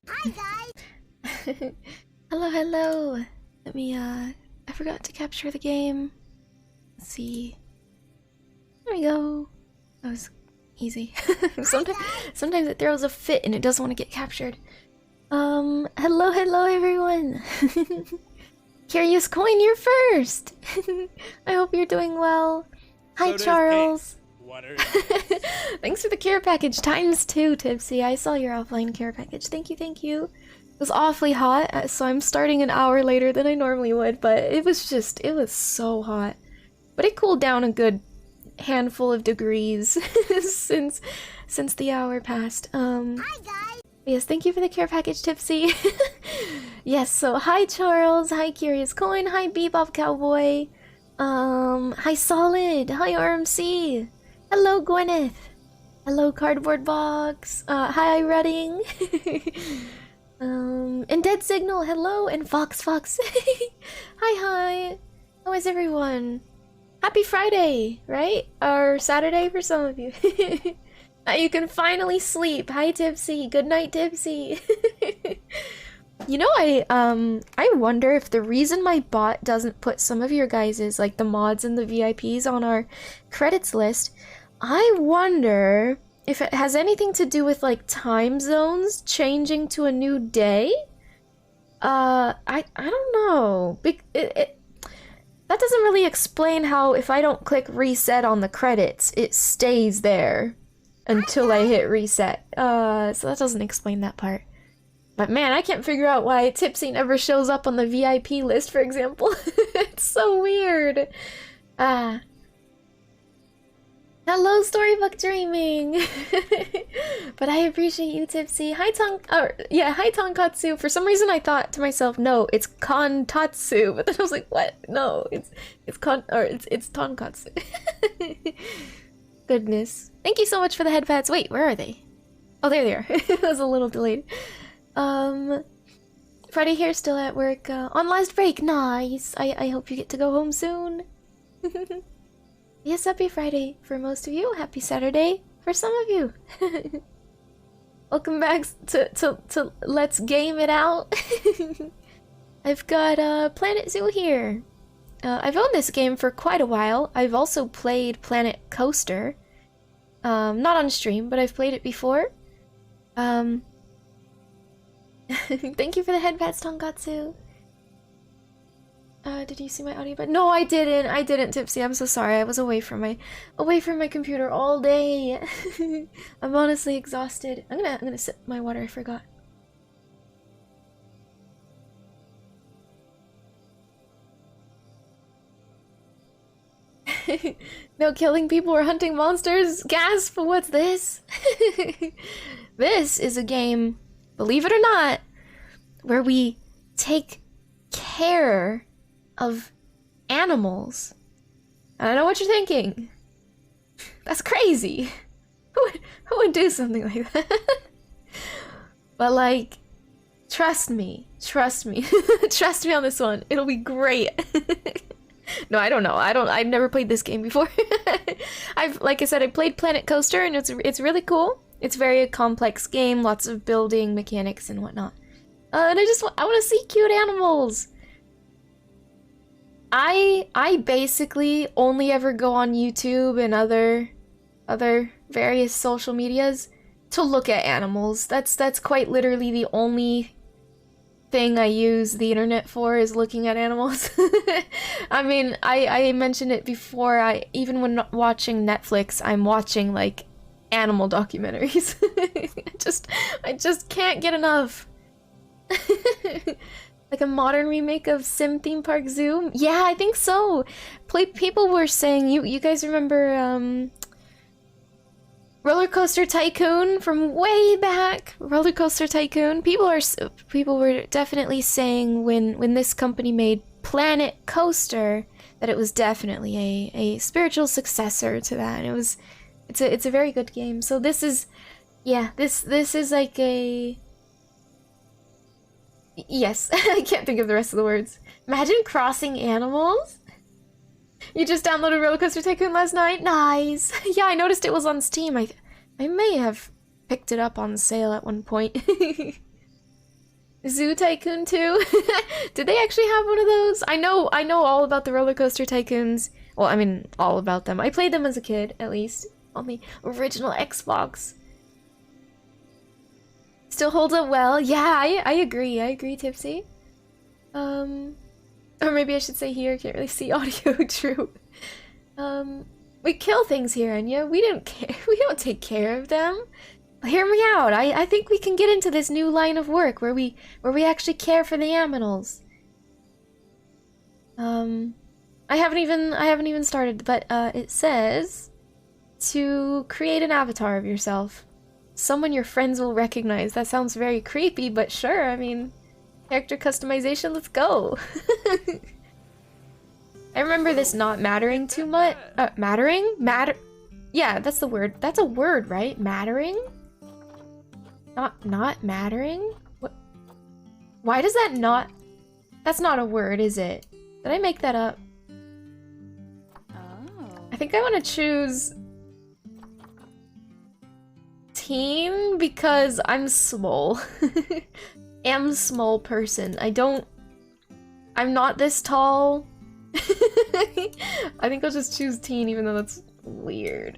Hi guys! Hello, hello! Let me, I forgot to capture the game. Let's see. There we go. That was easy. Sometimes it throws a fit and it doesn't want to get captured. Hello, hello everyone! Curious Coin, you're first! I hope you're doing well. Hi, Charles! Thanks for the care package ×2, Tipsy. I saw your offline care package. Thank you, thank you. It was awfully hot, so I'm starting an hour later than I normally would, but it was so hot. But it cooled down a good handful of degrees since the hour passed. Hi guys! Yes, thank you for the care package, Tipsy. Yes, so hi Charles, hi Curious Coin, hi Bebop Cowboy, hi Solid, hi RMC, hello Gwyneth, hello Cardboard Box, hi Redding, and Dead Signal, hello, and Fox, hi, how is everyone? Happy Friday, right? Or Saturday for some of you. You can finally sleep. Hi Tipsy, good night Tipsy. You know, I wonder if the reason my bot doesn't put some of your guys's, like the mods and the VIPs on our credits list, I wonder if it has anything to do with like time zones changing to a new day? I don't know. That doesn't really explain how if I don't click reset on the credits, it stays there until I hit reset. So that doesn't explain that part. But man, I can't figure out why Tipsy never shows up on the VIP list, for example. It's so weird. Hello, Storybook Dreaming! But I appreciate you, Tipsy. Hi, hi, Tonkatsu. For some reason, I thought to myself, no, it's Kontatsu. But then I was like, what? No, it's Tonkatsu. Goodness. Thank you so much for the head pats. Wait, where are they? Oh, there they are. It was a little delayed. Friday here, still at work. On last break. Nice. I hope you get to go home soon. Yes, happy Friday for most of you. Happy Saturday for some of you. Welcome back to Let's Game It Out. I've got Planet Zoo here. I've owned this game for quite a while. I've also played Planet Coaster. Not on stream, but I've played it before. Thank you for the headpats, Tonkatsu. Did you see my audio? But no, I didn't, Tipsy. I'm so sorry. I was away from my computer all day. I'm honestly exhausted. I'm gonna sip my water. I forgot. No killing people or hunting monsters. Gasp! What's this? This is a game, believe it or not, where we take care of animals. I know what you're thinking. That's crazy. Who would do something like that? But like, trust me. Trust me on this one. It'll be great. No, I don't know. I've never played this game before. Like I said, I played Planet Coaster and it's really cool. It's very a complex game, lots of building mechanics and whatnot. And I want to see cute animals. I basically only ever go on YouTube and other various social medias to look at animals. That's quite literally the only thing I use the internet for, is looking at animals. I mean, I mentioned it before, even when watching Netflix, I'm watching like animal documentaries. I just can't get enough. Like a modern remake of Sim Theme Park Zoo? Yeah, I think so. People were saying, you guys remember Roller Coaster Tycoon from way back? Roller Coaster Tycoon? People were definitely saying when this company made Planet Coaster that it was definitely a spiritual successor to that. And it's a very good game. So this is, yeah, this is like a... Yes, I can't think of the rest of the words. Imagine crossing animals? You just downloaded Roller Coaster Tycoon last night? Nice! Yeah, I noticed it was on Steam. I may have picked it up on sale at one point. Zoo Tycoon 2? Did they actually have one of those? I know all about the roller coaster tycoons. Well, I mean, all about them. I played them as a kid, at least, on the original Xbox. Still holds up well. Yeah, I agree. I agree, Tipsy. Or maybe I should say here. Can't really see audio. True. We kill things here, Enya. We don't care. We don't take care of them. Hear me out. I think we can get into this new line of work where we actually care for the aminals. I haven't even started, but it says to create an avatar of yourself. Someone your friends will recognize. That sounds very creepy, but sure, I mean, character customization, let's go. I remember this not mattering too much. Mattering? Yeah, that's the word. That's a word, right? Mattering? Not mattering? What? Why does that not... That's not a word, is it? Did I make that up? Oh. I think I want to choose... teen because I'm small. Am small person. I'm not this tall. I think I'll just choose teen even though that's weird.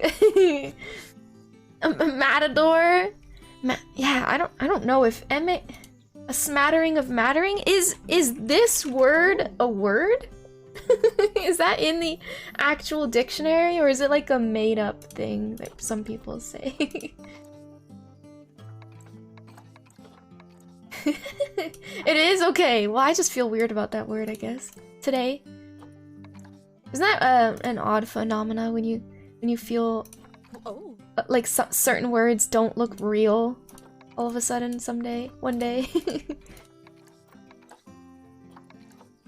Matador? Yeah, I don't know if a smattering of mattering is this word a word? Is that in the actual dictionary or is it like a made up thing that some people say? It is? Okay, well I just feel weird about that word, I guess. Today. Isn't that an odd phenomena when you feel like certain words don't look real all of a sudden one day?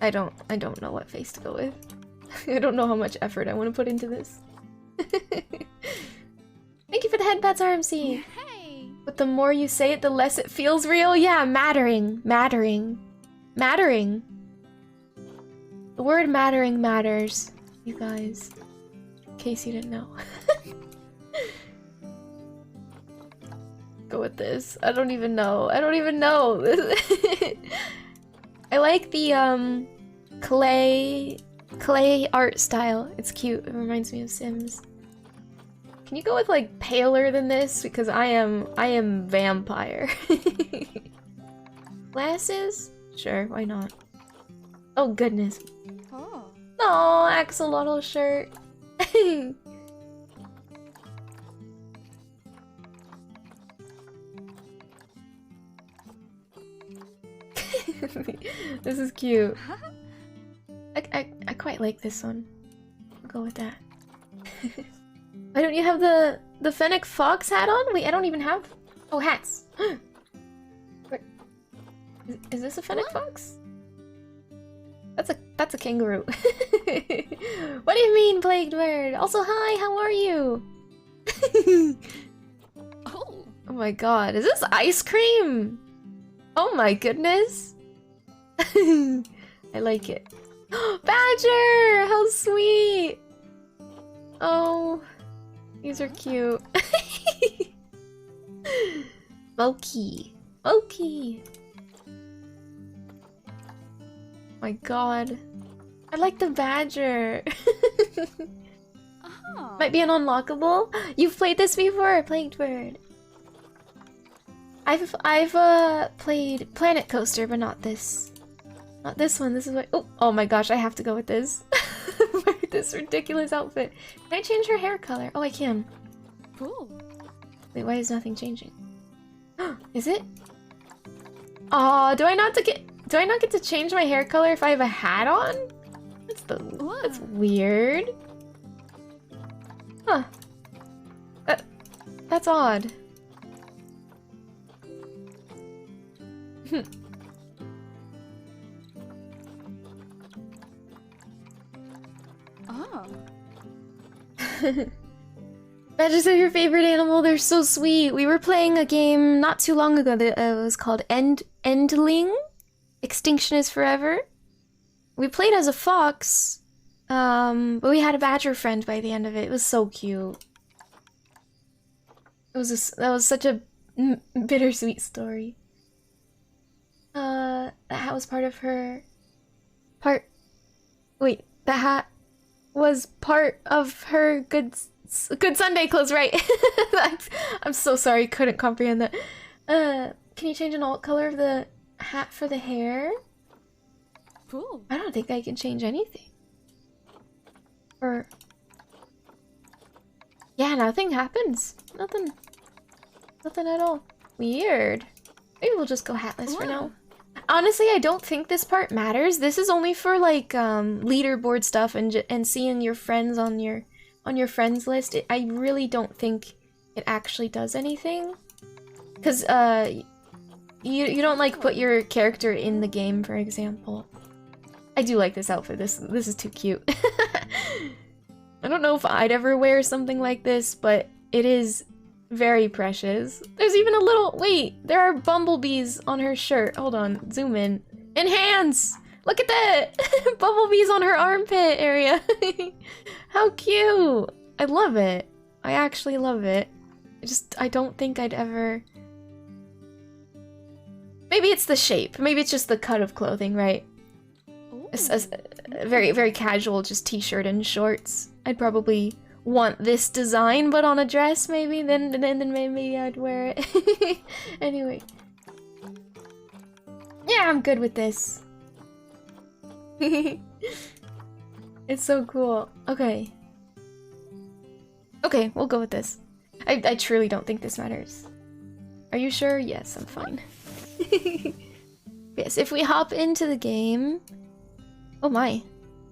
I don't know what face to go with. I don't know how much effort I want to put into this. Thank you for the headbats, RMC. Hey. But the more you say it, the less it feels real. Yeah, mattering. The word mattering matters, you guys. In case you didn't know. Go with this. I don't even know. I like the clay art style. It's cute. It reminds me of Sims. Can you go with like paler than this? Because I am vampire. Glasses? Sure, why not? Oh goodness. Oh, axolotl shirt. This is cute. I quite like this one. I'll go with that. Why don't you have the fennec fox hat on? Wait, I don't even have... Oh, hats. Wait, is this a fennec fox? That's a kangaroo. What do you mean, plagued bird? Also, hi, how are you? Oh my god, is this ice cream? Oh my goodness. I like it. Badger! How sweet! Oh, these are cute. Moki. My god. I like the badger. Oh. Might be an unlockable. You've played this before, Plagued Bird. I've played Planet Coaster, but not this. Not this one. This is what. Oh my gosh! I have to go with this. This ridiculous outfit. Can I change her hair color? Oh, I can. Cool. Wait, why is nothing changing? Is it? Oh, do I not get to change my hair color if I have a hat on? That's weird. Huh. That's odd. Oh. Badgers are your favorite animal. They're so sweet. We were playing a game not too long ago that was called Endling. Extinction is Forever. We played as a fox, but we had a badger friend by the end of it. It was so cute. That was such a bittersweet story. That hat was part of her... Wait, that hat was part of her good Sunday clothes, right? I'm so sorry, couldn't comprehend that. Can you change an alt color of the hat for the hair? Cool. I don't think I can change anything. Or... yeah, nothing happens. Nothing at all. Weird. Maybe we'll just go hatless for now. Honestly, I don't think this part matters. This is only for like leaderboard stuff and seeing your friends on your friends list. I really don't think it actually does anything. Cause you don't like put your character in the game, for example. I do like this outfit. This is too cute. I don't know if I'd ever wear something like this, but it is very precious. There's even a little... wait, there are bumblebees on her shirt. Hold on, zoom in. Enhance! Look at that! Bumblebees on her armpit area. How cute! I love it. I actually love it. I don't think I'd ever... maybe it's the shape. Maybe it's just the cut of clothing, right? A very, very casual, just t-shirt and shorts. I'd probably want this design, but on a dress, maybe. Then maybe I'd wear it. Anyway. Yeah, I'm good with this. It's so cool. Okay. Okay, we'll go with this. I truly don't think this matters. Are you sure? Yes, I'm fine. Yes, if we hop into the game... oh my.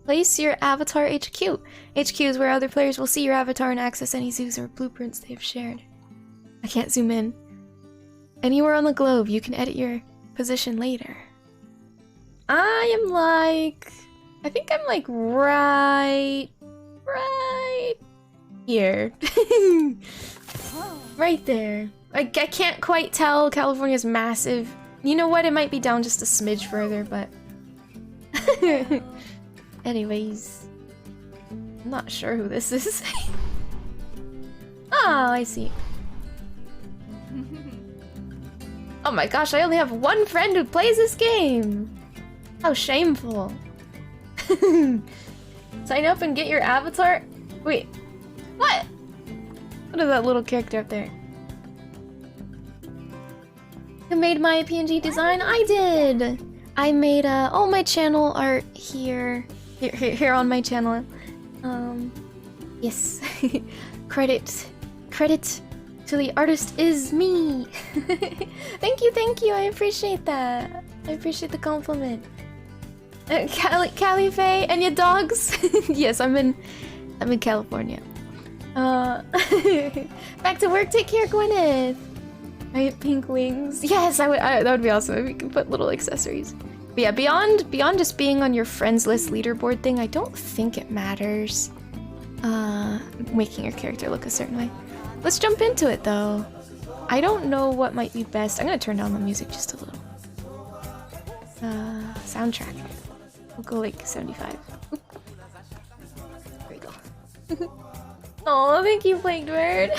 Place your avatar HQ. HQ is where other players will see your avatar and access any zoos or blueprints they've shared. I can't zoom in. Anywhere on the globe, you can edit your position later. I think I'm like right here. Right there. I can't quite tell. California's massive. You know what? It might be down just a smidge further, but... anyways. I'm not sure who this is. Oh, I see. Oh my gosh, I only have one friend who plays this game! How shameful. Sign up and get your avatar? Wait, what? What is that little character up there? Who made my PNG design? I did! I made all my channel art here on my channel. Yes. Credit to the artist is me. Thank you. I appreciate that. I appreciate the compliment. Califae and your dogs. Yes, I'm in California. Back to work. Take care, Gwyneth. I have pink wings. Yes, that would be awesome if we can put little accessories. But yeah, beyond just being on your friends list leaderboard thing, I don't think it matters. Making your character look a certain way. Let's jump into it though. I don't know what might be best. I'm gonna turn down the music just a little. Soundtrack. We'll go like 75. Oop. There we go. Oh, thank you, Plagued Bird.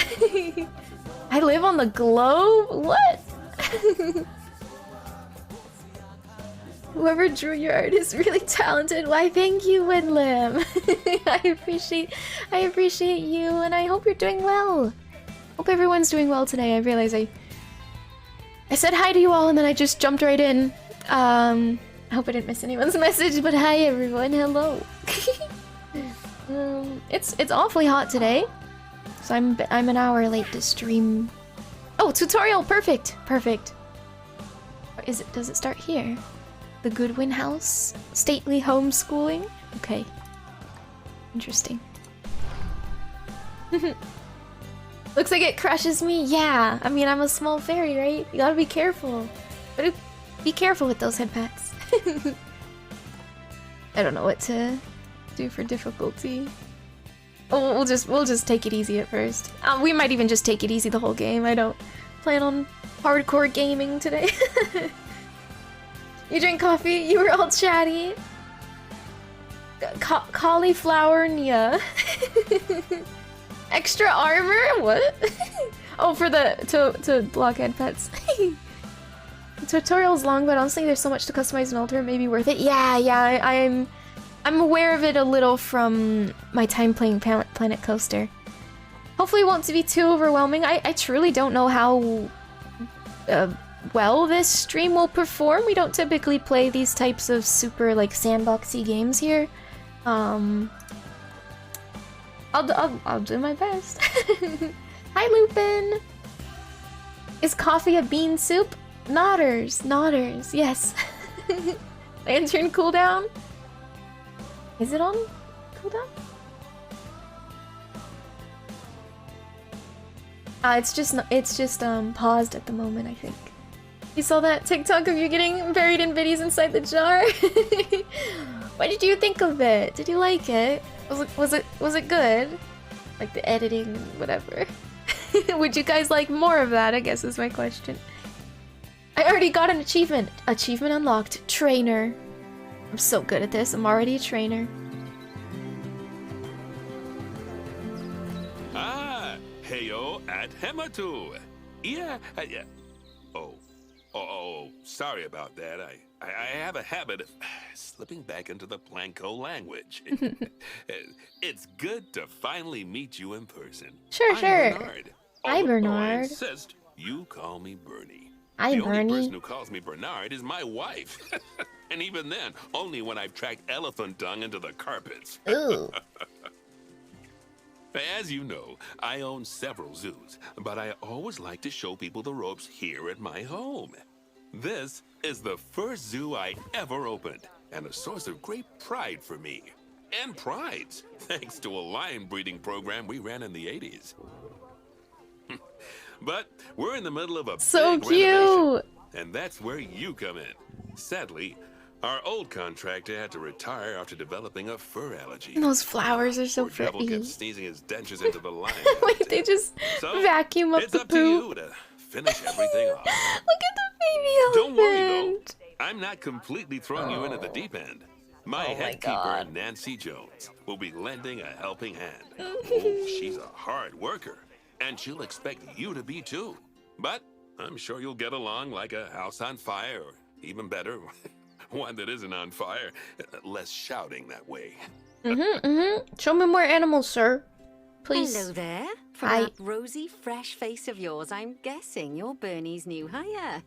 I live on the globe? What? Whoever drew your art is really talented. Why, thank you, Winlim. I appreciate you, and I hope you're doing well. Hope everyone's doing well today. I realize I said hi to you all, and then I just jumped right in. I hope I didn't miss anyone's message, but hi everyone, hello. It's awfully hot today, so I'm an hour late to stream. Oh, tutorial, perfect. Does it start here? The Goodwin House? Stately homeschooling? Okay. Interesting. Looks like it crushes me. Yeah, I mean, I'm a small fairy, right? You gotta be careful. But be careful with those head pats. I don't know what to do for difficulty. Oh, we'll just take it easy at first. We might even just take it easy the whole game. I don't plan on hardcore gaming today. You drink coffee? You were all chatty. Cauliflower Nya. Extra armor? What? Oh, for to block head pets. The tutorial's long, but honestly, there's so much to customize and alter. It may be worth it. Yeah, I'm aware of it a little from my time playing Planet Coaster. Hopefully, it won't be too overwhelming. I truly don't know how well this stream will perform. We don't typically play these types of super like sandboxy games here. I'll do my best. Hi, Lupin. Is coffee a bean soup? Nodders, yes. Lantern cooldown? Is it on cooldown? It's just paused at the moment, I think. You saw that TikTok of you getting buried in biddies inside the jar? What did you think of it? Did you like it? Was it good? Like the editing, whatever. Would you guys like more of that, I guess is my question. I already got an achievement. Achievement unlocked. Trainer. I'm so good at this. I'm already a trainer. Ah, heyo at Hematu. Yeah. Oh, sorry about that. I have a habit of slipping back into the Planko language. It's good to finally meet you in person. Sure. Bernard. Hi, Bernard. I insist you call me Bernie. Hi, the Bernie. only person who calls me Bernard is my wife. And even then, only when I've tracked elephant dung into the carpets. Ooh. As you know, I own several zoos, but I always like to show people the ropes here at my home. This is the first zoo I ever opened, and a source of great pride for me. And prides, thanks to a lion breeding program we ran in the 80s. But we're in the middle of a So big renovation, cute! and that's where you come in. Sadly, our old contractor had to retire after developing a fur allergy. Those flowers are so Poor devil pretty. kept sneezing his dentures into the lion. Wait, they just So, vacuum up it's the up to poop. you to finish everything off. Look at the baby Don't worry though, elephant. I'm not completely throwing you into the deep end. My Oh my head God. keeper, Nancy Jones, will be lending a helping hand. Oh, she's a hard worker, and she'll expect you to be too. But I'm sure you'll get along like a house on fire, or even better, one that isn't on fire. Less shouting that way. Show me more animals, sir. Please. Hello there. From Hi. that rosy, fresh face of yours, I'm guessing you're Bernie's new hire.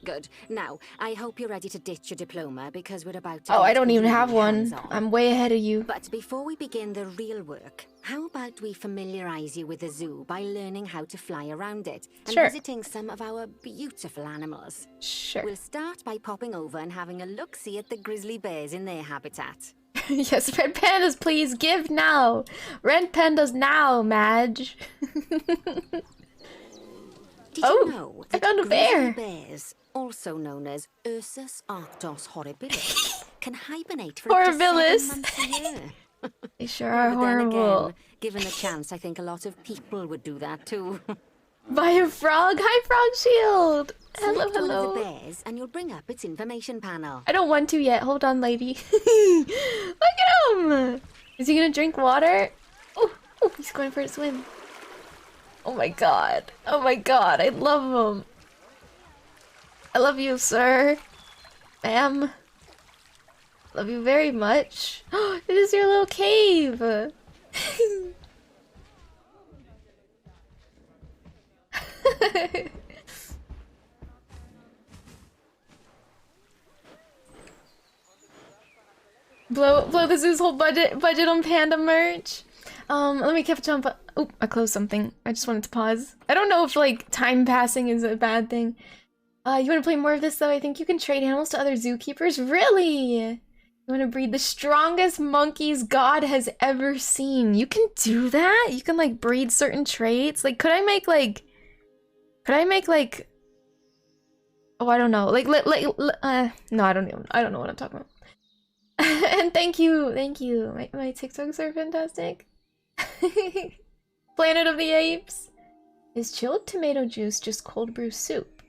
Good. Now, I hope you're ready to ditch your diploma because we're about to Oh, I get don't even really have one. hands-on. I'm way ahead of you. But before we begin the real work, how about we familiarize you with the zoo by learning how to fly around it and Sure. visiting some of our beautiful animals? Sure. We'll start by popping over and having a look-see at the grizzly bears in their habitat. Yes, red pandas, please give now. Red pandas now, Madge. Did Oh, you know I that found a grizzly bear. bears, also known as Ursus arctos horribilis, can hibernate for Horribilis. up to 7 months a year? They sure are But then horrible. again, given the chance, I think a lot of people would do that too. Buy a frog. Hi, Frog Shield. Hello, Select one of the hello. bears, and you'll bring up its information panel. I don't want to yet. Hold on, lady. Look at him. Is he gonna drink water? Oh, he's going for a swim. Oh my god. Oh my god. I love him. I love you, sir. Ma'am. Love you very much. It is your little cave. blow the zoo's whole budget on panda merch. Let me catch up. Oh, I closed something. I just wanted to pause. I don't know if like time passing is a bad thing. You want to play more of this though? I think you can trade animals to other zookeepers. Really? You want to breed the strongest monkeys God has ever seen? You can do that? You can like breed certain traits? Like could I make like oh, I don't know. Like no, I don't know what I'm talking about. And thank you. My TikToks are fantastic. Planet of the Apes. Is chilled tomato juice just cold brew soup?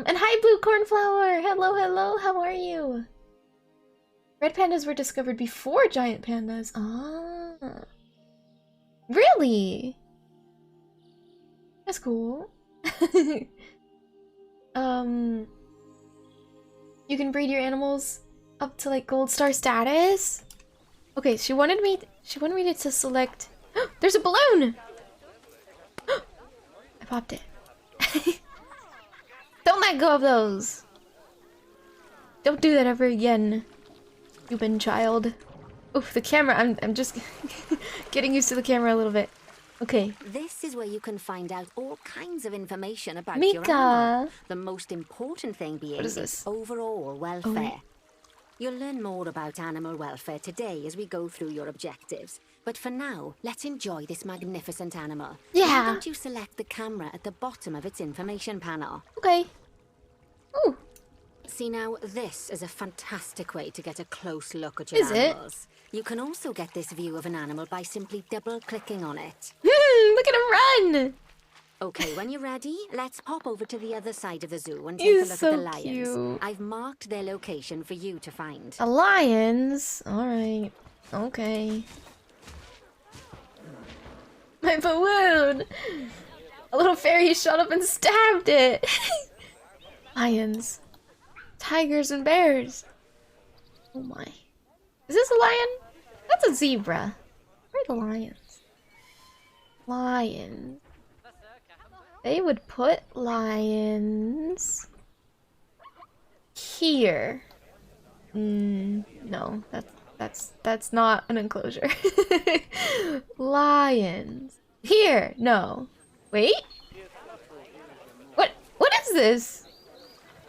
And hi, Blue Cornflower. Hello. How are you? Red pandas were discovered before giant pandas. Ah, really? That's cool. You can breed your animals up to like gold star status. Okay, she wanted me to select. There's a balloon. I popped it. Don't let go of those. Don't do that ever again, stupid child. Oof, the camera. I'm just getting used to the camera a little bit. Okay. This is where you can find out all kinds of information about Mika. your animal. The most important thing being What is this? overall welfare. You'll learn more about animal welfare today as we go through your objectives. But for now, let's enjoy this magnificent animal. Yeah. Why don't you select the camera at the bottom of its information panel? Okay. Ooh. See now, this is a fantastic way to get a close look at your Is it? animals. You can also get this view of an animal by simply double-clicking on it. Look at him run! Okay, when you're ready, let's pop over to the other side of the zoo and take He's a look so at the lions. cute. I've marked their location for you to find. The lions? Alright. Okay. My balloon! A little fairy shot up and stabbed it! Lions. Tigers and bears. Oh my. Is this a lion? That's a zebra. Where are the lions? Lions. They would put lions here. No, that's not an enclosure. Lions. Here. No. Wait. What is this?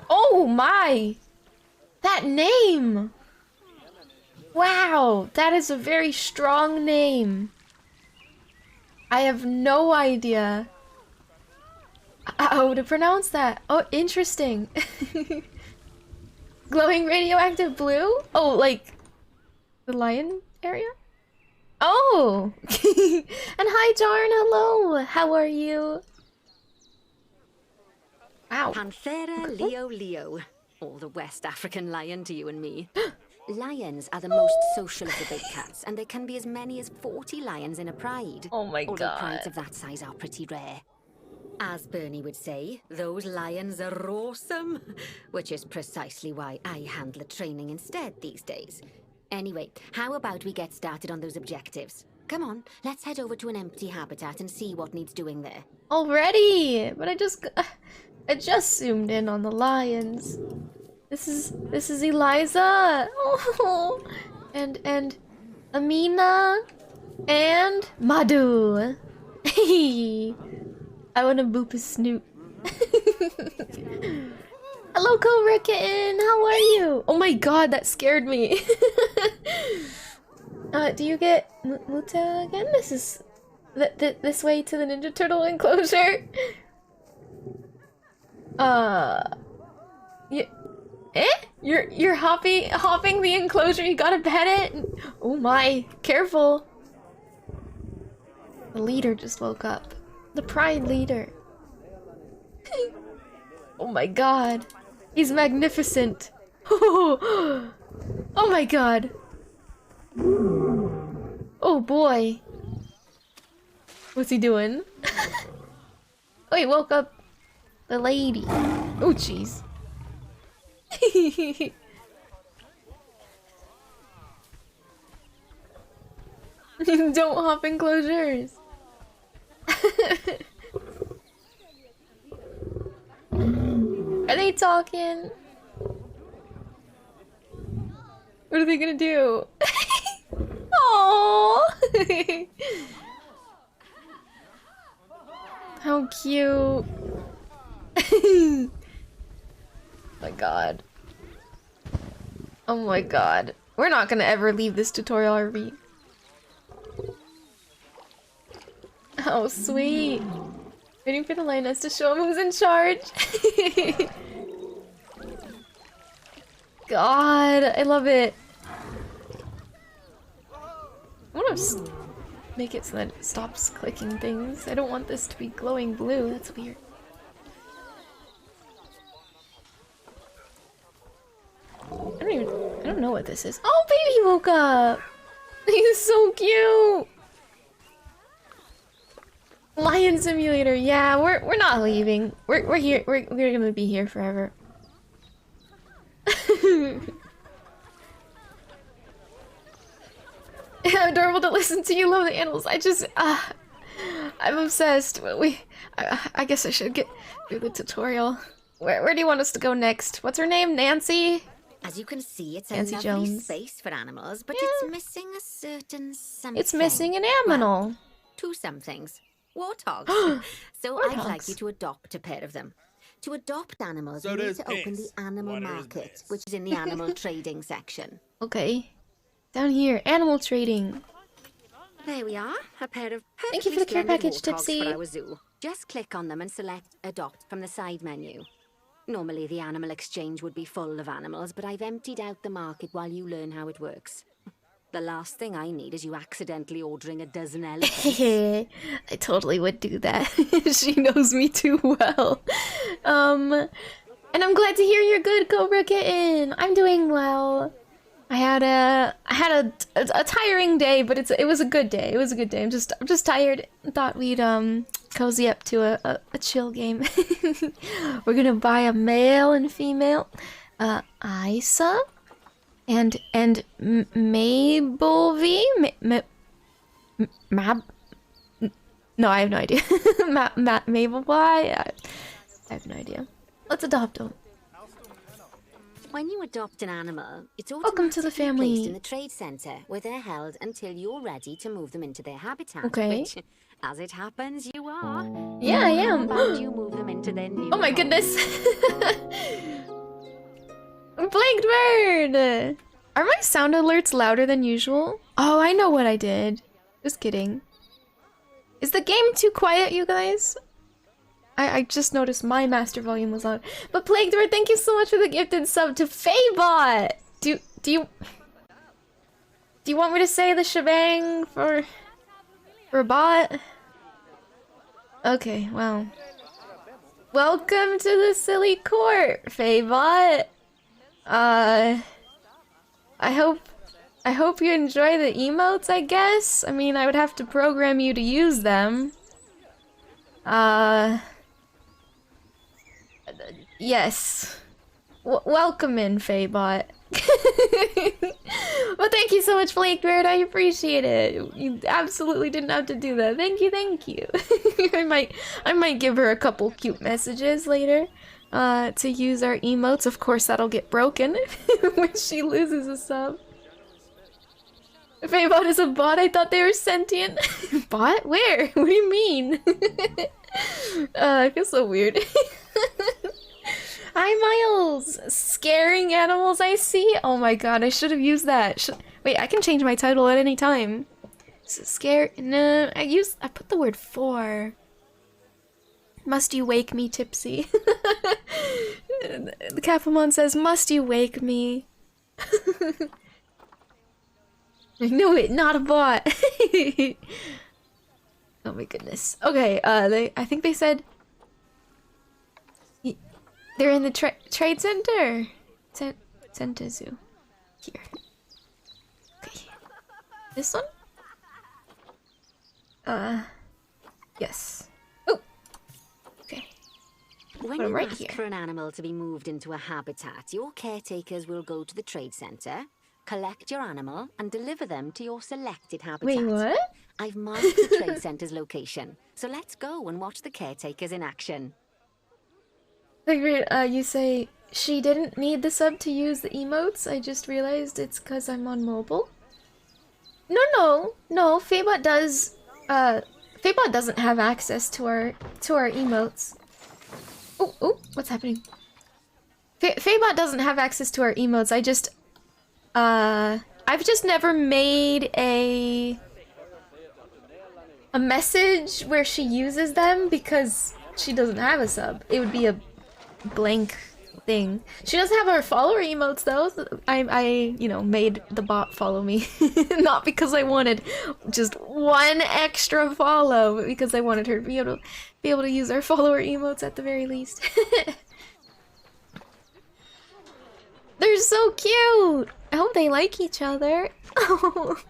Oh my. That name. Wow, that is a very strong name. I have no idea how to pronounce that. Oh, interesting. Glowing radioactive blue? Oh, like the lion area? Oh! And hi, Jarn, hello! How are you? Wow. Panthera Leo Leo, or the West African lion to you and me. Lions are the most social of the big cats, and there can be as many as 40 lions in a pride. Oh my Although god. prides of that size are pretty rare. As Bernie would say, those lions are awesome, which is precisely why I handle training instead these days. Anyway, how about we get started on those objectives? Come on, let's head over to an empty habitat and see what needs doing there. Already, but I just zoomed in on the lions. This is Eliza. Oh, and Amina and Madhu. Hey, I want to boop his snoot. Hello, Cobra Kitten. How are you? Oh my god, that scared me. Do you get Muta again? This is this way to the Ninja Turtle enclosure. Yeah. Eh? You're hopping the enclosure. You gotta pet it. Oh my! Careful. The leader just woke up. The pride leader. Oh my god. He's magnificent. Oh my god. Oh boy. What's he doing? Oh, he woke up the lady. Oh jeez. Don't hop enclosures. Are they talking? What are they gonna do? Aww. How cute. Oh my god. Oh my god. We're not gonna ever leave this tutorial, are we? Oh, sweet. Waiting for the lioness to show him who's in charge. God, I love it. I want to make it so that it stops clicking things. I don't want this to be glowing blue. That's weird. I don't know what this is. Oh, baby woke up. He's so cute. Lion Simulator. Yeah, we're not leaving. We're here. We're gonna be here forever. Adorable to listen to. You love the animals. I'm obsessed. I guess I should get through the tutorial. Where do you want us to go next? What's her name? Nancy? As you can see, it's Nancy a lovely Jones. space for animals, but Yeah. it's missing a certain something. It's missing an aminal. Well, two somethings. Warthogs. So I'd like Warthogs. you to adopt a pair of them. To adopt animals, So you need does to open the pigs. animal What is market, this? which is in the animal trading section. Okay. Down here, animal trading. There we are, a pair of Thank you for the care perfectly package, splendid warthogs Tipsy. for our zoo. Just click on them and select Adopt from the side menu. Normally the animal exchange would be full of animals, but I've emptied out the market while you learn how it works. The last thing I need is you accidentally ordering a dozen elephants. I totally would do that. She knows me too well. And I'm glad to hear you're good, Cobra Kitten. I'm doing well. I had a tiring day, but it was a good day. It was a good day. I'm just tired. Thought we'd cozy up to a chill game. We're gonna buy a male and female, Isa, and Mabel V. Mab. No, I have no idea. Mabel Y. I have no idea. Let's adopt them. When you adopt an animal, it's Welcome to the automatically family. placed in the trade center, where they're held until you're ready to move them into their habitat. Okay. Which, as it happens, you are. Yeah, I How am. about you move them into their new Oh my home? goodness. Blanked bird! Are my sound alerts louder than usual? Oh, I know what I did. Just kidding. Is the game too quiet, you guys? I just noticed my master volume was loud. But Plagued Bird, thank you so much for the gifted sub to Faybot! Do you want me to say the shebang for a bot? Okay, well. Welcome to the silly court, Faybot. I hope you enjoy the emotes, I guess. I mean, I would have to program you to use them. Yes. Welcome in, Faybot. Well, thank you so much, Blackbird. I appreciate it. You absolutely didn't have to do that. Thank you, thank you. I might give her a couple cute messages later. To use our emotes. Of course, that'll get broken when she loses a sub. Faybot is a bot. I thought they were sentient. Bot? Where? What do you mean? I feel so weird. Hi, Miles! Scaring animals I see? Oh my god, I should have used that. Wait, I can change my title at any time. No, I put the word for. Must you wake me, Tipsy? The Capamon says, must you wake me? I knew it, not a bot. Oh my goodness. Okay, I think they said they're in the trade center. Center Zoo. Here. Okay. This one? Yes. Oh. Okay. When Put 'em you right ask here. for an animal to be moved into a habitat, your caretakers will go to the trade center, collect your animal, and deliver them to your selected habitat. Wait, what? I've marked the trade center's location, so let's go and watch the caretakers in action. You say she didn't need the sub to use the emotes. I just realized it's because I'm on mobile. No. Faybot does. Faybot doesn't have access to our emotes. Oh, what's happening? Faybot doesn't have access to our emotes. I've just never made a message where she uses them because she doesn't have a sub. It would be a blank thing. She does have our follower emotes though. I made the bot follow me. Not because I wanted just one extra follow, but because I wanted her to be able to use our follower emotes at the very least. They're so cute! I hope they like each other. Oh,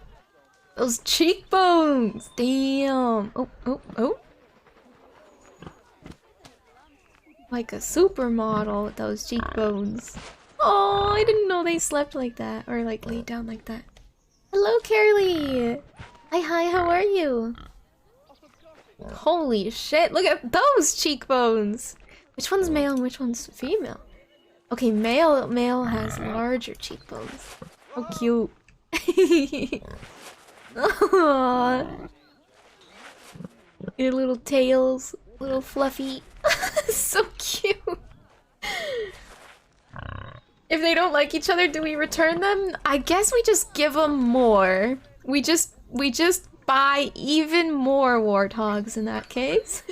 those cheekbones! Damn! Oh. like a supermodel with those cheekbones. Oh, I didn't know they slept like that or like laid down like that. Hello, Carolee. Hi, how are you? Holy shit, look at those cheekbones. Which one's male and which one's female? Okay, male has larger cheekbones. How cute. Aww. Your little tails, little fluffy. So cute. If they don't like each other, do we return them? I guess we just give them more. We just buy even more warthogs in that case.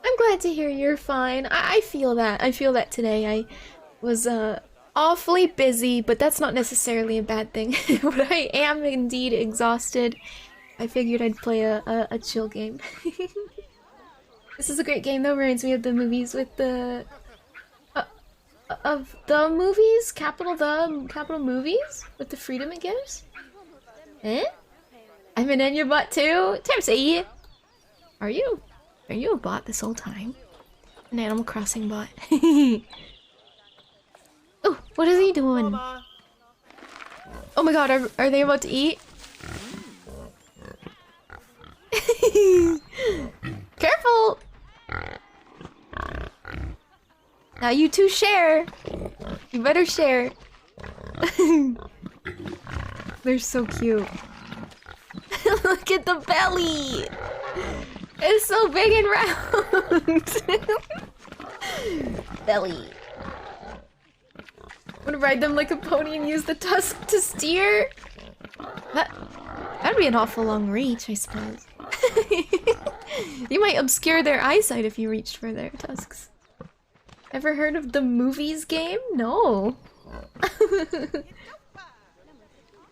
I'm glad to hear you're fine. I feel that. I feel that today. I was awfully busy, but that's not necessarily a bad thing. But I am indeed exhausted. I figured I'd play a chill game. This is a great game though. Reminds me of the movies with the of the movies, capital movies with the freedom it gives. Eh? I'm an Enya bot too. Tipsy. Are you a bot this whole time? An Animal Crossing bot. Oh, what is he doing? Oh my god, are they about to eat? Careful! Now you two share. You better share. They're so cute. Look at the belly! It's so big and round! Belly. Wanna ride them like a pony and use the tusk to steer? That'd be an awful long reach, I suppose. You might obscure their eyesight if you reached for their tusks. Ever heard of the movies game? No.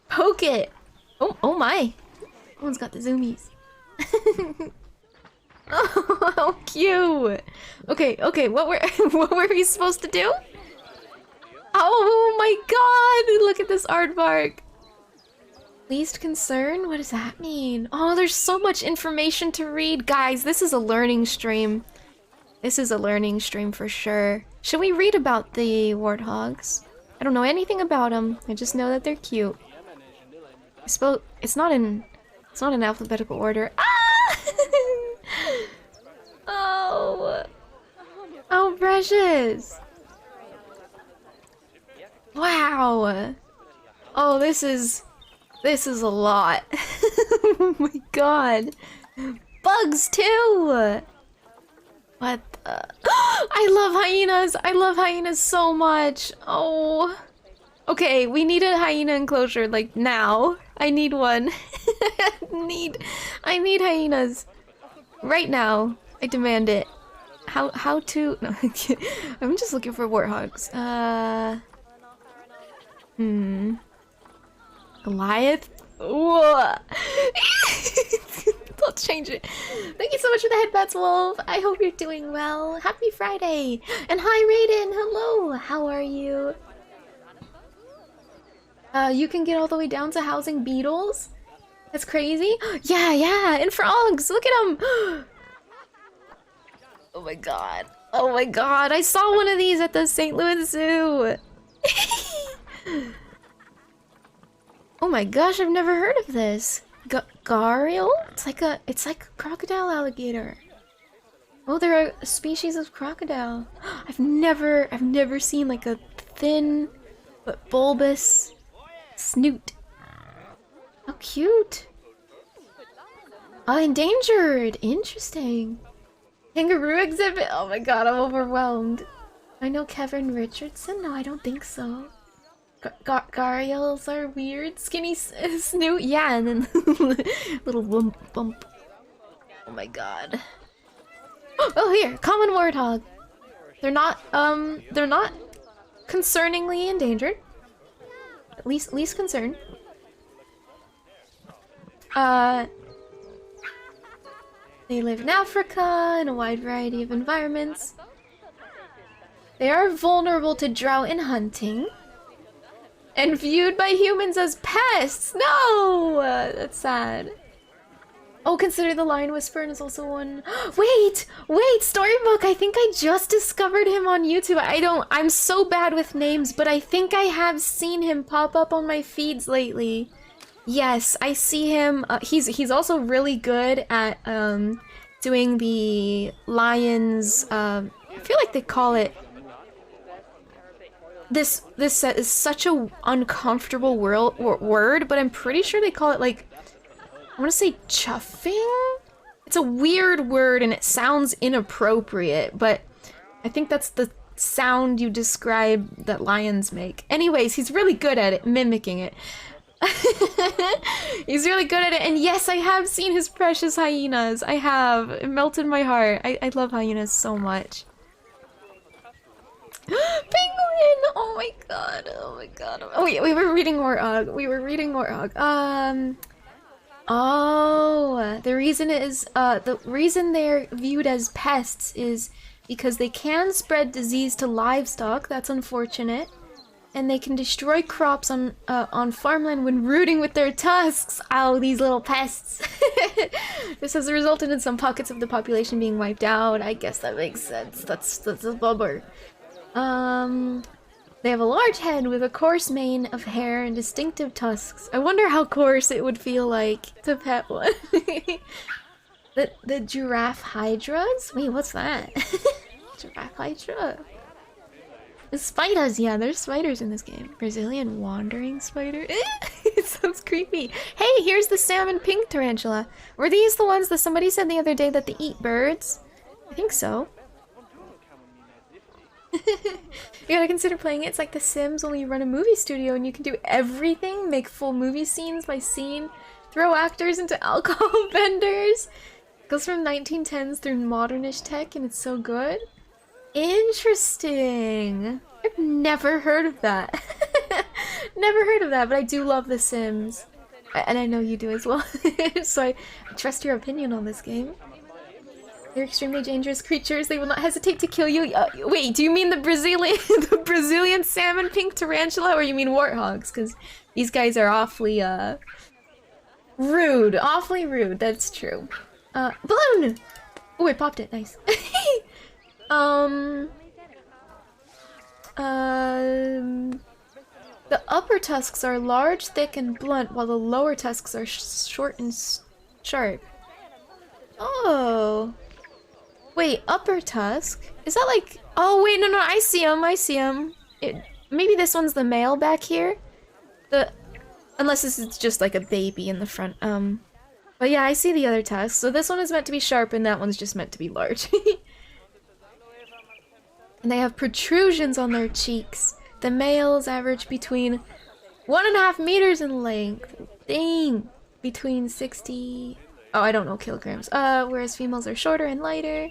Poke it! Oh my! Someone's got the zoomies. Oh, how cute! Okay, what were we supposed to do? Oh my god! Look at this aardvark! Least concern? What does that mean? Oh, there's so much information to read. Guys, this is a learning stream. This is a learning stream for sure. Should we read about the warthogs? I don't know anything about them. I just know that they're cute. I suppose it's not in alphabetical order. Ah! Oh. Oh, precious. Wow. Oh, this is a lot. Oh my god. Bugs too. What the? I love hyenas. I love hyenas so much. Oh. Okay, we need a hyena enclosure like now. I need one. I need hyenas. Right now. I demand it. How to no, I'm just looking for warthogs. Goliath? Whoa. I'll change it. Thank you so much for the headbats, Wolf. I hope you're doing well. Happy Friday. And hi, Raiden. Hello. How are you? You can get all the way down to housing beetles? That's crazy. Yeah. And frogs. Look at them. Oh my god. Oh my god. I saw one of these at the St. Louis Zoo. Oh my gosh, I've never heard of this. Gharial? It's like a crocodile alligator. Oh, they're a species of crocodile. I've never seen like a thin but bulbous snoot. How cute. Oh, endangered. Interesting. Kangaroo Exhibit. Oh my god, I'm overwhelmed. I know Kevin Richardson? No, I don't think so. Gharials are weird. Skinny snoot. Yeah, and then little bump. Oh my god. Oh, here, common warthog. They're not concerningly endangered. At least concerned. They live in Africa in a wide variety of environments. They are vulnerable to drought and hunting. And viewed by humans as pests! No! That's sad. Oh, consider the Lion Whisperer is also one. Wait! Storybook! I think I just discovered him on YouTube. I'm so bad with names, but I think I have seen him pop up on my feeds lately. Yes, I see him. He's also really good at doing the lions. I feel like they call it. This is such a uncomfortable word, but I'm pretty sure they call it like. I want to say chuffing? It's a weird word and it sounds inappropriate, but I think that's the sound you describe that lions make. Anyways, he's really good at it, mimicking it. He's really good at it, and yes, I have seen his precious hyenas. I have. It melted my heart. I love hyenas so much. Penguin! Oh my god. Oh wait, we were reading Warthog. Oh, the reason they're viewed as pests is because they can spread disease to livestock. That's unfortunate, and they can destroy crops on farmland when rooting with their tusks. Ow, these little pests! This has resulted in some pockets of the population being wiped out. I guess that makes sense. That's a bummer. They have a large head with a coarse mane of hair and distinctive tusks. I wonder how coarse it would feel like to pet one. The giraffe hydras? Wait, what's that? Giraffe hydra? The spiders, yeah, there's spiders in this game. Brazilian wandering spider? It sounds creepy. Hey, here's the salmon pink tarantula. Were these the ones that somebody said the other day that they eat birds? I think so. You gotta consider playing it. It's like The Sims, only you run a movie studio and you can do everything, make full movie scenes by scene, throw actors into alcohol vendors. It goes from 1910s through modernish tech and it's so good. Interesting. I've never heard of that. Never heard of that, but I do love The Sims. And I know you do as well. So I trust your opinion on this game. They're extremely dangerous creatures. They will not hesitate to kill you. Wait, do you mean the Brazilian salmon pink tarantula, or you mean warthogs? Because these guys are awfully rude. Awfully rude. That's true. Balloon. Oh, I popped it. Nice. The upper tusks are large, thick, and blunt, while the lower tusks are short and sharp. Oh. Wait, upper tusk? Is that like... Oh, wait, no, I see him. Maybe this one's the male back here? Unless this is just like a baby in the front. But yeah, I see the other tusk. So this one is meant to be sharp and that one's just meant to be large. And they have protrusions on their cheeks. The males average between 1.5 meters in length. Dang! Between 60... Oh, I don't know kilograms. Whereas females are shorter and lighter.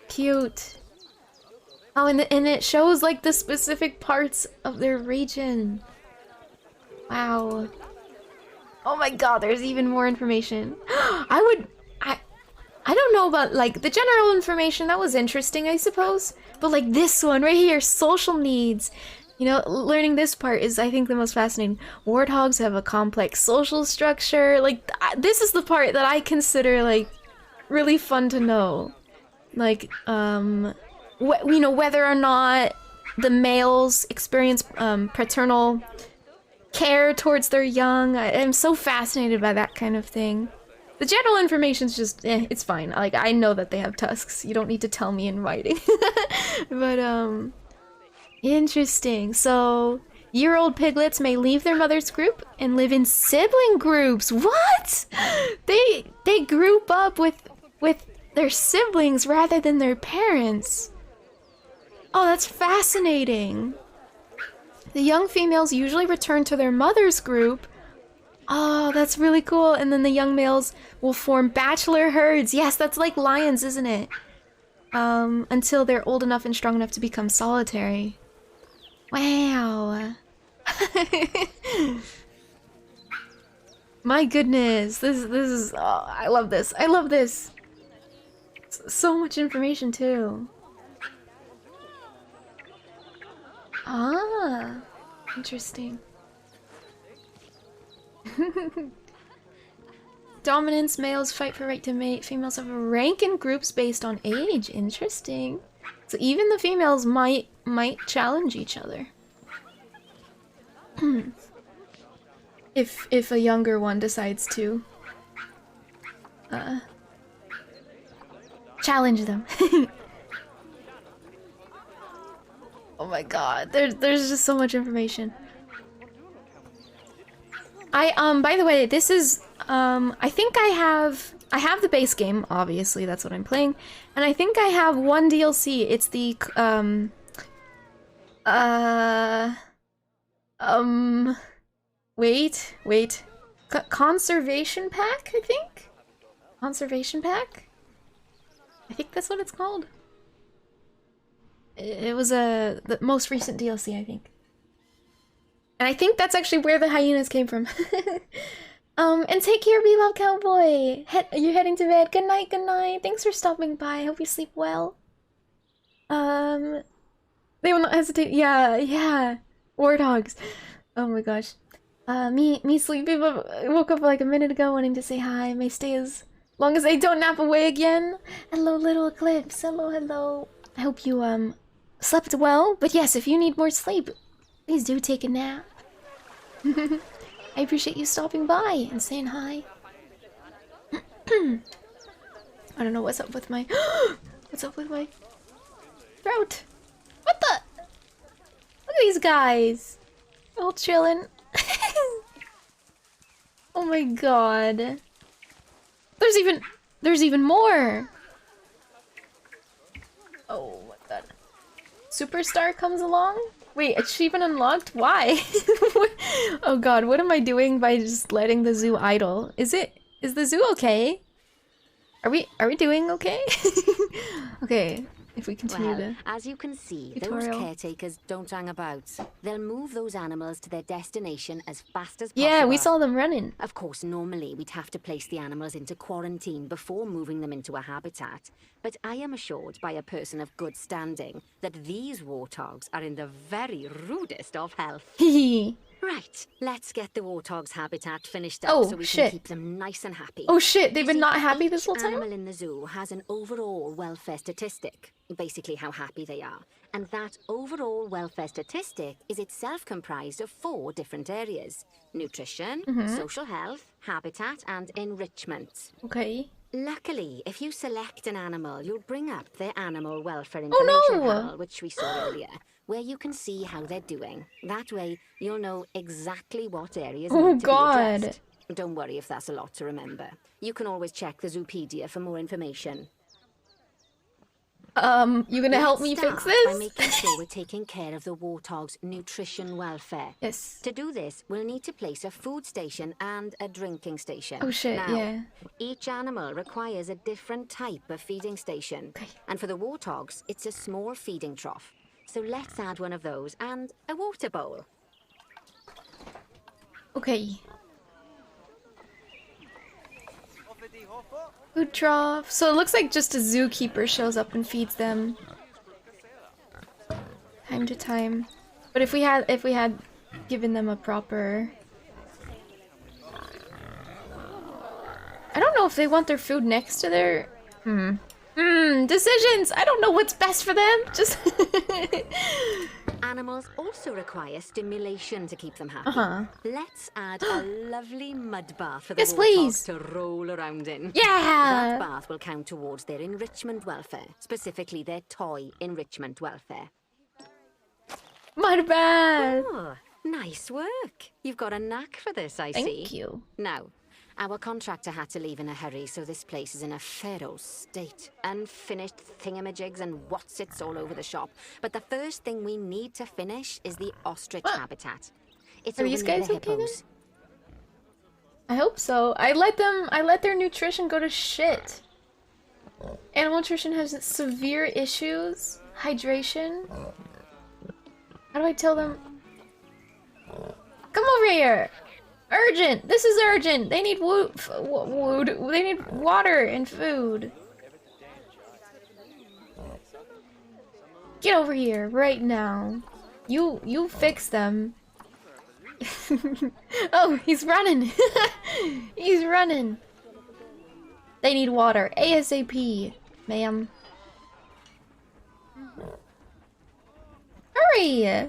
Cute. Oh, and it shows like the specific parts of their region. Wow. Oh my god, there's even more information. I don't know about like the general information. That was interesting, I suppose. But like this one right here, social needs. You know, learning this part is, I think, the most fascinating. Warthogs have a complex social structure. Like, this is the part that I consider, like, really fun to know. Like, you know, whether or not the males experience paternal care towards their young. I'm so fascinated by that kind of thing. The general information's just, it's fine. Like, I know that they have tusks. You don't need to tell me in writing. But, interesting. So, year-old piglets may leave their mother's group and live in sibling groups. What? They group up with their siblings rather than their parents. Oh, that's fascinating. The young females usually return to their mother's group. Oh, that's really cool. And then the young males will form bachelor herds. Yes, that's like lions, isn't it? Until they're old enough and strong enough to become solitary. Wow. My goodness, this is oh, I love this. I love this. So much information too. Ah, interesting. Dominance, males fight for right to mate. Females have a rank in groups based on age. Interesting. So even the females might challenge each other. if a younger one decides to challenge them. Oh my god, there's just so much information. By the way, this is I think I have the base game, obviously, that's what I'm playing. And I think I have one DLC. It's the wait. Conservation pack, I think? Conservation pack? I think that's what it's called. It was the most recent DLC, I think. And I think that's actually where the hyenas came from. And take care, Beloved Cowboy! You're heading to bed. Good night, good night. Thanks for stopping by. I hope you sleep well. They will not hesitate. Yeah. Warthogs. Oh my gosh. Me sleepy, but I woke up like a minute ago wanting to say hi. I may stay as long as I don't nap away again. Hello, little Eclipse. Hello. I hope you, slept well. But yes, if you need more sleep, please do take a nap. I appreciate you stopping by and saying hi. I don't know what's up with my... What's up with my throat? What the? Look at these guys. All chilling. Oh my god. There's even more. Oh my god. Superstar comes along? Wait, achievement unlocked? Why? Oh god, what am I doing by just letting the zoo idle? Is the zoo okay? Are we doing okay? Okay, if we continue Well, as you can see, tutorial. those caretakers don't hang about. They'll move those animals to their destination as fast as possible. Yeah, we saw them running. Of course, normally we'd have to place the animals into quarantine before moving them into a habitat. But I am assured by a person of good standing that these warthogs are in the very rudest of health. Hehe. Right, let's get the warthog's habitat finished up Oh, so we shit. can keep them nice and happy. Oh shit, they've You been see, not happy this each whole time? animal in the zoo has an overall welfare statistic, basically how happy they are. And that overall welfare statistic is itself comprised of 4 different areas: nutrition, social health, habitat, and enrichment. Okay. Luckily, if you select an animal, you'll bring up their animal welfare Oh, information no! panel, which we saw earlier, where you can see how they're doing. That way, you'll know exactly what areas Oh, need to God. be addressed. Don't worry if that's a lot to remember. You can always check the Zoopedia for more information. You gonna help me Let's fix start by this? making sure we're taking care of the warthog's nutrition welfare. Yes. To do this, we'll need to place a food station and a drinking station. Oh shit, Now, yeah. each animal requires a different type of feeding station. Okay. And for the warthogs, it's a small feeding trough. So let's add one of those and a water bowl. Okay. Food trough. So it looks like just a zookeeper shows up and feeds them time to time. But if we had given them a proper... I don't know if they want their food next to their... Decisions! I don't know what's best for them! Just... Animals also require stimulation to keep them happy. Let's add a lovely mud bath for the Yes, warthogs please. to roll around in. Yeah! That bath will count towards their enrichment welfare, specifically their toy enrichment welfare. Mud bath! Oh, nice work. You've got a knack for this, I see. Thank you. Now, our contractor had to leave in a hurry, so this place is in a pharaoh state. Unfinished thingamajigs and whatsits all over the shop. But the first thing we need to finish is the ostrich habitat. It's Are over these near guys the okay then? hippos. I hope so. I let their nutrition go to shit. Animal nutrition has severe issues. Hydration. How do I tell them? Come over here! Urgent! This is urgent! They need they need water and food. Get over here right now. You fix them. Oh, he's running. He's running. They need water. ASAP, ma'am. Hurry!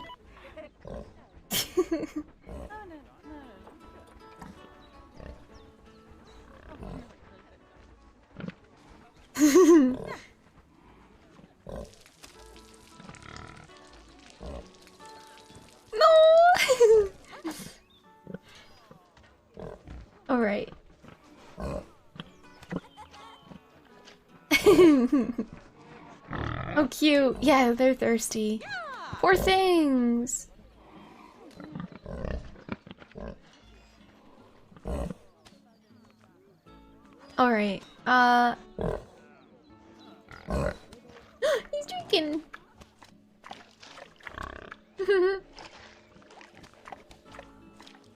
No! Alright. Oh, cute. Yeah, they're thirsty. Poor things! Alright, he's drinking!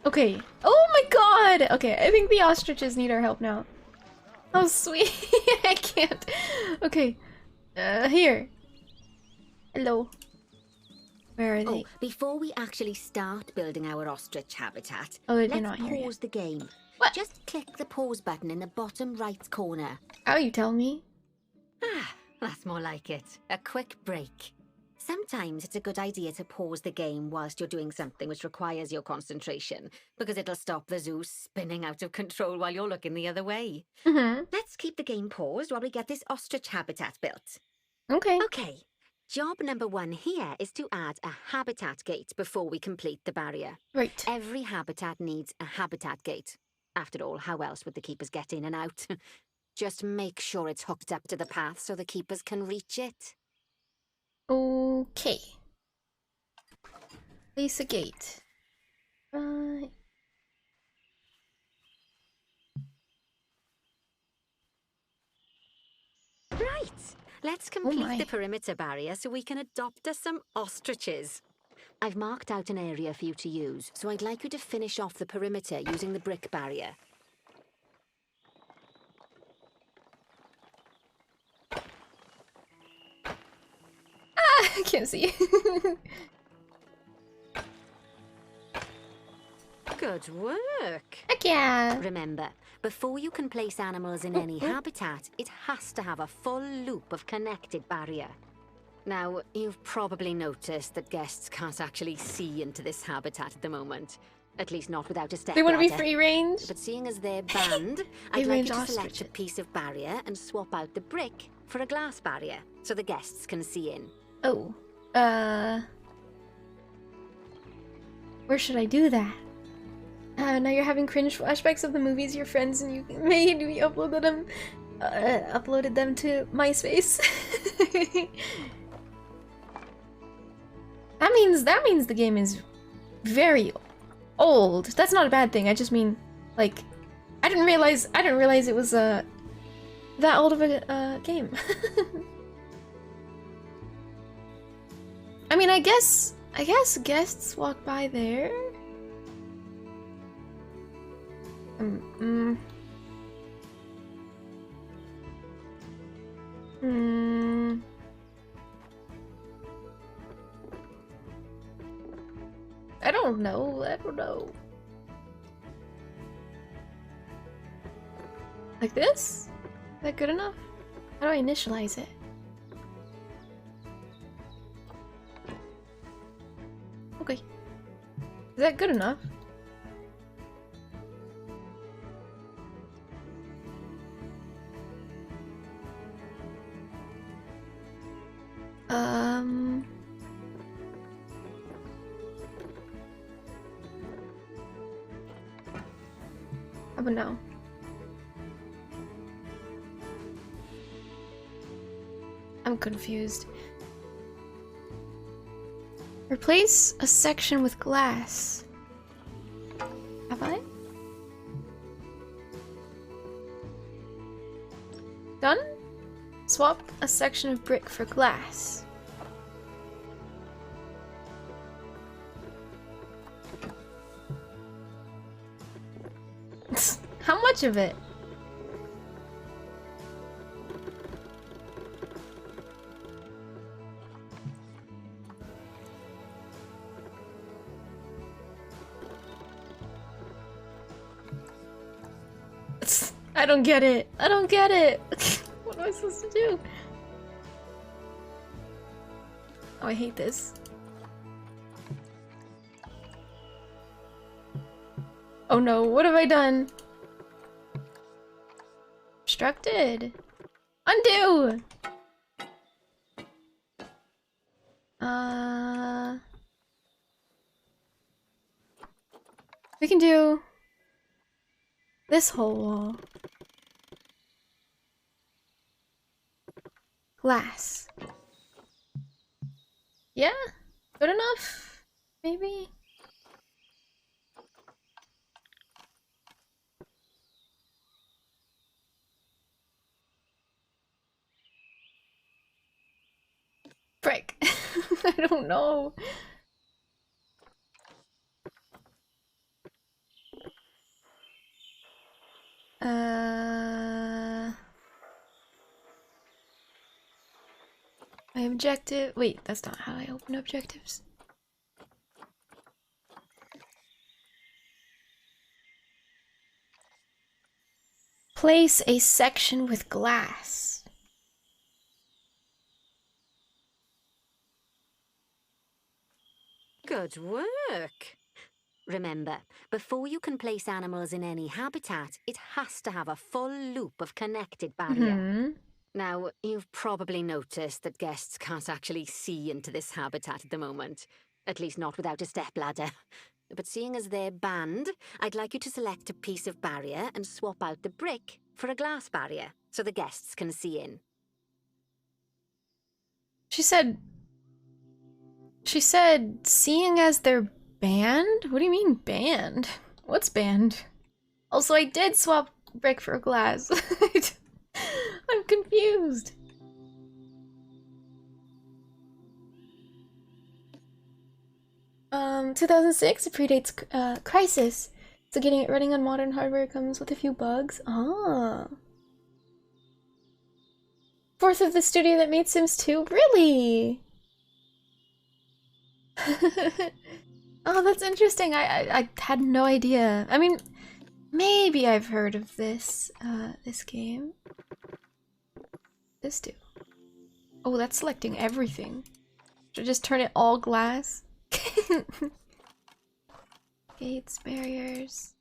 Okay. Oh my god! Okay, I think the ostriches need our help now. Oh, sweet. I can't. Okay. Here. Hello. Where are they? Oh, before we actually start building our ostrich habitat, Oh, they're let's not here yet. pause the game. What? Just click the pause button in the bottom right corner. Oh, you tell me. Ah, that's more like it. A quick break. Sometimes it's a good idea to pause the game whilst you're doing something which requires your concentration, because it'll stop the zoo spinning out of control while you're looking the other way. Mm-hmm. Let's keep the game paused while we get this ostrich habitat built. Okay. Okay, job number 1 here is to add a habitat gate before we complete the barrier. Right. Every habitat needs a habitat gate. After all, how else would the keepers get in and out? Just make sure it's hooked up to the path so the keepers can reach it. Okay. Place a gate. Right. Right, let's my. complete the perimeter barrier so we can adopt us some ostriches. I've marked out an area for you to use, so I'd like you to finish off the perimeter using the brick barrier. I can't see. Good work! Heck yeah. Remember, before you can place animals in any habitat, it has to have a full loop of connected barrier. Now, you've probably noticed that guests can't actually see into this habitat at the moment. At least not without a step They want to be ladder. free range. But seeing as they're banned, Free I'd like range you to select a ostriches. piece of barrier and swap out the brick for a glass barrier, so the guests can see in. Oh. Where should I do that? Now you're having cringe flashbacks of the movies your friends and you made. We uploaded them to MySpace. That means the game is very old. That's not a bad thing. I just mean, like, I didn't realize it was that old of a game. I mean, I guess guests walk by there. I don't know. Like this? Is that good enough? How do I initialize it? Okay. Is that good enough? How about now? I'm confused. Replace a section with glass. Have I? Done? Swap a section of brick for glass. How much of it? I don't get it. I don't get it. What am I supposed to do? Oh, I hate this. Oh no, what have I done? Obstructed. Undo! We can do this whole wall. Glass. Yeah? Good enough? Maybe? Frick. I don't know. My objective. Wait, that's not how I open objectives. Place a section with glass. Good work. Remember, before you can place animals in any habitat, it has to have a full loop of connected barrier. Now, you've probably noticed that guests can't actually see into this habitat at the moment. At least not without a stepladder. But seeing as they're banned, I'd like you to select a piece of barrier and swap out the brick for a glass barrier, so the guests can see in. She said, seeing as they're banned? What do you mean banned? What's banned? Also, I did swap brick for glass. I'm confused. 2006, it predates Crisis. So getting it running on modern hardware comes with a few bugs. Ah. Fourth of the studio that made Sims 2? Really? Oh, that's interesting. I had no idea. I mean, maybe I've heard of this, this game. This do. Oh, that's selecting everything. Should I just turn it all glass? Gates, barriers.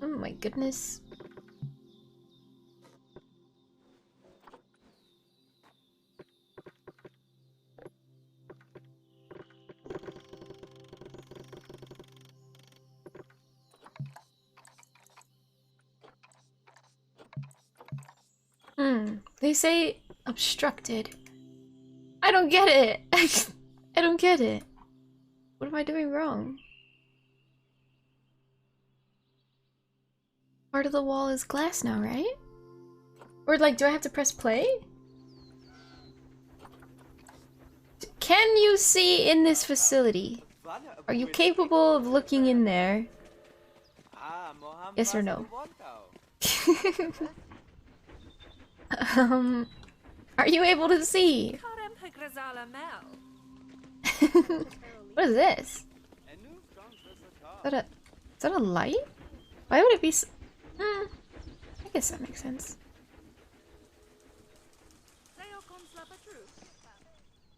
Oh my goodness. They say obstructed. I don't get it. I don't get it. What am I doing wrong? Part of the wall is glass now, right? Or like, do I have to press play? Can you see in this facility? Are you capable of looking in there? Yes or no? Are you able to see? What is this? Is that a light? Why would it be I guess that makes sense.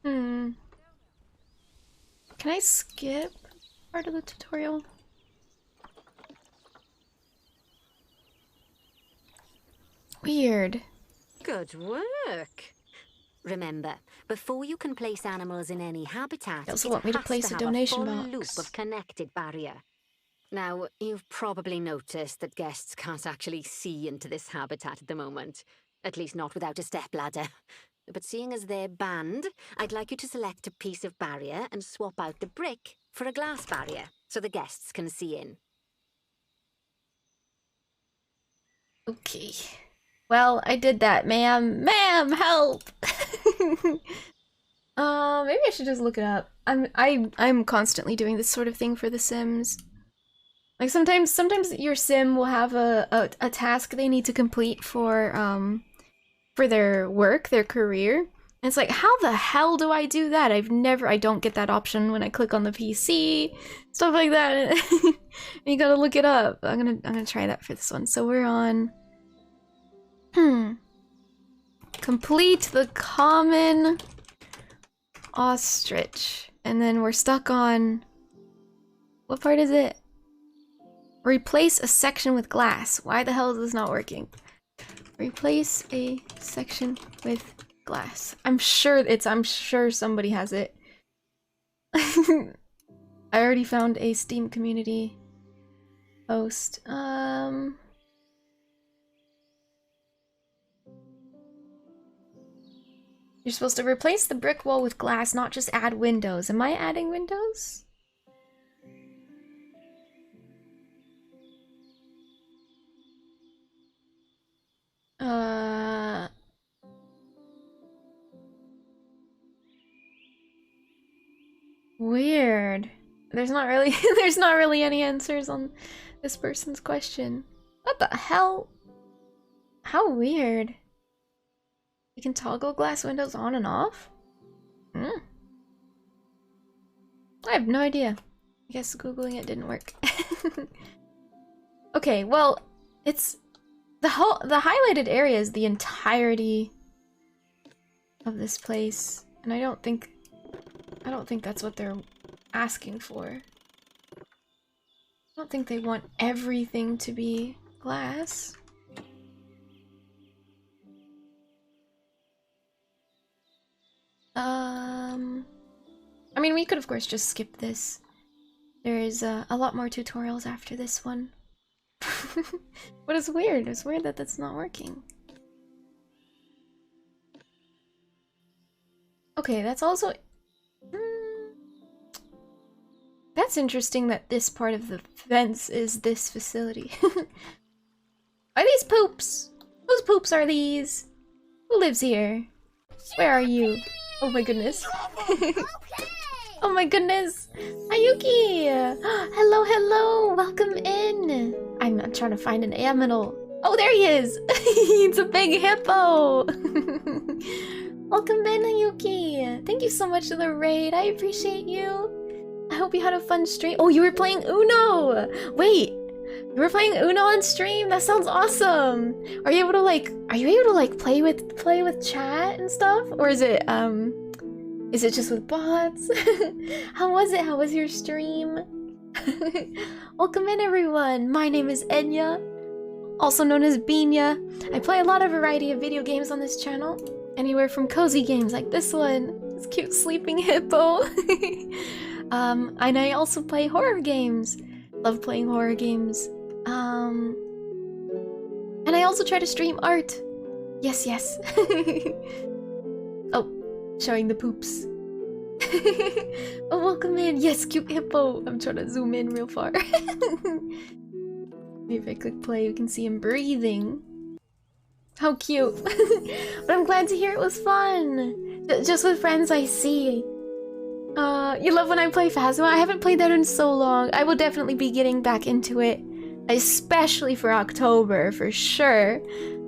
Can I skip part of the tutorial? Weird. Good work. Remember, before you can place animals in any habitat, They also want me to place a donation full box. loop of connected barrier. Now, you've probably noticed that guests can't actually see into this habitat at the moment. At least not without a stepladder. But seeing as they're banned, I'd like you to select a piece of barrier and swap out the brick for a glass barrier, so the guests can see in. Okay. Well, I did that, ma'am. Ma'am, help! Maybe I should just look it up. I'm constantly doing this sort of thing for The Sims. Like sometimes your sim will have a task they need to complete for their work, their career, And it's like, how the hell do I do that? I don't get that option when I click on the PC, stuff like that. You gotta look it up. I'm gonna try that for this one. So we're on, complete the common ostrich. And then we're stuck on, what part is it? Replace a section with glass. Why the hell is this not working? Replace a section with glass. I'm sure somebody has it. I already found a Steam community post. You're supposed to replace the brick wall with glass, not just add windows. Am I adding windows? Weird. There's not really any answers on this person's question. What the hell? How weird. You can toggle glass windows on and off? I have no idea. I guess Googling it didn't work. Okay, well, it's the highlighted area is the entirety of this place, and I don't think that's what they're asking for. I don't think they want everything to be glass. I mean, we could of course just skip this. There's a lot more tutorials after this one. But it's weird. It's weird that that's not working. Okay, that's also... That's interesting that this part of the fence is this facility. Are these poops? Whose poops are these? Who lives here? Where are you? Oh my goodness. Oh my goodness. Ayuki! Hello, hello! Welcome in! I'm trying to find an aminal. Oh, there he is! It's a big hippo! Welcome in, Ayuki! Thank you so much for the raid. I appreciate you. I hope you had a fun stream. Oh, you were playing Uno! Wait! You were playing Uno on stream? That sounds awesome! Are you able to play with chat and stuff? Or is it just with bots? How was it? How was your stream? Welcome in, everyone! My name is Enya, also known as Enya. I play a lot of variety of video games on this channel. Anywhere from cozy games like this one, this cute sleeping hippo. And I also play horror games. Love playing horror games. And I also try to stream art. Yes, yes. Oh, showing the poops. Oh, welcome in. Yes, cute hippo. I'm trying to zoom in real far. Maybe if I click play, you can see him breathing. How cute. But I'm glad to hear it was fun. Just with friends, I see. You love when I play Phasma? I haven't played that in so long. I will definitely be getting back into it. Especially for October, for sure.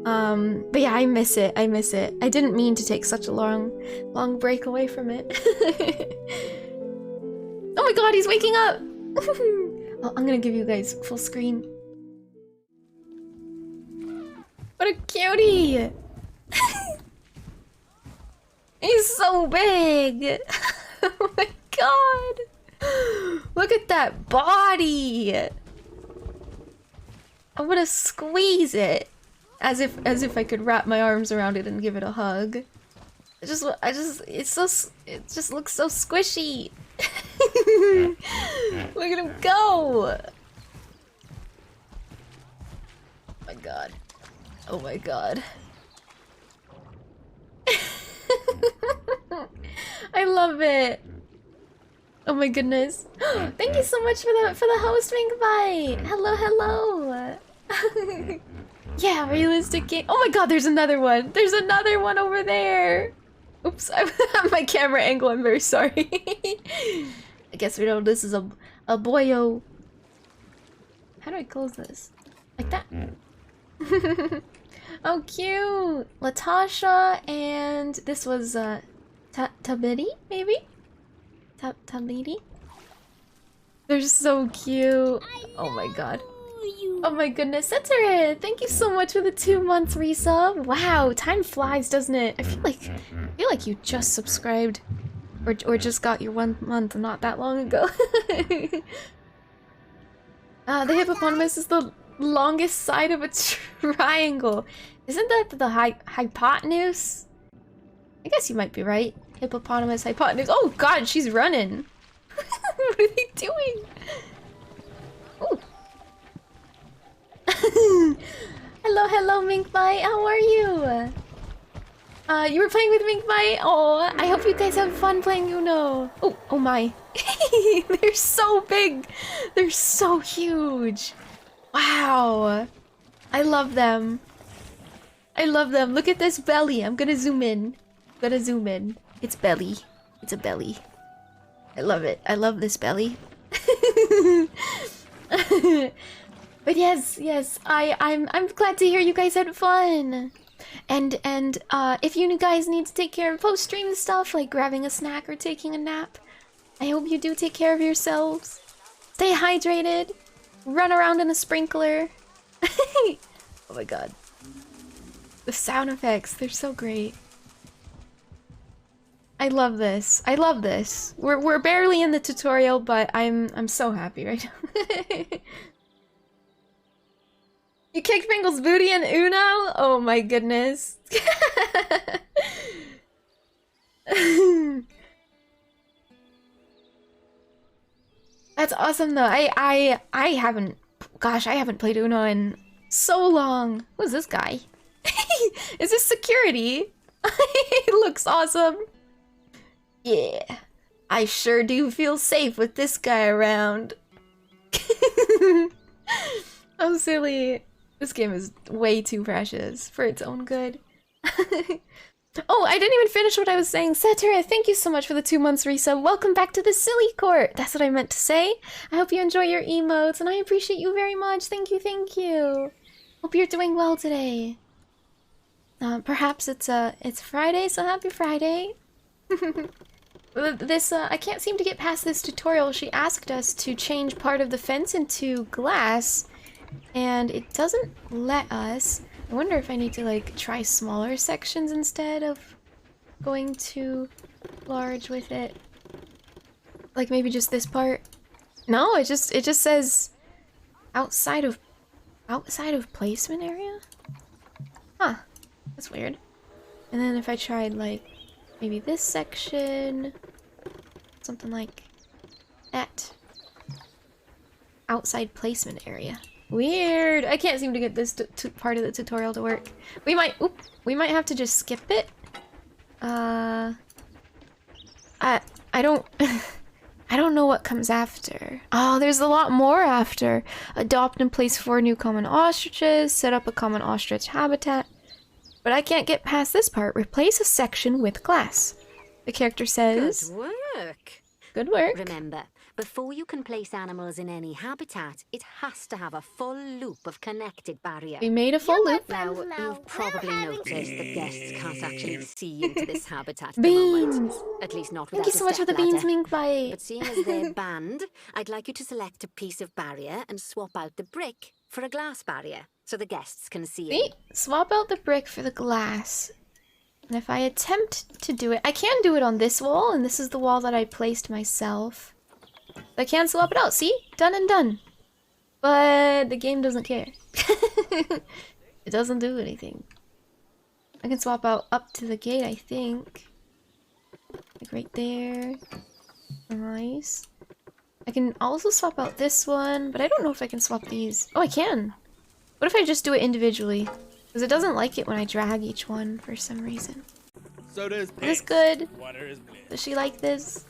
But yeah, I miss it. I miss it. I didn't mean to take such a long break away from it. Oh my god, he's waking up! Oh, I'm gonna give you guys full screen. What a cutie! He's so big! Oh my god! Look at that body! I wanna squeeze it, as if I could wrap my arms around it and give it a hug. It just looks so squishy. Look at him go! Oh my god. Oh my god. I love it. Oh my goodness. Thank you so much for the hosting invite. Hello, hello. Yeah, realistic game. Oh my god, there's another one. There's another one over there. Oops, my camera angle, I'm very sorry. I guess we know this is a boyo. How do I close this? Like that? Oh, cute! Latasha and this was Tabidi, maybe? Tabidi? They're so cute. Oh my god. Oh my goodness, Setare, thank you so much for the 2 months resub. Wow, time flies, doesn't it? I feel like you just subscribed or just got your 1 month not that long ago. The hippopotamus is the longest side of a triangle. Isn't that the hypotenuse? I guess you might be right. Hippopotamus, hypotenuse. Oh god, she's running. What are they doing? Ooh. Hello, Minkbite. How are you? You were playing with Minkbite? Oh, I hope you guys have fun playing Uno. Oh my. They're so big. They're so huge. Wow. I love them. I love them. Look at this belly. I'm gonna zoom in. It's belly. It's a belly. I love it. I love this belly. But yes, I'm glad to hear you guys had fun. And if you guys need to take care of post-stream stuff like grabbing a snack or taking a nap, I hope you do take care of yourselves. Stay hydrated. Run around in a sprinkler. Oh my god. The sound effects, they're so great. I love this. I love this. We're barely in the tutorial, but I'm so happy right now. You kicked Pringle's booty in Uno? Oh my goodness. That's awesome though. I haven't, gosh, I haven't played Uno in so long. Who's this guy? Is this security? He looks awesome. Yeah, I sure do feel safe with this guy around. I'm silly. This game is way too precious for its own good. Oh, I didn't even finish what I was saying. Satira, thank you so much for the 2 months resub. Welcome back to the silly court. That's what I meant to say. I hope you enjoy your emotes, and I appreciate you very much. Thank you, thank you. Hope you're doing well today. Perhaps it's Friday, so happy Friday. This, I can't seem to get past this tutorial. She asked us to change part of the fence into glass, and it doesn't let us. I wonder if I need to, like, try smaller sections instead of going too large with it. Like, maybe just this part? No, it just says outside of placement area? Huh. That's weird. And then if I tried, like, maybe this section, something like that. Outside placement area. Weird. I can't seem to get this part of the tutorial to work. We might have to just skip it. I don't I don't know what comes after. Oh, there's a lot more after. Adopt and place 4 new common ostriches, set up a common ostrich habitat. But I can't get past this part. Replace a section with glass. The character says... Good work. Good work. Remember, before you can place animals in any habitat, it has to have a full loop of connected barrier. We made a full loop. Now, you've probably noticed that guests can't actually see into this habitat at the Beans! moment. At least not without Thank you so much for the beans, Minkbite. But seeing as they're banned, I'd like you to select a piece of barrier and swap out the brick for a glass barrier, so the guests can see Wait, swap out the brick for the glass. And if I attempt to do it, I can do it on this wall, and this is the wall that I placed myself. I can swap it out, see? Done and done. But the game doesn't care. It doesn't do anything. I can swap out up to the gate, I think. Like right there. Nice. I can also swap out this one, but I don't know if I can swap these. Oh, I can! What if I just do it individually? Because it doesn't like it when I drag each one for some reason. Soda's Is this good? Water is bliss. Does she like this?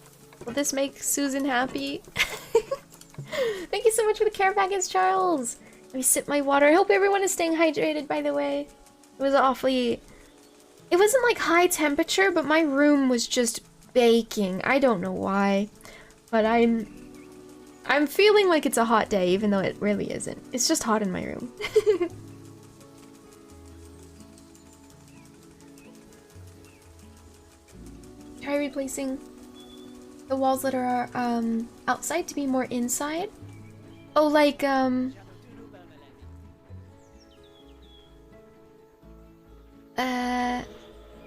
Will this make Susan happy? Thank you so much for the care package, Charles! Let me sip my water. I hope everyone is staying hydrated, by the way. It was awfully... It wasn't like high temperature, but my room was just baking. I don't know why. But I'm feeling like it's a hot day, even though it really isn't. It's just hot in my room. try replacing the walls that are outside to be more inside. Oh, like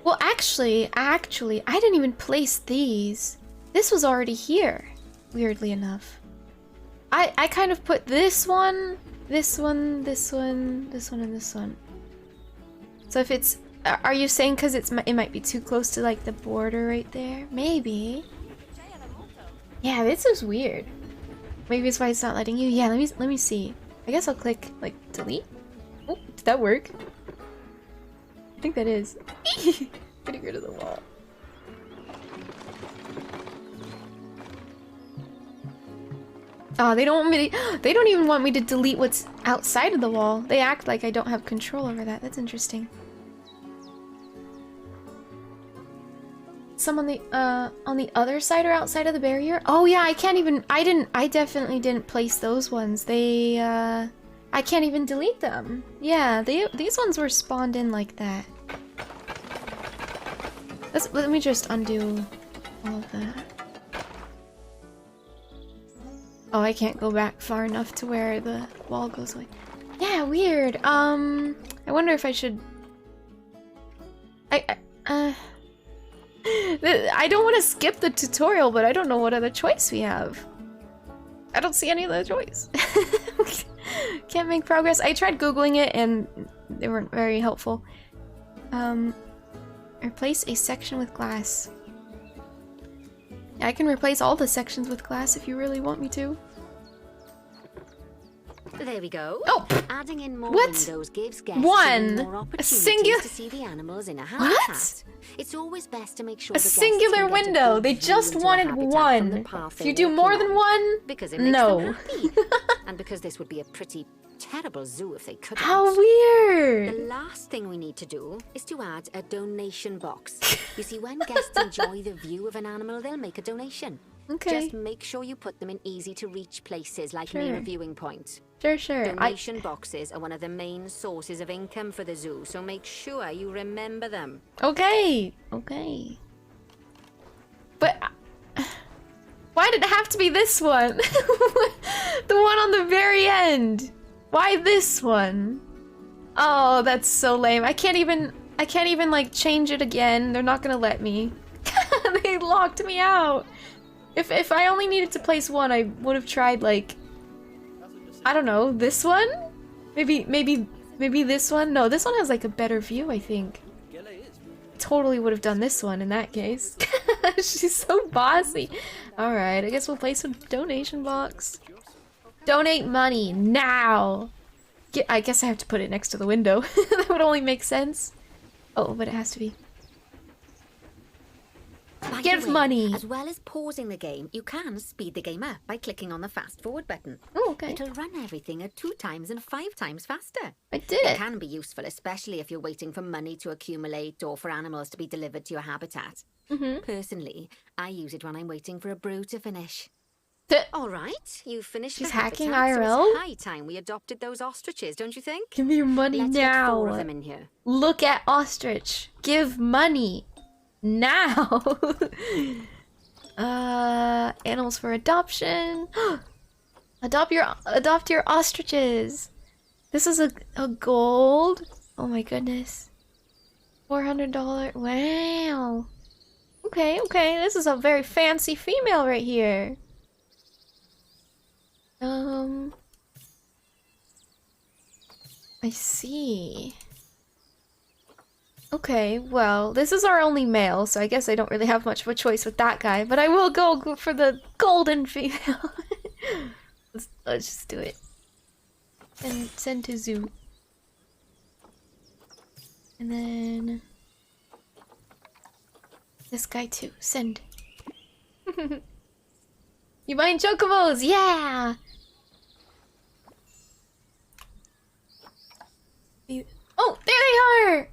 well, actually, I didn't even place these. This was already here, weirdly enough. I kind of put this one, this one, this one, this one, and this one. So if it's, are you saying because it might be too close to like the border right there? Maybe. Yeah, this is weird. Maybe it's why it's not letting you. Yeah, let me see. I guess I'll click like delete. Oh, did that work? I think that is. Getting rid of the wall. Oh, they don't want me to, they don't even want me to delete what's outside of the wall. They act like I don't have control over that. That's interesting. Some on the other side or outside of the barrier? Oh yeah, I can't even, I definitely didn't place those ones. They, I can't even delete them. Yeah, these ones were spawned in like that. Let me just undo all of that. Oh, I can't go back far enough to where the wall goes away. Yeah, weird. I wonder if I should... I don't want to skip the tutorial, but I don't know what other choice we have. I don't see any other choice. Can't make progress. I tried Googling it and they weren't very helpful. Replace a section with glass. I can replace all the sections with glass if you really want me to. There we go. Oh! Adding in more What? windows gives guests One! more A opportunities singular... to see the animals in a What? habitat. It's always best to make sure A the guests singular can get a window. good They view just into a wanted habitat from one. the path If they're you do walking more on. than one, Because it makes no. them happy. And because this would be a pretty terrible zoo if they couldn't. How The weird! last thing we need to do is to add a donation box. You see, when guests enjoy the view of an animal, they'll make a donation. Okay. Just make sure you put them in easy-to-reach places like Sure. near a viewing point. Sure. Donation boxes are one of the main sources of income for the zoo, so make sure you remember them. Okay. But... why did it have to be this one? The one on the very end. Why this one? Oh, that's so lame. I can't even like change it again. They're not gonna let me. They locked me out. If I only needed to place one, I would have tried like, I don't know, this one? Maybe this one? No, this one has like a better view, I think. Totally would have done this one in that case. She's so bossy. Alright, I guess we'll place a donation box. Donate money now! I guess I have to put it next to the window. That would only make sense. Oh, but it has to be. By the Give way, money! As well as pausing the game, you can speed the game up by clicking on the fast forward button. Oh, okay. It'll run everything at 2 times and 5 times faster. I did It it. can be useful, especially if you're waiting for money to accumulate or for animals to be delivered to your habitat. Personally, I use it when I'm waiting for a brew to finish. All right, you've finished. She's the hacking habitat, so IRL? it's high time we adopted those ostriches, don't you think? Give me your money Let's get now. 4 of them in here. Look at ostrich. Give money now. Animals for adoption. Adopt your ostriches. This is a gold. Oh my goodness. $400. Wow. Okay. This is a very fancy female right here. I see. Okay, well, this is our only male, so I guess I don't really have much of a choice with that guy, but I will go for the golden female. Let's just do it. And send to zoo. And then... this guy too. Send. You buying chocobos? Yeah! Oh, there they are!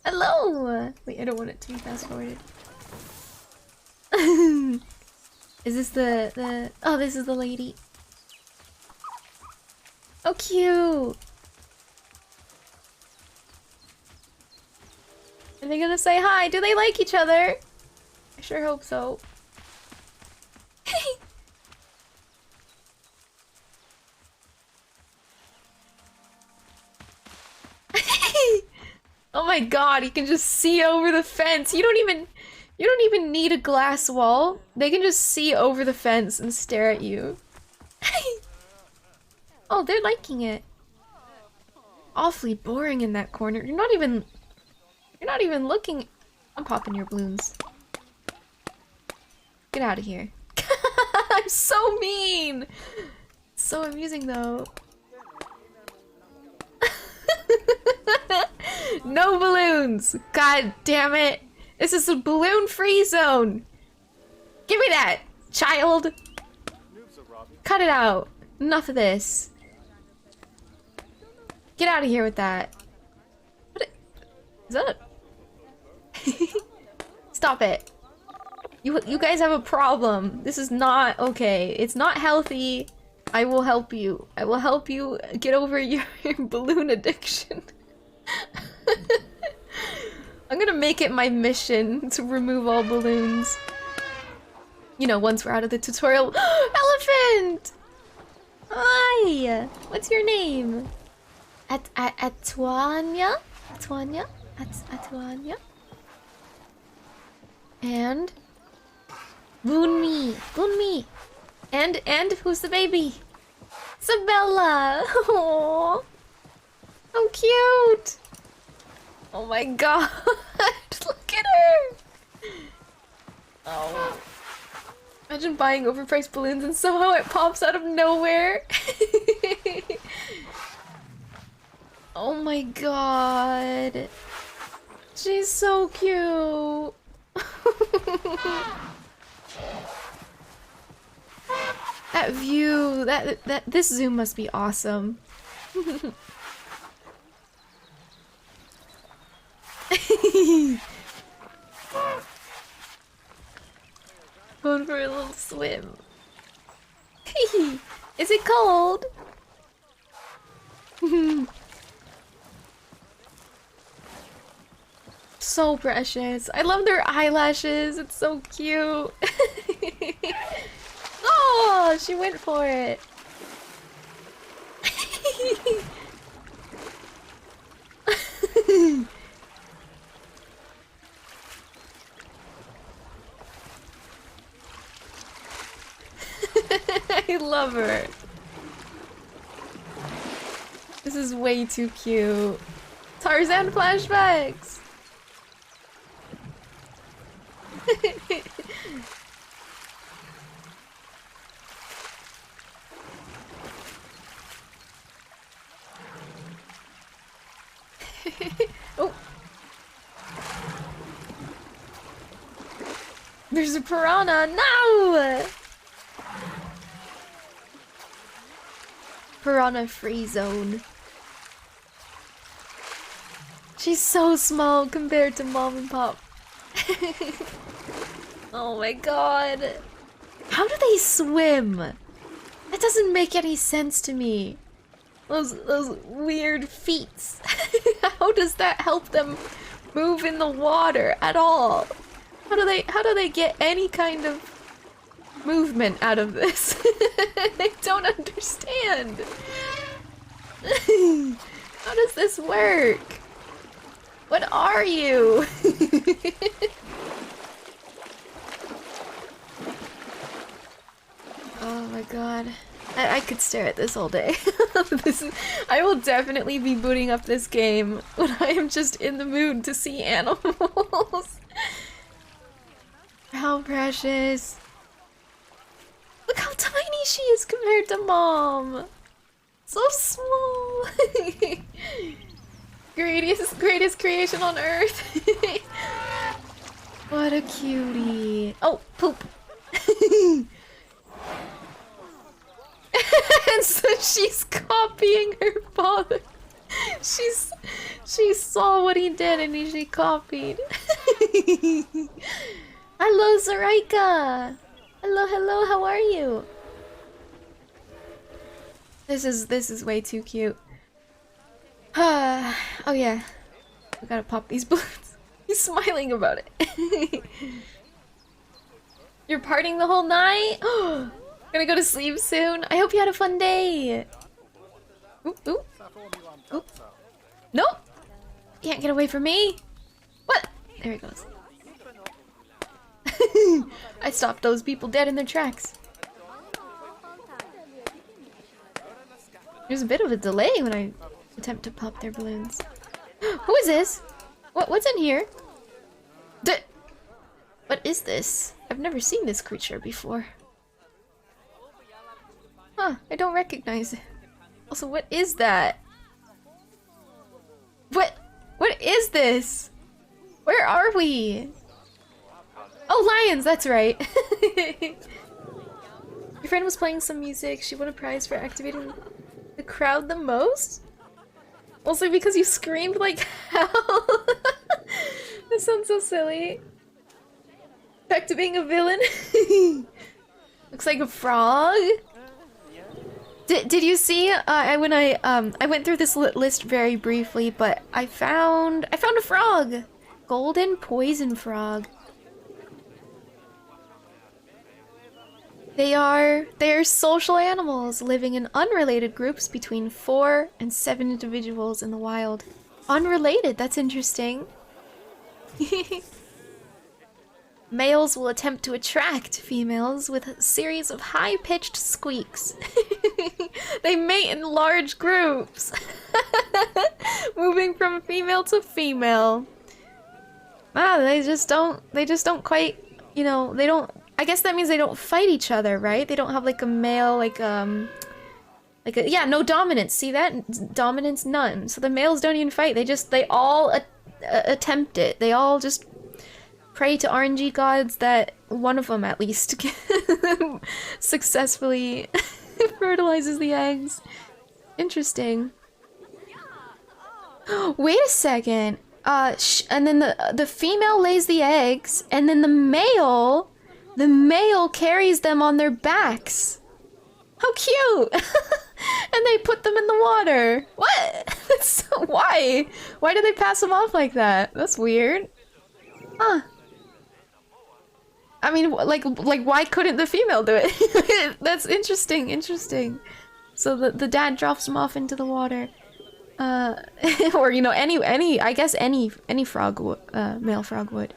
Hello! Wait, I don't want it to be fast forwarded. Is this the... Oh, this is the lady. Oh, cute! And they gonna say hi? Do they like each other? I sure hope so. Oh my god, you can just see over the fence. You don't even need a glass wall. They can just see over the fence and stare at you. Oh, they're liking it. Awfully boring in that corner. You're not even looking. I'm popping your balloons. Get out of here. I'm so mean. So amusing though. No balloons! God damn it! This is a balloon-free zone! Give me that, child! Cut it out. Enough of this. Get out of here with that. What is that? Stop it. You guys have a problem. This is not okay. It's not healthy. I will help you. I will help you get over your balloon addiction. I'm gonna make it my mission to remove all balloons. You know, once we're out of the tutorial. Elephant! Hi! What's your name? Atuanya? Atuanya? Atuanya? And? Boonmi! Boonmi! And who's the baby? Sabella! Aww! How cute! Oh my god! Look at her! Oh. Imagine buying overpriced balloons and somehow it pops out of nowhere. Oh my god. She's so cute. That view, this zoom must be awesome. Going for a little swim. Is it cold? So precious. I love their eyelashes. It's so cute. Oh, she went for it. I love her. This is way too cute. Tarzan flashbacks. Oh. There's a piranha. No! Piranha free zone. She's so small compared to Mom and Pop. Oh my god. How do they swim? That doesn't make any sense to me. Those weird feet. How does that help them move in the water at all? How do they get any kind of movement out of this? I don't understand. How does this work? What are you? Oh my god. I could stare at this all day. I will definitely be booting up this game when I am just in the mood to see animals. How precious. Look how tiny she is compared to Mom. So small. Greatest creation on earth. What a cutie. Oh, poop. And so she's copying her father. She saw what he did and she copied. Hello, Zoraika. Hello, how are you? This is way too cute. Oh yeah. We gotta pop these balloons. He's smiling about it. You're partying the whole night? Gonna go to sleep soon? I hope you had a fun day. Oop, oop. Oop. Nope! Can't get away from me. What? There he goes. I stopped those people dead in their tracks. There's a bit of a delay when I attempt to pop their balloons. Who is this? What's in here? What is this? I've never seen this creature before. Huh, I don't recognize it. Also, what is that? What is this? Where are we? Oh, lions, that's right. Your friend was playing some music. She won a prize for activating the crowd the most? Also because you screamed like hell. That sounds so silly. Back to being a villain. Looks like a frog. Did you see? I went through this list very briefly, but I found a frog, golden poison frog. They are social animals living in unrelated groups between 4 and 7 individuals in the wild. Unrelated. That's interesting. Males will attempt to attract females with a series of high-pitched squeaks. They mate in large groups, moving from female to female. Wow, they just don't quite, you know, they don't. I guess that means they don't fight each other, right? They don't have like a male, yeah, no dominance. See that? Dominance, none. So the males don't even fight. They all attempt it. They all just pray to RNG gods that one of them at least successfully fertilizes the eggs. Interesting. Wait a second. And then the female lays the eggs, and then the male carries them on their backs. How cute! And they put them in the water. What? Why? Why do they pass them off like that? That's weird. Huh. I mean, like why couldn't the female do it? That's interesting. So the dad drops them off into the water. Or, you know, I guess any frog would, male frog would.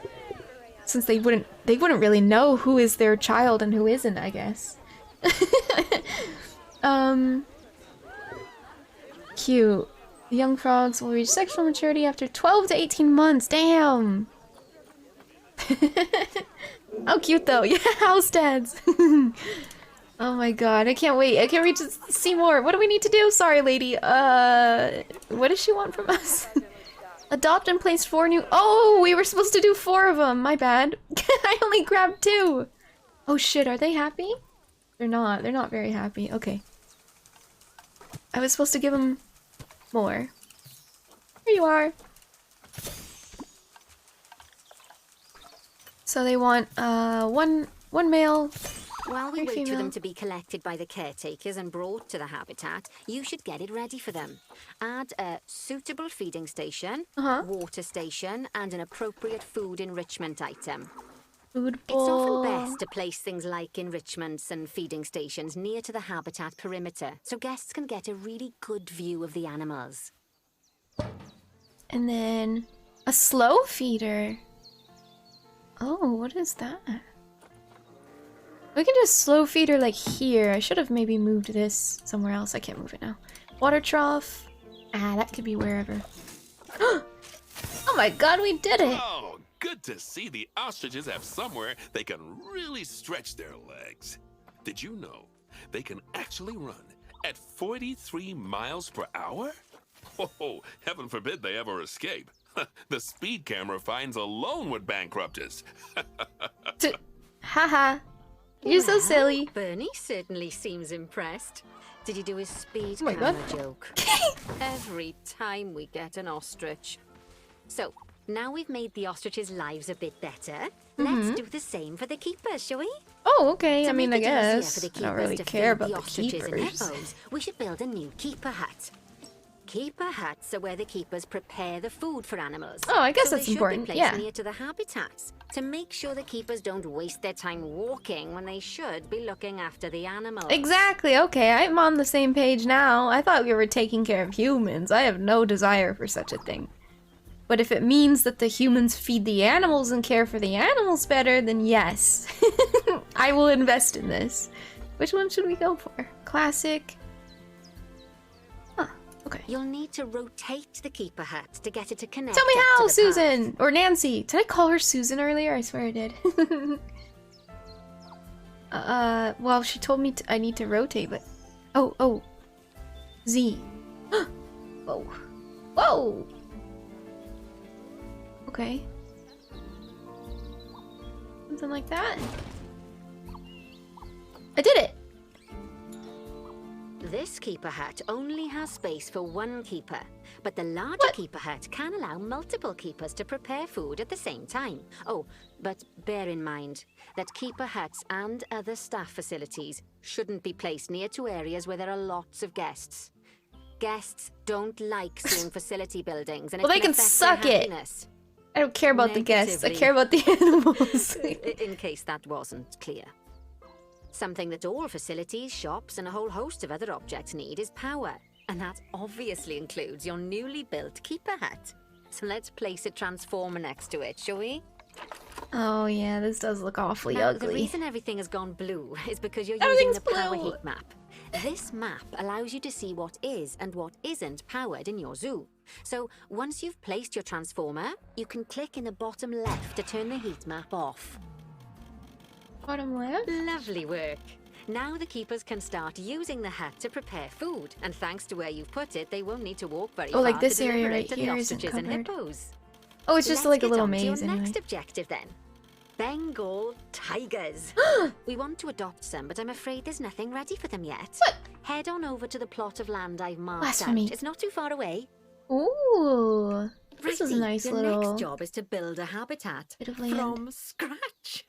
Since they wouldn't really know who is their child and who isn't, I guess. Cute. The young frogs will reach sexual maturity after 12 to 18 months. Damn! How cute though. Yeah, house dads. Oh my god, I can't wait. I can't wait to see more. What do we need to do? Sorry, lady. What does she want from us? Adopt and place 4 new. Oh, we were supposed to do 4 of them. My bad. I only grabbed 2. Oh shit, are they happy? They're not. They're not very happy. Okay. I was supposed to give them more. Here you are. So they want one male. While we wait female. for them to be collected by the caretakers and brought to the habitat, you should get it ready for them. Add a suitable feeding station, water station, and an appropriate food enrichment item. Food bowl. It's often best to place things like enrichments and feeding stations near to the habitat perimeter, so guests can get a really good view of the animals. And then a slow feeder. Oh, what is that? We can just slow feed her like here. I should have maybe moved this somewhere else. I can't move it now. Water trough. Ah, that could be wherever. Oh my god, we did it! Oh, good to see the ostriches have somewhere they can really stretch their legs. Did you know they can actually run at 43 miles per hour? Oh, heaven forbid they ever escape. The speed camera fines alone would bankrupt us. Haha. You're so silly. Bernie certainly seems impressed. Did you do his speed my camera God. joke? Every time we get an ostrich. So, now we've made the ostriches' lives a bit better, let's do the same for the keepers, shall we? Oh, okay. To I mean, I make it easier guess. for the I don't keepers really to care feed about the ostriches and keepers. hippos, we should build a new keeper hut. Keeper huts are where the keepers prepare the food for animals. Oh, I guess so that's they important, should be yeah. placed near to the habitats to make sure the keepers don't waste their time walking when they should be looking after the animals. Exactly, okay, I'm on the same page now. I thought we were taking care of humans. I have no desire for such a thing. But if it means that the humans feed the animals and care for the animals better, then yes. I will invest in this. Which one should we go for? Classic. Huh, okay. You'll need to rotate the keeper hut to get it to connect. Tell me up how, to the Susan! Or Nancy. Did I call her Susan earlier? I swear I did. Well, she told me I need to rotate, but... Oh. Z. Whoa. Whoa! Okay. Something like that. I did it! This keeper hut only has space for one keeper, but the larger What? keeper hut can allow multiple keepers to prepare food at the same time. Oh, but bear in mind that keeper huts and other staff facilities shouldn't be placed near to areas where there are lots of guests. Guests don't like seeing facility buildings, and Well, it they can affect suck their it. happiness. I don't care about the guests. I Negativity. care about the animals. In case that wasn't clear. Something that all facilities, shops, and a whole host of other objects need is power. And that obviously includes your newly built keeper hut. So let's place a transformer next to it, shall we? Oh yeah, this does look awfully Now, ugly. the reason everything has gone blue is because you're using Everything's the power blue. heat map. This map allows you to see what is and what isn't powered in your zoo. So once you've placed your transformer, you can click in the bottom left to turn the heat map off. Bottom left? Lovely work. Now the keepers can start using the hut to prepare food, and thanks to where you've put it, they won't need to walk very Oh, far like this to deliver area it right to the here isn't ostriches and covered. hippos. Oh, it's just Let's like a get little on to maze your anyway. next objective then. Bengal tigers. We want to adopt some, but I'm afraid there's nothing ready for them yet. What? Head on over to the plot of land I've marked Blasphemy. out. It's not too far away. Ooh, this is a Righty, nice your little next job is to build a habitat bit of land. from scratch.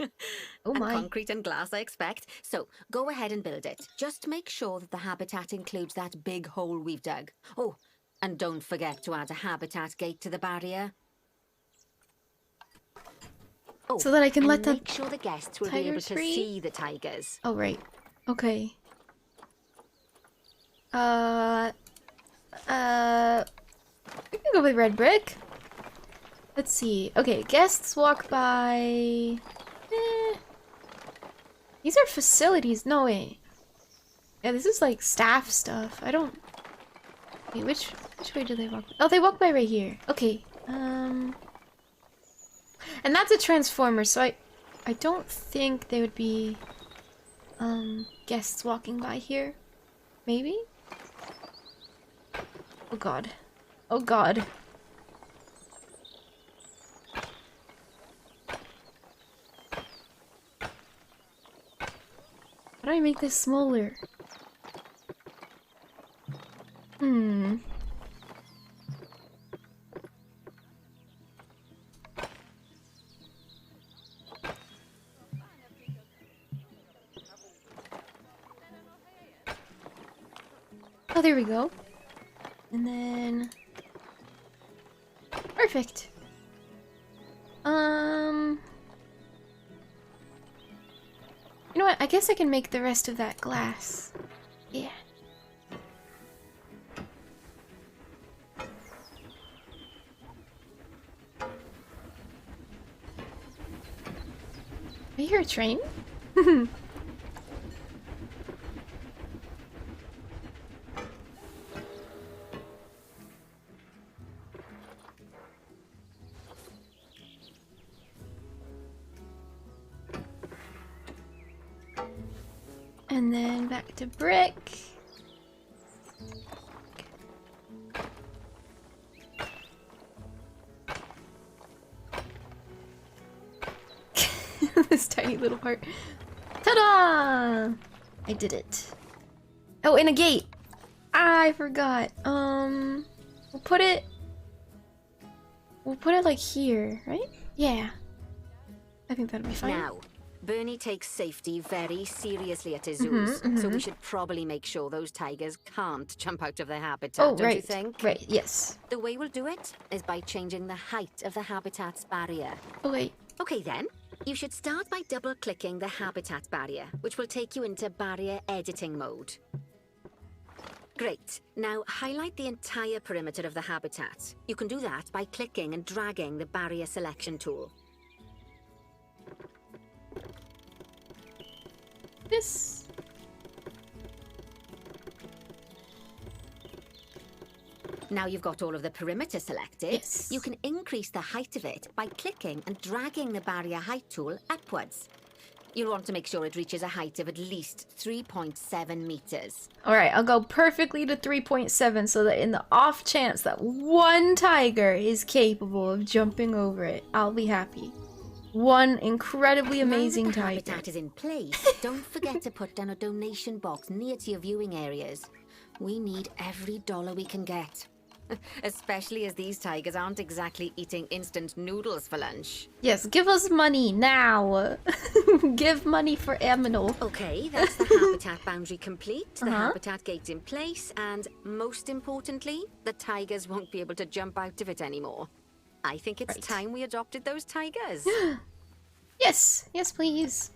Oh And my. concrete and glass, I expect. So go ahead and build it. Just make sure that the habitat includes that big hole we've dug. Oh, and don't forget to add a habitat gate to the barrier. Oh, So that I can and let the make sure the guests will be able tigers to free? see the tigers. Oh right. Okay. We can go with red brick. Let's see. Okay, guests walk by. These are facilities. No way. Yeah, this is like staff stuff. I don't. Wait, which way do they walk? Oh, they walk by right here. Okay. And that's a transformer, so I don't think there would be guests walking by here. Maybe? Oh god. Oh god. How do I make this smaller? Oh, there we go. And then... Perfect. You know what? I guess I can make the rest of that glass. Yeah. I hear a train? And then back to brick. This tiny little part. Ta-da! I did it. Oh, and a gate. I forgot. We'll put it like here, right? Yeah. I think that'll be fine. Now, Bernie takes safety very seriously at his zoos, so we should probably make sure those tigers can't jump out of their habitat, Oh, don't you think? right, yes. The way we'll do it is by changing the height of the habitat's barrier. Oh, wait. Okay then, you should start by double-clicking the habitat barrier, which will take you into barrier editing mode. Great. Now highlight the entire perimeter of the habitat. You can do that by clicking and dragging the barrier selection tool. This. Now you've got all of the perimeter selected, Yes. you can increase the height of it by clicking and dragging the barrier height tool upwards. You'll want to make sure it reaches a height of at least 3.7 meters. Alright, I'll go perfectly to 3.7 so that in the off chance that one tiger is capable of jumping over it, I'll be happy. One incredibly amazing now that the tiger. habitat is in place, don't forget to put down a donation box near to your viewing areas. We need every dollar we can get. Especially as these tigers aren't exactly eating instant noodles for lunch. Yes, give us money now. Give money for aminal. Okay, that's the habitat boundary complete, the habitat gate in place, and most importantly, the tigers won't be able to jump out of it anymore. I think it's time we adopted those tigers. Yes, yes, please.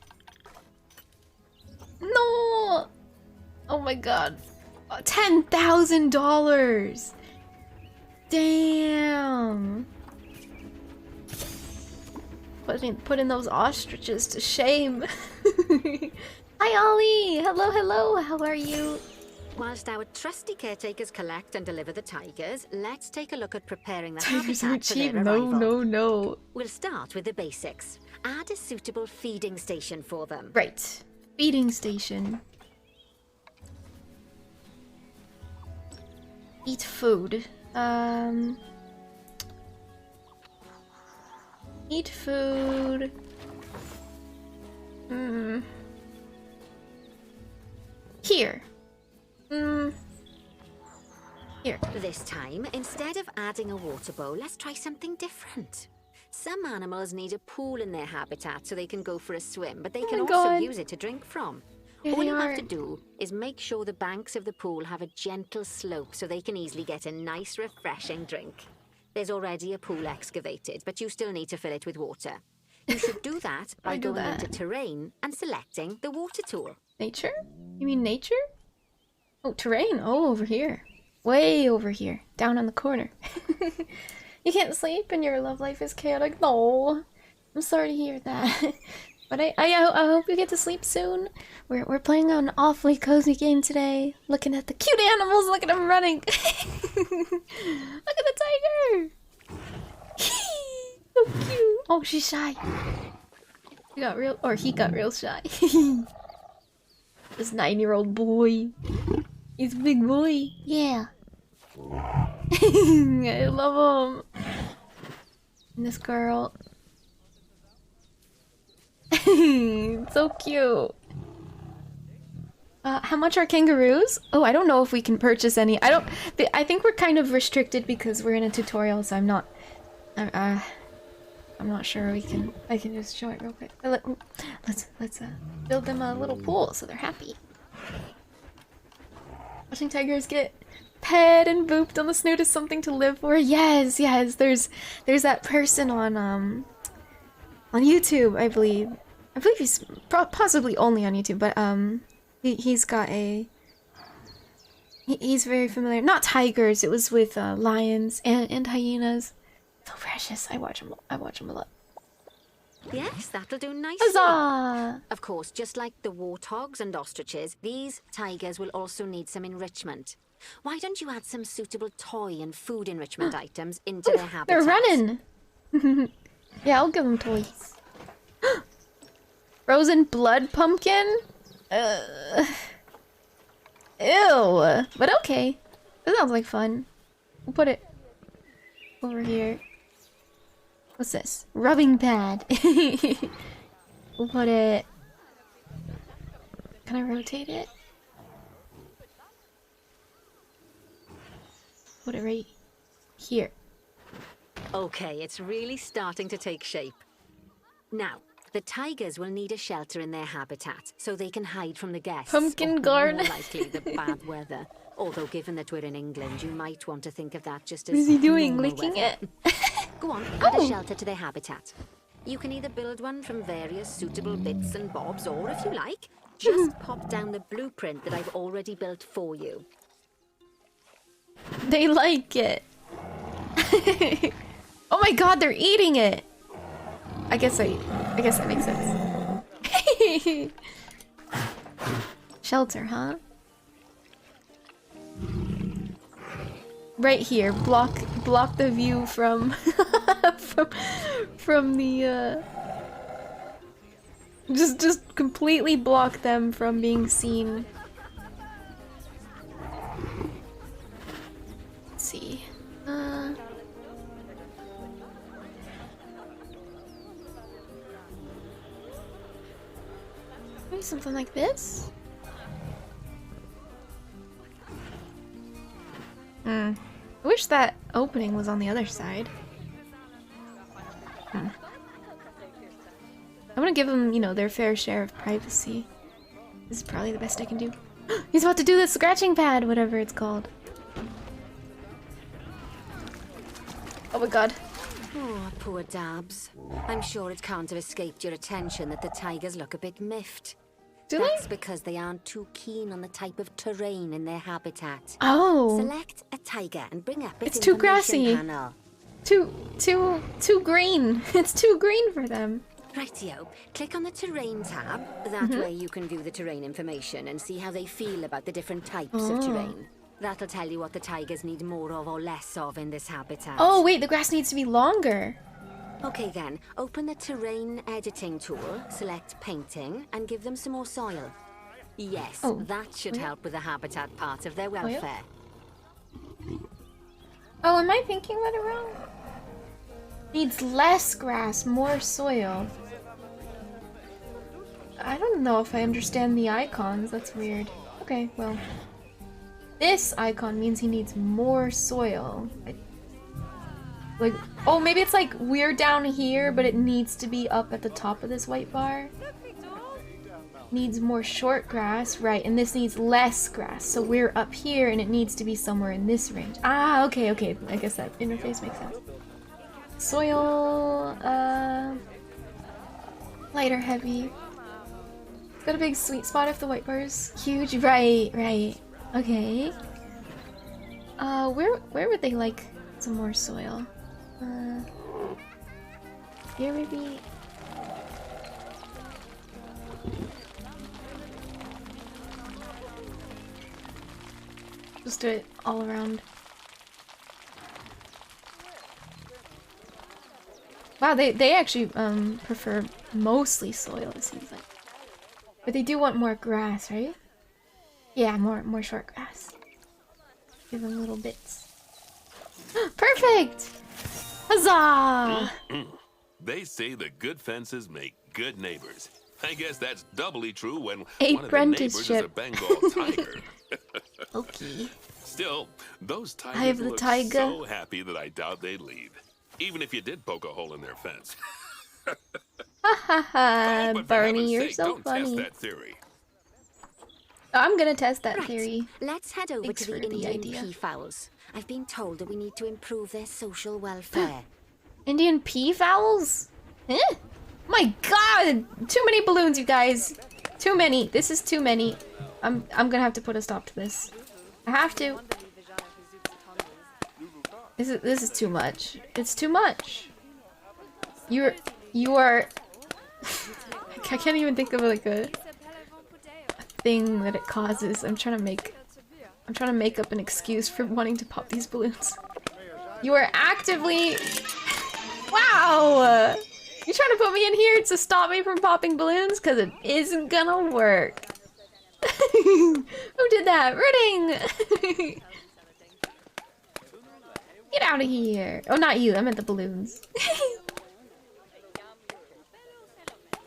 No. Oh my god. $10,000. Damn. Putting those ostriches to shame. Hi, Ollie. Hello, hello. How are you? Whilst our trusty caretakers collect and deliver the tigers, let's take a look at preparing the Tigers are habitat for cheap. their No, arrival. no, no. We'll start with the basics. Add a suitable feeding station for them. Right. Feeding station. Eat food. Eat food. Here. Here. This time, instead of adding a water bowl, let's try something different. Some animals need a pool in their habitat so they can go for a swim, but they can my also God. use it to drink from. Here All they you are. have to do is make sure the banks of the pool have a gentle slope so they can easily get a nice, refreshing drink. There's already a pool excavated, but you still need to fill it with water. You should do that by do going that? into terrain and selecting the water tool. Nature? You mean nature? Oh, terrain. Oh, over here. Way over here. Down on the corner. You can't sleep and your love life is chaotic? No. I'm sorry to hear that. But I hope you get to sleep soon. We're playing an awfully cozy game today. Looking at the cute animals. Look at them running. Look at the tiger. So cute. Oh, she's shy. He got real shy. This 9-year-old boy. He's a big boy. Yeah. I love him. And this girl. So cute. How much are kangaroos? Oh, I don't know if we can purchase any. I think we're kind of restricted because we're in a tutorial, so I'm not sure I can just show it real quick. Let's build them a little pool so they're happy. Watching tigers get pet and booped on the snoot is something to live for. Yes, yes. There's that person on YouTube, I believe. I believe he's possibly only on YouTube, but he's got a. He's very familiar. Not tigers. It was with lions and hyenas. So precious. I watch him a lot. Yes, that'll do nicely. Huzzah! Of course, just like the warthogs and ostriches, these tigers will also need some enrichment. Why don't you add some suitable toy and food enrichment items into their habitats? They're running. Yeah, I'll give them toys. Frozen blood pumpkin? Ew. But okay. That sounds like fun. We'll put it over here. What's this? Rubbing pad. We'll put it... Can I rotate it? Put it right here. Okay, it's really starting to take shape. Now, The tigers will need a shelter in their habitat so they can hide from the guests. Pumpkin or garden. More likely the bad weather. Although given that we're in England, you might want to think of that just as What is he doing? normal Licking weather. it? Go on, add a shelter to their habitat. You can either build one from various suitable bits and bobs, or if you like, just pop down the blueprint that I've already built for you. They like it. Oh my god, they're eating it. I guess that makes sense. Shelter, huh? Right here, block the view from from the just completely block them from being seen. Let's see. Maybe something like this? I wish that opening was on the other side. I want to give them, you know, their fair share of privacy. This is probably the best I can do. He's about to do the scratching pad, whatever it's called. Oh my god. Oh, poor Dabs. I'm sure it can't have escaped your attention that the tigers look a bit miffed. Do That's they? because they aren't too keen on the type of terrain in their habitat. Oh. Select a tiger and bring up its It's too information grassy. panel. Too green. It's too green for them. Rightio. Click on the terrain tab. That way you can view the terrain information and see how they feel about the different types of terrain. That'll tell you what the tigers need more of or less of in this habitat. Oh wait, the grass needs to be longer. Okay then, open the terrain editing tool, select painting, and give them some more soil. Yes, Oh. that should help with the habitat part of their welfare. Oh, am I thinking about it wrong? Needs less grass, more soil. I don't know if I understand the icons. That's weird. Okay, well. This icon means he needs more soil. Like, oh, maybe it's like we're down here, but it needs to be up at the top of this white bar. Needs more short grass, right, and this needs less grass. So we're up here and it needs to be somewhere in this range. Ah, okay, okay. I guess that interface makes sense. Soil, light or heavy. It's got a big sweet spot if the white bar is huge. Right, right. Okay. Where would they like some more soil? Here maybe? Just do it all around. Wow, they actually prefer mostly soil, it seems like. But they do want more grass, right? Yeah, more short grass. Give them little bits. Perfect! Huzzah! They say the good fences make good neighbors. I guess that's doubly true when A one of the neighbors is a apprenticeship. Bengal tiger. Okay. Still, those tigers I have the look tiger. so happy that I doubt they'd leave. Even if you did poke a hole in their fence. Ha ha ha, But for Barney, heaven's you're sake, so don't funny. test that theory. I'm gonna test that Right, theory. let's head over Thanks to the for the Indian idea. peafowls. I've been told that we need to improve their social welfare. Indian peafowls? Eh? My god! Too many balloons, you guys! Too many. This is too many. I'm gonna have to put a stop to this. I have to. This is too much. It's too much. You are I can't even think of like a thing that it causes. I'm trying to make up an excuse for wanting to pop these balloons. You are actively wow! You trying to put me in here to stop me from popping balloons? Cause it isn't gonna work. Who did that? Rooting! Get out of here! Oh, not you. I meant the balloons.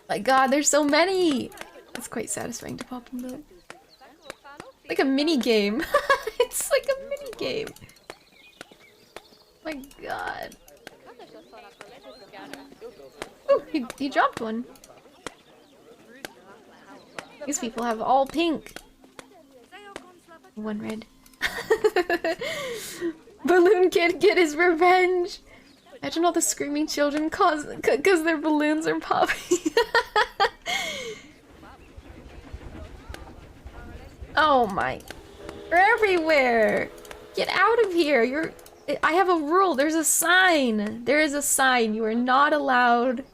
My god, there's so many! It's quite satisfying to pop them though. Like a mini game. It's like a mini game. My god. Oh, he dropped one. These people have all pink. One red. Balloon Kid get his revenge. Imagine all the screaming children because their balloons are popping. Oh my. You're everywhere. Get out of here. I have a rule. There's a sign. There is a sign. You are not allowed.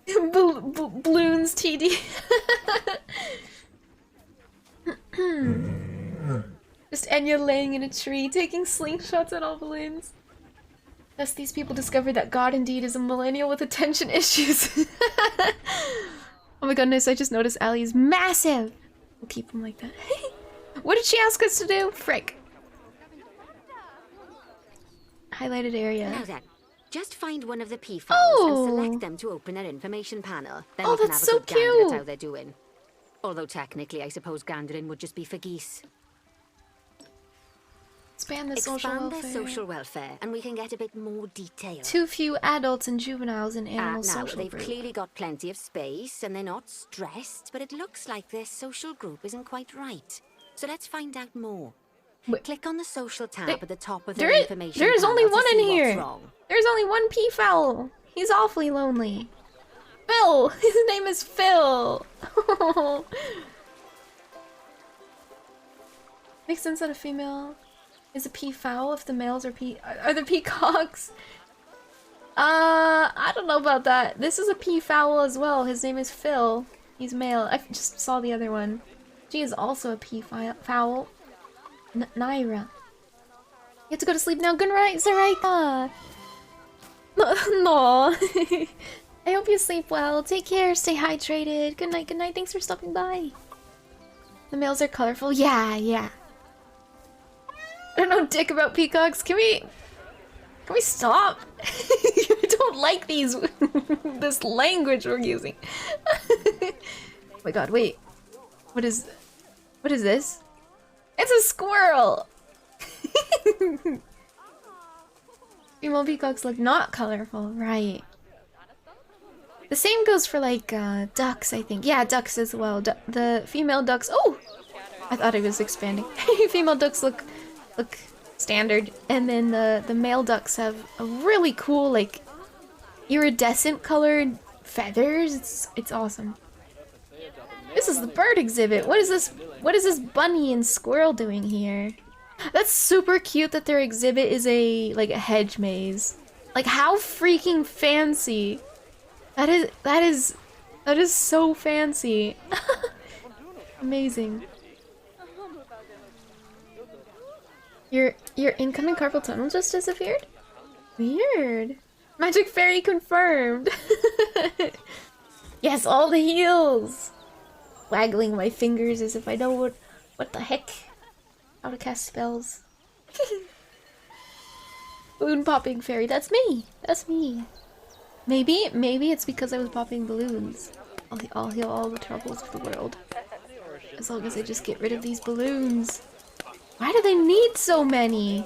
Balloons TD. Just Enya laying in a tree, taking slingshots at all balloons. Thus, these people discovered that God indeed is a millennial with attention issues. Oh my goodness, I just noticed Ali is massive! We'll keep him like that. What did she ask us to do? Frick. Highlighted area. Now then, just find one of the peafowls and Oh! select them to open our information panel. Then Oh, we can that's have a so good gander cute. at how they're doing. Although technically, I suppose gandering would just be for geese. Expand the social Expand welfare. their social welfare, and we can get a bit more detail. Too few adults and juveniles in animal Now, social they've group. clearly got plenty of space, and they're not stressed, but it looks like their social group isn't quite right. So let's find out more. Wait. Click on the social tab They- at the top of There the is- information there's panel only to one in see what's here. wrong. There's only one peafowl. He's awfully lonely. Phil! His name is Phil! Makes sense that a female is a peafowl if the males are the peacocks. I don't know about that. This is a peafowl as well. His name is Phil. He's male. I just saw the other one. She is also a peafowl. Naira. You have to go to sleep now. Good night, Zaraika. No. I hope you sleep well. Take care. Stay hydrated. Good night. Good night. Thanks for stopping by. The males are colorful. Yeah. I don't know dick about peacocks. Can we stop? I don't like these this language we're using. Oh my god, wait. What is this? It's a squirrel! Female peacocks look not colorful, right? The same goes for like ducks, I think. Yeah, ducks as well. The female ducks. Oh, I thought it was expanding. Female ducks look standard, and then the male ducks have a really cool like iridescent colored feathers. It's awesome. This is the bird exhibit. What is this bunny and squirrel doing here? That's super cute that their exhibit is a hedge maze. Like, how freaking fancy. That is so fancy. Amazing. Your incoming carpal tunnel just disappeared? Weird. Magic fairy confirmed. Yes, all the heals. Waggling my fingers as if I know what the heck, how to cast spells. Balloon popping fairy, that's me. That's me. Maybe it's because I was popping balloons. I'll heal all the troubles of the world. As long as I just get rid of these balloons. Why do they need so many?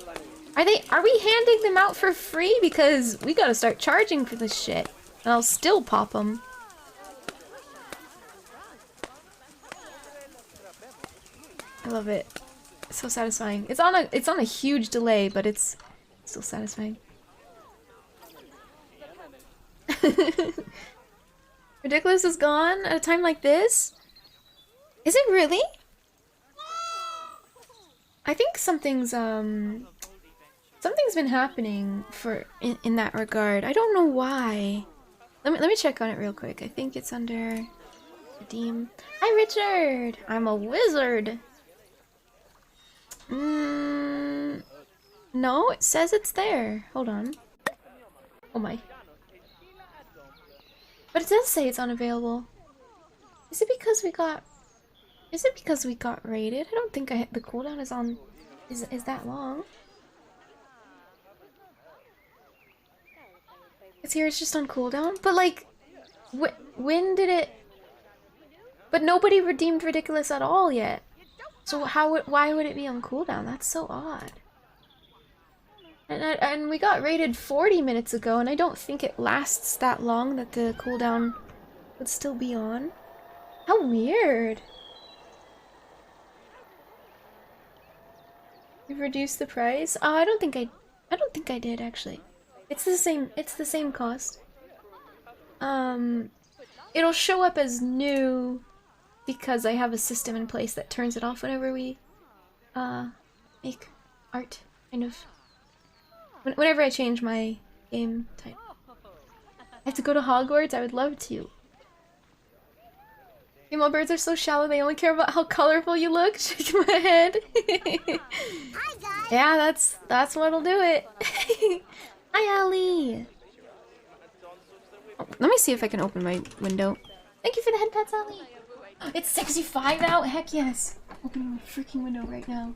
Are we handing them out for free? Because we gotta start charging for this shit. And I'll still pop them. I love it. It's so satisfying. It's on a huge delay, but it's still satisfying. Ridiculous is gone at a time like this? Is it really? I think something's been happening in that regard. I don't know why. Let me check on it real quick. I think it's under redeem. Hi Richard! I'm a wizard! No, it says it's there. Hold on. Oh my. But it does say it's unavailable. Is it because we got raided? I don't think the cooldown is on is that long. It's here, it's just on cooldown? But like when did it? But nobody redeemed Ridiculous at all yet. So why would it be on cooldown? That's so odd. And we got raided 40 minutes ago, and I don't think it lasts that long that the cooldown would still be on. How weird. You've reduced the price? Oh, I don't think I did actually. It's the same cost. It'll show up as new because I have a system in place that turns it off whenever we make art, kind of. Whenever I change my game type. I have to go to Hogwarts? I would love to. Female birds are so shallow, they only care about how colorful you look. Shaking my head. Hi, guys. Yeah, that's what'll do it. Hi, Ali. Oh, let me see if I can open my window. Thank you for the head pets, Ali. It's 65 out. Heck yes. Opening my freaking window right now.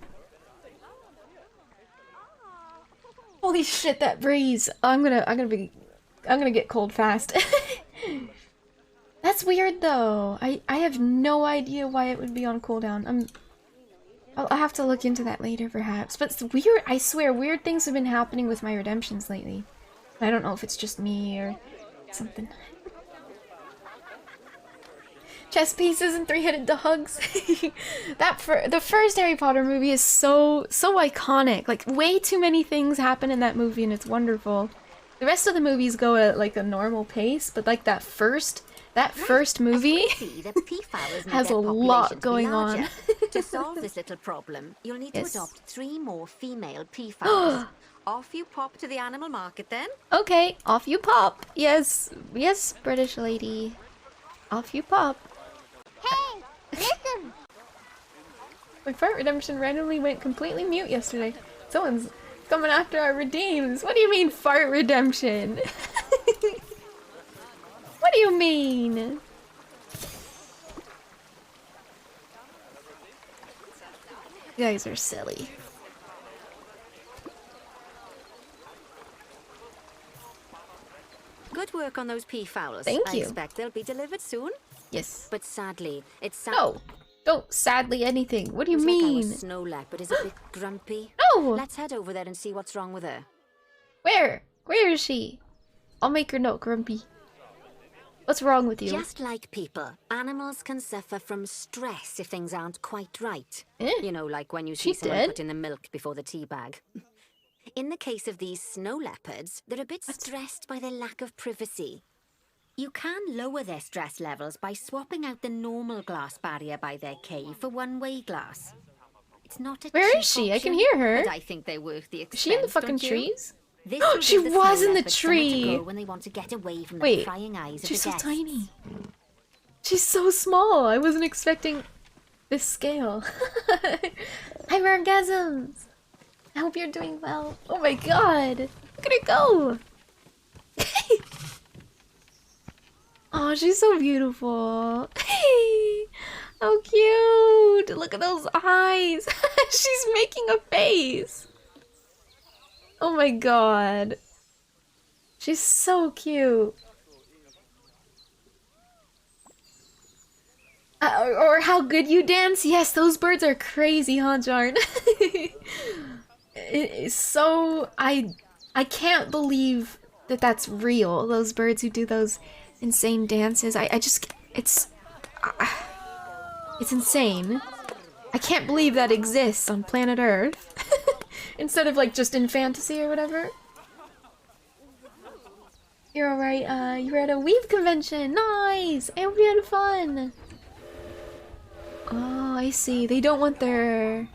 Holy shit, that breeze. I'm gonna get cold fast. That's weird though. I have no idea why it would be on cooldown. I'll have to look into that later perhaps. But it's weird. I swear, weird things have been happening with my redemptions lately. I don't know if it's just me or something. Chess pieces and three-headed dogs. The first Harry Potter movie is so iconic. Like, way too many things happen in that movie and it's wonderful. The rest of the movies go at like a normal pace, but like that first movie has a lot going on. To solve this little problem, you'll need to adopt 3 more female peafowls. Off you pop to the animal market then. Okay, off you pop. Yes, British lady. Off you pop. Hey, listen. My fart redemption randomly went completely mute yesterday. Someone's coming after our redeems. What do you mean fart redemption? What do you mean? You guys are silly. Good work on those peafowls. Thank you. I expect they'll be delivered soon. Yes. But sadly, it's No, don't sadly anything. What do you Like our mean? snow leopard is a bit grumpy. No! Let's head over there and see what's wrong with her. Where? Where is she? I'll make her note, Grumpy. What's wrong with you? Just like people, animals can suffer from stress if things aren't quite right. Eh? You know, like when you see She someone did. put in the milk before the tea bag. In the case of these snow leopards, they're a bit stressed by their lack of privacy. You can lower their stress levels by swapping out the normal glass barrier by their cave for one-way glass. It's not a Where cheap is she? I can option, hear her. But I think they're worth the expense. Is she in the fucking don't you? trees? This will She give the was snow in the leopards somewhere to tree. go when they want to get away from the Wait, prying eyes of she's the so guests. tiny. She's so small. I wasn't expecting this scale. Hi, Mergasms. I hope you're doing well. Oh my god. Look at her go. Oh, she's so beautiful. Hey, how cute. Look at those eyes. She's making a face. Oh my god. She's so cute. Or how good you dance. Yes, those birds are crazy, huh, Jarn? It is so... I can't believe that that's real. Those birds who do those insane dances. I just... It's insane. I can't believe that exists on planet Earth. Instead of, like, just in fantasy or whatever. You're alright, you were at a weave convention. Nice! I hope you had fun. Oh, I see. They don't want their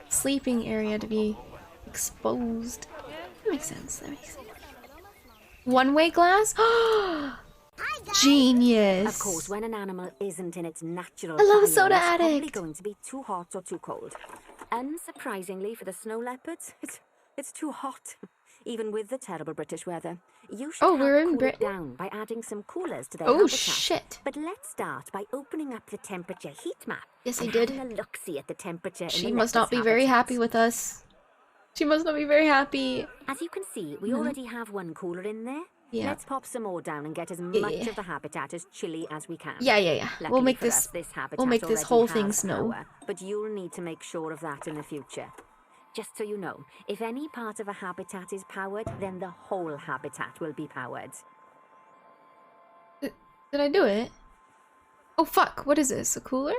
sleeping area to be exposed. That makes sense. That makes sense. One-way glass? Genius! Of course, when an animal isn't in its natural Hello, climate, Soda it's probably Addict. going to be too hot or too cold. Unsurprisingly for the snow leopards, it's too hot. Even with the terrible British weather. You should help we're in cool it Britain? down by adding some coolers to their Oh, habitat. shit. But let's start by opening up the temperature heat map. Yes, I and did. having a look-see at the temperature in She the must not be very habitats. happy with us. She must not be very happy. As you can see, we already have one cooler in there. Yeah. Let's pop some more down and get as Yeah, much yeah. of the habitat as chilly as we can. Yeah. Luckily We'll make for this. us, habitat We'll make this already whole thing has snow. power, but you'll need to make sure of that in the future. Just so you know, if any part of a habitat is powered, then the whole habitat will be powered. Did I do it? Oh fuck, what is this? A cooler?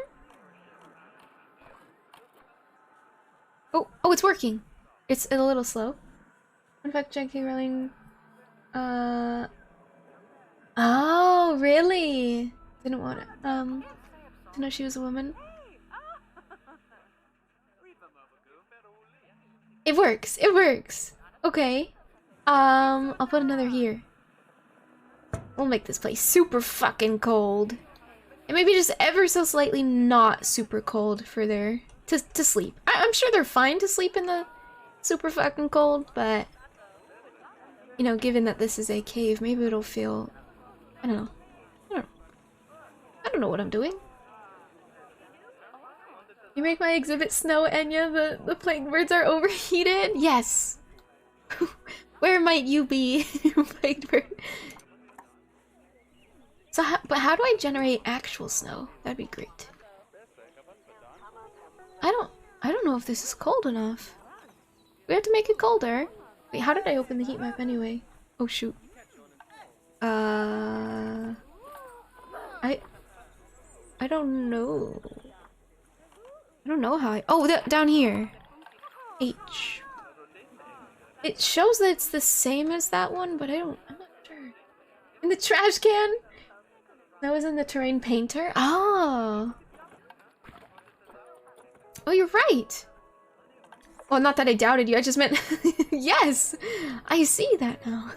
Oh, it's working. It's a little slow. In fact, J.K. Rowling. Oh, really? Didn't want it. To know she was a woman. It works. It works. Okay. I'll put another here. We'll make this place super fucking cold. And maybe just ever so slightly not super cold for their to sleep. I'm sure they're fine to sleep in the super fucking cold, but you know, given that this is a cave, maybe it'll feel, I don't know. I don't know what I'm doing. You make my exhibit snow, Enya. The plague birds are overheated. Yes. Where might you be, plague bird? So, but how do I generate actual snow? That'd be great. I don't know if this is cold enough. We have to make it colder. Wait, how did I open the heat map anyway? Oh shoot. I don't know. I don't know how I. Oh, down here. H. It shows that it's the same as that one, but I'm not sure. In the trash can? That was in the terrain painter? Oh. Oh, you're right. Well, not that I doubted you, I just meant yes! I see that now.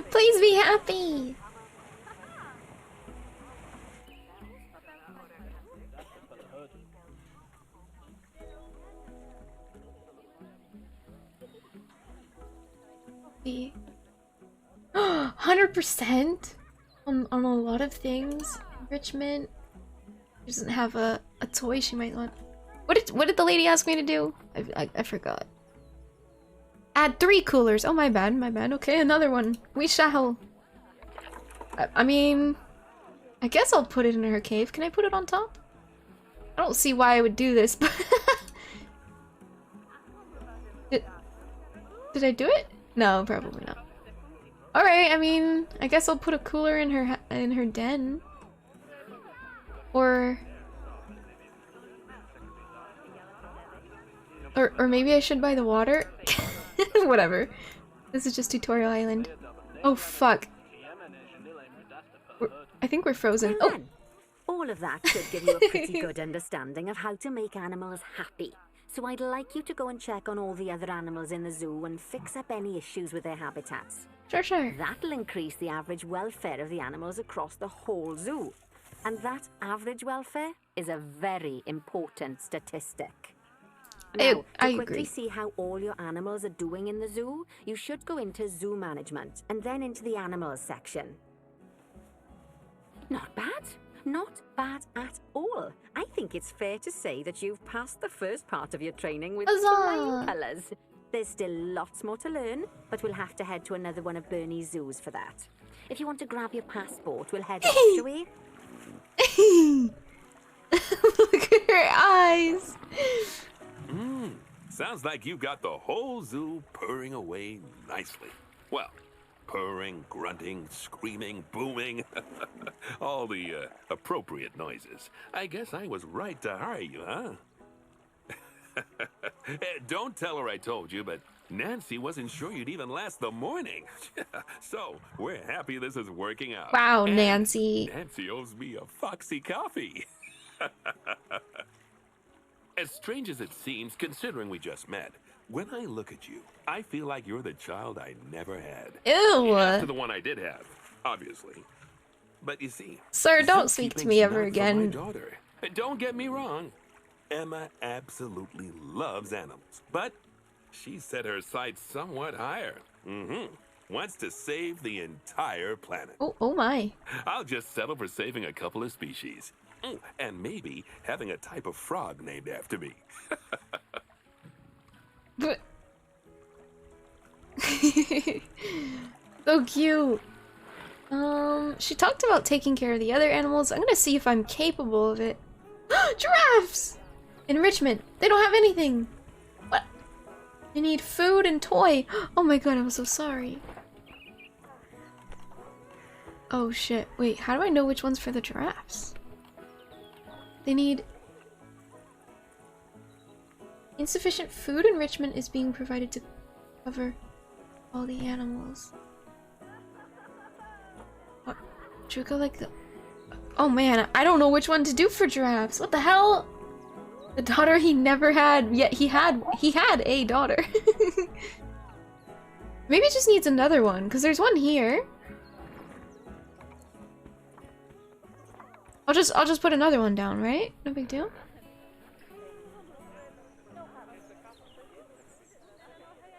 Please be happy! Be 100% on a lot of things. Enrichment. She doesn't have a toy she might want. What did the lady ask me to do? I forgot. Add 3 coolers. Oh, my bad, my bad. Okay, another one. We shall. I mean, I guess I'll put it in her cave. Can I put it on top? I don't see why I would do this, but did I do it? No, probably not. All right, I mean, I guess I'll put a cooler in her den. Or maybe I should buy the water? Whatever. This is just Tutorial Island. Oh, fuck. I think we're frozen. Oh! All of that should give you a pretty good understanding of how to make animals happy. So I'd like you to go and check on all the other animals in the zoo and fix up any issues with their habitats. Sure. That'll increase the average welfare of the animals across the whole zoo. And that average welfare is a very important statistic. Now, I to quickly agree. see how all your animals are doing in the zoo, you should go into zoo management and then into the animals section. Not bad. Not bad at all. I think it's fair to say that you've passed the first part of your training with flying colours. There's still lots more to learn, but we'll have to head to another one of Bernie's zoos for that. If you want to grab your passport, we'll head off, shall we? Look at her eyes. Sounds like you got the whole zoo purring away nicely. Well, purring, grunting, screaming, booming. All the appropriate noises. I guess I was right to hire you, huh? Don't tell her I told you, but Nancy wasn't sure you'd even last the morning. So, we're happy this is working out. Wow, And Nancy. Nancy owes me a foxy coffee. As strange as it seems, considering we just met, when I look at you, I feel like you're the child I never had. Ew. After the one I did have, obviously. But you see, Sir, don't speak to me zookeeping's ever not for again. my daughter. Don't get me wrong. Emma absolutely loves animals, but she set her sights somewhat higher. Wants to save the entire planet. Oh my. I'll just settle for saving a couple of species. And maybe having a type of frog named after me. But so cute. She talked about taking care of the other animals. I'm gonna see if I'm capable of it. Giraffes! Enrichment. They don't have anything. What? They need food and toy. Oh my god, I'm so sorry. Oh shit. Wait, how do I know which one's for the giraffes? They need... Insufficient food enrichment is being provided to cover all the animals. What? Should we go like the... Oh man, I don't know which one to do for giraffes. What the hell? The daughter he never had, yet he had a daughter. Maybe it just needs another one, because there's one here. I'll just put another one down, right? No big deal.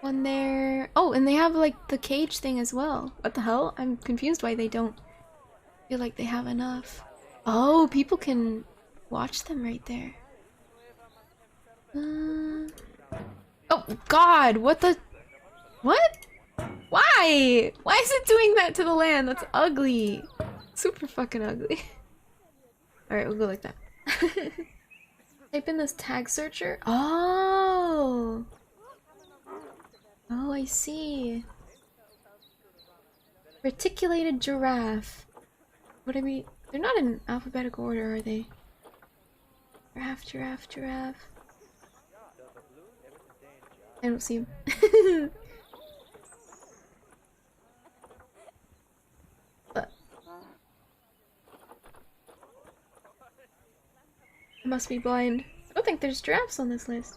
One there. Oh, and they have like the cage thing as well. What the hell? I'm confused why they don't feel like they have enough. Oh, people can watch them right there. Oh god, what the... What? Why? Why is it doing that to the land? That's ugly. Super fucking ugly. Alright, we'll go like that. Type in this tag searcher. Oh! Oh, I see. Reticulated giraffe. What are we... They're not in alphabetical order, are they? Giraffe, giraffe, giraffe. I don't see him. But I must be blind. I don't think there's giraffes on this list.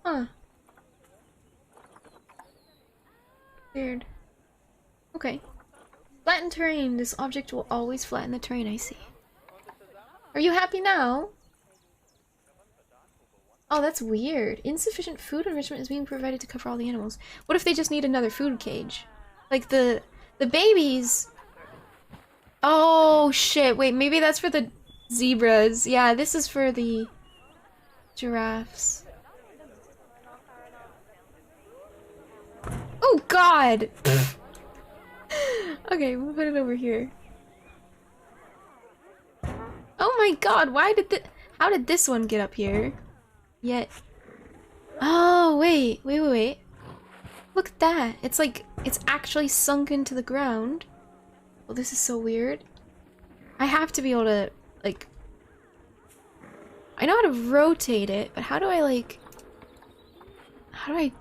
Huh. Weird. Okay. Flatten terrain. This object will always flatten the terrain, I see. Are you happy now? Oh, that's weird. Insufficient food enrichment is being provided to cover all the animals. What if they just need another food cage? Like the babies... Oh, shit. Wait, maybe that's for the zebras. Yeah, this is for the giraffes. Oh, God! Okay, we'll put it over here. Oh my god, why did how did this one get up here? Yet... Oh, wait. Look at that. It's like, it's actually sunk into the ground. Well, this is so weird. I have to be able to, like... I know how to rotate it, but how do I, like... How do I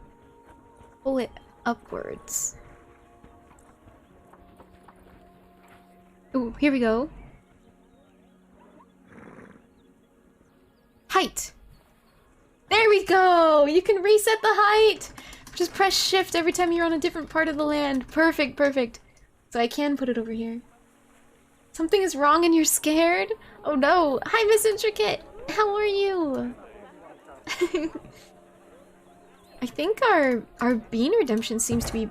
pull it upwards? Ooh, here we go. Height! There we go! You can reset the height! Just press shift every time you're on a different part of the land. Perfect, perfect. So I can put it over here. Something is wrong and you're scared? Oh no! Hi, Miss Intricate! How are you? I think our bean redemption seems to be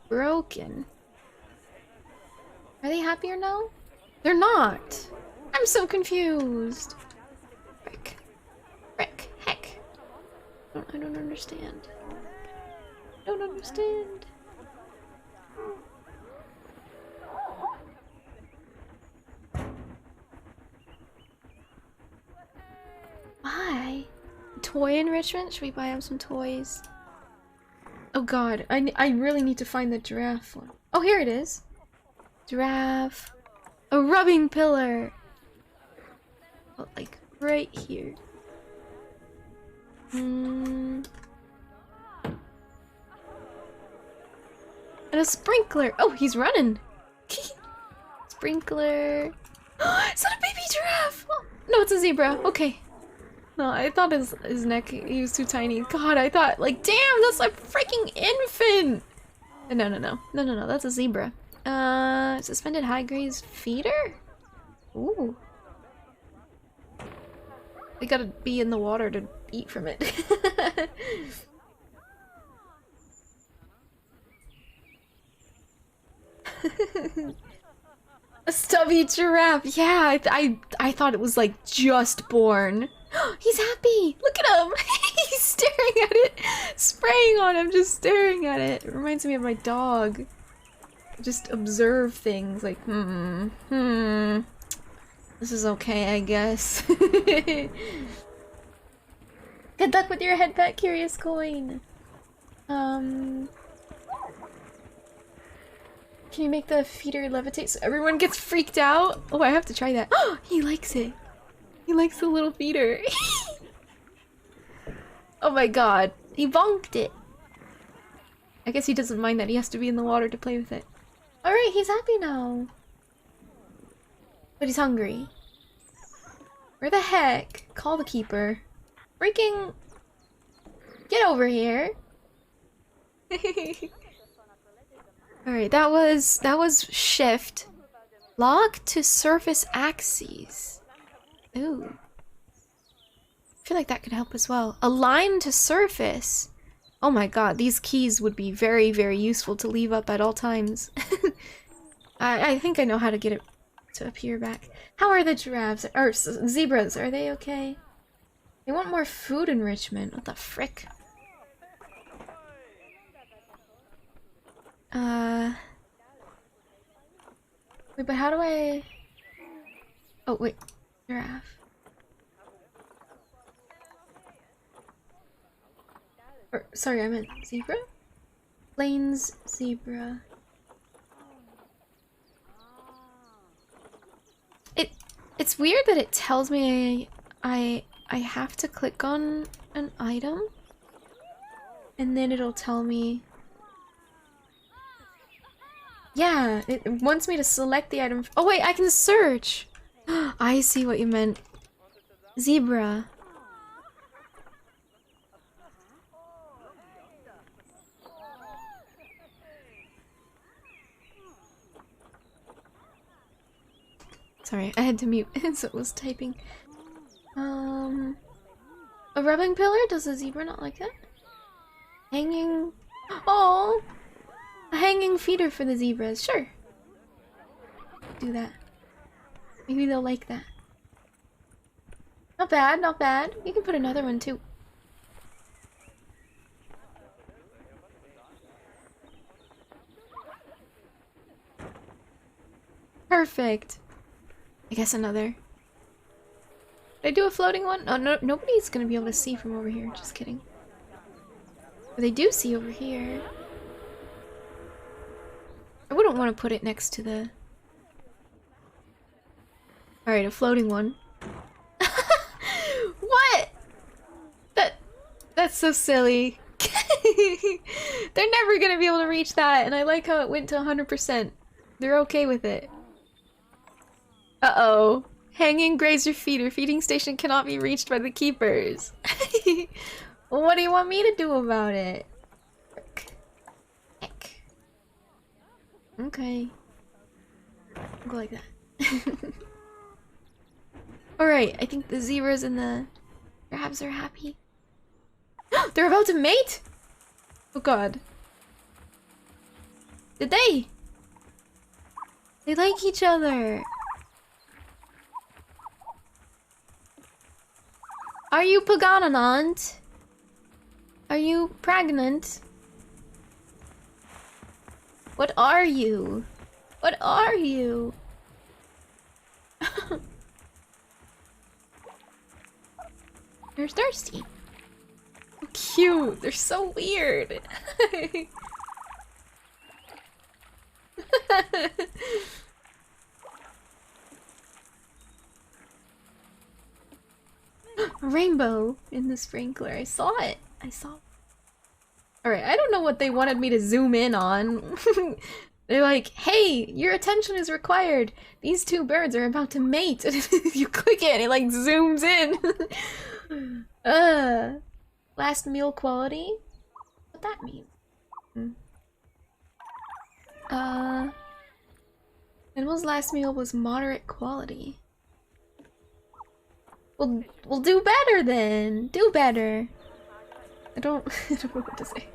broken. Are they happier now? They're not! I'm so confused! Frick. Frick. Heck. I don't understand. I don't understand. Why? Toy enrichment? Should we buy him some toys? Oh god, I really need to find the giraffe one. Oh, here it is. Giraffe. A rubbing pillar. Oh, like right here. And a sprinkler. Oh, he's running. Sprinkler. Is that a baby giraffe? Oh, no, it's a zebra. Okay. No, I thought his neck, he was too tiny. God, I thought, like, damn, that's a freaking infant. No, that's a zebra. Suspended high graze feeder? Ooh. We gotta be in the water to eat from it. A stubby giraffe. Yeah, I thought it was like just born. He's happy. Look at him. He's staring at it, spraying on him, just staring at it. It reminds me of my dog. Just observe things like, this is okay, I guess. Good luck with your head pet, Curious Coin. Can you make the feeder levitate so everyone gets freaked out? Oh, I have to try that. Oh, he likes it. He likes the little feeder. Oh my god. He bonked it. I guess he doesn't mind that he has to be in the water to play with it. Alright, he's happy now. But he's hungry. Where the heck? Call the keeper. Freaking... Get over here. Alright, that was shift. Lock to surface axes. Ooh. I feel like that could help as well. Align to surface. Oh my god, these keys would be very, very useful to leave up at all times. I think I know how to get it to appear back. How are the giraffes? Or zebras, are they okay? They want more food enrichment. What the frick? Wait, but how do I... Oh, wait. Giraffe. Or, sorry, I meant zebra? Plains zebra. It's weird that it tells me I have to click on an item and then it'll tell me. Yeah, it wants me to select the item. Oh wait, I can search. I see what you meant. Zebra. Sorry, I had to mute so it was typing. A rubbing pillar? Does a zebra not like that? Hanging... Oh! A hanging feeder for the zebras, sure. Do that. Maybe they'll like that. Not bad, not bad. You can put another one too. Perfect. I guess another. Did I do a floating one? Oh, no, nobody's gonna be able to see from over here. Just kidding. But they do see over here. I wouldn't want to put it next to the... Alright, a floating one. What? That's so silly. They're never gonna be able to reach that, and I like how it went to 100%. They're okay with it. Uh-oh. Hanging grazer feeder. Feeding station cannot be reached by the keepers. Well, what do you want me to do about it? Heck. Okay. I'll go like that. Alright, I think the zebras and the crabs are happy. They're about to mate? Oh god. Did they? They like each other. Are you pregnant? Are you pregnant? What are you? What are you? They're thirsty. Oh, cute. They're so weird. A rainbow in the sprinkler. I saw it. I saw it. Alright, I don't know what they wanted me to zoom in on. They're like, hey, your attention is required. These two birds are about to mate. You click it and it like zooms in. Last meal quality? What that mean? Animal's last meal was moderate quality. We'll do better then. Do better. I don't know what to say.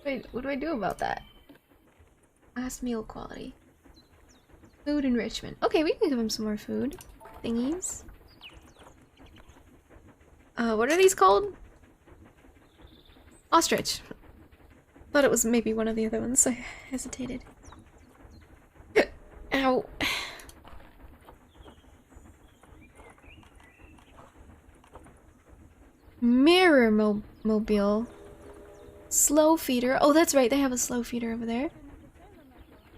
Wait, what do I do about that? Last meal quality. Food enrichment. Okay, we can give him some more food. Thingies. What are these called? Ostrich. Thought it was maybe one of the other ones, so I hesitated. Ow. Mirror mobile. Slow feeder. Oh, that's right. They have a slow feeder over there.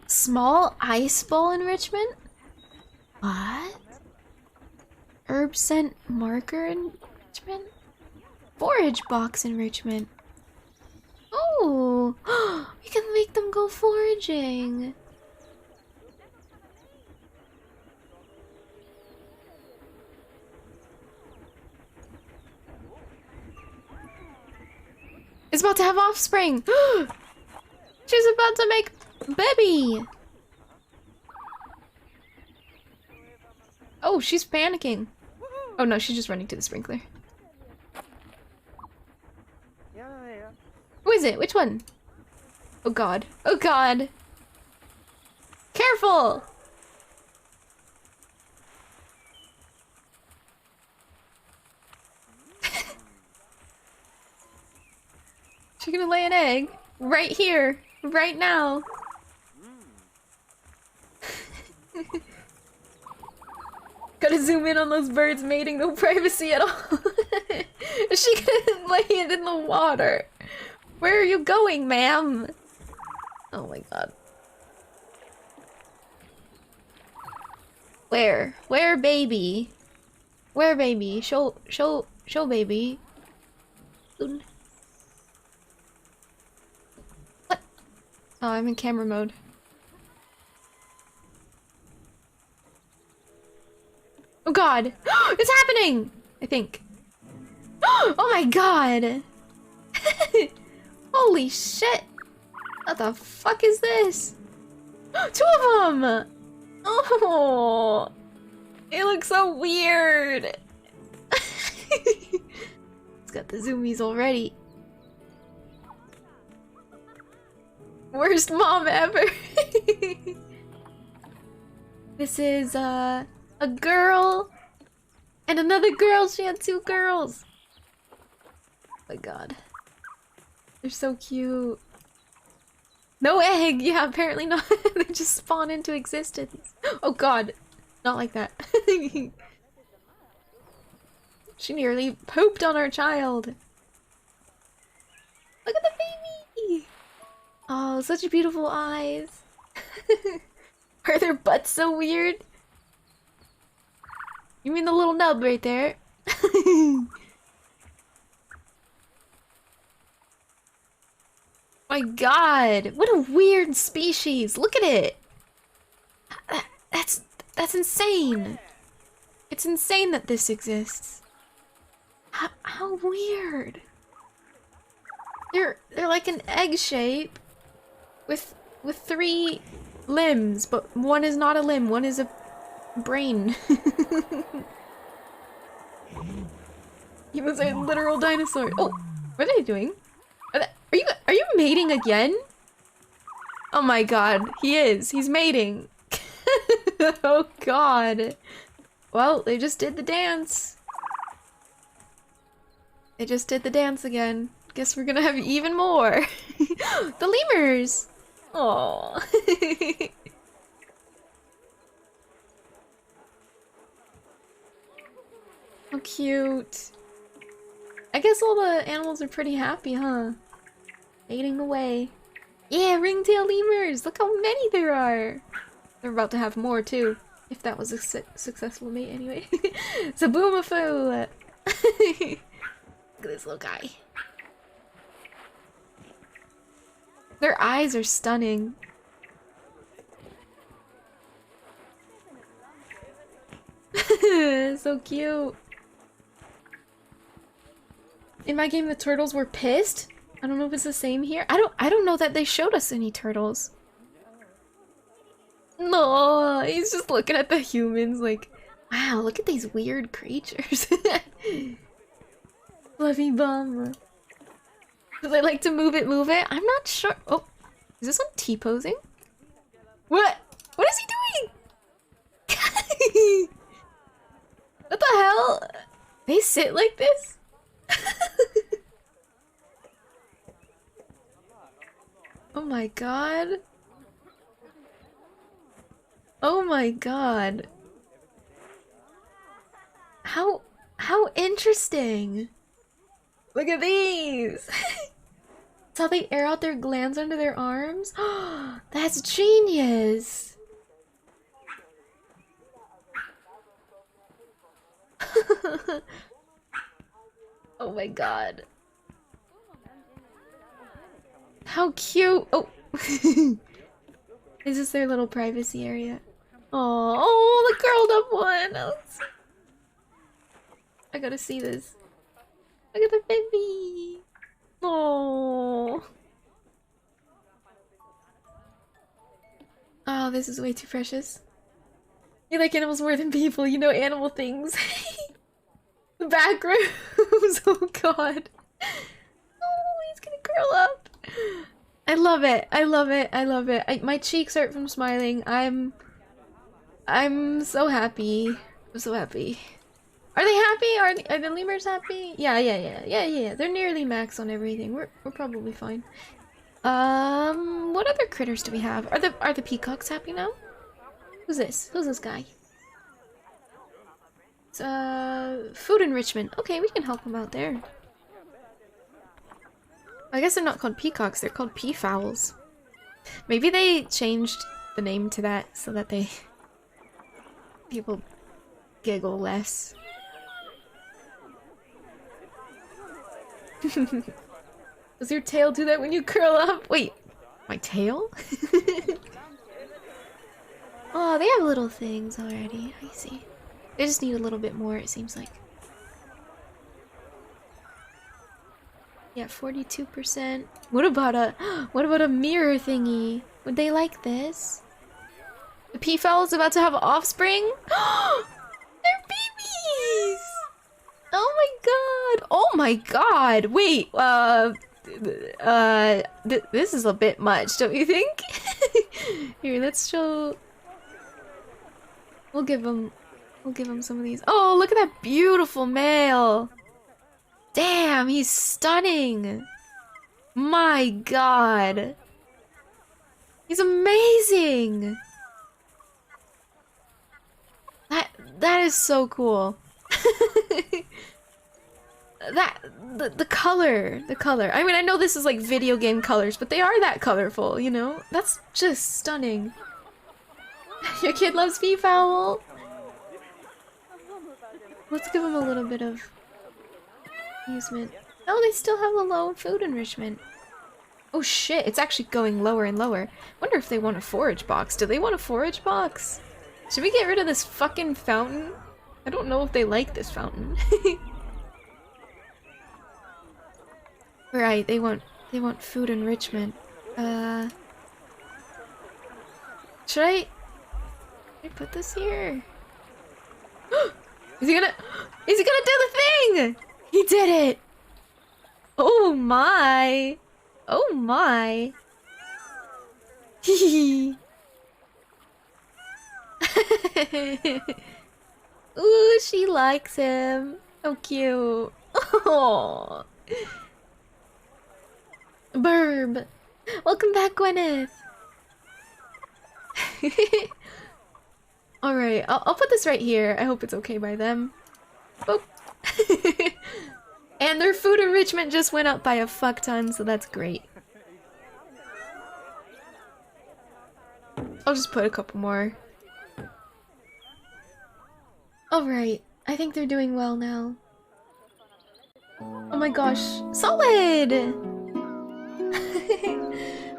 Small ice ball enrichment? What? Herb scent marker enrichment? Forage box enrichment. Oh, we can make them go foraging. It's about to have offspring. She's about to make baby. Oh, she's panicking. Oh no, she's just running to the sprinkler. Who is it? Which one? Oh god. Oh god. Careful! She's gonna lay an egg. Right here. Right now. Gotta zoom in on those birds mating, no privacy at all. She could lay it in the water. Where are you going, ma'am? Oh my god. Where? Where, baby? Where, baby? Show, baby. What? Oh, I'm in camera mode. Oh god! It's happening! I think. Oh my god! Holy shit! What the fuck is this? 2 of them! Oh! It looks so weird! It's got the zoomies already. Worst mom ever! This is, a girl and another girl. She had 2 girls. Oh my god. They're so cute. No egg! Yeah, apparently not. They just spawn into existence. Oh god. Not like that. She nearly pooped on our child. Look at the baby! Oh, such beautiful eyes. Are their butts so weird? You mean the little nub right there? My god, what a weird species. Look at it. That's insane. It's insane that this exists. How weird. They're like an egg shape with 3 limbs, but one is not a limb, one is a brain. He was a literal dinosaur. Oh, what are they doing? Are you mating again? Oh my god, he is. He's mating. Oh god. Well, they just did the dance. They just did the dance again. Guess we're gonna have even more. The lemurs. Oh. How cute. I guess all the animals are pretty happy, huh? Mating away. Yeah, ringtail lemurs! Look how many there are! They're about to have more too. If that was a successful mate anyway. Zaboomafoo! Look at this little guy. Their eyes are stunning. So cute. In my game, the turtles were pissed. I don't know if it's the same here. I don't know that they showed us any turtles. No, he's just looking at the humans like, wow, look at these weird creatures. Fluffy bum. Do they like to move it, move it? I'm not sure. Oh, is this one T-posing? What? What is he doing? What the hell? They sit like this? Oh my god. Oh my god. How interesting. Look at these. That's how they air out their glands under their arms? That's genius! Oh my god. How cute! Oh! Is this their little privacy area? Oh, the curled up one! I gotta see this. Look at the baby! Oh. Oh, this is way too precious. You like animals more than people, you know animal things. The back rooms, oh god. Oh, he's gonna curl up. I love it, I love it, I love it. My cheeks hurt from smiling. I'm so happy. I'm so happy. Are they happy? Are the lemurs happy? Yeah. They're nearly max on everything. We're probably fine. What other critters do we have? Are the peacocks happy now? Who's this? Who's this guy? It's food enrichment. Okay, we can help them out there. I guess they're not called peacocks, they're called peafowls. Maybe they changed the name to that so that people giggle less. Does your tail do that when you curl up? Wait, my tail? Oh, they have little things already. I see. They just need a little bit more, it seems like. Yeah, 42%. What about a mirror thingy? Would they like this? The peafowl is about to have offspring? They're babies! Oh my god! Oh my god! Wait, this is a bit much, don't you think? Here, let's show. We'll give them some of these. Oh, look at that beautiful male! Damn, he's stunning! My god! He's amazing! That is so cool. The color. I mean, I know this is like video game colors, but they are that colorful, you know? That's just stunning. Your kid loves peafowl. Let's give him a little bit of amusement. Oh, they still have a low food enrichment. Oh shit, it's actually going lower and lower. Wonder if they want a forage box. Do they want a forage box? Should we get rid of this fucking fountain? I don't know if they like this fountain. Right, they want food enrichment. Should I put this here? Is he gonna do the thing? He did it! Oh my! Oh my! Hehe. Ooh, she likes him. So cute. Oh. Burb. Welcome back, Gwyneth. Alright, I'll put this right here. I hope it's okay by them. Boop. And their food enrichment just went up by a fuck ton, so that's great. I'll just put a couple more. Alright, I think they're doing well now. Oh my gosh, Solid!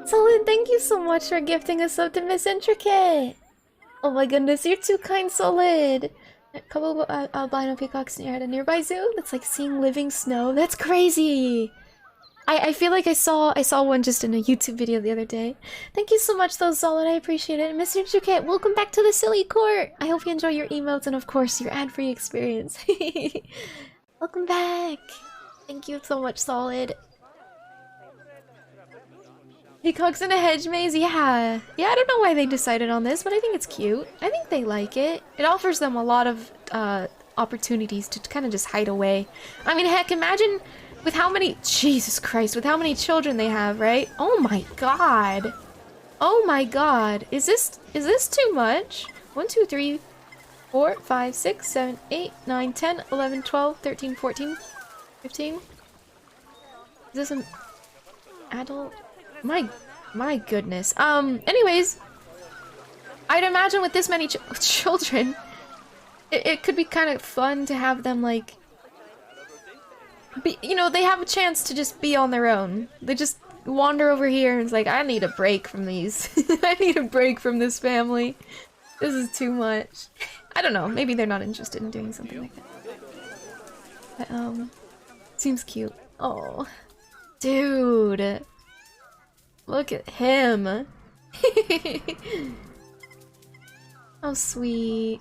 Solid, thank you so much for gifting us up to Miss Intricate! Oh my goodness, you're too kind, Solid! A couple of albino peacocks at a nearby zoo? That's like seeing living snow. That's crazy! I feel like I saw one just in a YouTube video the other day. Thank you so much though, Solid, I appreciate it. Mr. Intricate, welcome back to the Silly Court! I hope you enjoy your emotes and of course your ad-free experience. Welcome back! Thank you so much, Solid. Peacocks in a hedge maze? Yeah. Yeah, I don't know why they decided on this, but I think it's cute. I think they like it. It offers them a lot of opportunities to kind of just hide away. I mean, heck, imagine with how many— Jesus Christ, with how many children they have, right? Oh my god. Oh my god. Is this too much? 1, 2, 3, 4, 5, 6, 7, 8, 9, 10, 11, 12, 13, 14, 15? Is this a— adult. My goodness. Anyways, I'd imagine with this many children, it could be kind of fun to have them like, be, you know, they have a chance to just be on their own. They just wander over here and it's like, I need a break from these. I need a break from this family. This is too much. I don't know, maybe they're not interested in doing something like that. But, seems cute. Oh, dude. Look at him. How sweet.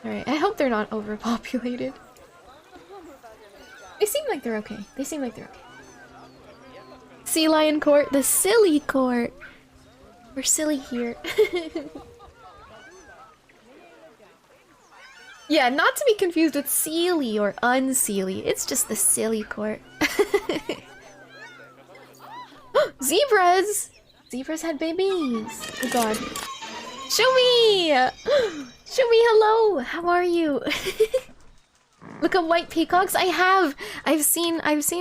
Alright, I hope they're not overpopulated. They seem like they're okay. They seem like they're okay. Sea Lion Court, the silly court. We're silly here. Yeah, not to be confused with Sealy or Unsealy. It's just the silly court. Zebras! Zebras had babies. Oh god. Show me! Show me hello! How are you? Look at white peacocks. I have! I've seen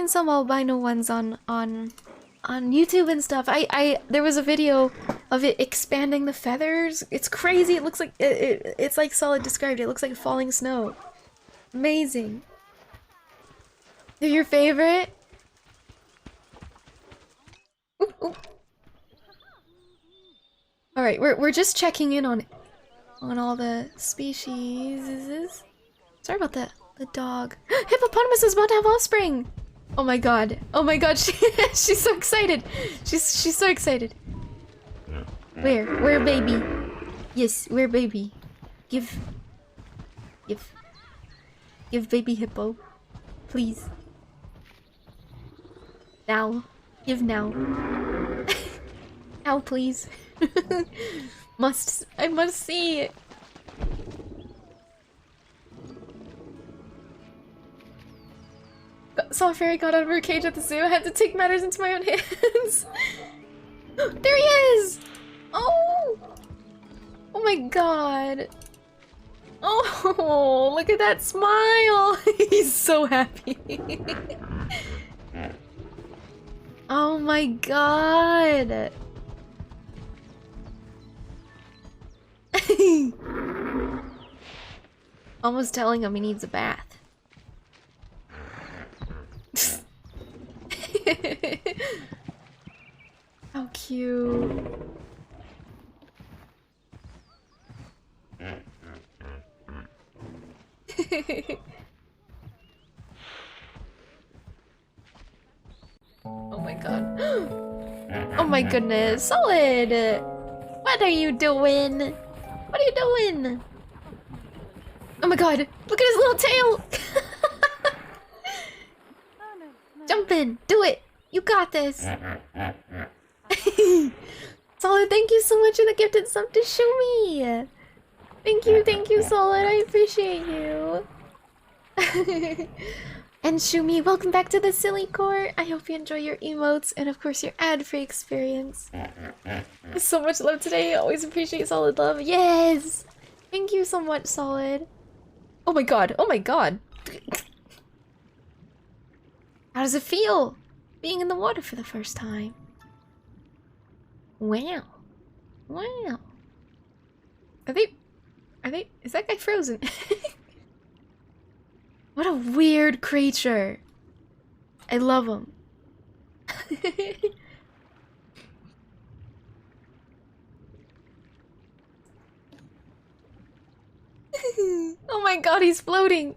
some albino ones on YouTube and stuff. There was a video of it expanding the feathers. It's crazy. It looks like it's like Solid described. It looks like falling snow. Amazing. They're your favorite? Ooh, ooh. All right, we're just checking in on all the species. Sorry about that. The dog. Hippopotamus is about to have offspring. Oh my god. Oh my god. She's so excited. She's so excited. Where baby? Yes, where baby? Give baby hippo, please. Now, give now. Now, please. I must see. Saw a fairy got out of her cage at the zoo. I had to take matters into my own hands. There he is! Oh! Oh my god. Oh, look at that smile! He's so happy. Oh my god. Almost telling him he needs a bath. How cute. Oh my god. Oh my goodness. Solid! What are you doing? What are you doing? Oh my god. Look at his little tail! Jump in! Do it! You got this! Solid, thank you so much for the gifted sub to Shumi! Thank you, Solid, I appreciate you! And Shumi, welcome back to the Silly Court! I hope you enjoy your emotes and of course your ad-free experience. So much love today, always appreciate Solid love. Yes! Thank you so much, Solid. Oh my god, oh my god! How does it feel? Being in the water for the first time. Wow. Wow. Is that guy frozen? What a weird creature. I love him. Oh my god, he's floating.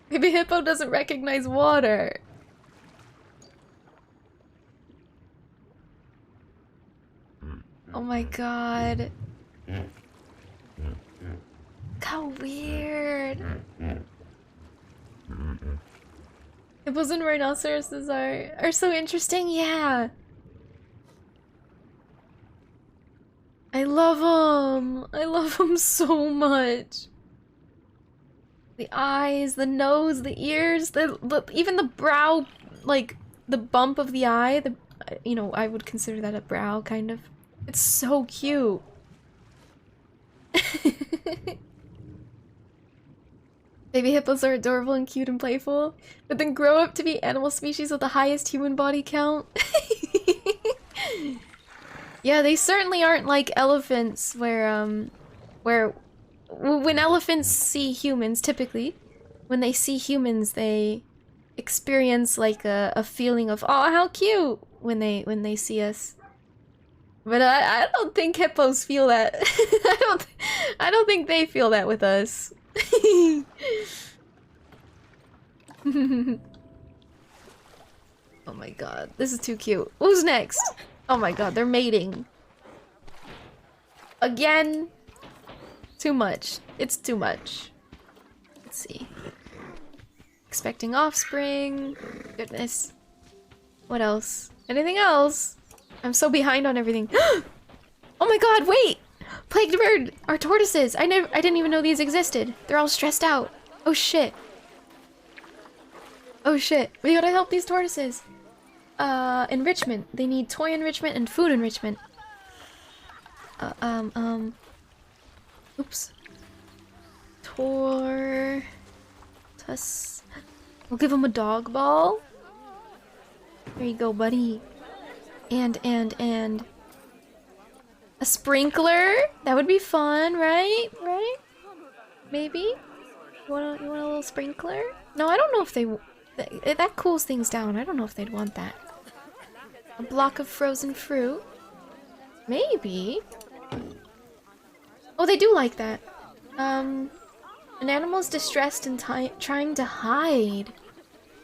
Maybe Hippo doesn't recognize water. Oh my god. How weird. Hippos and rhinoceroses are so interesting, yeah. I love them. I love them so much. The eyes, the nose, the ears, even the brow, like the bump of the eye, you know, I would consider that a brow kind of. It's so cute. Baby hippos are adorable and cute and playful, but then grow up to be animal species with the highest human body count. Yeah, they certainly aren't like elephants where when elephants see humans, typically, when they see humans, they experience like a feeling of, oh, how cute when they see us. But I don't think hippos feel that. I don't think they feel that with us. Oh my god, this is too cute. Who's next? Oh my god, they're mating. Again? Too much. It's too much. Let's see. Expecting offspring. Goodness. What else? Anything else? I'm so behind on everything. Oh my god, wait! Plagued bird! Our tortoises! I didn't even know these existed. They're all stressed out. Oh shit. Oh shit. We gotta help these tortoises. Enrichment. They need toy enrichment and food enrichment. Oops. Tortoise. We'll give him a dog ball. There you go, buddy. And a sprinkler? That would be fun, right? Right? Maybe? You want a little sprinkler? No, I don't know if they... That cools things down. I don't know if they'd want that. A block of frozen fruit? Maybe. Oh, they do like that. An animal's distressed and trying to hide.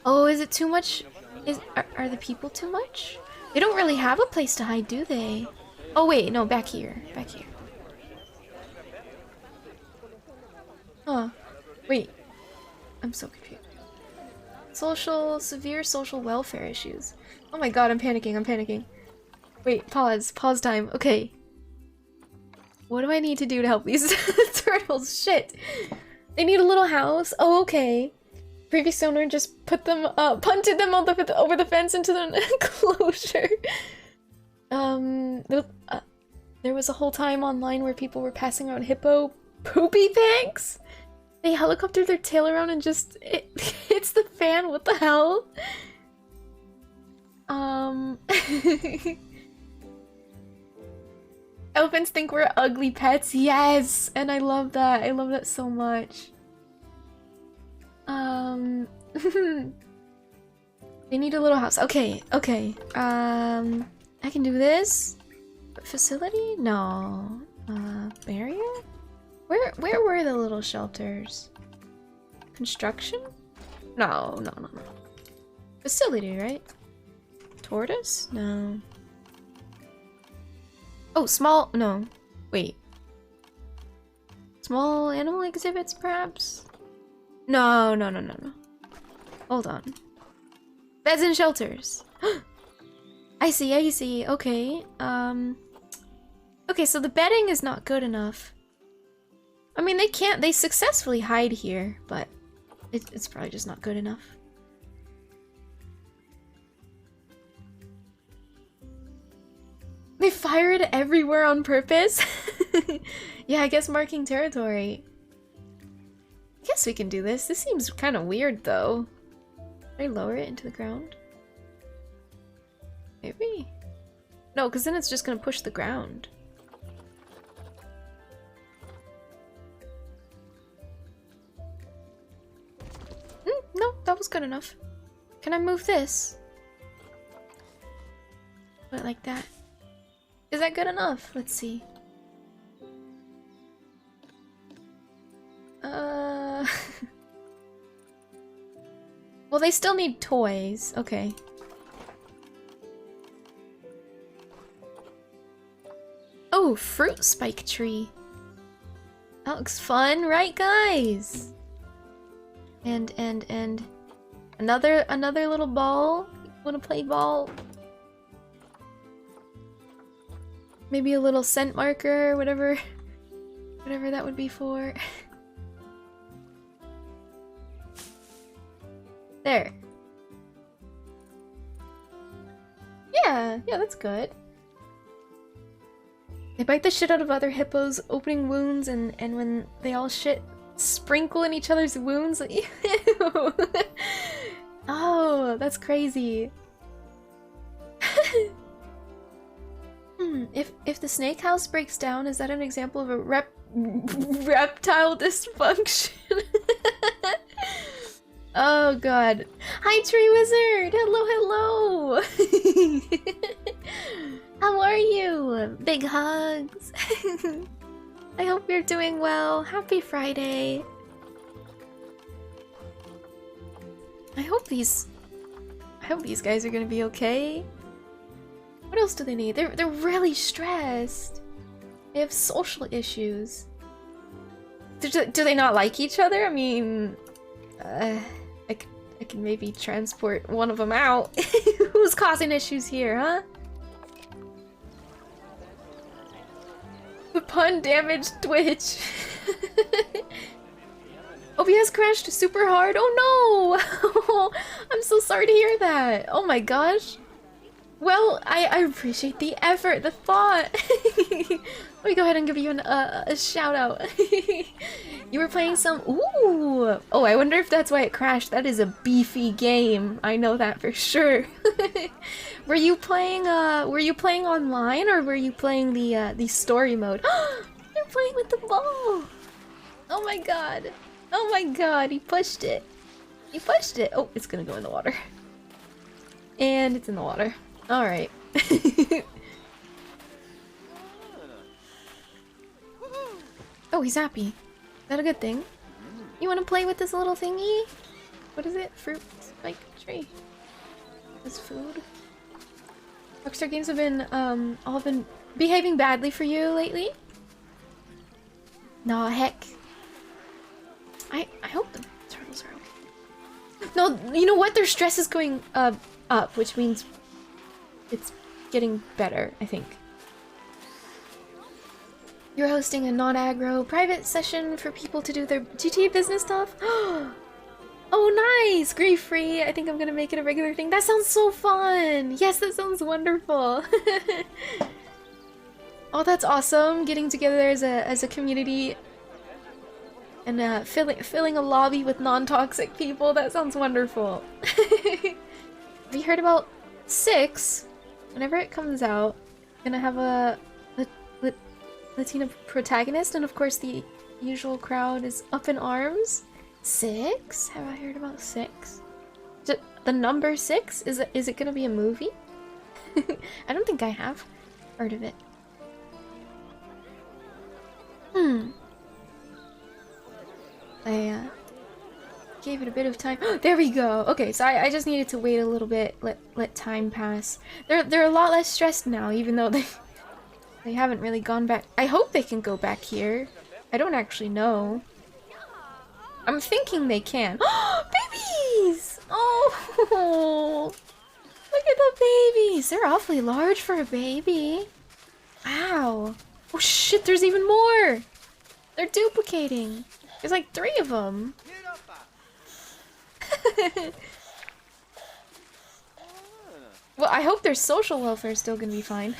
Oh, is it too much? Are the people too much? They don't really have a place to hide, do they? Oh wait, no, back here. Back here. Huh. Wait. I'm so confused. Severe social welfare issues. Oh my god, I'm panicking. Wait, pause time. Okay. What do I need to do to help these turtles? Shit. They need a little house. Oh, okay. Previous owner just punted them over the fence into the enclosure. There was a whole time online where people were passing around hippo poopy bags. They helicopter their tail around and just it hits the fan. What the hell? Elephants think we're ugly pets. Yes, and I love that. I love that so much. They need a little house. Okay. I can do this. Facility? No. Barrier? Where were the little shelters? Construction? No. Facility, right? Tortoise? No. Oh, small... No. Wait. Small animal exhibits, perhaps? No. Hold on. Beds and shelters. I see. Okay. Okay, so the bedding is not good enough. I mean, they successfully hide here, but it's probably just not good enough. They fire it everywhere on purpose? Yeah, I guess marking territory. I guess we can do this. This seems kind of weird, though. Can I lower it into the ground? Maybe? No, because then it's just going to push the ground. No, that was good enough. Can I move this? Put it like that. Is that good enough? Let's see. Well, they still need toys. Okay. Oh, fruit spike tree. That looks fun, right, guys? And another little ball. Wanna play ball? Maybe a little scent marker, whatever that would be for. There. Yeah, that's good. They bite the shit out of other hippos, opening wounds, and when they all shit sprinkle in each other's wounds. Ew. Oh, that's crazy. If the snake house breaks down, is that an example of a reptile dysfunction? Oh god. Hi Tree Wizard! Hello, hello! How are you? Big hugs! I hope you're doing well. Happy Friday. I hope these guys are gonna be okay. What else do they need? They're really stressed. They have social issues. Do they not like each other? I mean, I can maybe transport one of them out. Who's causing issues here, huh? The pun damaged Twitch. OBS crashed super hard. Oh no! I'm so sorry to hear that. Oh my gosh. Well, I appreciate the effort, the thought. Let me go ahead and give you a shout out. You were playing some. Ooh. Oh, I wonder if that's why it crashed. That is a beefy game. I know that for sure. Were you playing online, or were you playing the story mode? You're playing with the ball. Oh my god. Oh my god, he pushed it. He pushed it. Oh, it's gonna go in the water. And it's in the water. Alright. Oh, he's happy. Is that a good thing? You wanna play with this little thingy? What is it? Fruit spike tree. This food. Rockstar Games have been, all been behaving badly for you lately? Nah, heck. I hope the turtles are okay. No, you know what? Their stress is going, up, which means it's getting better, I think. You're hosting a non-aggro private session for people to do their GTA business stuff? Oh, nice! Grief-free. I think I'm gonna make it a regular thing. That sounds so fun! Yes, that sounds wonderful! Oh, that's awesome! Getting together as a community and filling a lobby with non-toxic people. That sounds wonderful. Have you heard about 6? Whenever it comes out, gonna have a Latina protagonist, and of course the usual crowd is up in arms. 6? Have I heard about 6? The number 6? Is it gonna be a movie? I don't think I have heard of it. I gave it a bit of time. There we go. Okay, so I just needed to wait a little bit, let time pass. They're a lot less stressed now, even though they haven't really gone back. I hope they can go back here. I don't actually know. I'm thinking they can. Babies! Oh, look at the babies. They're awfully large for a baby. Wow. Oh shit, there's even more. They're duplicating. There's like 3 of them. Well, I hope their social welfare is still gonna be fine.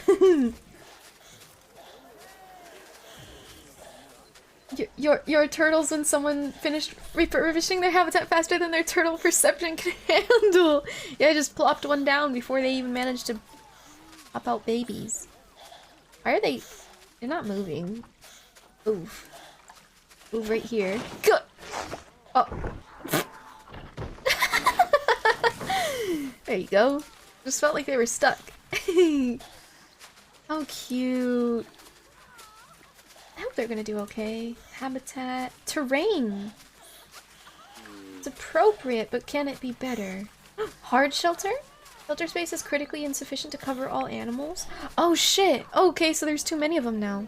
Your turtles, when someone finished refurbishing their habitat faster than their turtle perception can handle. Yeah, I just plopped one down before they even managed to pop out babies. Why are they? They're not moving. Oof. Move right here. Go. Oh. There you go. Just felt like they were stuck. How cute. I hope they're gonna do okay. Habitat. Terrain. It's appropriate, but can it be better? Hard shelter? Shelter space is critically insufficient to cover all animals. Oh shit! Okay, so there's too many of them now.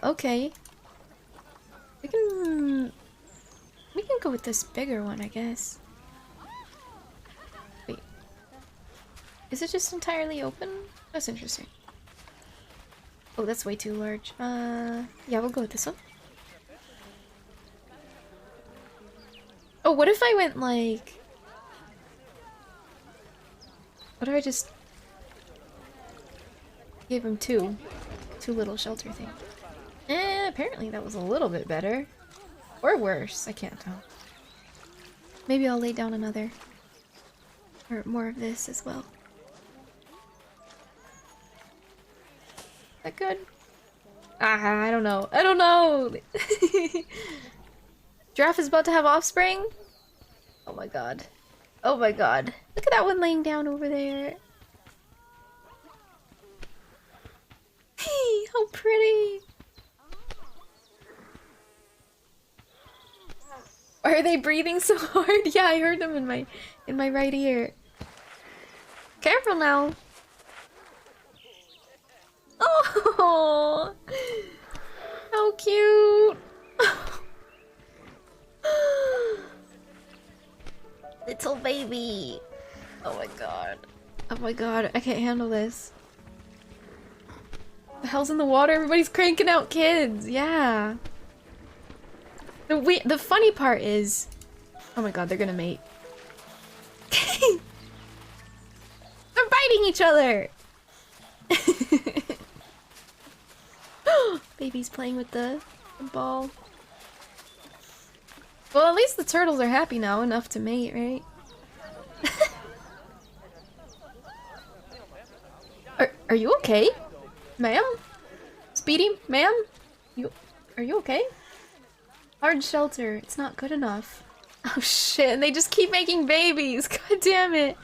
Okay. We can go with this bigger one, I guess. Wait. Is it just entirely open? That's interesting. Oh, that's way too large. Yeah, we'll go with this one. Oh, what if I went like... What if I just... gave him 2? too little shelter thing. Apparently that was a little bit better. Or worse, I can't tell. Maybe I'll lay down another. Or more of this as well. Is that good? Ah, I don't know. I don't know! Giraffe is about to have offspring? Oh my god. Oh my god. Look at that one laying down over there. Hey, how pretty! Why are they breathing so hard? Yeah, I heard them in my right ear. Careful now. Oh, how cute! Little baby. Oh my god. Oh my god, I can't handle this. The hell's in the water? Everybody's cranking out kids. Yeah. The funny part is, oh my god, they're gonna mate. They're biting each other. Baby's playing with the ball. Well, at least the turtles are happy now enough to mate, right? Are you okay? Ma'am? Speedy, ma'am? Are you okay? Hard shelter, it's not good enough. Oh shit, and they just keep making babies. God damn it.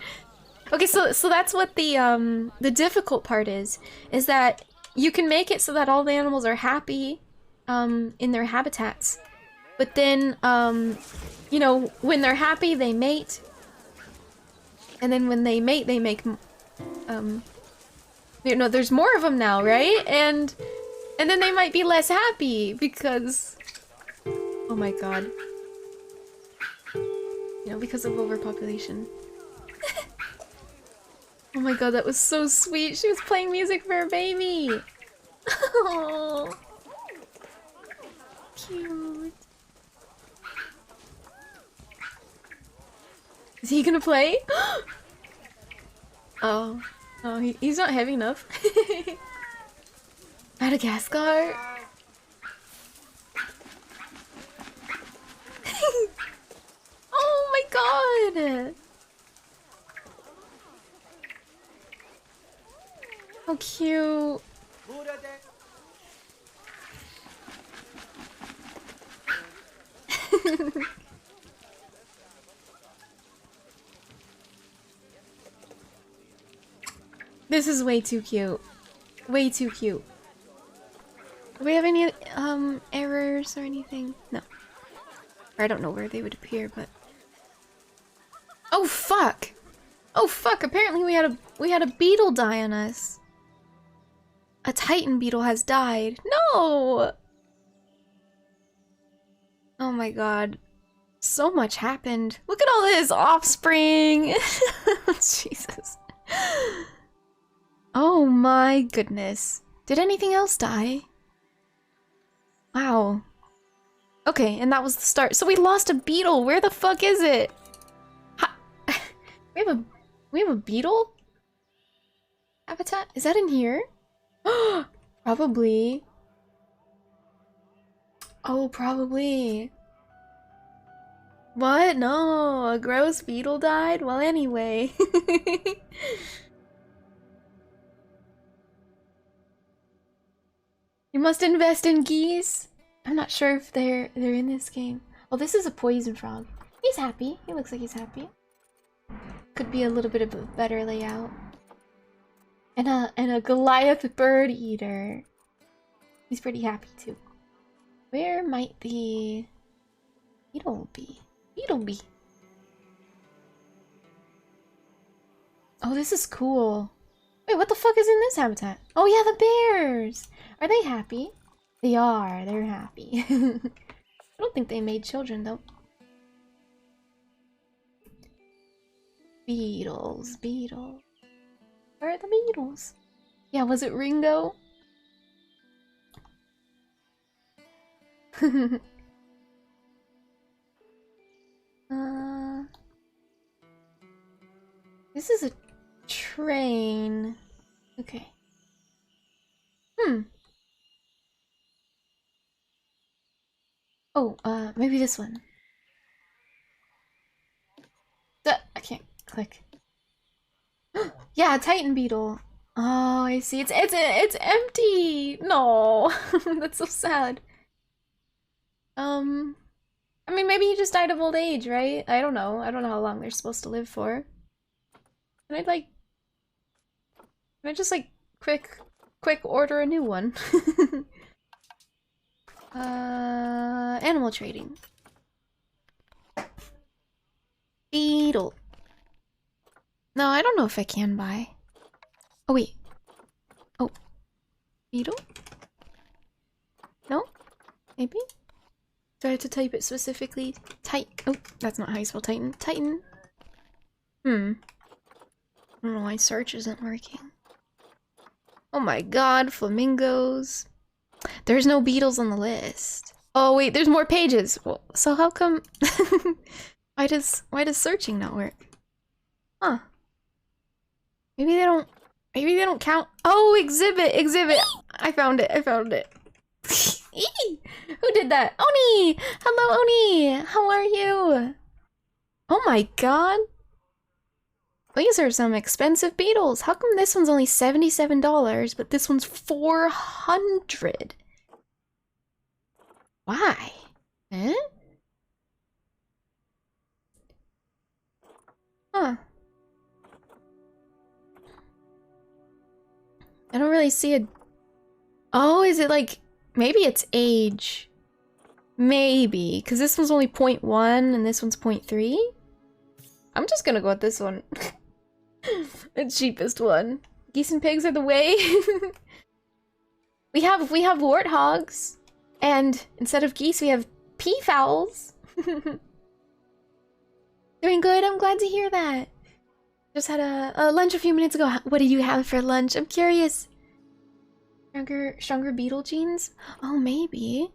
Okay, so that's what the difficult part is that you can make it so that all the animals are happy in their habitats. But then you know, when they're happy, they mate. And then when they mate, they make you know, there's more of them now, right? And then they might be less happy because, oh my god. You know, because of overpopulation. Oh my god, that was so sweet. She was playing music for her baby. Oh, cute. Is he gonna play? Oh, he's not heavy enough. Madagascar. Oh my god! How cute. This is way too cute. Way too cute. Do we have any errors or anything? No. I don't know where they would appear, but oh fuck! Oh fuck! Apparently we had a beetle die on us. A titan beetle has died. No! Oh my god. So much happened. Look at all this offspring! Jesus. Oh my goodness. Did anything else die? Wow. Okay, and that was the start. So we lost a beetle. Where the fuck is it? We have a beetle habitat? Is that in here? Probably. Oh, probably. What? No, a gross beetle died? Well, anyway. You must invest in geese. I'm not sure if they're in this game. Oh, this is a poison frog. He's happy. He looks like he's happy. Could be a little bit of a better layout. And a Goliath bird eater. He's pretty happy too. Where might the beetle be? Beetle be. Oh, this is cool. Wait, what the fuck is in this habitat? Oh yeah, the bears! Are they happy? They are, they're happy. I don't think they made children though. Beetles, beetles. Where are the beetles? Yeah, was it Ringo? This is a train. Okay. Maybe this one. I can't click. Yeah, Titan Beetle. Oh, I see. It's empty. No, that's so sad. I mean, maybe he just died of old age, right? I don't know. I don't know how long they're supposed to live for. Can I just like quick order a new one? Animal trading. Beetle. No, I don't know if I can buy. Oh wait. Oh. Beetle? No? Maybe? Do I have to type it specifically? Oh, that's not how you spell Titan. Titan. I don't know why search isn't working. Oh my god, flamingos. There's no beetles on the list. Oh wait, there's more pages. Well, so how come why does searching not work? Huh. Maybe they don't count. Oh, exhibit. I found it. Who did that? Oni! Hello, Oni! How are you? Oh my god. These are some expensive beetles. How come this one's only $77, but this one's $400? Why? Eh? Huh. I don't really see a... Oh, is it like... Maybe it's age. Maybe. Because this one's only 0.1 and this one's 0.3? I'm just gonna go with this one. The cheapest one. Geese and pigs are the way. we have warthogs. And instead of geese, we have peafowls. Doing good, I'm glad to hear that. Just had a lunch a few minutes ago. What did you have for lunch? I'm curious. Stronger beetle genes? Oh, maybe.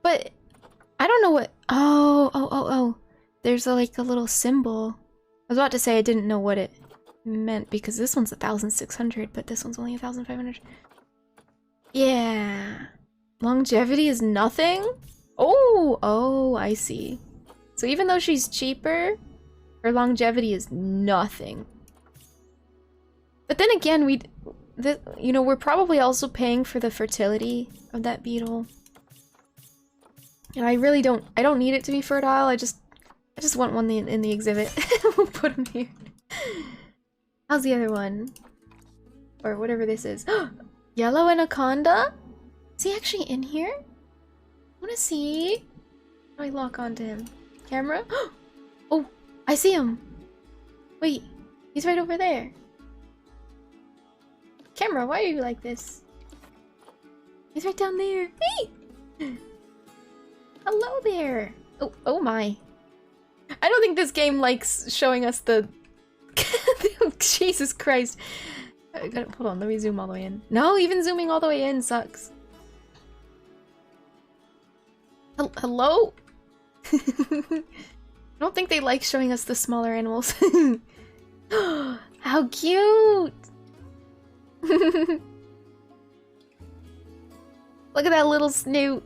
But I don't know what... Oh. There's like a little symbol. I was about to say I didn't know what it meant because this one's 1,600, but this one's only 1,500. Yeah. Longevity is nothing? Oh, I see. So even though she's cheaper, her longevity is nothing. But then again, we're probably also paying for the fertility of that beetle. And I don't need it to be fertile. I just want one in the exhibit. We'll put him here. How's the other one? Or whatever this is. Yellow Anaconda? Is he actually in here? I wanna see. How do I lock onto him? Camera? Oh, I see him. Wait, he's right over there. Camera, why are you like this? He's right down there. Hey! Hello there. Oh my. I don't think this game likes showing us the... Jesus Christ. Hold on, let me zoom all the way in. No, even zooming all the way in sucks. Hello? I don't think they like showing us the smaller animals. How cute! Look at that little snoot.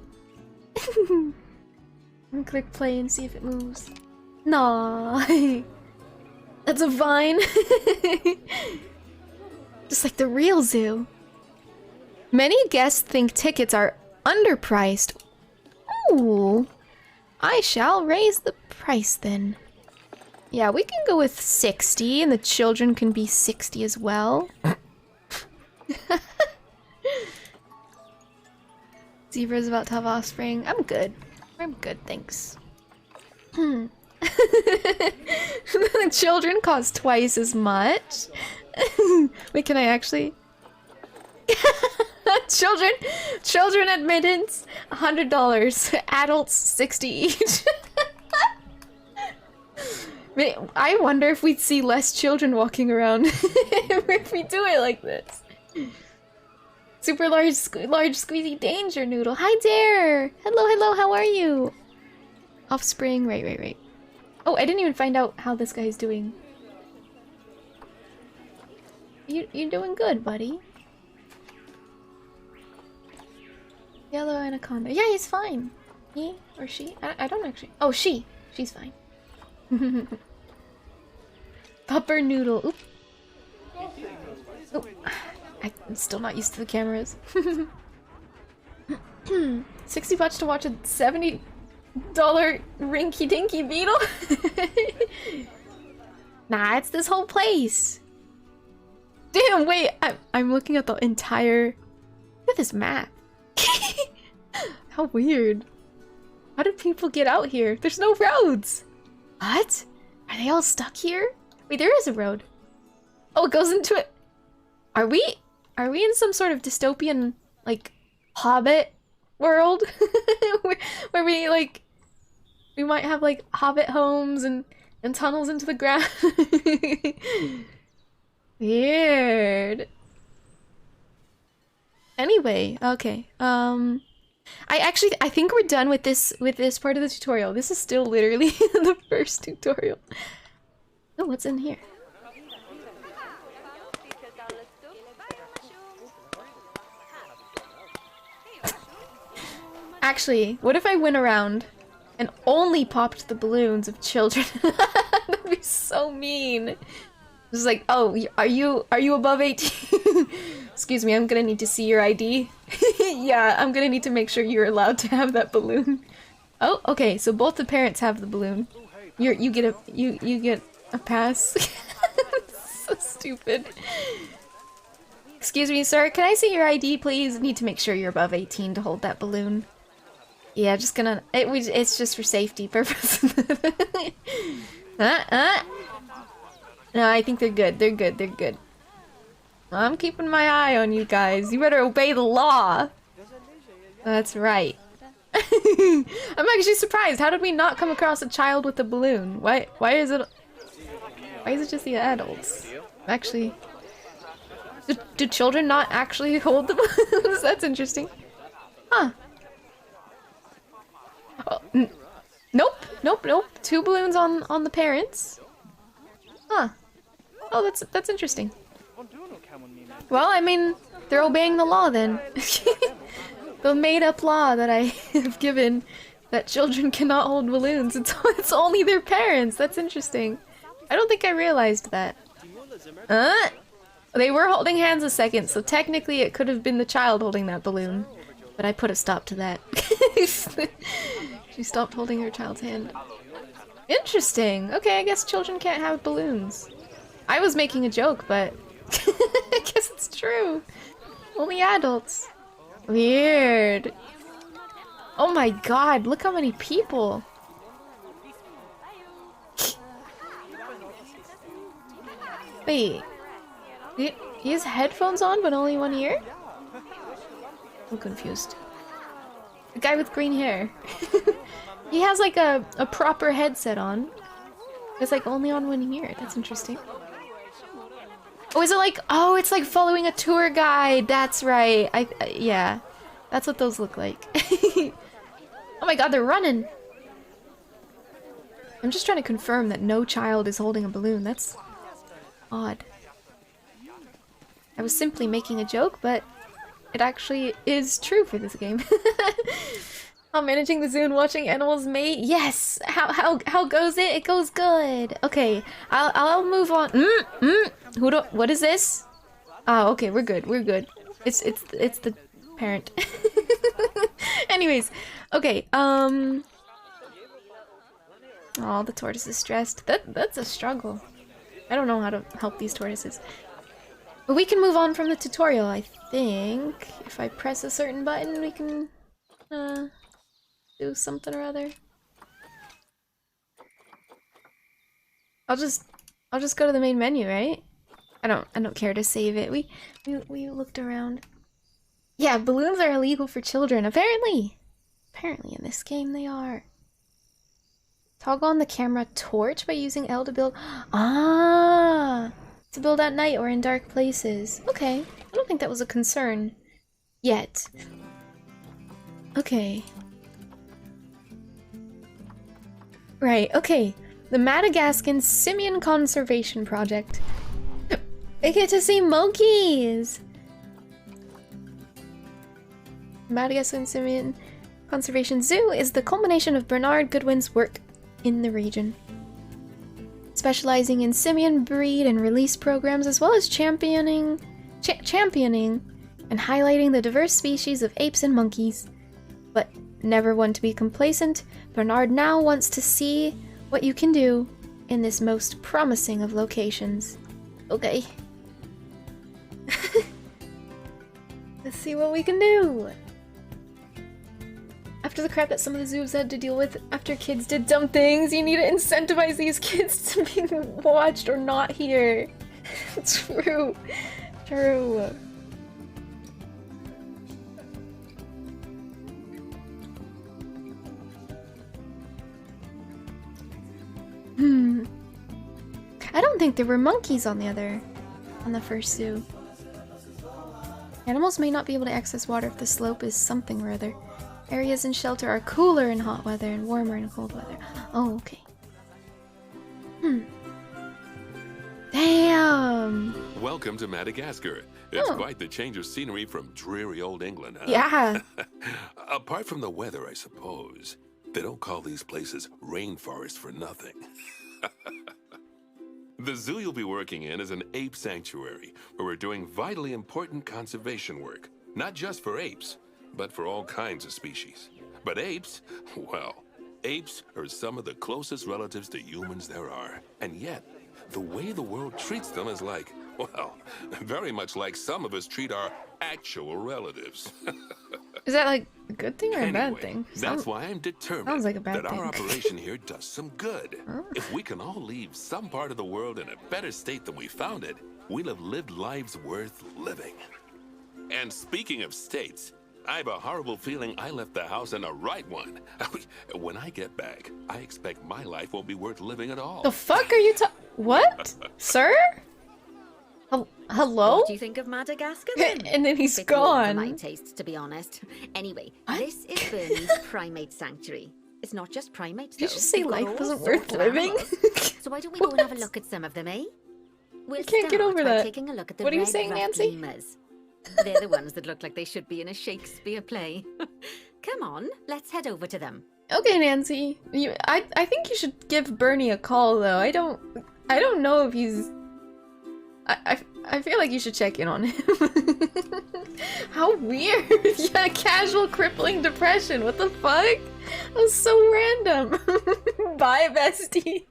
I'm gonna click play and see if it moves. Nah. That's a vine. Just like the real zoo. Many guests think tickets are underpriced. Ooh. I shall raise the price then. Yeah, we can go with 60 and the children can be 60 as well. Zebra's about to have offspring. I'm good, thanks. The children cost twice as much. Wait, can I actually? Children admittance, $100. Adults, 60 each. I wonder if we'd see less children walking around if we do it like this. Super large squeezy danger noodle. Hi there. Hello. How are you? Offspring. Right. Oh, I didn't even find out how this guy's doing. You're doing good, buddy. Yellow Anaconda. Yeah, he's fine. He or she? I don't actually. Oh, she. She's fine. Pupper noodle. Oop. Oop. I'm still not used to the cameras. 60 bucks to watch a $70 rinky dinky beetle? Nah, it's this whole place. Damn, wait, I'm looking at the entire. Look at this map. How weird. How did people get out here? There's no roads. What? Are they all stuck here? Wait, there is a road. Oh, it goes into it. Are we in some sort of dystopian, like, Hobbit world? where we, like, we might have, like, Hobbit homes and tunnels into the ground. Weird. Anyway, okay. I think we're done with this part of the tutorial. This is still literally the first tutorial. Oh, what's in here? Actually, what if I went around and only popped the balloons of children? That'd be so mean. Just like, oh, are you above 18? Excuse me, I'm gonna need to see your ID. Yeah, I'm gonna need to make sure you're allowed to have that balloon. Oh, okay, so both the parents have the balloon. You get a pass. So stupid. Excuse me, sir, can I see your ID, please? Need to make sure you're above 18 to hold that balloon. Yeah, just gonna. It's just for safety purposes. No, I think they're good. They're good. They're good. I'm keeping my eye on you guys. You better obey the law. That's right. I'm actually surprised. How did we not come across a child with a balloon? Why is it just the adults? Actually, do children not actually hold the balloons? That's interesting. Huh. Oh, nope. 2 balloons on the parents. Huh. Oh, that's interesting. Well, I mean, they're obeying the law then. The made-up law that I have given that children cannot hold balloons. It's only their parents. That's interesting. I don't think I realized that. They were holding hands a second, so technically it could have been the child holding that balloon. But I put a stop to that. She stopped holding her child's hand. Interesting. Okay, I guess children can't have balloons. I was making a joke, but I guess it's true. Only adults. Weird. Oh my god, look how many people. Wait. He has headphones on, but only one ear? I'm confused. The guy with green hair. He has like a proper headset on. It's like only on one ear. That's interesting. Oh, is it like, oh, it's like following a tour guide. That's right. Yeah, that's what those look like. Oh my god, they're running. I'm just trying to confirm that no child is holding a balloon. That's odd. I was simply making a joke, but it actually is true for this game. I'm managing the zoo and watching animals mate. Yes. How goes it? It goes good. Okay. I'll move on. What is this? Oh, okay. We're good. We're good. It's the parent. Anyways, okay. Oh, the tortoise is stressed. That's a struggle. I don't know how to help these tortoises. But we can move on from the tutorial, I think. If I press a certain button, we can do something or other. I'll just go to the main menu, right? I don't care to save it. We looked around. Yeah, balloons are illegal for children, apparently. Apparently in this game they are. Toggle on the camera torch by using L to build. Ah! To build at night or in dark places. Okay. I don't think that was a concern. Yet. Okay. Right, okay. The Madagascan Simeon Conservation Project. I get to see monkeys! Madagascan Simeon Conservation Zoo is the culmination of Bernard Goodwin's work in the region, specializing in Simeon breed and release programs, as well as championing and highlighting the diverse species of apes and monkeys. But never one to be complacent, Bernard now wants to see what you can do in this most promising of locations. Okay. Let's see what we can do. After the crap that some of the zoos had to deal with after kids did dumb things, you need to incentivize these kids to be watched or not here. True. True. I don't think there were monkeys on the first zoo. Animals may not be able to access water if the slope is something or other. Areas in shelter are cooler in hot weather and warmer in cold weather. Oh, okay. Damn! Welcome to Madagascar. It's quite the change of scenery from dreary old England, huh? Yeah. Apart from the weather, I suppose. They don't call these places rainforests for nothing. The zoo you'll be working in is an ape sanctuary, where we're doing vitally important conservation work. Not just for apes, but for all kinds of species. But apes, well, apes are some of the closest relatives to humans there are. And yet, the way the world treats them is like, well, very much like some of us treat our actual relatives. Is that like a good thing or a Anyway, bad thing? that's why I'm determined sounds like a bad that thing. our operation here does some good. If we can all leave some part of the world in a better state than we found it, we'll have lived lives worth living. And speaking of states, I have a horrible feeling I left the house in the right one. When I get back, I expect my life won't be worth living at all. The fuck are you What? Sir? Hello? What do you think of Madagascar then? And then he's Bit warm for gone. my taste, to be honest. Anyway, What? this is Bernie's Primate Sanctuary. It's not just primates, Did you though. just say We've got life all wasn't sorts worth of living? animals. So why don't we go and have a What? look at some of them, eh? We'll can't get start over by that. taking a look at the What are you red saying, Rough Nancy? Lemurs. They're the ones that look like they should be in a Shakespeare play. Come on, let's head over to them. Okay, Nancy. I think you should give Bernie a call though. I don't know if he's I feel like you should check in on him. How weird. Yeah, casual crippling depression. What the fuck? That was so random. Bye, bestie.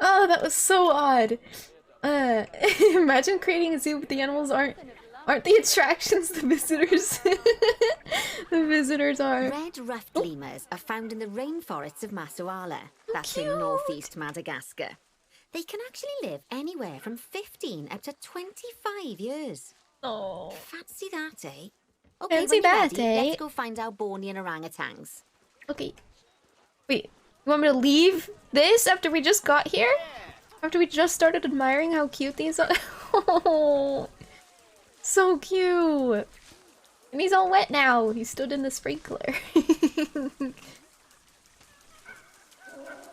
Oh, that was so odd. Imagine creating a zoo, but the animals aren't the attractions the visitors the visitors are. Red ruffed lemurs are found in the rainforests of Masuala. That's in cute. northeast Madagascar. They can actually live anywhere from 15 up to 25 years. Oh. Fancy that, eh? Okay, Fancy when you're that, ready, eh? let's go find our Bornean orangutans. Okay. Wait, you want me to leave this after we just got here? After we just started admiring how cute these are? Oh, so cute. And he's all wet now. He stood in the sprinkler.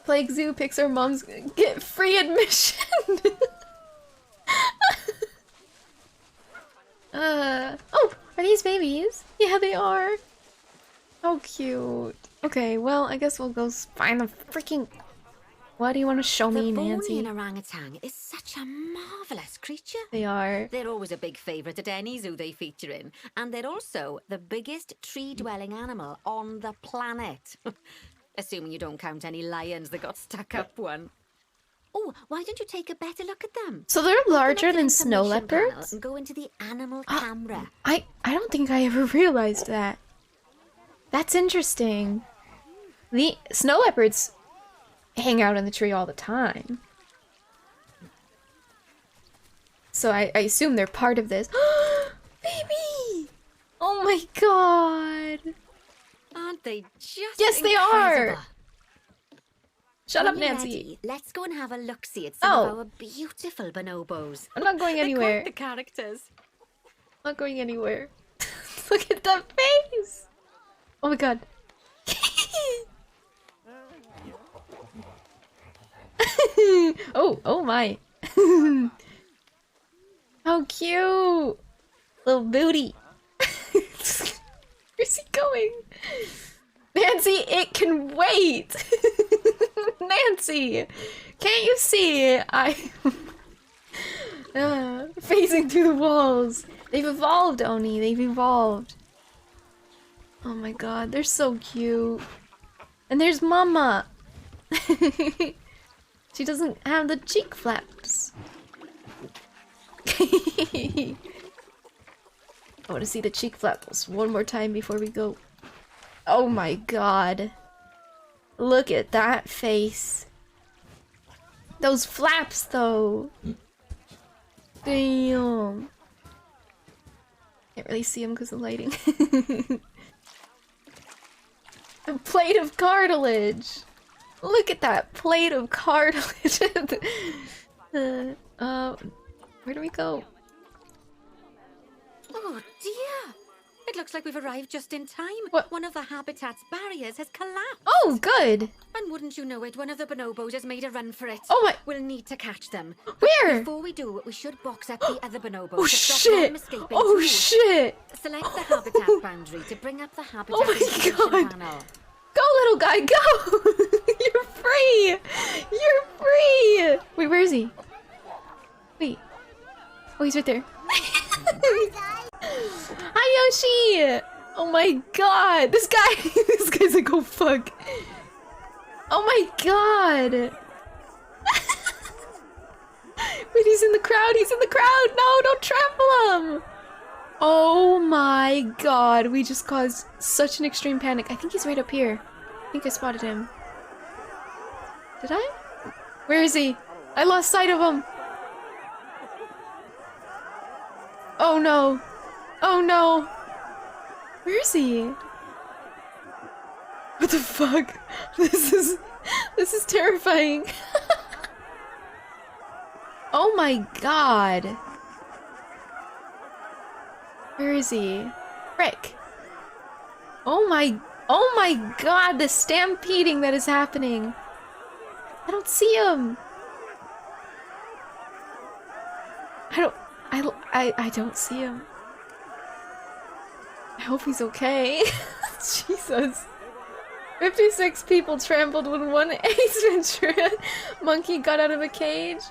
Plague Zoo picks our moms get free admission. Oh, are these babies? Yeah, they are. How cute. Okay, well, I guess we'll go find the freaking... What do you want to show me, The Nancy? Bornean orangutan is such a marvellous creature. They are. They're always a big favourite at any zoo they feature in. And they're also the biggest tree-dwelling animal on the planet. Assuming you don't count any lions that got stuck up one. Oh, why don't you take a better look at them? So they're Open larger up the than snow information panel leopards? And go into the animal camera. I don't think I ever realized that. That's interesting. The snow leopards hang out in the tree all the time. So I assume they're part of this. Baby! Oh my god! Aren't they just Yes, they are! incredible? Shut up, When you're Nancy. ready, let's go and have a look-see at some of Oh. our beautiful bonobos. I'm not going They're anywhere. quite the characters. I'm not going anywhere. Look at that face! Oh my god. Oh my. How cute! Little booty. Where's he going? Nancy, it can wait! Nancy! Can't you see? Phasing through the walls. They've evolved, Oni. They've evolved. Oh my god, they're so cute. And there's Mama. She doesn't have the cheek flaps. I want to see the cheek flaps one more time before we go. Oh my god. Look at that face. Those flaps, though. Damn. Can't really see them because of lighting. A plate of cartilage. Look at that plate of cartilage. Where do we go? Oh dear! It looks like we've arrived just in time. What? One of the habitat's barriers has collapsed. Oh, good. And wouldn't you know it, one of the bonobos has made a run for it. Oh my. We'll need to catch them. Where? Before we do, we should box up the other bonobos Oh to stop them shit. escaping Oh too. shit. Select the habitat boundary to bring up the habitat Oh my information God. panel. Go, little guy, go! You're free! You're free! Wait, where is he? Wait. Oh, he's right there. Hi, Yoshi! Oh my god! This guy! This guy's like, oh fuck. Oh my god! Wait, he's in the crowd! He's in the crowd! No, don't trample him! Oh my god, we just caused such an extreme panic. I think he's right up here. I think I spotted him. Did I? Where is he? I lost sight of him. Oh no. Oh no. Where is he? What the fuck? This is terrifying. Oh my god. Where is he? Frick. Oh my god, the stampeding that is happening. I don't see him. I don't see him. I hope he's okay. Jesus. 56 people trampled when one Ace Ventura monkey got out of a cage.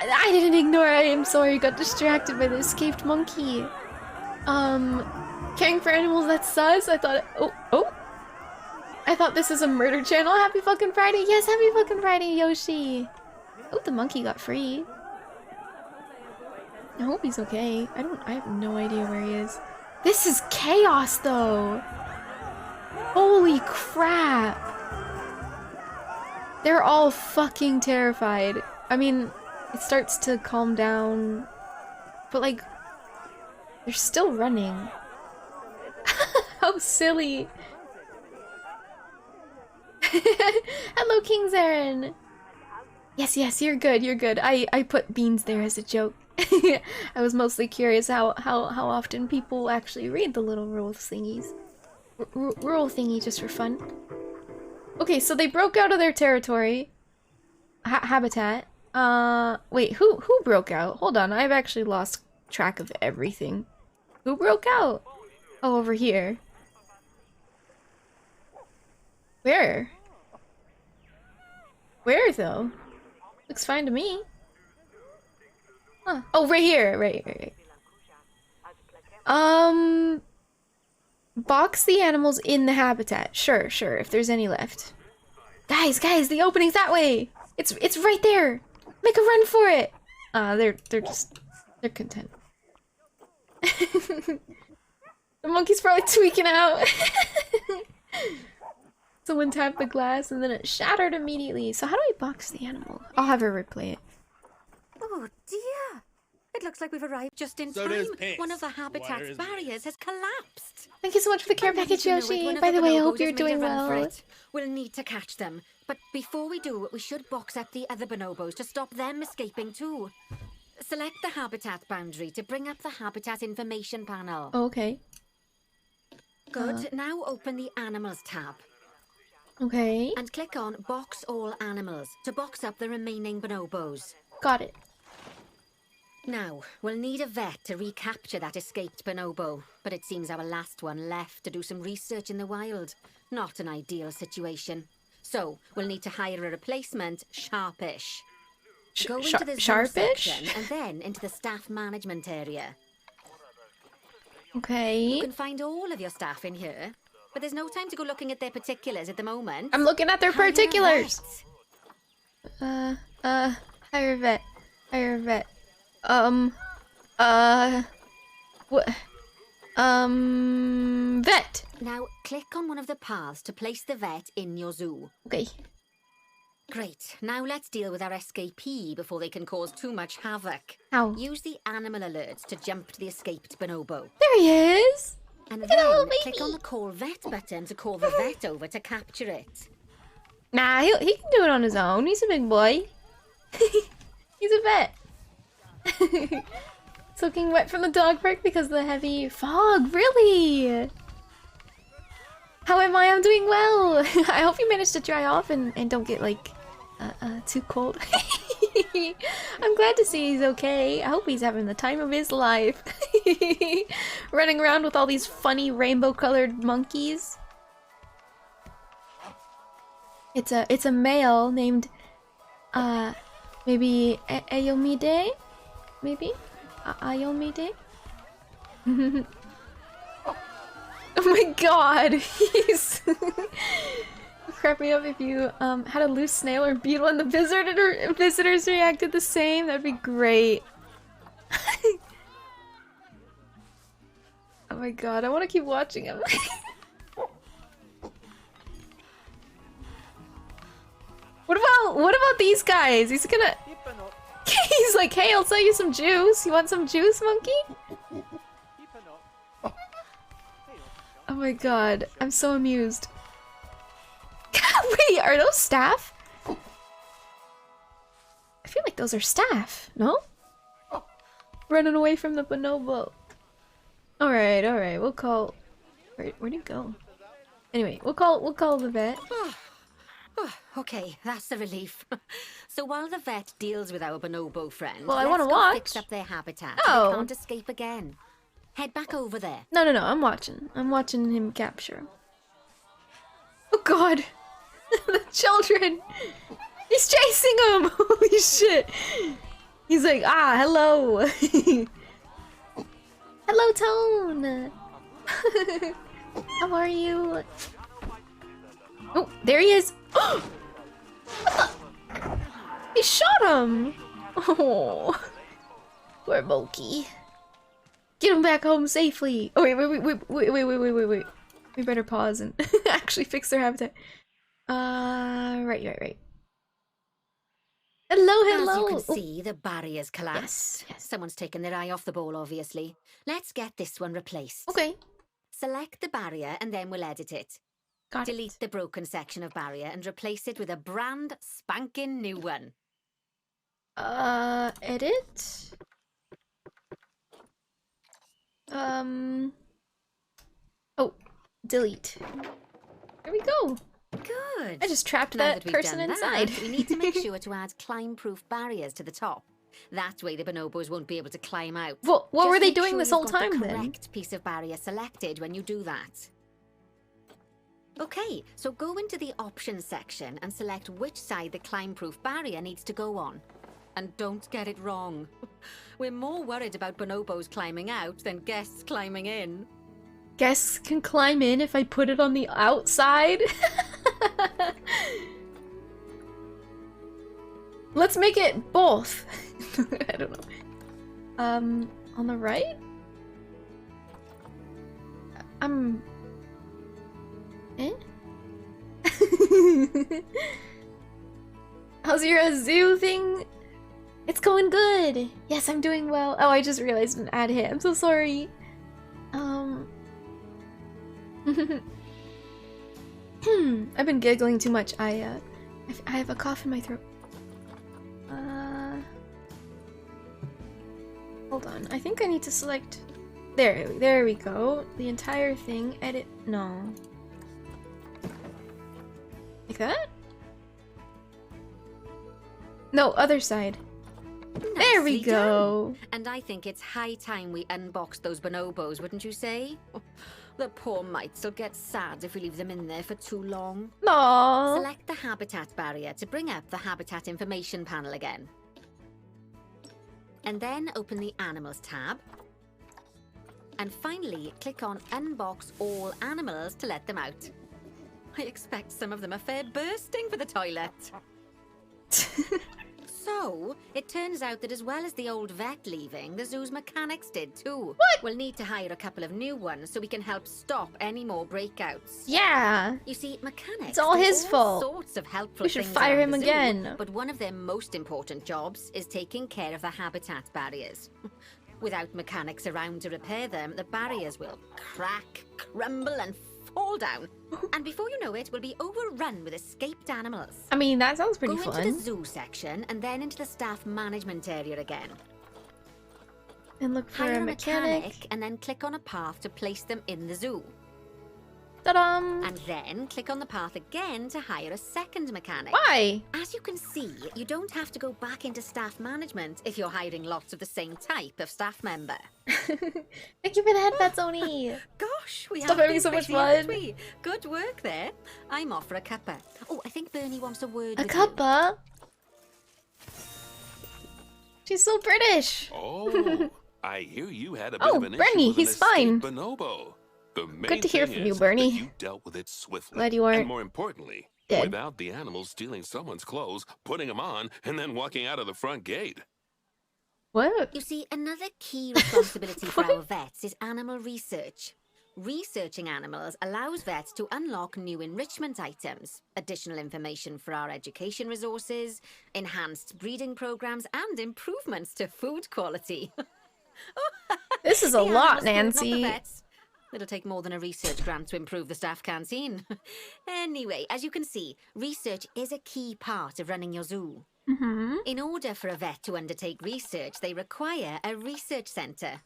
I didn't ignore. I am sorry. Got distracted by the escaped monkey. Caring for animals, that's sus. I thought. Oh. I thought this is a murder channel. Happy fucking Friday. Yes, happy fucking Friday, Yoshi. Oh, the monkey got free. I hope he's okay. I have no idea where he is. This is chaos, though. Holy crap. They're all fucking terrified. I mean, it starts to calm down, but like, they're still running. How silly. Hello, King Zarin. Yes, you're good. I put beans there as a joke. I was mostly curious how often people actually read the little rule thingies. Rule thingy just for fun. Okay, so they broke out of their territory. Habitat. Wait, who broke out? Hold on, I've actually lost track of everything. Who broke out? Oh, over here. Where? Where, though? Looks fine to me. Huh. Oh, right here. Right. Box the animals in the habitat. Sure, if there's any left. Guys, the opening's that way! It's right there! Make a run for it! They're content. The monkey's probably tweaking out. Someone tapped the glass and then it shattered immediately. So how do I box the animal? I'll have her replay it. Oh dear! It looks like we've arrived just in time. One of the habitat's barriers has collapsed. Thank you so much for the care package, Yoshi. By the way, I hope you're doing well. We'll need to catch them. But before we do, we should box up the other bonobos to stop them escaping too. Select the habitat boundary to bring up the habitat information panel. Oh, okay. Good. Now open the Animals tab. Okay. And click on Box All Animals to box up the remaining bonobos. Got it. Now, we'll need a vet to recapture that escaped bonobo, but it seems our last one left to do some research in the wild. Not an ideal situation. So, we'll need to hire a replacement, sharpish. Go into the zoo Sharpish? section and then into the staff management area. Okay. You can find all of your staff in here, but there's no time to go looking at their particulars at the moment. I'm looking at their Hire a particulars. vet. Hire a vet. Hire a vet. What? Vet. Now, click on one of the paths to place the vet in your zoo. Okay. Great. Now let's deal with our escapee before they can cause too much havoc. How? Use the animal alerts to jump to the escaped bonobo. There he is. And Look at that then little click baby. on the call vet button to call the vet over to capture it. Nah, he can do it on his own. He's a big boy. He's a vet. Soaking wet from the dog park because of the heavy fog. Really? How am I? I'm doing well. I hope you managed to dry off and don't get like too cold. I'm glad to see he's okay. I hope he's having the time of his life. Running around with all these funny rainbow colored monkeys. It's a male named maybe Ayomide? Maybe? Ayomide? Oh my god, he's crap me up if you had a loose snail or beetle and the visitors reacted the same. That'd be great. Oh my god, I want to keep watching him. What about these guys? He's gonna he's like, hey, I'll sell you some juice. You want some juice, monkey? Oh my god, I'm so amused. Wait, are those staff? I feel like those are staff, no? Running away from the bonobo. Alright, we'll call... Where'd he go? Anyway, we'll call the vet. Okay, that's a relief. So while the vet deals with our bonobo friend, Well, I wanna let's go watch. fix up their habitat Oh. so they can't escape again. Head back over there. No, I'm watching. I'm watching him capture him. Oh god! The children! He's chasing him! Holy shit! He's like, hello! Hello, Tone! How are you? Oh, there he is! What the? He shot him! Oh, poor Moki. Get him back home safely! Oh, wait. We better pause and actually fix their habitat. Right. Hello! As you can see, the barrier's collapsed. Yes. Someone's taken their eye off the ball, obviously. Let's get this one replaced. Okay. Select the barrier and then we'll edit it. Got Delete the broken section of barrier and replace it with a brand spanking new one. Edit? Oh, delete. There we go. Good. I just trapped Now that we've person done inside. that, we need to make sure to add climb-proof barriers to the top. That way the bonobos won't be able to climb out. Well, what Just were they make doing sure this you've whole got time the then? correct piece of barrier selected when you do that. Okay, so go into the options section and select which side the climb-proof barrier needs to go on. And don't get it wrong. We're more worried about bonobos climbing out than guests climbing in. Guests can climb in if I put it on the outside? Let's make it both. I don't know. On the right? Eh? How's your zoo thing? It's going good. Yes, I'm doing well. Oh, I just realized I didn't add hit. I'm so sorry. I've been giggling too much. I have a cough in my throat. Hold on. I think I need to select. There we go. The entire thing. Edit. No. Like that? No, other side. There we Nicely go. done. And I think it's high time we unboxed those bonobos, wouldn't you say? The poor mites will get sad if we leave them in there for too long. Aww. Select the habitat barrier to bring up the habitat information panel again. And then open the Animals tab. And finally, click on Unbox All Animals to let them out. I expect some of them are fair bursting for the toilet. So, it turns out that as well as the old vet leaving, the zoo's mechanics did too. What? We'll need to hire a couple of new ones so we can help stop any more breakouts. Yeah. You see, mechanics It's all do his fault. Sorts of helpful We should things fire around him the zoo, again. But one of their most important jobs is taking care of the habitat barriers. Without mechanics around to repair them, the barriers will crack, crumble, and fall down. And before you know it, we'll be overrun with escaped animals. I mean, that sounds pretty Go fun. into the zoo section and then into the staff management area again. And look for Hire a a mechanic. mechanic and then click on a path to place them in the zoo. Ta-dam! And then click on the path again to hire a second mechanic. Why? As you can see, you don't have to go back into staff management if you're hiring lots of the same type of staff member. Thank you for the headbats, Oni. Gosh, we Stop have having been so much busy, haven't fun. we? Good work there. I'm off for a cuppa. Oh, I think Bernie wants a word A with you. cuppa? She's so British. Oh, I hear you had a bit Oh, of an Bernie, issue with he's an escaped fine. bonobo. The main Good to hear thing from you, is Bernie. that you dealt with it swiftly. Glad you aren't And more importantly, dead. without the animals stealing someone's clothes, putting them on, and then walking out of the front gate. What? You see, another key responsibility for our vets is animal research. Researching animals allows vets to unlock new enrichment items, additional information for our education resources, enhanced breeding programs, and improvements to food quality. This is a The lot, animals' food, not the Nancy. vets. It'll take more than a research grant to improve the staff canteen. Anyway, as you can see, research is a key part of running your zoo. Mm-hmm. In order for a vet to undertake research, they require a research centre.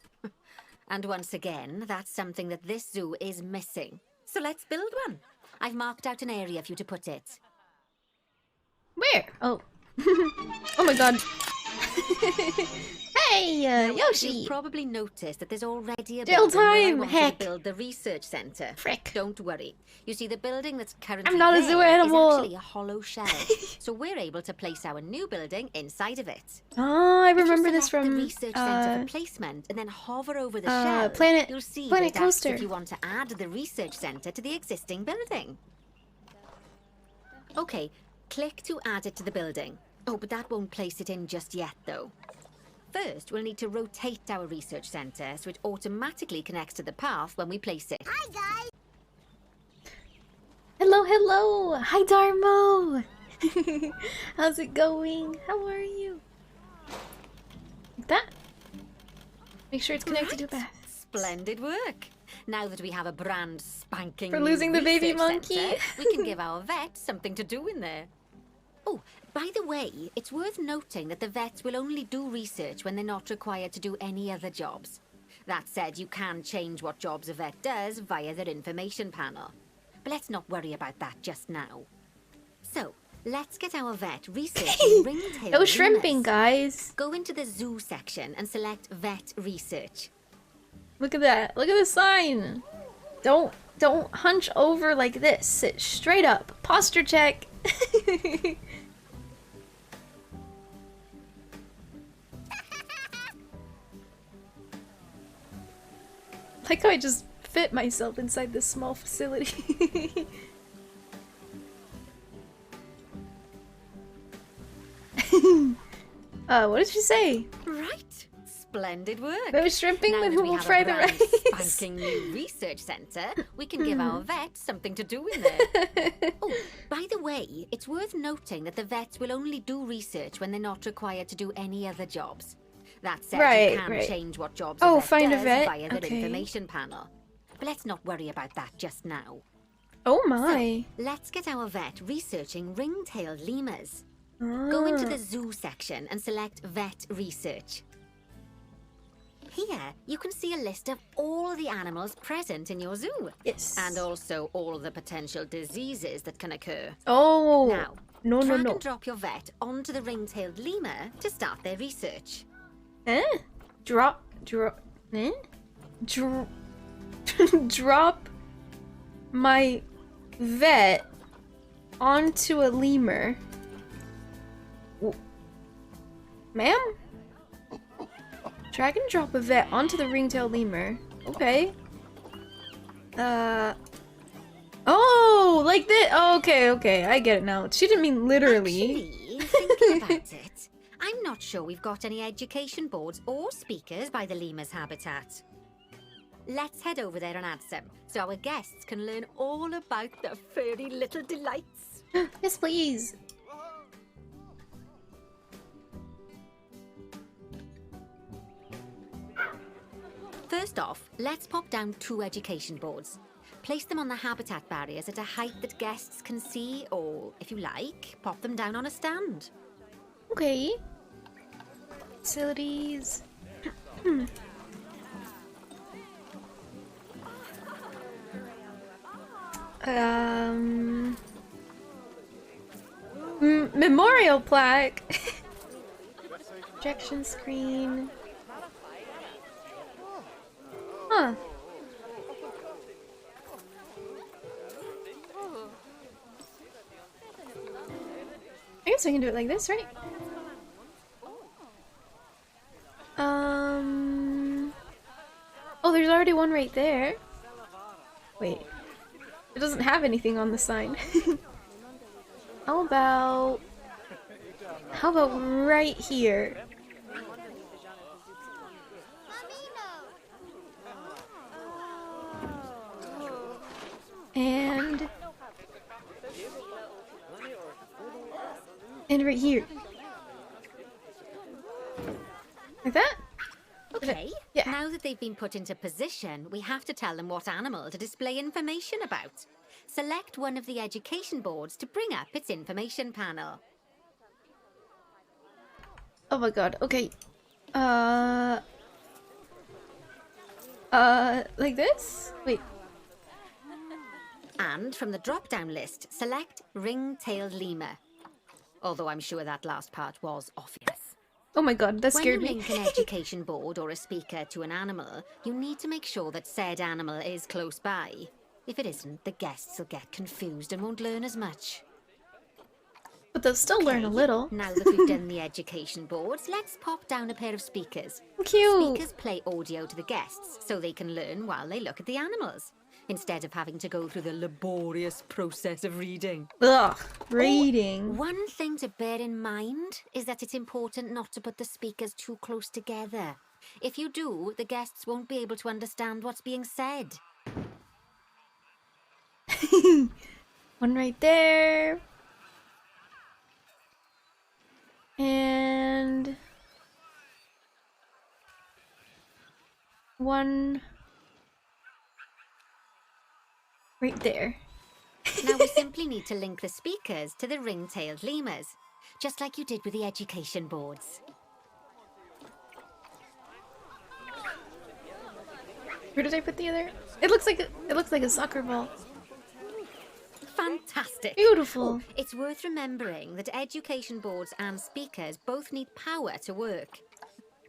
And once again, that's something that this zoo is missing. So let's build one. I've marked out an area for you to put it. Where? Oh. Oh my god. Hey, Yoshi. You've probably noticed that there's already a Jail building where I time, wanted heck. to build the research centre. Frick. Don't worry. You see, the building that's currently I'm not a there zoo animal. is actually a hollow shell. So we're able to place our new building inside of it. Oh, I If you remember this select from the research centre for placement and then hover over the uh, shell, Planet- you'll see Planet that it asks Coaster. if you want to add the research centre to the existing building. Okay, click to add it to the building. Oh, but that won't place it in just yet, though. First, we'll need to rotate our research centre so it automatically connects to the path when we place it. Hi, guys. Hello, hello. Hi, Darmo. How's it going? How are you? Like that. Make sure it's connected to a bath. Splendid work. Now that we have a brand spanking For new losing the baby research monkey. centre, we can give our vet something to do in there. Oh, by the way, it's worth noting that the vets will only do research when they're not required to do any other jobs. That said, you can change what jobs a vet does via their information panel. But let's not worry about that just now. So, let's get our vet researching ringtail No shrimping, lemurs. guys. Go into the zoo section and select vet research. Look at that. Look at the sign. Don't hunch over like this. Sit straight up. Posture check. Like how I just fit myself inside this small facility. What did she say? Right. Splendid work. No shrimping, Now then that we we'll have fry a the brand rice. spanking new research centre, we can give our vet something to do in there. Oh, by the way, it's worth noting that the vets will only do research when they're not required to do any other jobs. That said, Right, you can right. change what jobs Oh, a vet find a does vet? via their Okay. information panel. But let's not worry about that just now. Oh my. Let's get our vet researching ringtail lemurs. Go into Ah. the zoo section and select vet research. Here, you can see a list of all the animals present in your zoo. Yes. And also all the potential diseases that can occur. Oh. Now, No, no, Drag no. and drop your vet onto the ring-tailed lemur to start their research. Eh? Drop. Eh? Drop my vet onto a lemur. Ma'am? Drag and drop a vet onto the ringtail lemur. Okay. Oh, like this. Oh, okay, I get it now. She didn't mean literally. Actually, thinking about it, I'm not sure we've got any education boards or speakers by the lemur's habitat. Let's head over there and add some, so our guests can learn all about the furry little delights. Yes, please. First off, let's pop down 2 education boards. Place them on the habitat barriers at a height that guests can see, or, if you like, pop them down on a stand. Okay. Facilities. Memorial plaque. Projection screen. Huh. I guess we can do it like this, right? Oh, there's already one right there. Wait. It doesn't have anything on the sign. How about right here? And right here. Like that? Okay, Yeah. now that they've been put into position, we have to tell them what animal to display information about. Select one of the education boards to bring up its information panel. Oh my god, okay. Like this? Wait. And from the drop-down list, select Ring-tailed Lemur. Although I'm sure that last part was obvious. Oh my god, that scared When you me. link an education board or a speaker to an animal, you need to make sure that said animal is close by. If it isn't, the guests will get confused and won't learn as much. But they'll still learn a little. Now that we've done the education boards, let's pop down a pair of speakers. Cute. Speakers play audio to the guests so they can learn while they look at the animals, instead of having to go through the laborious process of reading. Ugh, reading. One thing to bear in mind is that it's important not to put the speakers too close together. If you do, the guests won't be able to understand what's being said. One right there. And one right there. Now we simply need to link the speakers to the ring-tailed lemurs, just like you did with the education boards. Where did I put the other? It looks like a soccer ball. Fantastic! Beautiful. Oh, it's worth remembering that education boards and speakers both need power to work.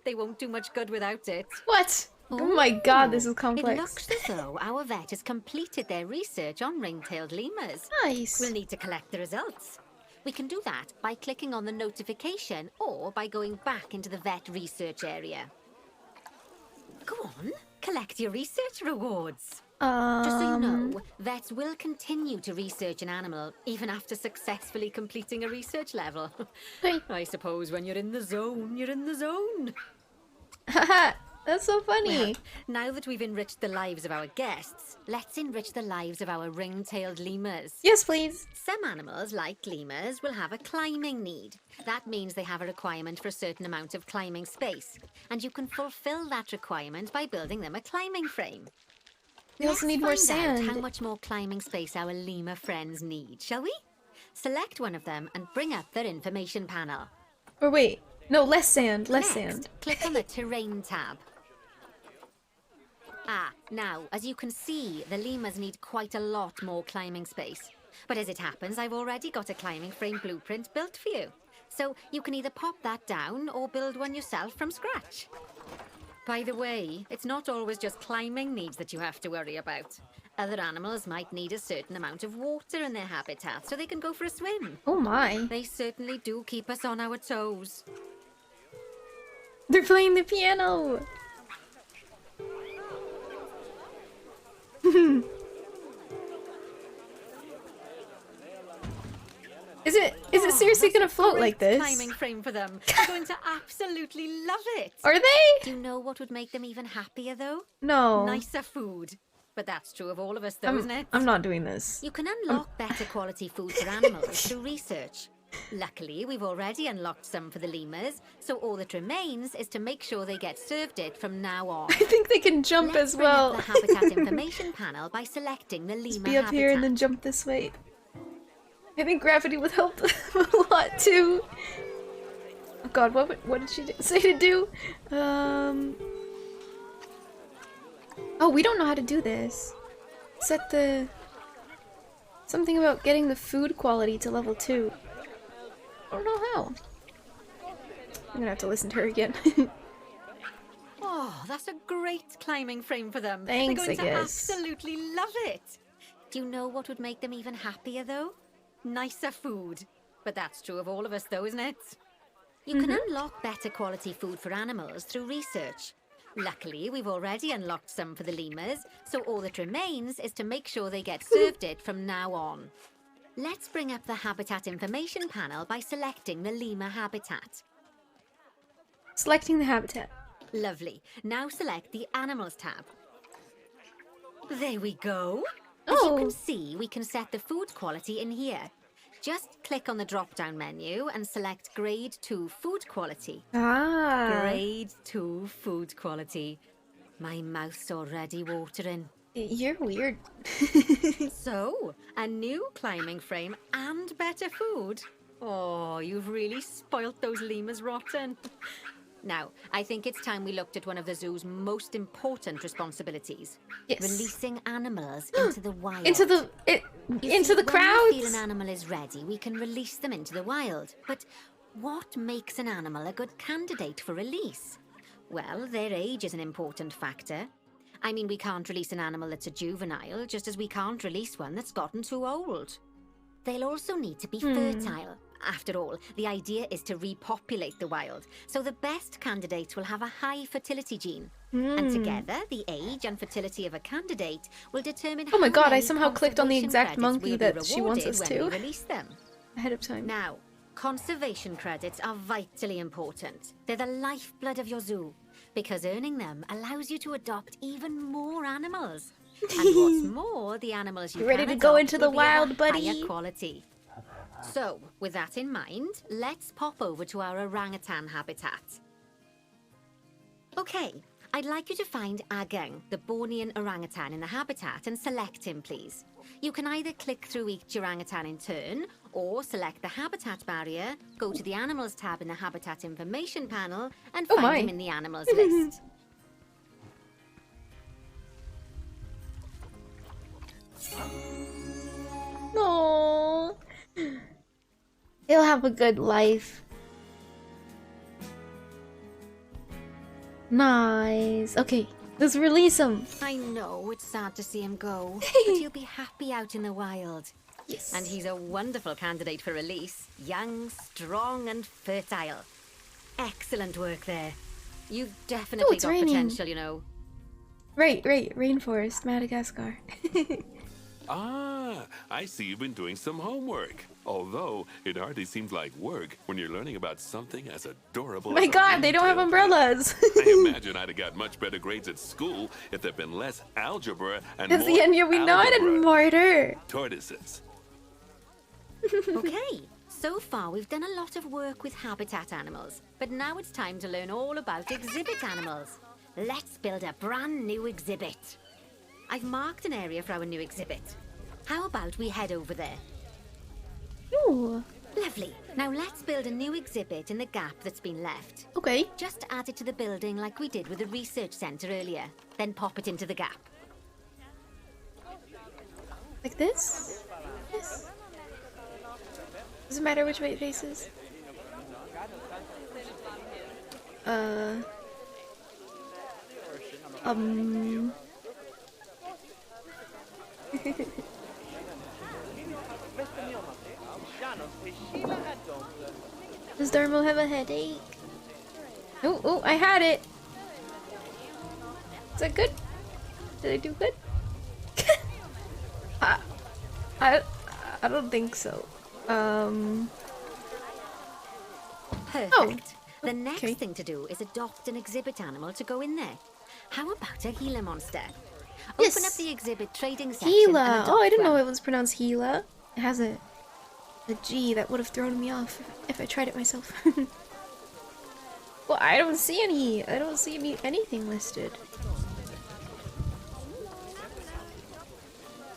They won't do much good without it. What? Oh my god, this is It complex. looks as though our vet has completed their research on ring-tailed lemurs. Nice. We'll need to collect the results. We can do that by clicking on the notification or by going back into the vet research area. Go on, collect your research rewards. Just so you know, vets will continue to research an animal even after successfully completing a research level. Hey. I suppose when you're in the zone, you're in the zone. Haha, that's so funny. Well, now that we've enriched the lives of our guests, let's enrich the lives of our ring-tailed lemurs. Yes, please. Some animals, like lemurs, will have a climbing need. That means they have a requirement for a certain amount of climbing space, and you can fulfill that requirement by building them a climbing frame. They also need more Let's find out sand. how much more climbing space our lemur friends need, shall we? Select one of them and bring up their information panel. Or wait, no, less sand, less Next, sand. click on the Terrain tab. Now, as you can see, the lemurs need quite a lot more climbing space. But as it happens, I've already got a climbing frame blueprint built for you. So you can either pop that down or build one yourself from scratch. By the way, it's not always just climbing needs that you have to worry about. Other animals might need a certain amount of water in their habitat so they can go for a swim. Oh my. They certainly do keep us on our toes. They're playing the piano. Is it seriously gonna float like this? Climbing frame for them. They're going to absolutely love it. Are they? Do you know what would make them even happier though? No. Nicer food. But that's true of all of us though, isn't it? I'm not doing this. You can unlock better quality food for animals through research. Luckily, we've already unlocked some for the lemurs, so all that remains is to make sure they get served it from now on. I think they can jump Let's as bring well. up the habitat information panel by selecting the lemur Just be up here and then habitat. jump this way. I think gravity would help a lot too. Oh god, what did she say to do? Oh, we don't know how to do this. Set the... Something about getting the food quality to level 2. I don't know how. I'm gonna have to listen to her again. Oh, that's a great climbing frame for them. Thanks, They're I going to guess. absolutely love it. Do you know what would make them even happier though? Nicer food. But that's true of all of us though, isn't it? You can unlock better quality food for animals through research. Luckily, we've already unlocked some for the lemurs, so all that remains is to make sure they get served it from now on. Let's bring up the habitat information panel by selecting the lemur habitat. Selecting the habitat. Lovely. Now select the Animals tab. There we go. As Oh. you can see, we can set the food quality in here. Just click on the drop-down menu and select Grade 2 Food Quality. Ah. Grade 2 Food Quality. My mouth's already watering. You're weird. So, a new climbing frame and better food. Oh, you've really spoilt those lemurs rotten. Now, I think it's time we looked at one of the zoo's most important responsibilities. Yes. Releasing animals into the wild. Into the You into see, the when we feel crowds. an animal is ready, we can release them into the wild. But what makes an animal a good candidate for release? Well, their age is an important factor. I mean, we can't release an animal that's a juvenile, just as we can't release one that's gotten too old. They'll also need to be fertile. After all, the idea is to repopulate the wild, so the best candidates will have a high fertility gene. And together, the age and fertility of a candidate will determine Oh my how god, I many somehow clicked on the conservation exact credits monkey will be that she wants us rewarded when to we release them. ahead of time. Now, conservation credits are vitally important. They're the lifeblood of your zoo, because earning them allows you to adopt even more animals. And what's more, the animals you Ready can to go adopt into the will be of a wild, buddy? higher quality. So, with that in mind, let's pop over to our orangutan habitat. Okay, I'd like you to find Agang, the Bornean orangutan in the habitat, and select him, please. You can either click through each orangutan in turn, or select the habitat barrier, go to the Animals tab in the Habitat Information panel, and Oh find my. him in the Animals list. No. He'll have a good life. Nice. Okay, let's release him. I know, it's sad to see him go, but he'll be happy out in the wild. Yes. And he's a wonderful candidate for release. Young, strong, and fertile. Excellent work there. You've definitely it's got raining. potential, you know. Right. Rainforest, Madagascar. Ah, I see you've been doing some homework. Although, it hardly seems like work when you're learning about something as adorable My as a god, they don't have ringtail. umbrellas. I imagine I'd have got much better grades at school if there'd been less algebra and That's more the Enya we know it algebra. and mortar. Tortoises. Okay, so far we've done a lot of work with habitat animals, but now it's time to learn all about exhibit animals. Let's build a brand new exhibit. I've marked an area for our new exhibit. How about we head over there? Ooh. Lovely. Now let's build a new exhibit in the gap that's been left. Okay. Just add it to the building like we did with the research centre earlier. Then pop it into the gap. Like this? Yes. Doesn't matter which way it faces. Does Dermo have a headache? Oh, oh, I had it! Is that good? Did I do good? I don't think so. Perfect. Oh, The next okay. thing to do is adopt an exhibit animal to go in there. How about a Gila monster? Yes. Open up the exhibit trading section and Gila! adopt Oh, I didn't know one. it was pronounced Gila. It has a G that would have thrown me off if I tried it myself. Well, I don't see any. I don't see anything listed.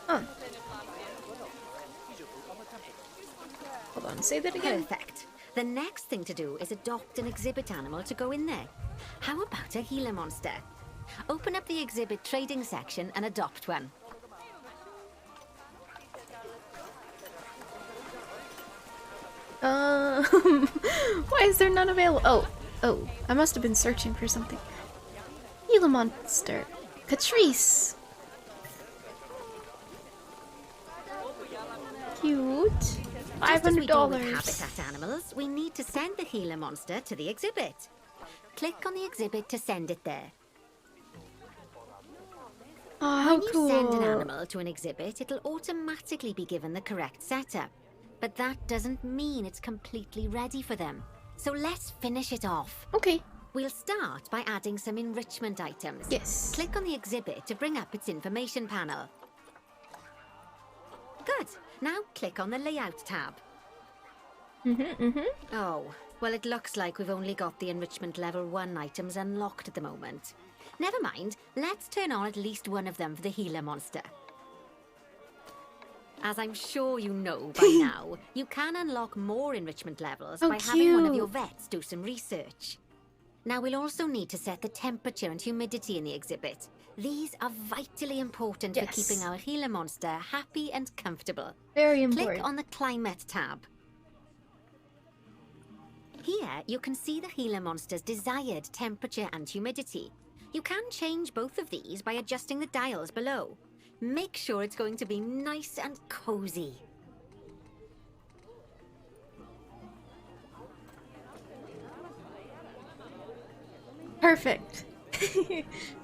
Huh. Hold on, say that again. Perfect. The next thing to do is adopt an exhibit animal to go in there. How about a Gila monster? Open up the exhibit trading section and adopt one. Why is there none available? Oh, I must have been searching for something. Gila monster. Catrice. Cute. Just as we do with $500. habitat animals, we need to send the Gila monster to the exhibit. Click on the exhibit to send it there. Oh, how When you cool. send an animal to an exhibit, it'll automatically be given the correct setup. But that doesn't mean it's completely ready for them. So let's finish it off. Okay. We'll start by adding some enrichment items. Yes. Click on the exhibit to bring up its information panel. Good. Now click on the Layout tab. Oh, well, it looks like we've only got the enrichment level 1 items unlocked at the moment. Never mind, let's turn on at least one of them for the Gila monster. As I'm sure you know by now, you can unlock more enrichment levels Oh, by having one of your cute. vets do some research. Now we'll also need to set the temperature and humidity in the exhibit. These are vitally important for Yes. keeping our Gila monster happy and comfortable. Very Click important. on the Climate tab. Here, you can see the Gila monster's desired temperature and humidity. You can change both of these by adjusting the dials below. Make sure it's going to be nice and cozy. Perfect.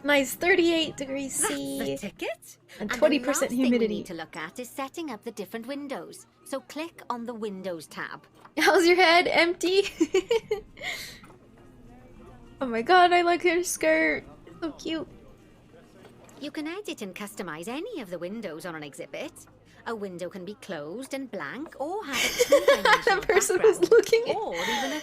Nice 38 degrees That's C. the ticket. and the 20% last thing we humidity. need to look at is setting up the different windows. So click on the Windows tab. How's your head? Empty? Oh my god, I like her skirt. It's so cute. You can edit and customize any of the windows on an exhibit. A window can be closed and blank, or have a two-dimensional That person was background, looking at- or even a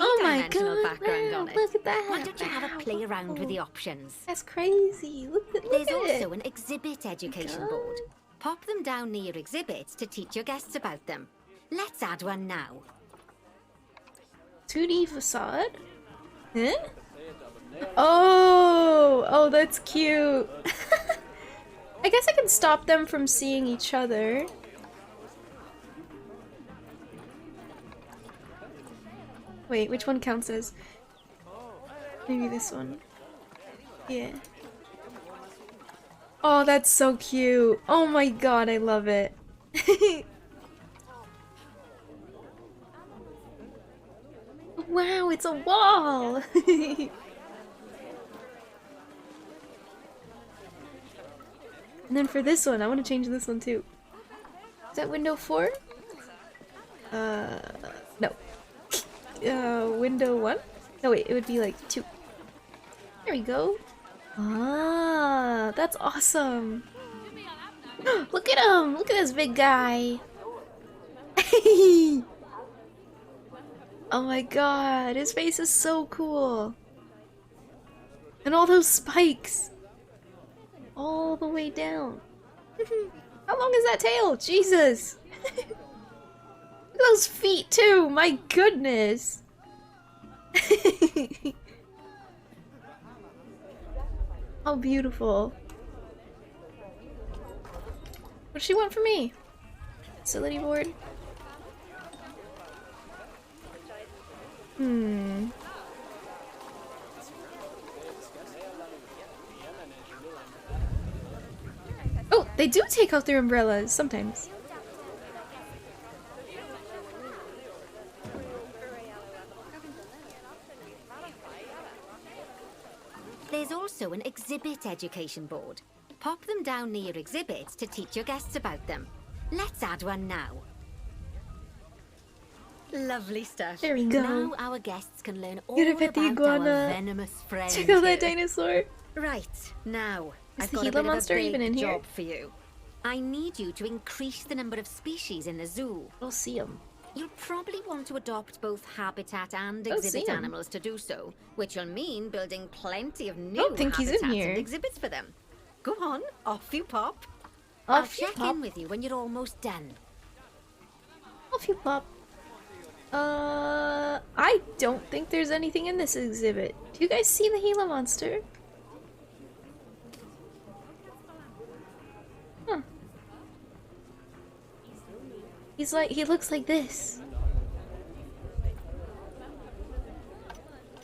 Oh my three-dimensional god, background wow, on it. look at that. Why don't you have a play around with the Wow. options? That's crazy. Look at There's it. also an exhibit education God. board. Pop them down near your exhibits to teach your guests about them. Let's add one now. 2D facade? Huh? Oh, that's cute. I guess I can stop them from seeing each other. Wait, which one counts as? Maybe this one. Yeah. Oh, that's so cute. Oh my god, I love it. Wow, it's a wall! And then for this one, I want to change this one too. Is that window 4? No. Window 1? No, wait, it would be like 2. There we go. Ah, that's awesome. Look at him! Look at this big guy! Oh my god, his face is so cool. And all those spikes. All the way down. How long is that tail? Jesus! Look at those feet too, my goodness! How beautiful. What does she want from me? facility board. Oh, they do take out their umbrellas sometimes. There's also an exhibit education board. Pop them down near exhibits to teach your guests about them. Let's add one now. Lovely stuff. There we go. Now our guests can learn all Gotta pet the about our iguana. venomous friend. Check out that here. dinosaur. Right, now, Is I've the got a Gila bit of monster a big even in here? job for you. I need you to increase the number of species in the zoo. I'll see him. You'll probably want to adopt both habitat and Oh, exhibit Simeon. animals to do so, which will mean building plenty of new don't think he's in habitats here. and exhibits for them. Go on, off you pop. Off I'll you check pop. in with you when you're almost done. Off you pop. I don't think there's anything in this exhibit. Do you guys see the Gila monster? Huh. He looks like this.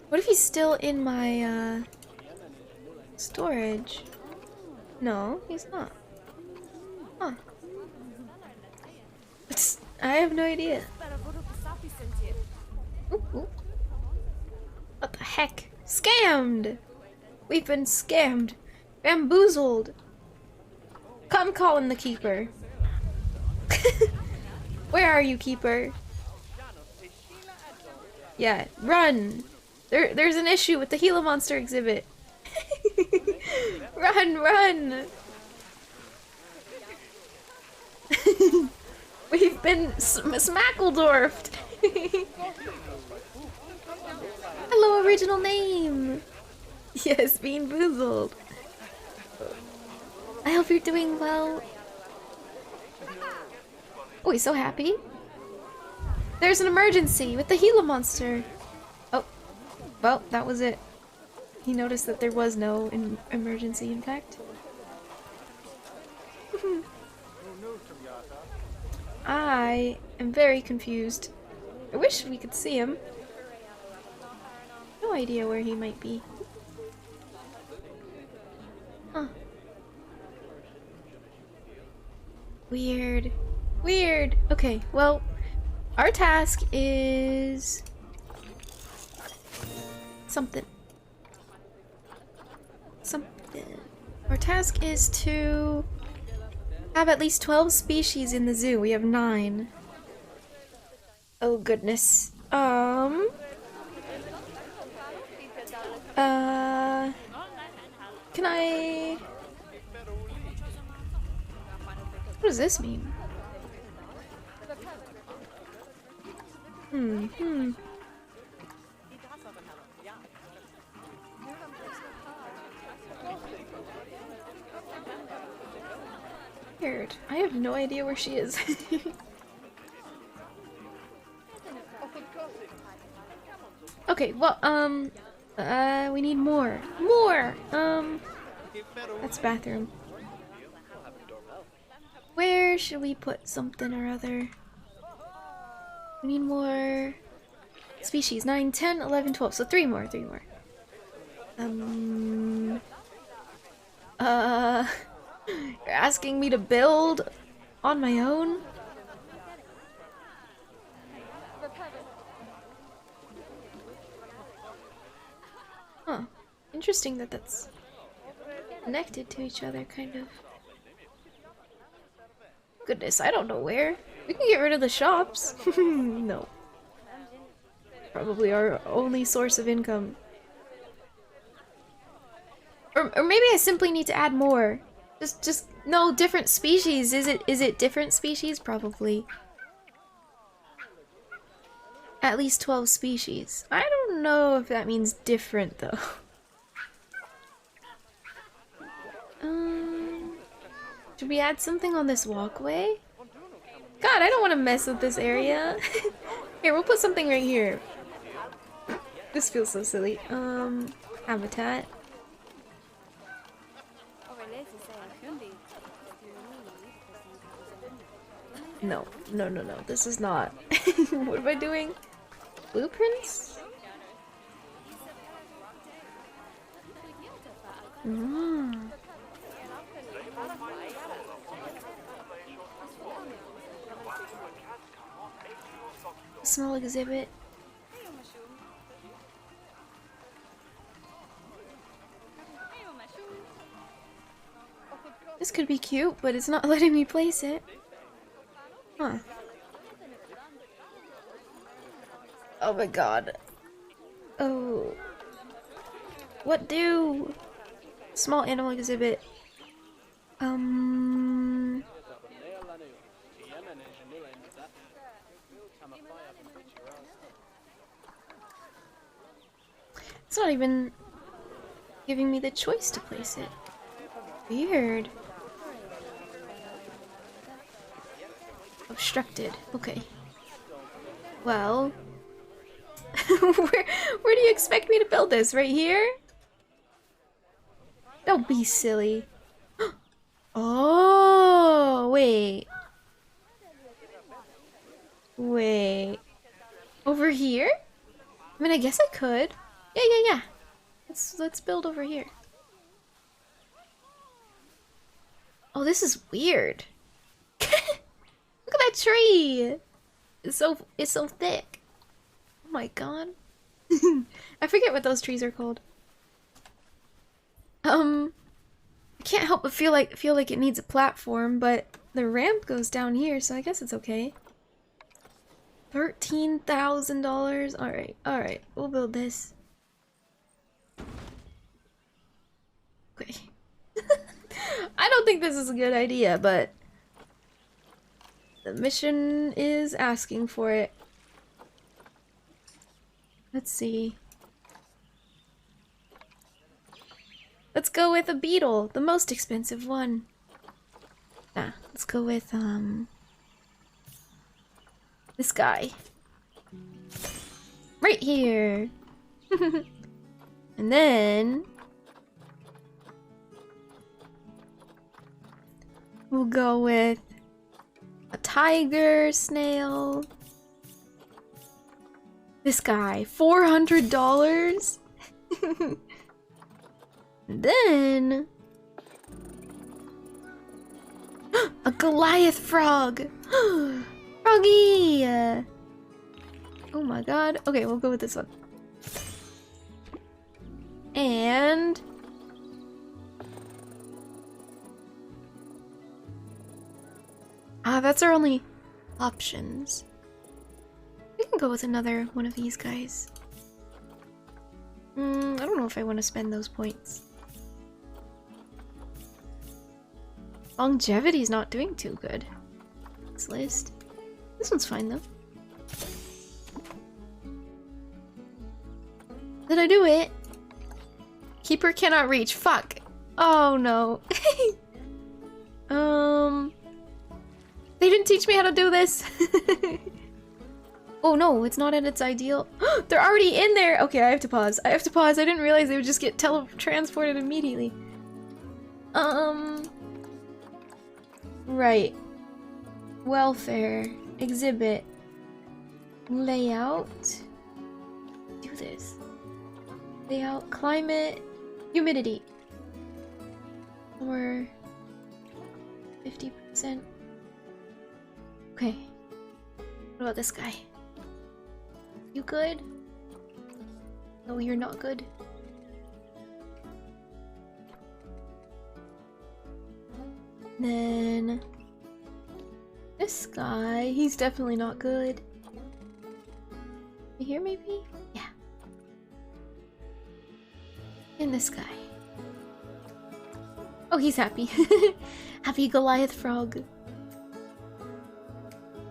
What if he's still in my, storage? No, he's not. Huh. I have no idea. Ooh, ooh. What the heck? Scammed! We've been scammed. Bamboozled. Come call him the keeper. Where are you, keeper? Yeah, run! There's an issue with the Gila monster exhibit. Run, run! We've been smackledorfed. Hello, original name. Yes, Bean Boozled. I hope you're doing well. Oh, he's so happy. There's an emergency with the Gila monster. Oh, well, that was it. He noticed that there was no emergency, in fact. I am very confused. I wish we could see him. No idea where he might be. Huh. Weird. Weird. Okay, well, our task is something. Our task is to have at least 12 species in the zoo. We have 9. Oh goodness. Can I... What does this mean? Weird. I have no idea where she is. Okay, well, we need more. More! That's bathroom. Where should we put something or other? We need more species. 9, 10, 11, 12. So 3 more, 3 more. You're asking me to build on my own? Huh. Interesting that that's connected to each other, kind of. Goodness, I don't know where. We can get rid of the shops. No. Probably our only source of income. Or maybe I simply need to add more. Just no, different species. Is it different species? Probably. At least 12 species. I don't know if that means different though. Should we add something on this walkway? God, I don't want to mess with this area. Here, we'll put something right here. This feels so silly. Habitat. No, no, no, no. This is not. What am I doing? Blueprints? Mm. Small exhibit. This could be cute, but it's not letting me place it. Huh. Oh my god. Oh. What do? Small animal exhibit. It's not even giving me the choice to place it. Weird. Obstructed. Okay. Well, where do you expect me to build this? Right here? Don't be silly. Oh, wait. Wait. Over here? I mean, I guess I could. Yeah. Let's build over here. Oh, this is weird. Look at that tree. It's so thick. Oh my god. I forget what those trees are called. I can't help but feel like it needs a platform, but the ramp goes down here, so I guess it's okay. $13,000. All right, we'll build this. Okay. I don't think this is a good idea, but the mission is asking for it. Let's see. Let's go with a beetle, the most expensive one. Let's go with this guy. Right here. And then we'll go with a tiger snail. This guy, $400. Then a Goliath frog. Froggy. Oh my god. Okay, we'll go with this one. And that's our only options. We can go with another one of these guys. I don't know if I want to spend those points. Longevity's not doing too good. This list. This one's fine though. Did I do it? Keeper cannot reach. Fuck. Oh no. They didn't teach me how to do this. Oh no, it's not at its ideal. They're already in there. Okay, I have to pause. I didn't realize they would just get transported immediately. Right. Welfare. Exhibit. Layout. Do this. Layout. Climate. Humidity. Or 50%. Okay. What about this guy? You good? No, you're not good. Then this guy, he's definitely not good. Here maybe? Yeah. And this guy. Oh, he's happy. Happy Goliath frog. I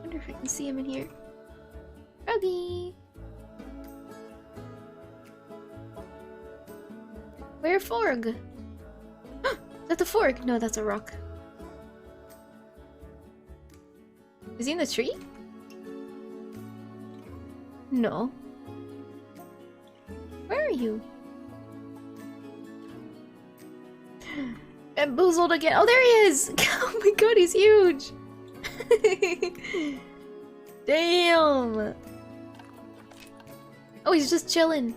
wonder if I can see him in here. Froggy! Where Forg? Is that the Forg? No, that's a rock. Is he in the tree? No. Where are you? Bamboozled again. Oh, there he is! Oh my god, he's huge! Damn! Oh, he's just chilling.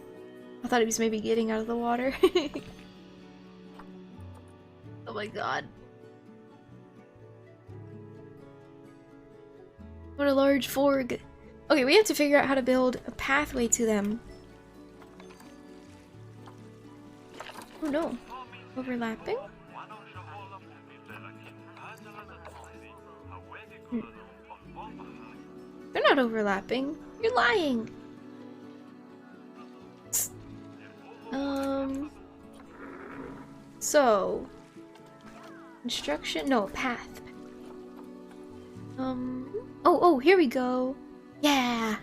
I thought he was maybe getting out of the water. Oh my god. What a large forg. Okay, we have to figure out how to build a pathway to them. Oh no. Overlapping? They're not overlapping. You're lying. So instruction? No, path. Oh, here we go. Yeah.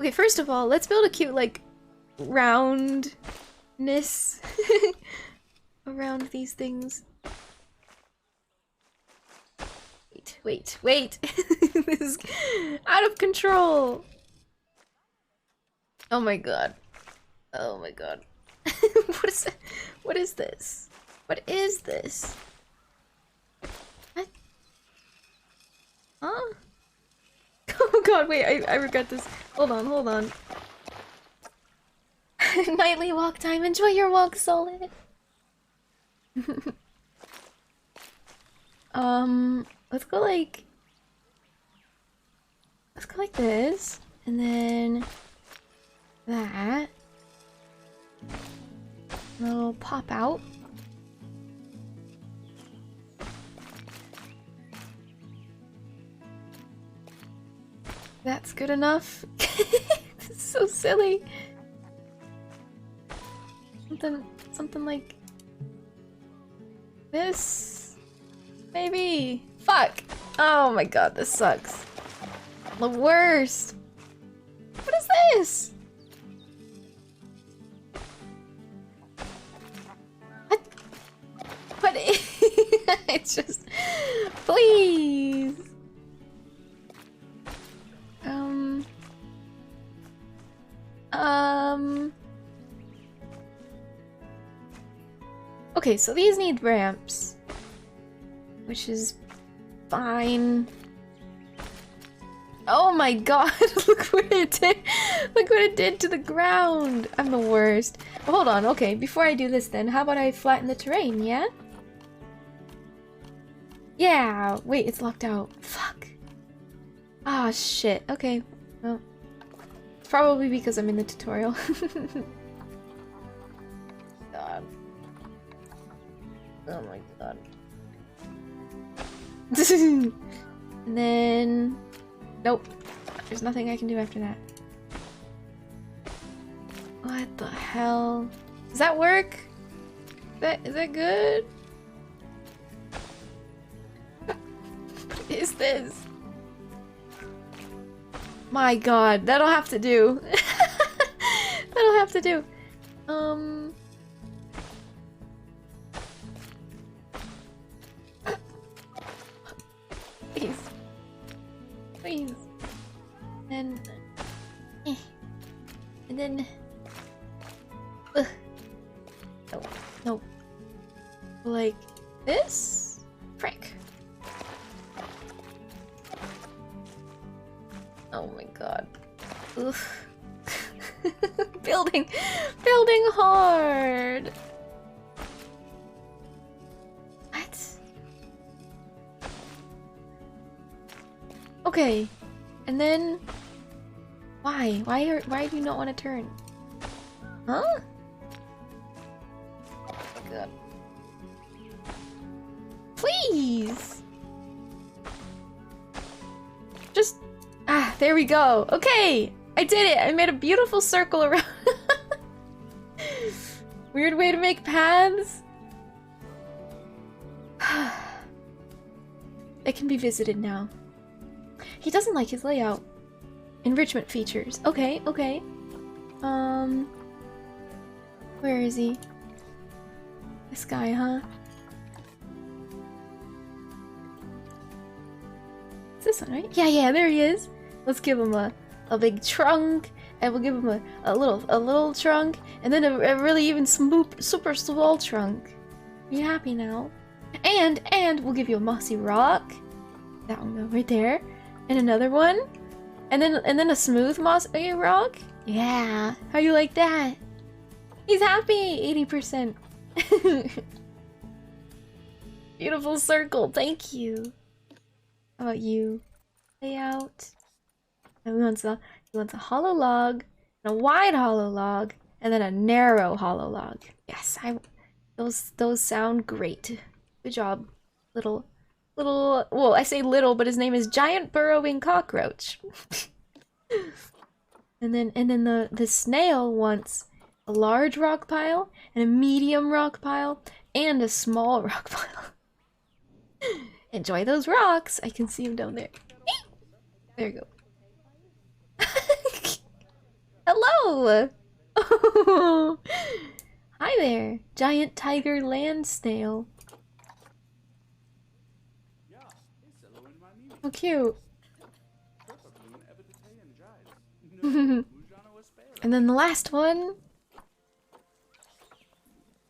Okay, first of all, let's build a cute, like, roundness around these things. Wait. This is out of control. Oh my god. Oh my god. What is this? What is this? What? Huh? Oh god, wait, I regret this. Hold on. Nightly walk time. Enjoy your walk, Solid. Let's go like this, and then that. And it'll pop out. That's good enough. This is so silly. Something like this, maybe. Fuck. Oh my god, this sucks. The worst. What is this? What? It's just, please. Okay, so these need ramps, which is fine. Oh my god, look what it did. Look what it did to the ground. I'm the worst. Well, hold on, okay, before I do this then, how about I flatten the terrain, yeah? Yeah, wait, it's locked out. Fuck. Ah, shit. Okay, well, it's probably because I'm in the tutorial. God. Oh my god. And then... Nope. There's nothing I can do after that. What the hell? Does that work? Is that good? What is this? My god, that'll have to do. That'll have to do. Please. And then no. Like this? Frick. Oh my god. Ugh. Building hard. What? Okay, and then why? Why do you not want to turn? Huh? Oh my god. Please. Just there we go. Okay, I did it. I made a beautiful circle around. Weird way to make paths. It can be visited now. He doesn't like his layout. Enrichment features. Okay. Where is he? This guy, huh? It's this one, right? Yeah, there he is. Let's give him a big trunk, and we'll give him a little trunk, and then a really even super small trunk. Are you happy now? And we'll give you a mossy rock. That one go right there. And another one. And then a smooth moss rock. Yeah. How you like that? He's happy. 80%. Beautiful circle. Thank you. How about you? Layout. And he wants a hollow log, and a wide hollow log, and then a narrow hollow log. Yes, those sound great. Good job, little. Well, I say little, but his name is Giant Burrowing Cockroach. and then the snail wants a large rock pile, and a medium rock pile, and a small rock pile. Enjoy those rocks. I can see him down there. There you go. Hello! Oh, hi there, giant tiger land snail. How cute. And then the last one.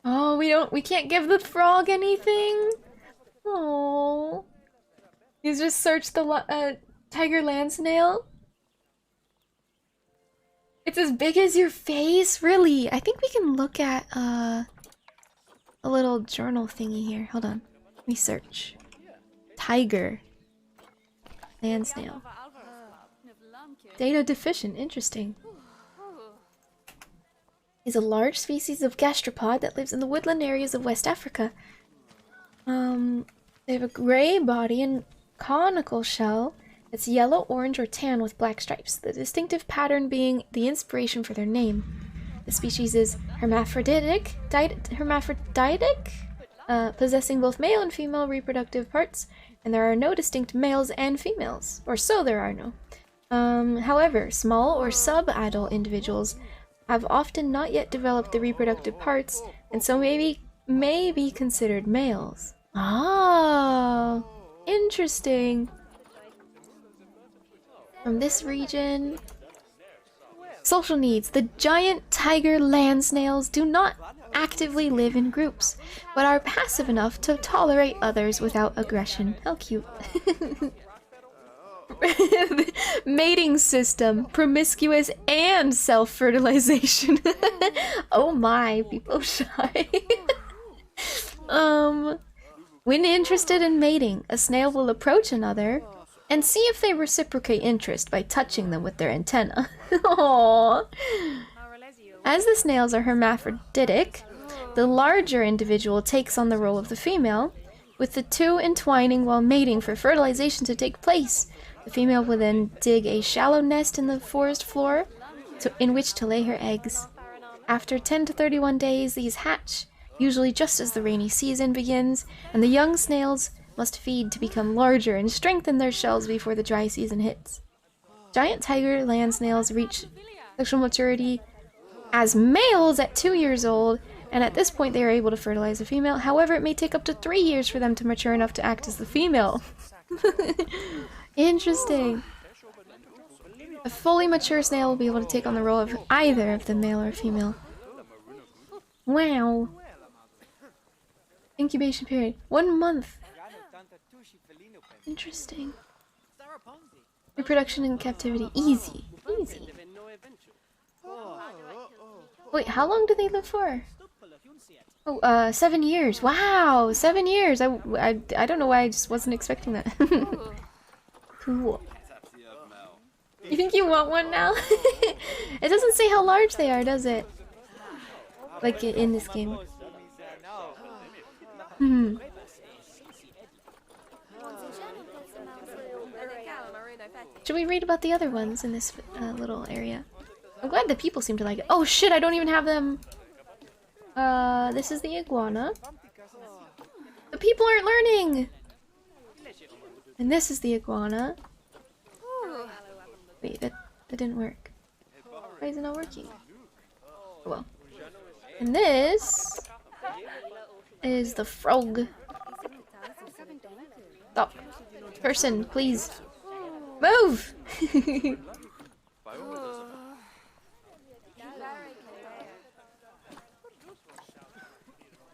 Oh, we can't give the frog anything. Oh, he's just searched the tiger land snail. It's as big as your face, really. I think we can look at a little journal thingy here. Hold on, let me search. Tiger land snail. Data deficient. Interesting. Is a large species of gastropod that lives in the woodland areas of West Africa. They have a gray body and conical shell that's yellow, orange, or tan with black stripes, the distinctive pattern being the inspiration for their name. The species is hermaphroditic, possessing both male and female reproductive parts, and there are no distinct males and females, or so there are no. However, small or sub-adult individuals have often not yet developed the reproductive parts, and so may be considered males. Ah, interesting. From this region. Social needs. The giant tiger land snails do not actively live in groups, but are passive enough to tolerate others without aggression. How cute. Mating system. Promiscuous and self-fertilization. Oh my, people shy. When interested in mating, a snail will approach another and see if they reciprocate interest by touching them with their antenna. Aww. As the snails are hermaphroditic, the larger individual takes on the role of the female, with the two entwining while mating for fertilization to take place. The female will then dig a shallow nest in the forest floor in which to lay her eggs. After 10 to 31 days, these hatch, usually just as the rainy season begins, and the young snails must feed to become larger and strengthen their shells before the dry season hits. Giant tiger land snails reach sexual maturity as males at 2 years old, and at this point they are able to fertilize a female. However, it may take up to 3 years for them to mature enough to act as the female. Interesting. A fully mature snail will be able to take on the role of either of the male or female. Wow. Incubation period. 1 month. Interesting. Reproduction in captivity. Easy. Easy. Wait, how long do they live for? Oh, 7 years. Wow, 7 years. I don't know why I just wasn't expecting that. Cool. You think you want one now? It doesn't say how large they are, does it? Like in this game. Hmm. Should we read about the other ones in this little area? I'm glad the people seem to like it. Oh shit, I don't even have them. This is the iguana. The people aren't learning! And this is the iguana. Wait, that didn't work. Why is it not working? Oh well. And this is the frog. Stop. Person, please. Move!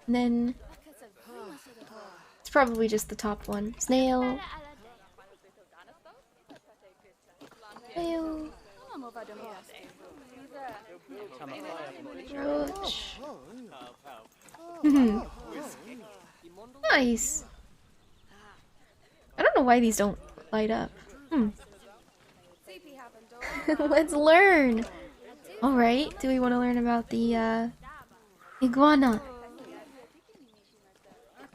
And then it's probably just the top one. Snail. Ew. Roach. Nice. I don't know why these don't light up. Let's learn. All right. Do we want to learn about the iguana?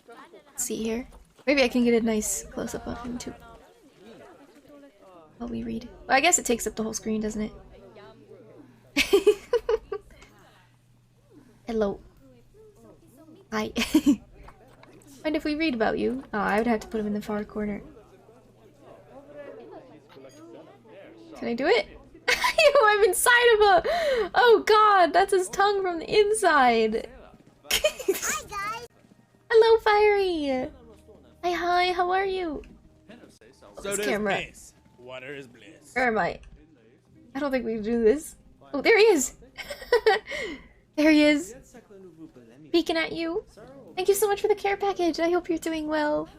Let's see here. Maybe I can get a nice close up of him too. While we read. Well, I guess it takes up the whole screen, doesn't it? Hello. Hi. Mind if we read about you? Oh, I would have to put him in the far corner. Can I do it? Yo, I'm inside of a... Oh god, that's his tongue from the inside. Hi, guys. Hello, Fiery. Hi, how are you? So This camera. bliss. Water is bliss. Where am I? I don't think we can do this. Oh, there he is! There he is! Peeking at you. Thank you so much for the care package. I hope you're doing well.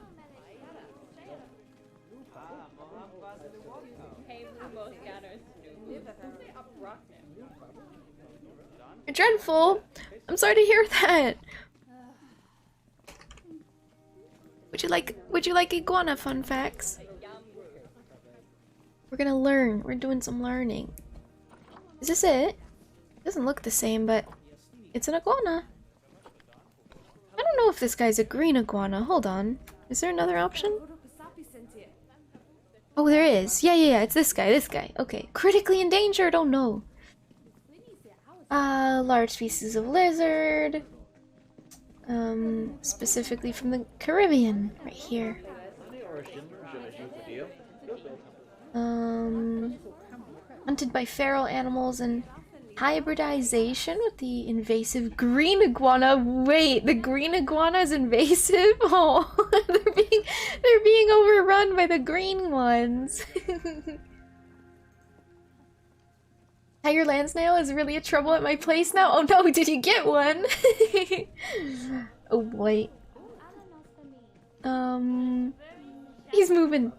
You're dreadful. I'm sorry to hear that. Would you like iguana fun facts? We're gonna learn. We're doing some learning. Is this it? It doesn't look the same, but it's an iguana. I don't know if this guy's a green iguana. Hold on. Is there another option? Oh, there is. Yeah. It's this guy. Okay. Critically endangered. Oh no. Large species of lizard. Specifically from the Caribbean. Right here. Hunted by feral animals and hybridization with the invasive green iguana. Wait, the green iguana is invasive? Oh, they're being overrun by the green ones. Tiger land snail is really a trouble at my place now. Oh no, did you get one? Oh boy. He's moving.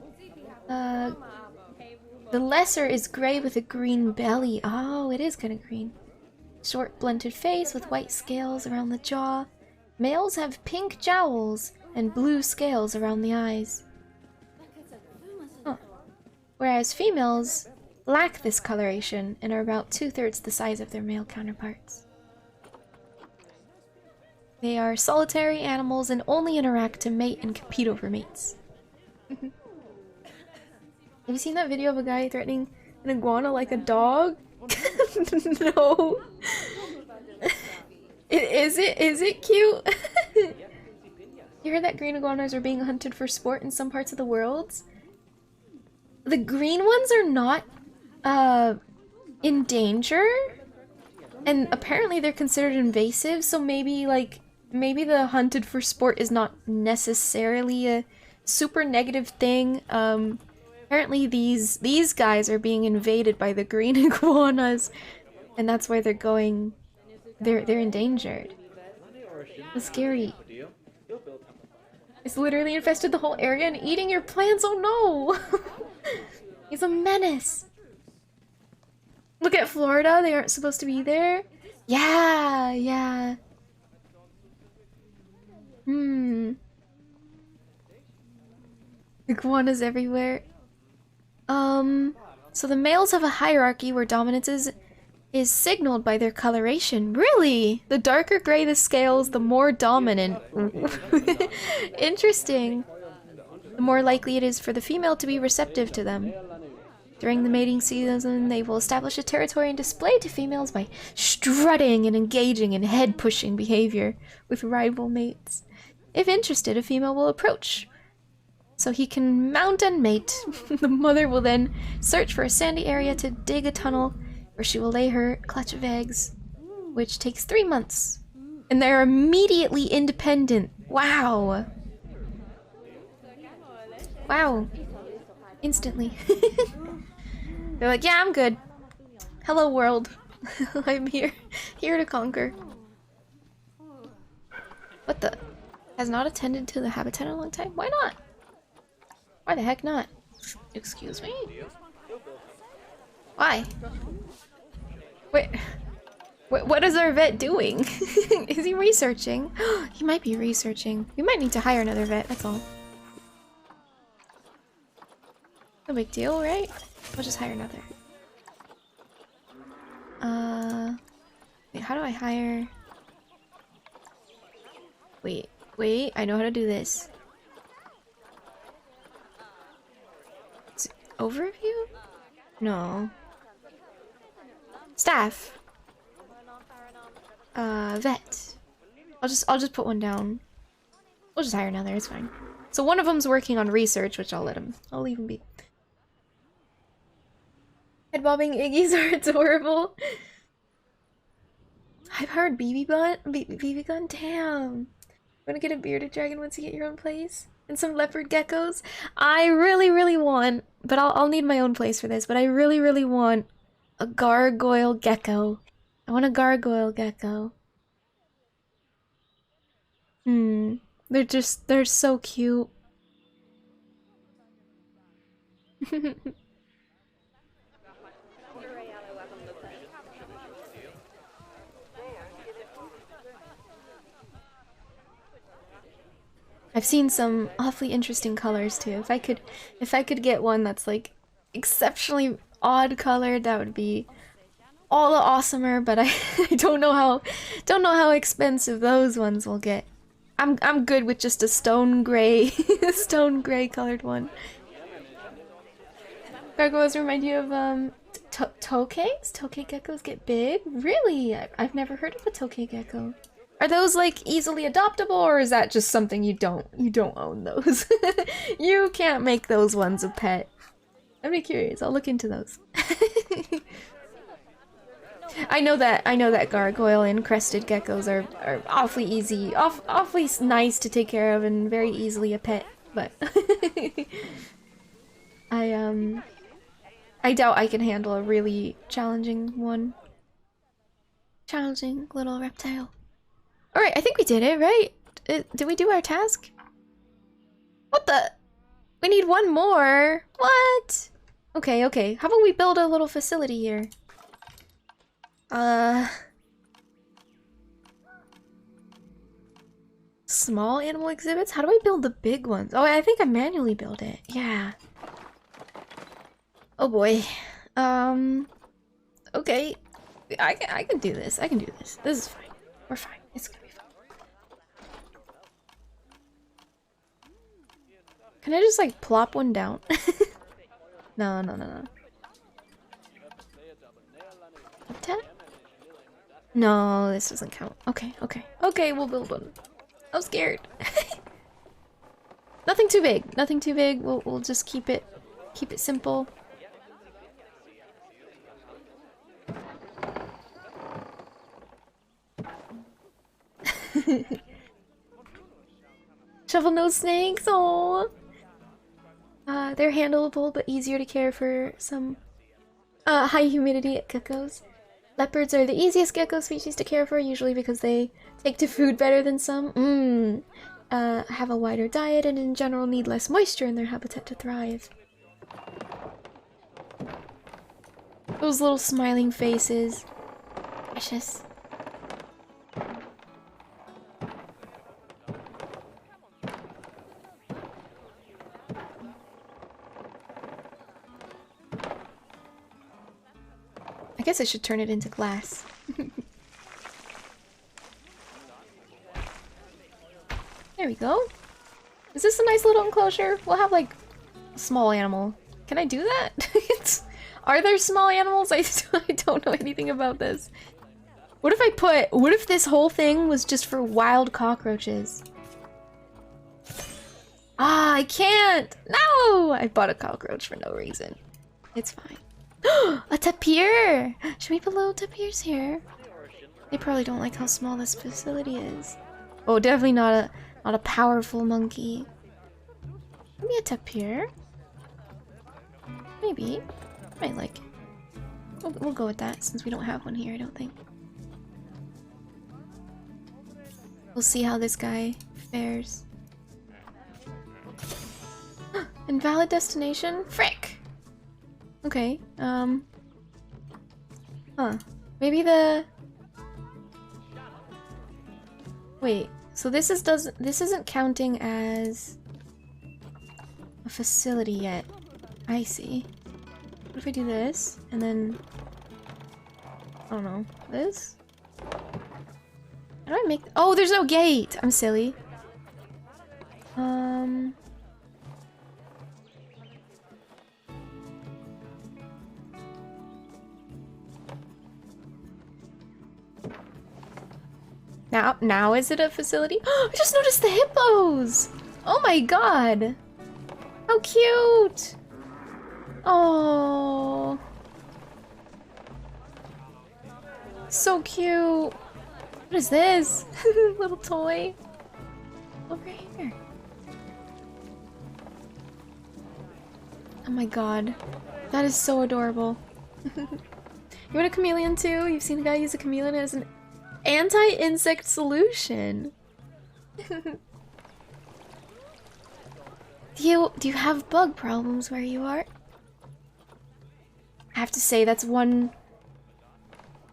The lesser is gray with a green belly. Oh, it is kind of green. Short, blunted face with white scales around the jaw. Males have pink jowls and blue scales around the eyes. Huh. Whereas females lack this coloration and are about 2/3 the size of their male counterparts. They are solitary animals and only interact to mate and compete over mates. Have you seen that video of a guy threatening an iguana like a dog? No. Is it cute? You heard that green iguanas are being hunted for sport in some parts of the world? The green ones are not in danger, and apparently they're considered invasive, so maybe the hunted for sport is not necessarily a super negative thing. Apparently these guys are being invaded by the green iguanas, and that's why they're endangered. That's scary. It's literally infested the whole area and eating your plants. Oh no! He's a menace. Look at Florida. They aren't supposed to be there. Yeah. Iguanas everywhere. So the males have a hierarchy where dominance is signaled by their coloration. Really? The darker gray the scales, the more dominant. Interesting. The more likely it is for the female to be receptive to them. During the mating season, they will establish a territory and display to females by strutting and engaging in head-pushing behavior with rival mates. If interested, a female will approach, so he can mount and mate. The mother will then search for a sandy area to dig a tunnel where she will lay her clutch of eggs, which takes 3 months. And they're immediately independent. Wow. Wow. Instantly. They're like, yeah, I'm good. Hello, world. I'm here to conquer. What the? Has not attended to the habitat in a long time? Why not? Why the heck not? Excuse me? Why? Wait. What is our vet doing? Is he researching? He might be researching. We might need to hire another vet, that's all. No big deal, right? We'll just hire another. Wait, how do I hire? Wait, I know how to do this. Is it overview? No. Staff. Vet. I'll just put one down. We'll just hire another, it's fine. So one of them's working on research, which I'll leave him be. Head bobbing Iggy's are adorable. High-powered BB gun? Damn. Wanna get a bearded dragon once you get your own place? And some leopard geckos? I really want, but I'll need my own place for this, but I really want a gargoyle gecko. I want a gargoyle gecko. They're so cute. I've seen some awfully interesting colors too. If I could get one that's like exceptionally odd colored, that would be all the awesomer, but I don't know how expensive those ones will get. I'm good with just a stone gray colored one. Gargoyles remind you of tokes? Toke geckos get big? Really? I've never heard of a toke gecko. Are those like easily adoptable, or is that just something you don't own those? You can't make those ones a pet. I'd be curious. I'll look into those. I know that gargoyle and crested geckos are awfully easy, awfully nice to take care of and very easily a pet, but I doubt I can handle a really challenging one. Challenging little reptile. Alright, I think we did it, right? Did we do our task? What the? We need one more. What? Okay. How about we build a little facility here? Small animal exhibits? How do I build the big ones? Oh, I think I manually build it. Yeah. Oh boy. Okay. I can do this. This is fine. We're fine. It's gonna be fine. Can I just like plop one down? No. Tap? No, this doesn't count. Okay, we'll build one. I'm scared. Nothing too big. We'll just keep it simple. Shovel nose snakes, oh. They're handleable but easier to care for some high humidity geckos. Leopards are the easiest gecko species to care for, usually because they take to food better than some. Have a wider diet and in general need less moisture in their habitat to thrive. Those little smiling faces. Precious. I guess I should turn it into glass. There we go. Is this a nice little enclosure? We'll have like a small animal. Can I do that? Are there small animals? I don't know anything about this. What if this whole thing was just for wild cockroaches? Ah, I can't! No! I bought a cockroach for no reason. It's fine. A tapir! Should we put little tapirs here? They probably don't like how small this facility is. Oh, definitely not a powerful monkey. Maybe a tapir? Maybe. Might like it. We'll go with that since we don't have one here, I don't think. We'll see how this guy fares. Invalid destination? Frick! Okay, Huh. Maybe the... Wait, so this isn't counting as a facility yet. I see. What if I do this, and then... I don't know. This? How do I make... Oh, there's no gate! I'm silly. Now is it a facility? I just noticed the hippos! Oh my god! How cute! Oh, so cute! What is this? Little toy? Over here. Oh my god. That is so adorable. You want a chameleon too? You've seen a guy use a chameleon as an anti-insect solution. Do you have bug problems where you are? I have to say that's one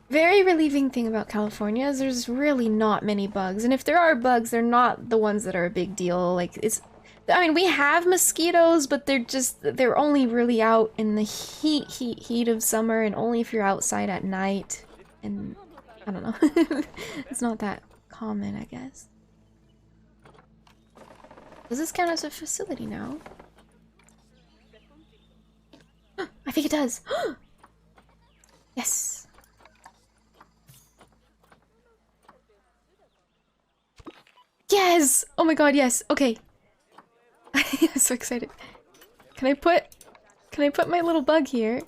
very relieving thing about California is there's really not many bugs, and if there are bugs, they're not the ones that are a big deal. Like I mean, we have mosquitoes, but they're only really out in the heat of summer, and only if you're outside at night. And I don't know. It's not that common, I guess. Does this count as a facility now? I think it does. Yes. Yes! Oh my god, yes. Okay. I'm so excited. Can I put my little bug here?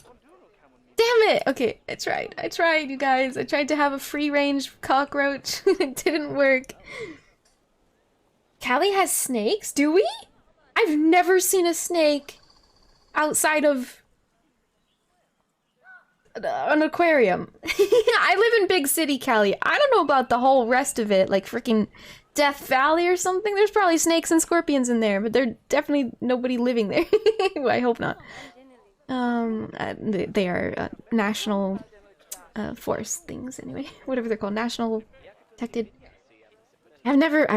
Damn it! Okay, I tried, you guys. I tried to have a free-range cockroach. It didn't work. Callie has snakes? Do we? I've never seen a snake outside of an aquarium. I live in big city, Callie. I don't know about the whole rest of it, like freaking Death Valley or something. There's probably snakes and scorpions in there, but there's definitely nobody living there. Well, I hope not. They are national forest things anyway. Whatever they're called, national protected. I've never. I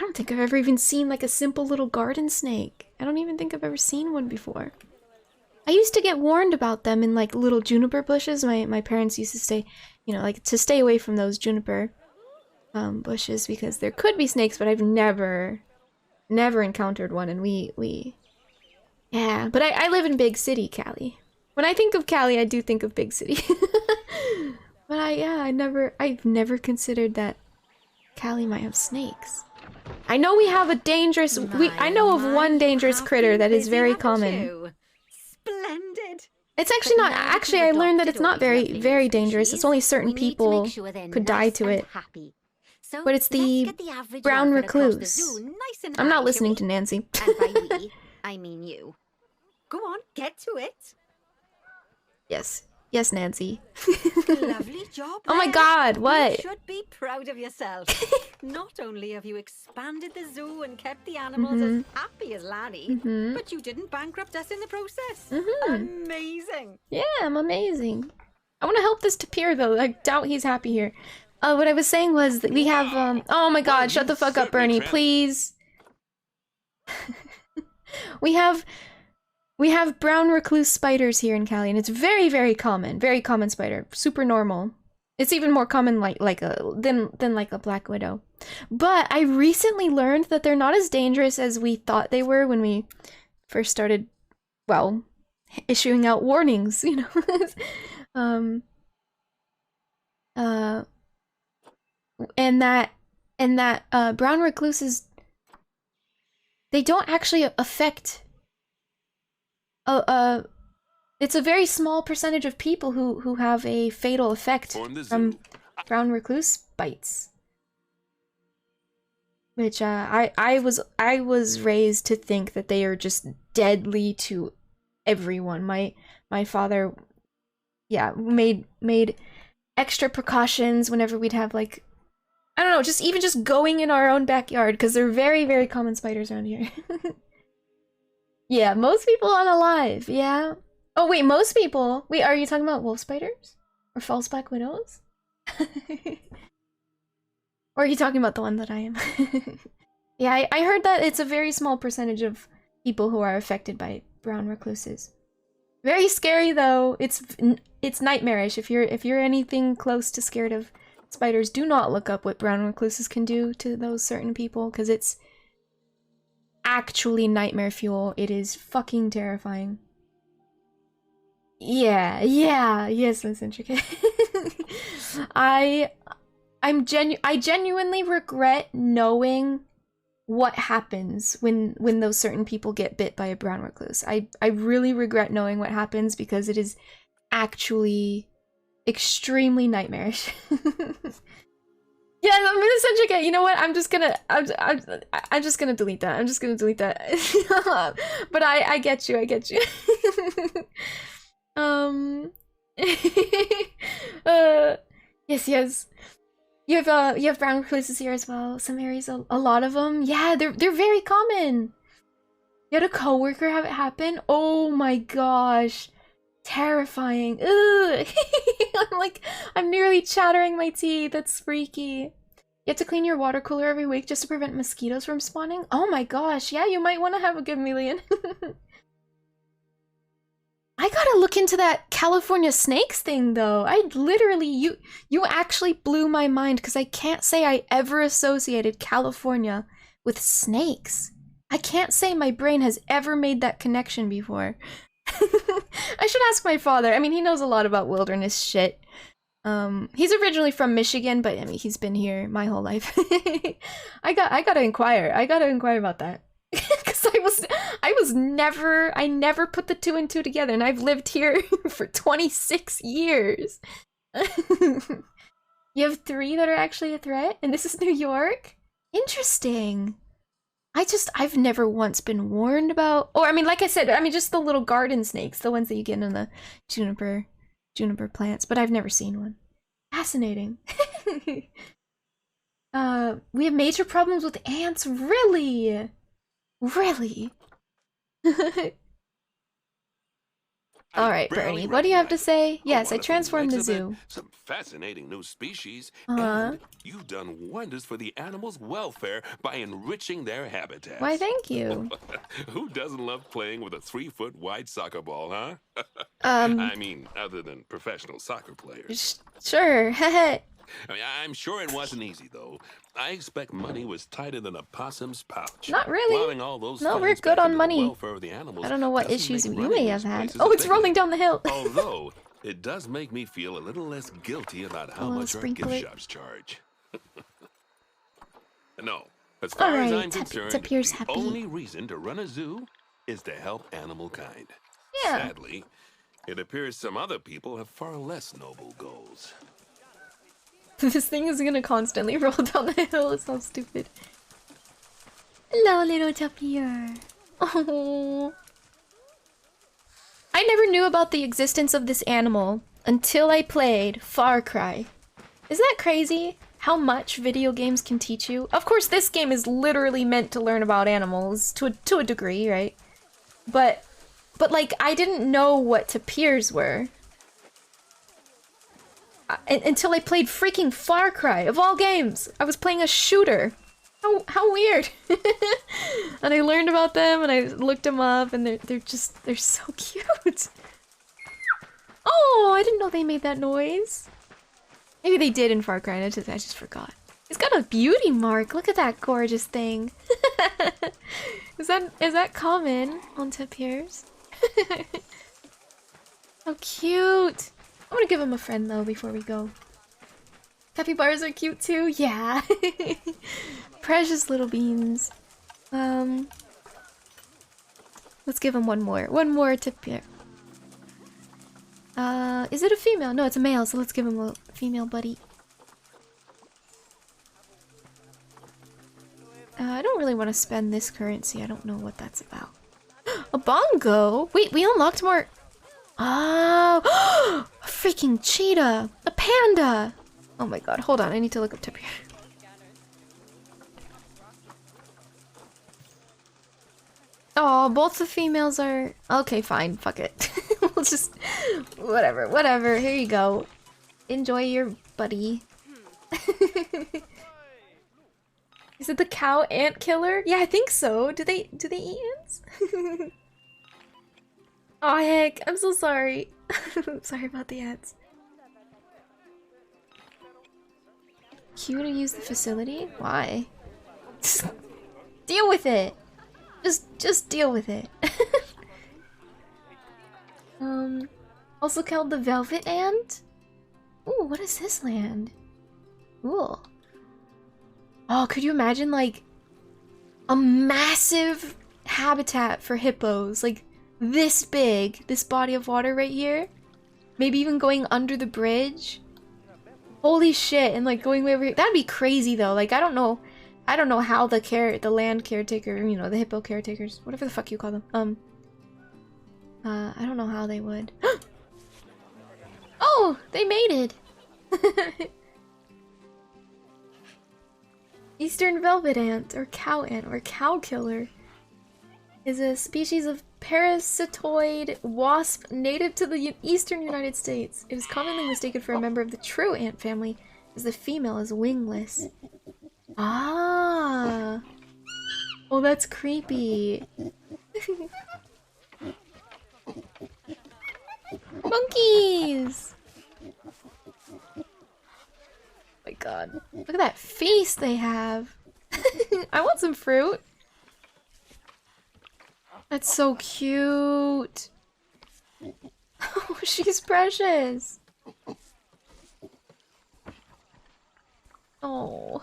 don't think I've ever even seen like a simple little garden snake. I don't even think I've ever seen one before. I used to get warned about them in like little juniper bushes. My parents used to say, you know, like to stay away from those juniper bushes because there could be snakes, but I've never encountered one. And yeah, but I live in big city, Cali. When I think of Cali, I do think of big city. But I've never considered that Cali might have snakes. I know we have a dangerous. I know of one dangerous critter that is very common. Splendid. It's actually not. Actually, I learned that it's not very dangerous. It's only certain people could die to it. But it's the brown recluse. I'm not listening to Nancy. And by we, I mean you. Go on, get to it. Yes, Nancy. Lovely job. Oh my god, what? You should be proud of yourself. Not only have you expanded the zoo and kept the animals as happy as Lanny, but you didn't bankrupt us in the process. Amazing. Yeah, I'm amazing. I want to help this tapir though. I doubt he's happy here. What I was saying was that we have oh my god, shut the fuck up, Bernie, please. We have brown recluse spiders here in Cali, and it's very common spider, super normal. It's even more common than like a black widow. But I recently learned that they're not as dangerous as we thought they were when we first started, well, issuing out warnings, you know. And that brown recluses, they don't actually affect. It's a very small percentage of people who have a fatal effect from brown recluse bites. Which I was raised to think that they are just deadly to everyone. My father, yeah, made extra precautions whenever we'd have like, I don't know, just going in our own backyard, because they're very common spiders around here. Yeah, most people unalive, yeah. Oh wait, most people. Wait, are you talking about wolf spiders or false black widows? Or are you talking about the one that I am? Yeah, I heard that it's a very small percentage of people who are affected by brown recluses. Very scary though. It's nightmarish. If you're anything close to scared of spiders, do not look up what brown recluses can do to those certain people, because it's actually nightmare fuel. It is fucking terrifying. Yeah, yes, Miss Intricate. I genuinely regret knowing what happens when those certain people get bit by a brown recluse. I really regret knowing what happens because it is actually extremely nightmarish. Yeah, Miss Intricate, you know what? I'm just gonna delete that. I'm just gonna delete that. But I get you. Yes. You have brown recluses here as well. Some areas, a lot of them. Yeah, they're very common. You had a coworker have it happen. Oh my gosh, terrifying. Ugh. I'm nearly chattering my teeth. That's freaky. You have to clean your water cooler every week just to prevent mosquitoes from spawning. Oh my gosh, yeah, you might want to have a good million. I gotta look into that California snakes thing though. I literally, you actually blew my mind because I can't say I ever associated California with snakes. I can't say my brain has ever made that connection before. I should ask my father. I mean, he knows a lot about wilderness shit. He's originally from Michigan, but I mean, he's been here my whole life. I gotta inquire. I gotta inquire about that. Because I never put the two and two together, and I've lived here for 26 years. You have 3 that are actually a threat, and this is New York? Interesting. I've never once been warned about, or I mean, like I said, I mean, just the little garden snakes, the ones that you get in the juniper plants, but I've never seen one. Fascinating. We have major problems with ants, really? Really? Alright, Bernie, what do you have to say? Yes, I transformed the zoo. Some fascinating new species. Uh-huh. And you've done wonders for the animals' welfare by enriching their habitats. Why, thank you. Who doesn't love playing with a 3-foot wide soccer ball, huh? I mean, other than professional soccer players. Sure. I mean, I'm sure it wasn't easy, though. I expect money was tighter than a possum's pouch. Not really. Plowing all those No, funds we're good back on into the money. welfare of the animals I don't know what doesn't issues make you running may have these had. places Oh, a it's big rolling deal. down the hill. Although, it does make me feel a little less guilty about how much our sprinkle gift it. shops charge. No, as far as Alright, I'm concerned, Tapir's the happy. only reason to run a zoo is to help animal kind. Yeah. Sadly, it appears some other people have far less noble goals. This thing is gonna constantly roll down the hill. It's so stupid. Hello, little tapir. Oh. I never knew about the existence of this animal until I played Far Cry. Isn't that crazy? How much video games can teach you? Of course, this game is literally meant to learn about animals to a degree, right? But like, I didn't know what tapirs were. Until I played freaking Far Cry, of all games. I was playing a shooter. How weird. And I learned about them and I looked them up and they're so cute. Oh, I didn't know they made that noise. Maybe they did in Far Cry and I just forgot. It's got a beauty mark. Look at that gorgeous thing. Is that common on tapirs? How cute. I'm gonna give him a friend though before we go. Capybaras are cute too, yeah. Precious little beans. Let's give him one more tapir. Is it a female? No, it's a male, so let's give him a female buddy. I don't really want to spend this currency. I don't know what that's about. A bongo? Wait, we unlocked more. Oh, a freaking cheetah! A panda! Oh my god, hold on, I need to look up tapir. Oh, both the females are... Okay, fine. Fuck it. We'll just... Whatever. Here you go. Enjoy your buddy. Is it the cow ant killer? Yeah, I think so. Do they eat ants? Oh heck, I'm so sorry. Sorry about the ants. Q to use the facility? Why? Deal with it. Just deal with it. Also called the Velvet Ant. Ooh, what is this land? Ooh. Oh, could you imagine like a massive habitat for hippos, like this big, this body of water right here? Maybe even going under the bridge. Holy shit, and like going way over here. That'd be crazy though. Like I don't know how the land caretaker, you know, the hippo caretakers, whatever the fuck you call them. I don't know how they would. Oh, they mated. Eastern velvet ant, or cow killer, is a species of parasitoid wasp native to the eastern United States. It is commonly mistaken for a member of the true ant family, as the female is wingless. Ah. Oh, that's creepy. Monkeys! Oh my god. Look at that face they have. I want some fruit. That's so cute. Oh, she's precious. Oh.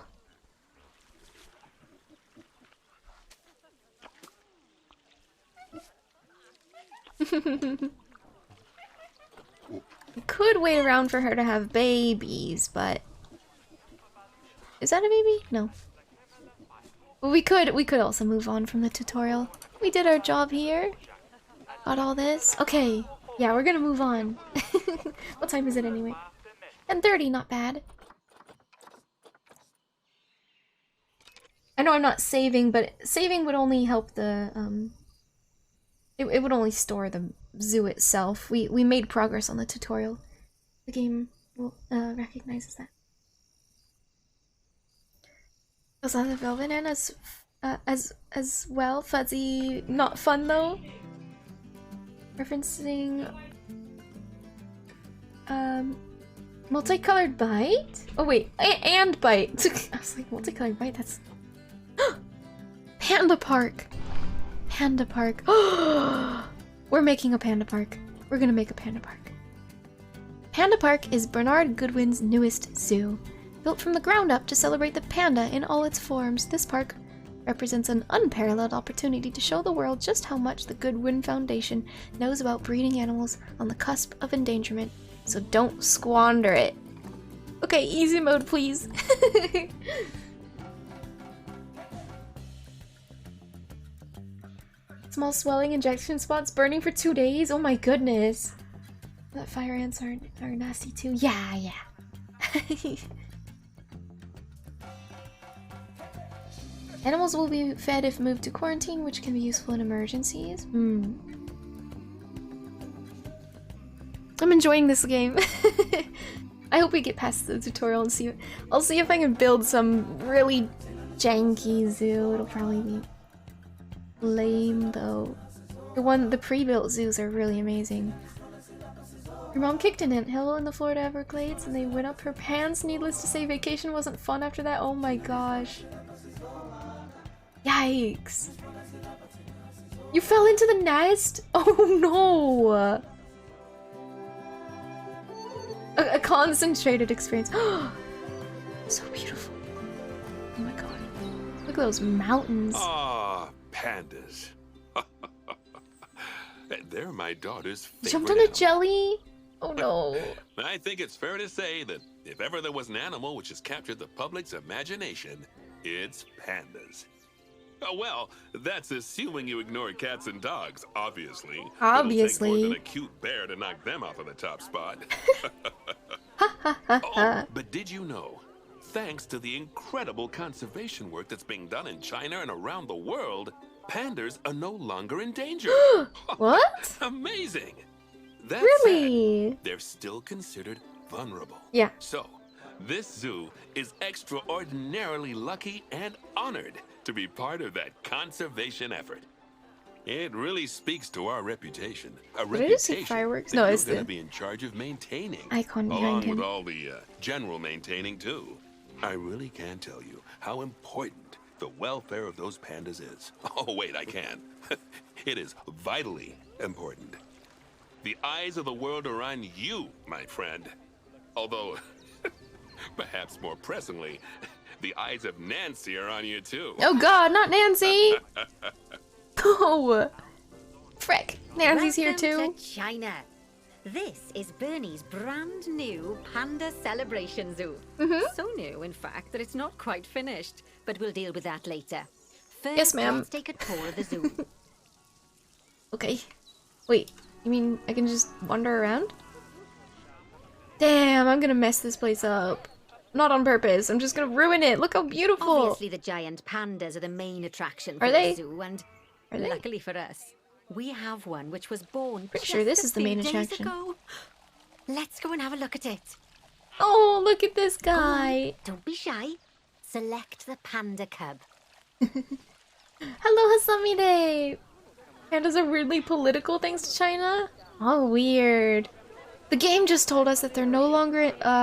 We could wait around for her to have babies, but... Is that a baby? No. But we could also move on from the tutorial. We did our job here. Got all this. Okay. Yeah, we're gonna move on. What time is it anyway? 10:30, not bad. I know I'm not saving, but saving would only help the, it would only store the zoo itself. We made progress on the tutorial. The game recognizes that. Was that the Velvet Ant as well? Fuzzy, not fun though. Referencing multicolored bite? Oh wait, and bite. I was like, multicolored bite, that's Panda Park. Panda Park. We're making a Panda Park. We're gonna make a Panda Park. Panda Park is Bernard Goodwin's newest zoo. Built from the ground up to celebrate the panda in all its forms, this park represents an unparalleled opportunity to show the world just how much the Goodwin Foundation knows about breeding animals on the cusp of endangerment. So don't squander it. Okay, easy mode, please. Small swelling, injection spots, burning for 2 days. Oh my goodness. That fire ants are nasty too. Yeah. Animals will be fed if moved to quarantine, which can be useful in emergencies. I'm enjoying this game. I hope we get past the tutorial and see. I'll see if I can build some really janky zoo. It'll probably be lame though. The pre-built zoos are really amazing. Your mom kicked an anthill in the Florida Everglades and they went up her pants. Needless to say, vacation wasn't fun after that. Oh my gosh. Yikes. You fell into the nest? Oh no. A concentrated experience. So beautiful. Oh my god. Look at those mountains. Ah, pandas. They're my daughter's favorite Jumped on a jelly? Oh no. I think it's fair to say that if ever there was an animal which has captured the public's imagination, it's pandas. Oh, well, that's assuming you ignore cats and dogs, obviously. Obviously. It'll take more than a cute bear to knock them off of the top spot. Oh, but did you know, thanks to the incredible conservation work that's being done in China and around the world, pandas are no longer endangered. What? Amazing! That Really? said, they're still considered vulnerable. Yeah. So, this zoo is extraordinarily lucky and honored to be part of that conservation effort. It really speaks to our reputation. A Did I just see reputation fireworks? that No, you're it's going to the be in charge of maintaining. icon behind along him. with all the general maintaining, too. I really can't tell you how important the welfare of those pandas is. Oh, wait, I can. It is vitally important. The eyes of the world are on you, my friend. Although, perhaps more pressingly, the eyes of Nancy are on you, too. Oh god, not Nancy! Oh! Frick, Nancy's here too. Welcome to China. This is Bernie's brand new Panda Celebration Zoo. So new, in fact, that it's not quite finished. But we'll deal with that later. First, Yes, ma'am. let's take a tour of the zoo. Okay. Wait, you mean I can just wander around? Damn, I'm gonna mess this place up. Not on purpose, I'm just gonna ruin it. Look how beautiful! Obviously, the giant pandas are the main attraction for Are they? the zoo, and Are they? luckily for us, we have one which was born Pretty just sure this a is the few main days attraction. ago. Let's go and have a look at it. Oh, look at this guy! Don't be shy. Select the panda cub. Hello, Hasamide! Pandas are weirdly political thanks to China? Oh, weird. The game just told us that they're no longer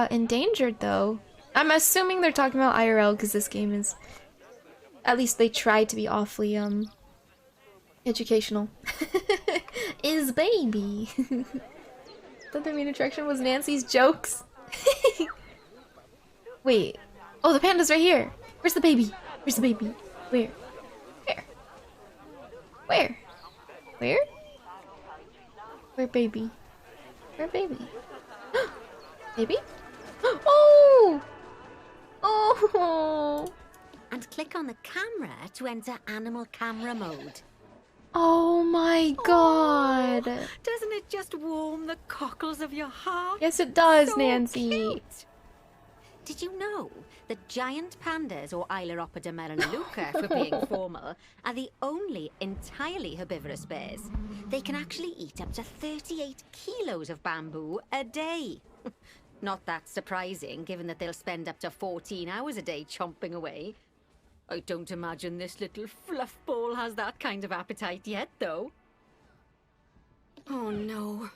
endangered, though. I'm assuming they're talking about IRL because this game is... At least they try to be awfully, educational. Is baby. Thought the main attraction was Nancy's jokes. Wait. Oh, the panda's right here. Where's the baby? Where's the baby? Where? Where? Where? Where? Where baby? Where baby? Baby? Oh! Oh! And click on the camera to enter animal camera mode. Oh my god! Doesn't it just warm the cockles of your heart? Yes, it does, So Nancy. cute. Did you know that giant pandas, or Aileropoda melaneluca for being formal, are the only entirely herbivorous bears? They can actually eat up to 38 kilos of bamboo a day. Not that surprising, given that they'll spend up to 14 hours a day chomping away. I don't imagine this little fluff ball has that kind of appetite yet, though. Oh no.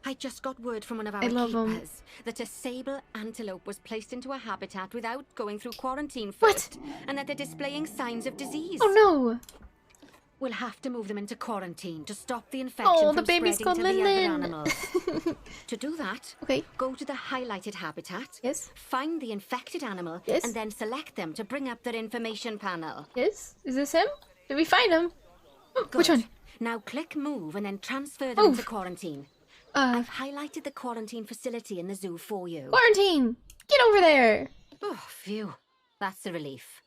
I just got word from one of our love 'em. keepers that a sable antelope was placed into a habitat without going through quarantine What? first, and that they're displaying signs of disease. Oh no! We'll have to move them into quarantine to stop the infection Oh, from the baby's spreading called to the other Lin-Lin. animals. To do that, Okay. go to the highlighted habitat, Yes? find the infected animal, Yes. and then select them to bring up their information panel. Yes? Is this him? Did we find him? Which Good. one? Now click move and then transfer them into Move. quarantine. Uh, I've highlighted the quarantine facility in the zoo for you. quarantine! Get over there! Oh, phew. That's a relief.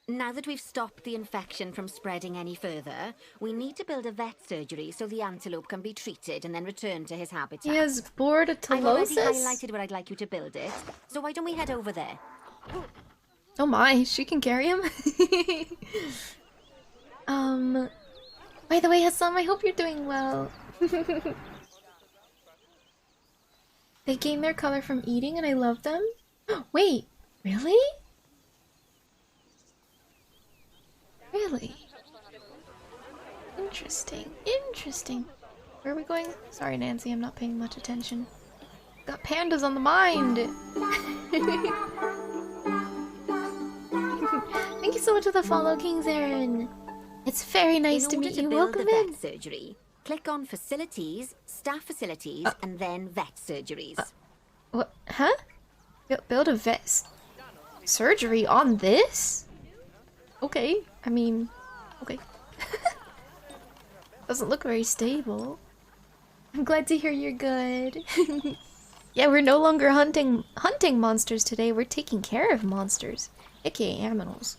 Now that we've stopped the infection from spreading any further, we need to build a vet surgery so the antelope can be treated and then returned to his habitat. He has I've already bordetalosis? highlighted where I'd like you to build it, so why don't we head over there? Oh my, she can carry him? By the way, Hassan, I hope you're doing well. They gain their color from eating and I love them? Wait, really? Really? Interesting, interesting. Where are we going? Sorry, Nancy, I'm not paying much attention. Got pandas on the mind! Thank you so much for the follow, King's Aaron. It's very nice to In order meet to you. build Welcome the in. vet surgery, click on facilities, staff facilities, and then vet surgeries. What? Huh? Build a vet surgery on this? Okay. I mean, okay. Doesn't look very stable. I'm glad to hear you're good. Yeah, we're no longer hunting monsters today. We're taking care of monsters, aka aminals.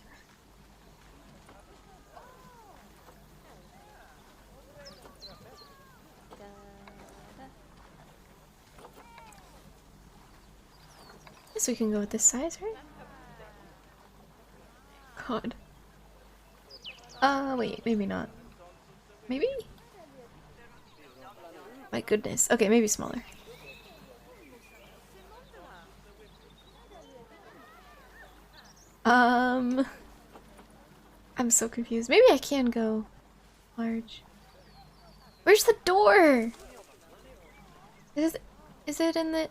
Guess we can go with this size, right? God. Wait, maybe not. Maybe? My goodness. Okay, maybe smaller. I'm so confused. Maybe I can go large. Where's the door? Is it in the...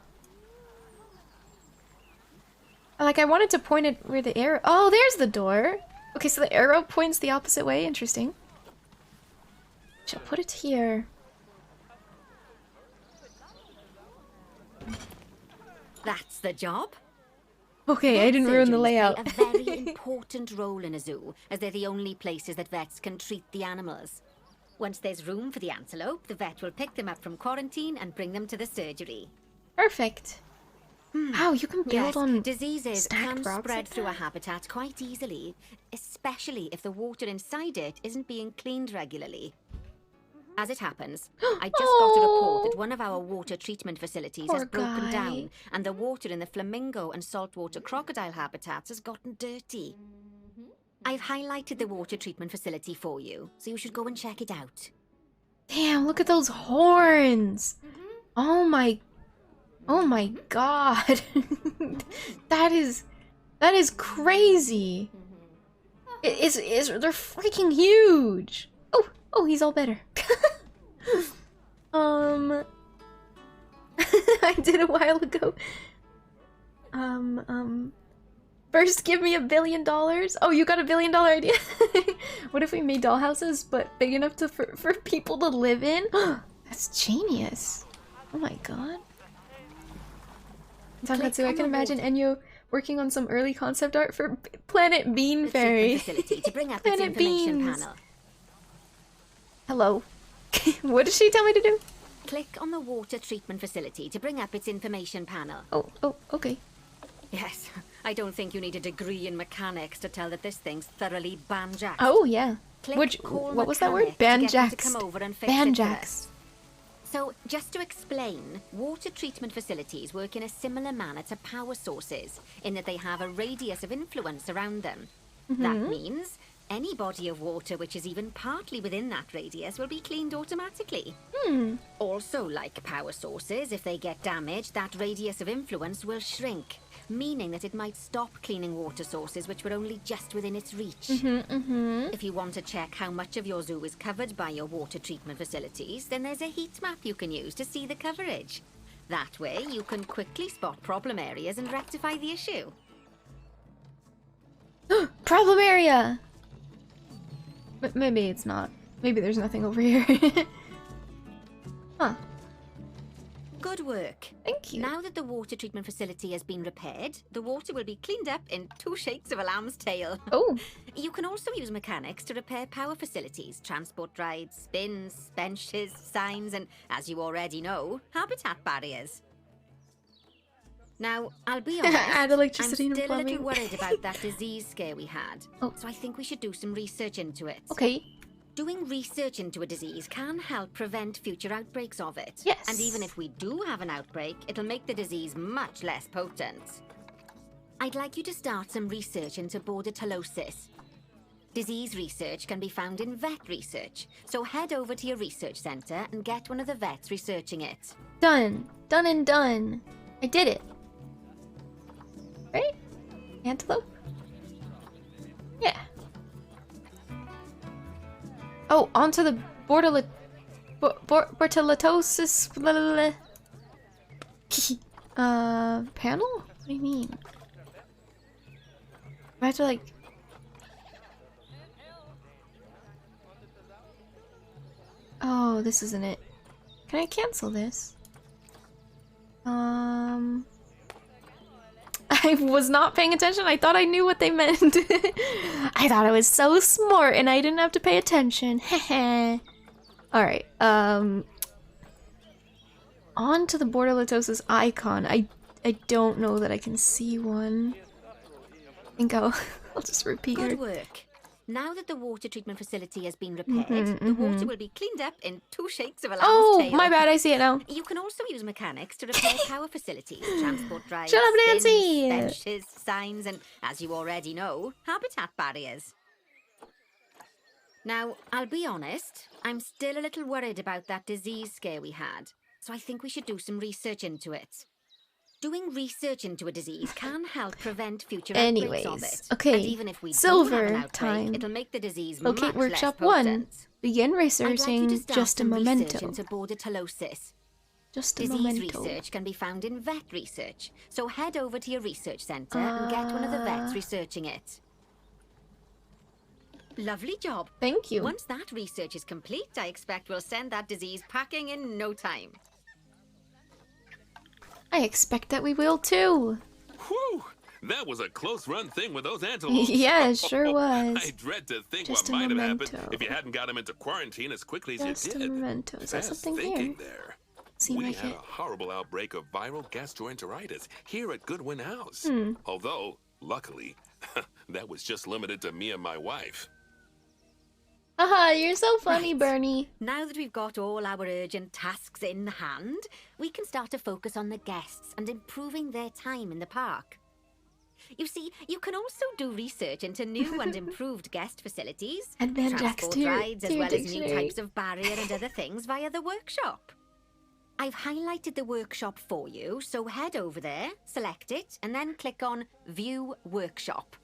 Like, I wanted to point it where the arrow... Oh, there's the door! Okay, so the arrow points the opposite way. Interesting. Shall put it here. That's the job. Okay, I didn't ruin the Surgeries layout. play a very important role in a zoo, as they're the only places that vets can treat the animals. Once there's room for the antelope, the vet will pick them up from quarantine and bring them to the surgery. Perfect. Wow, you can build on diseases stacked can rocks spread like through a that? habitat quite easily, especially if the water inside it isn't being cleaned regularly. As it happens, I just got a report that one of our water treatment facilities has Poor broken guy. down, and the water in the flamingo and saltwater crocodile habitats has gotten dirty. I've highlighted the water treatment facility for you, so you should go and check it out. Damn, look at those horns! Oh my god. that is crazy. They're freaking huge. Oh, he's all better. I did a while ago. First give me $1 billion. Oh, you got $1 billion idea. What if we made dollhouses, but big enough for people to live in? That's genius. Oh my god. Tankatsu, I can imagine Enya working on some early concept art for Planet Bean Fairy. Facility to bring up its Planet information Beans. panel. Hello. What did she tell me to do? Click on the water treatment facility to bring up its information panel. Oh, okay. Yes, I don't think you need a degree in mechanics to tell that this thing's thoroughly banjaxed. Oh, yeah. Click call What was that word? mechanic to get them to Banjaxed. come over and fix it for us. Banjaxed. So, just to explain, water treatment facilities work in a similar manner to power sources, in that they have a radius of influence around them. That means any body of water which is even partly within that radius will be cleaned automatically. Also, like power sources, if they get damaged, that radius of influence will shrink, meaning that it might stop cleaning water sources which were only just within its reach. If you want to check how much of your zoo is covered by your water treatment facilities, then there's a heat map you can use to see the coverage. That way, you can quickly spot problem areas and rectify the issue. Problem area! Maybe it's not. Maybe there's nothing over here. Huh. Good work. Thank you. Now that the water treatment facility has been repaired, the water will be cleaned up in 2 shakes of a lamb's tail. Oh. You can also use mechanics to repair power facilities, transport rides, bins, benches, signs, and, as you already know, habitat barriers. Now, I'll be honest, Add electricity I'm and still a little plumbing. worried about that disease scare we had. Oh. So I think we should do some research into it. Okay. Doing research into a disease can help prevent future outbreaks of it. Yes. And even if we do have an outbreak, it'll make the disease much less potent. I'd like you to start some research into bordetalosis. Disease research can be found in vet research, so head over to your research center and get one of the vets researching it. Done. Done and done. I did it. Right? Antelope? Yeah. Oh, onto the bordetalosis panel? What do you mean? I have to like... Oh, this isn't it. Can I cancel this? I was not paying attention. I thought I knew what they meant. I thought I was so smart and I didn't have to pay attention. Alright, on to the bordetalosis icon. I don't know that I can see one. I think I'll just repeat Good it. work. Now that the water treatment facility has been repaired, the water will be cleaned up in 2 shakes of a lamb's Oh, tail. my bad, I see it now. You can also use mechanics to repair power facilities, transport rides, Shut up, bins, Nancy! benches, signs, and, as you already know, habitat barriers. Now, I'll be honest, I'm still a little worried about that disease scare we had, so I think we should do some research into it. Doing research into a disease can help prevent future outbreaks of Anyways, it. okay, And even if we do silver have an outbreak, time. it'll make the disease Locate much workshop less 1. potent. Begin I'd like you researching to start just a some research memento. into bordetellosis. Just a Disease memento. research can be found in vet research, so head over to your research centre and get one of the vets researching it. Lovely job. Thank you. Once that research is complete, I expect we'll send that disease packing in no time. I expect that we will too. Whew! That was a close run thing with those antelopes. Yeah, it sure I was. dread to think Just what a might have happened memento. if you hadn't got him into quarantine as quickly as Just you a did. memento. Is that Fast something thinking here? there. Seem We like had it. a horrible outbreak of viral gastroenteritis here at Goodwin House. Hmm. Although, luckily, that was just limited to me and my wife. Haha, you're so funny, Right. Bernie. Now that we've got all our urgent tasks in hand, we can start to focus on the guests and improving their time in the park. You see, you can also do research into new and improved guest facilities, And then Jack's transport to your rides, as well as new dictionary. types of barrier and other things via the workshop. I've highlighted the workshop for you, so head over there, select it, and then click on View Workshop.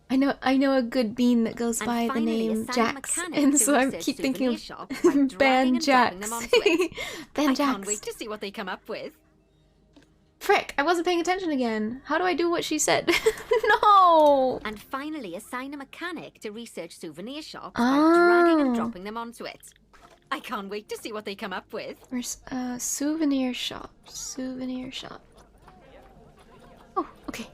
I know a good bean that goes And by the finally, name assign a Jax, mechanic and to so I research keep thinking souvenir shop by of dragging Ban and dropping them Jax. onto it. Ban I Jax. can't wait to see what they come up with. Frick, I wasn't paying attention again. How do I do what she said? No! And finally, assign a mechanic to research souvenir shops by dragging and Oh. dropping them onto it. I can't wait to see what they come up with. Where's souvenir shop? Souvenir shop. Oh, okay.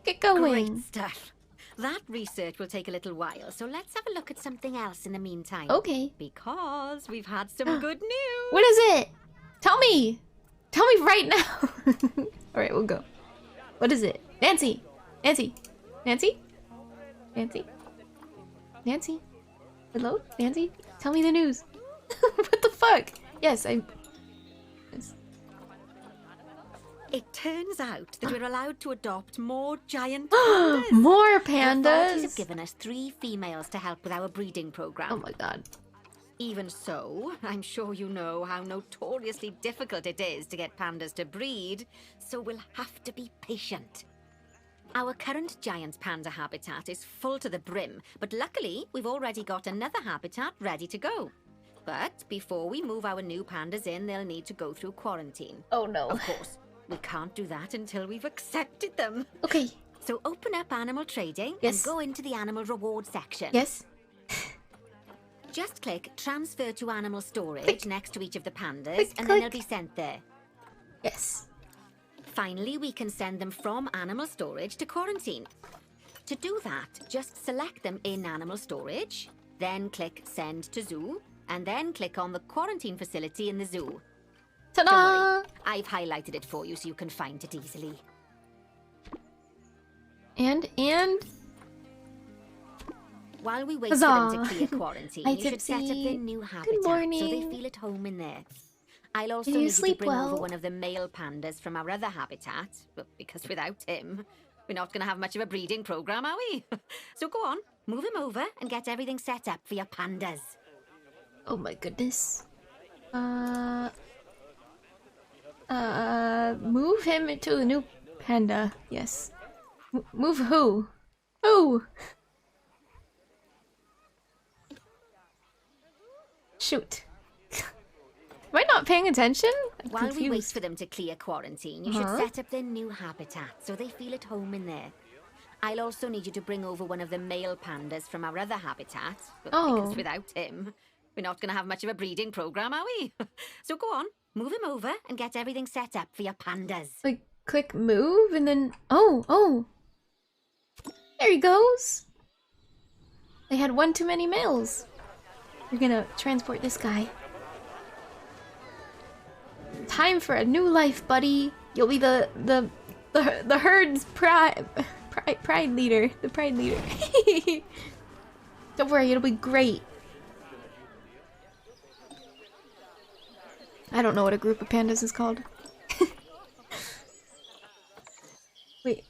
Get going. Great stuff. That research will take a little while, so let's have a look at something else in the meantime. Okay. Because we've had some good news. What is it? Tell me. Tell me right now. All right, we'll go. What is it? Nancy. Nancy. Nancy. Nancy. Nancy. Hello, Nancy. Tell me the news. What the fuck? Yes, I. Yes. It turns out that we're allowed to adopt more giant pandas. More The authorities have pandas. given us 3 females to help with our breeding program. Oh my god. Even so, I'm sure you know how notoriously difficult it is to get pandas to breed, so we'll have to be patient. Our current giant panda habitat is full to the brim, but luckily we've already got another habitat ready to go. But before we move our new pandas in, they'll need to go through quarantine. Oh no. Of course, we can't do that until we've accepted them. Okay. So open up animal trading Yes. and go into the animal reward section. Yes. Just click transfer to animal storage Click. next to each of the pandas, Click, and then they'll click. be sent there. Yes. Finally, we can send them from animal storage to quarantine. To do that, just select them in animal storage, then click send to zoo, and then click on the quarantine facility in the zoo. Don't Ta-da! worry, I've highlighted it for you so you can find it easily. And While we wait Huzzah. for them to clear quarantine, Hi, you should set up Tipsy. their new habitat so they morning. feel at home in there. I'll also Did you need you to sleep bring over well? one of the male pandas from our other habitat, but because without him, we're not going to have much of a breeding program, are we? So go on, move him over and get everything set up for your pandas. oh my goodness. Move him into a new panda. Yes. Move who? Who? Shoot. Am I not paying attention? I'm While we wait confused. for them to clear quarantine, you should set up their new habitat so they feel at home in there. I'll also need you to bring over one of the male pandas from our other habitat, but Oh. because without him, we're not going to have much of a breeding program, are we? So go on, move him over and get everything set up for your pandas. Like, click move and then... Oh! There he goes! They had one too many males. We're gonna transport this guy. Time for a new life, buddy. You'll be the herd's pride leader. The pride leader. Don't worry, it'll be great. I don't know what a group of pandas is called. Wait,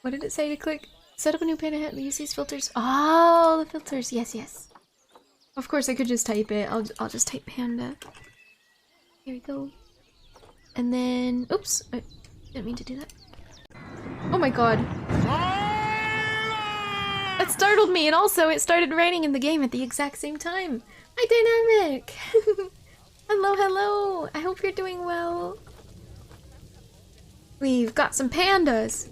what did it say to click? Set up a new panda hat. Use these filters. Oh, the filters. Yes, yes. Of course, I could just type it. I'll just type panda. Here we go. And then, oops, I didn't mean to do that. Oh my god. That startled me, and also it started raining in the game at the exact same time. Hi, Dynamic. Hello, hello. I hope you're doing well. We've got some pandas.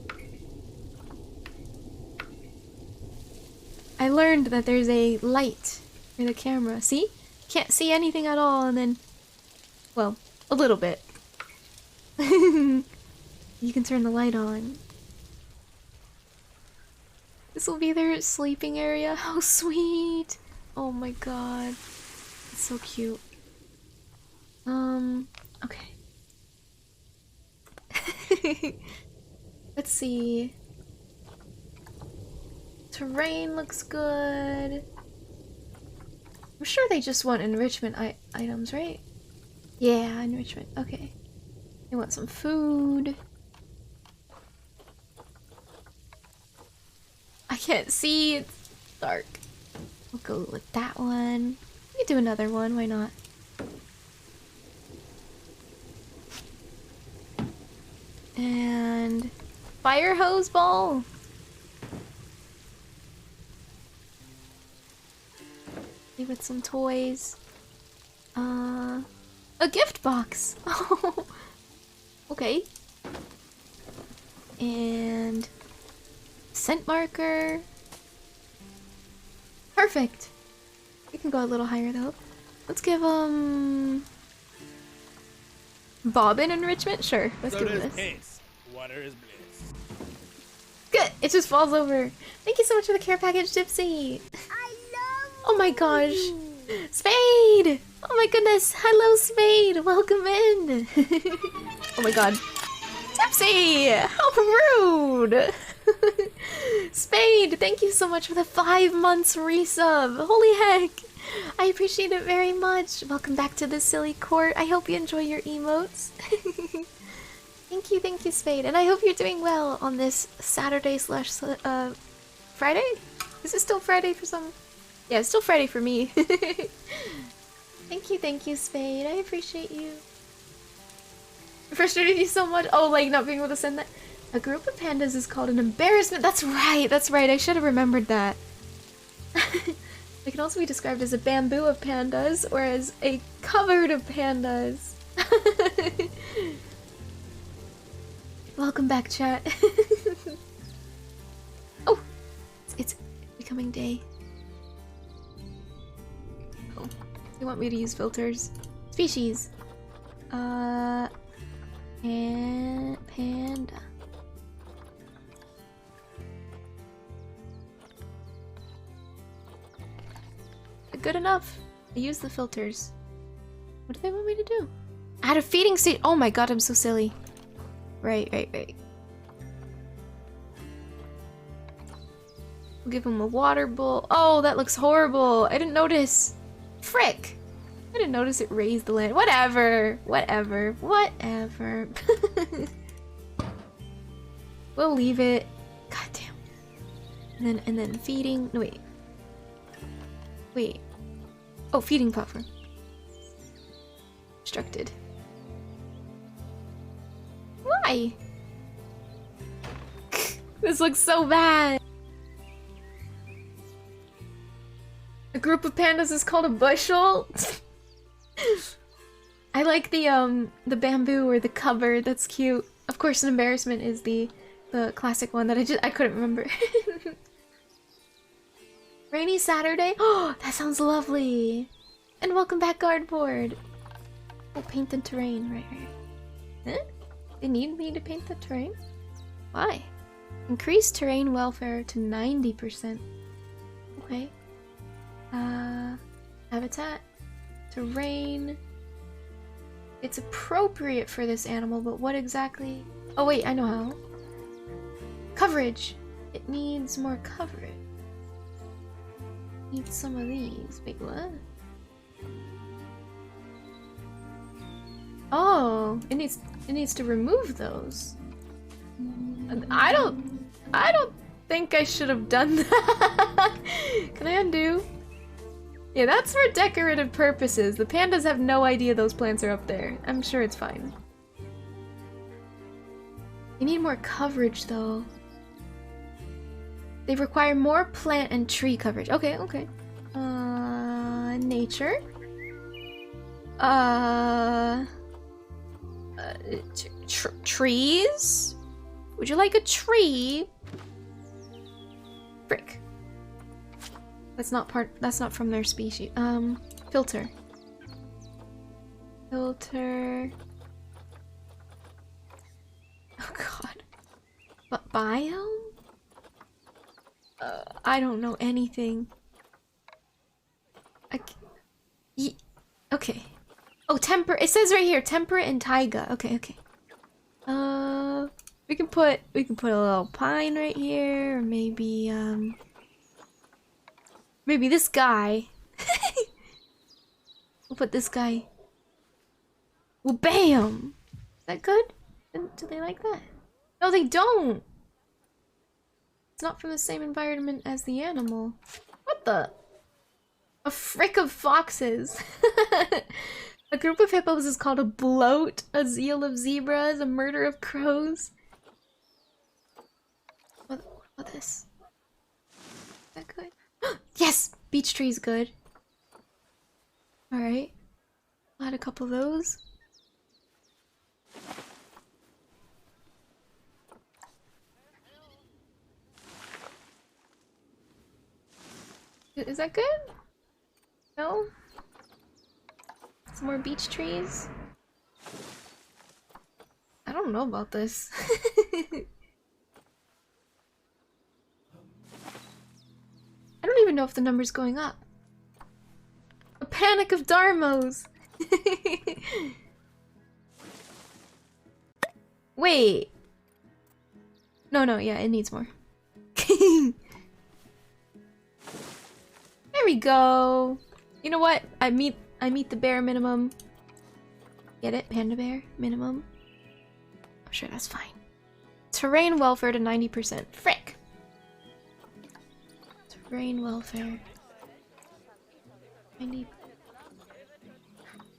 I learned that there's a light for the camera. See? Can't see anything at all, and then, well, a little bit. You can turn the light on. This will be their sleeping area. How sweet! Oh my god. It's so cute. Okay. Let's see. Terrain looks good. I'm sure they just want enrichment items, right? Yeah, enrichment. Okay. They want some food. I can't see. It's dark. We'll go with that one. We can do another one. Why not? And fire hose ball. With some toys. A gift box. Okay. And scent marker. Perfect. We can go a little higher though. Let's give bobbin enrichment. Sure. Let's give it this. Water is bliss. Good. It just falls over. Thank you so much for the care package, Gypsy. Oh my gosh. Spade! Oh my goodness. Hello, Spade. Welcome in. Oh my god. Tipsy! How rude! Spade, thank you so much for the 5 months resub. Holy heck. I appreciate it very much. Welcome back to the silly court. I hope you enjoy your emotes. Thank you, Spade. And I hope you're doing well on this Saturday / Friday? Is it still Friday for some? Yeah, it's still Friday for me. Thank you, Spade. I appreciate you. It frustrated you so much. Oh, like not being able to send that. A group of pandas is called an embarrassment. That's right. I should have remembered that. It can also be described as a bamboo of pandas or as a cupboard of pandas. Welcome back, chat. Oh, it's becoming day. Oh, you want me to use filters? Species. And panda. Good enough. I use the filters. What do they want me to do? Add a feeding state. Oh my god, I'm so silly. Right. We'll give him a water bowl. Oh, that looks horrible. I didn't notice. Frick. I didn't notice it raised the land. Whatever. We'll leave it. God damn. And then feeding. No, wait. Oh, feeding platform. Constructed. Why? This looks so bad. A group of pandas is called a bushel. I like the bamboo or the cupboard. That's cute. Of course, an embarrassment is the classic one that I couldn't remember. Rainy Saturday? Oh, that sounds lovely! And welcome back, Guardboard! Oh, paint the terrain. Right. Huh? They need me to paint the terrain? Why? Increase terrain welfare to 90%. Okay. Habitat. Terrain. It's appropriate for this animal, but what exactly? Oh wait, I know how. Coverage! It needs more coverage. Need some of these. Wait, what? Oh, it needs to remove those. I don't think I should have done that. Can I undo? Yeah, that's for decorative purposes. The pandas have no idea those plants are up there. I'm sure it's fine. They need more coverage, though. They require more plant and tree coverage. Okay, okay. Nature. Trees? Would you like a tree? Frick. That's not from their species. Filter. Filter. Oh god. But biome? I don't know anything. Okay. Oh, temperate. It says right here, temperate and taiga. Okay, okay. We can put a little pine right here, or maybe maybe this guy. We'll put this guy. Well, bam! Is that good? Do they like that? No, they don't! It's not from the same environment as the animal. What the? A frick of foxes. A group of hippos is called a bloat, a zeal of zebras, a murder of crows. What this? Is that good? Yes! Beech tree's good. Alright. I'll add a couple of those. Is that good? No? Some more beech trees? I don't know about this. I don't even know if the number's going up. A panic of Darmos! Wait! No, yeah, it needs more. There we go! You know what? I meet the bare minimum. Get it? Panda bear minimum. I'm sure that's fine. Terrain welfare to 90%. Frick! Terrain welfare. 90.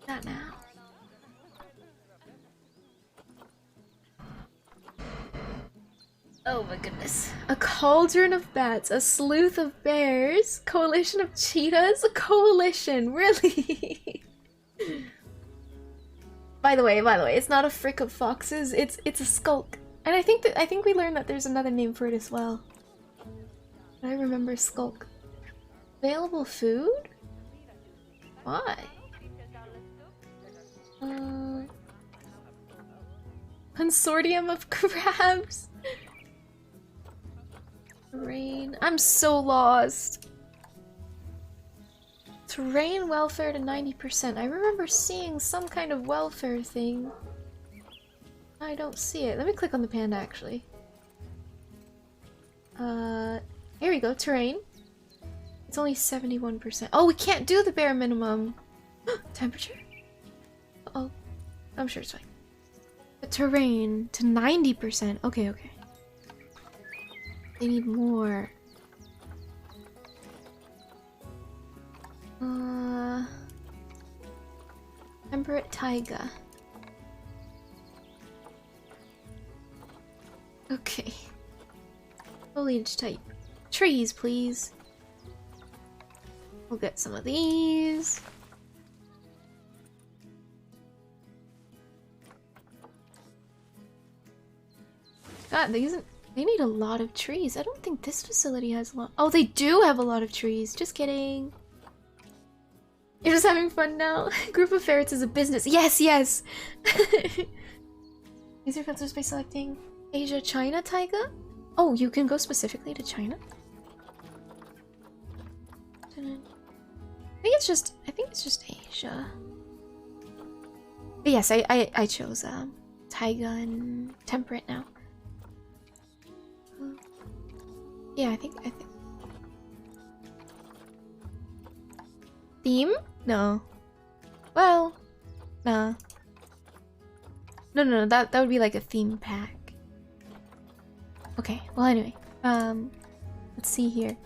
That now. Oh my goodness. A cauldron of bats, a sleuth of bears, coalition of cheetahs, a coalition, really? By the way, it's not a frick of foxes, it's a skulk. And I think we learned that there's another name for it as well. I remember skulk. Available food? Why? Consortium of crabs. Terrain. I'm so lost. Terrain welfare to 90%. I remember seeing some kind of welfare thing. I don't see it. Let me click on the panda actually. Here we go. Terrain. It's only 71%. Oh, we can't do the bare minimum. Temperature? Uh-oh. I'm sure it's fine. The terrain to 90%. Okay, okay. They need more. Temperate taiga. Okay. Foliage type. Trees, please. We'll get some of these. God, they need a lot of trees. I don't think this facility has a lot. Oh, they do have a lot of trees. Just kidding. You're just having fun now. Group of ferrets is a business. Yes, yes. These are filters by selecting Asia, China, taiga. Oh, you can go specifically to China. I think it's just Asia. But yes, I chose taiga and temperate now. Yeah, I think theme? No. Well, nah. No, that would be like a theme pack. Okay, well anyway. Let's see here.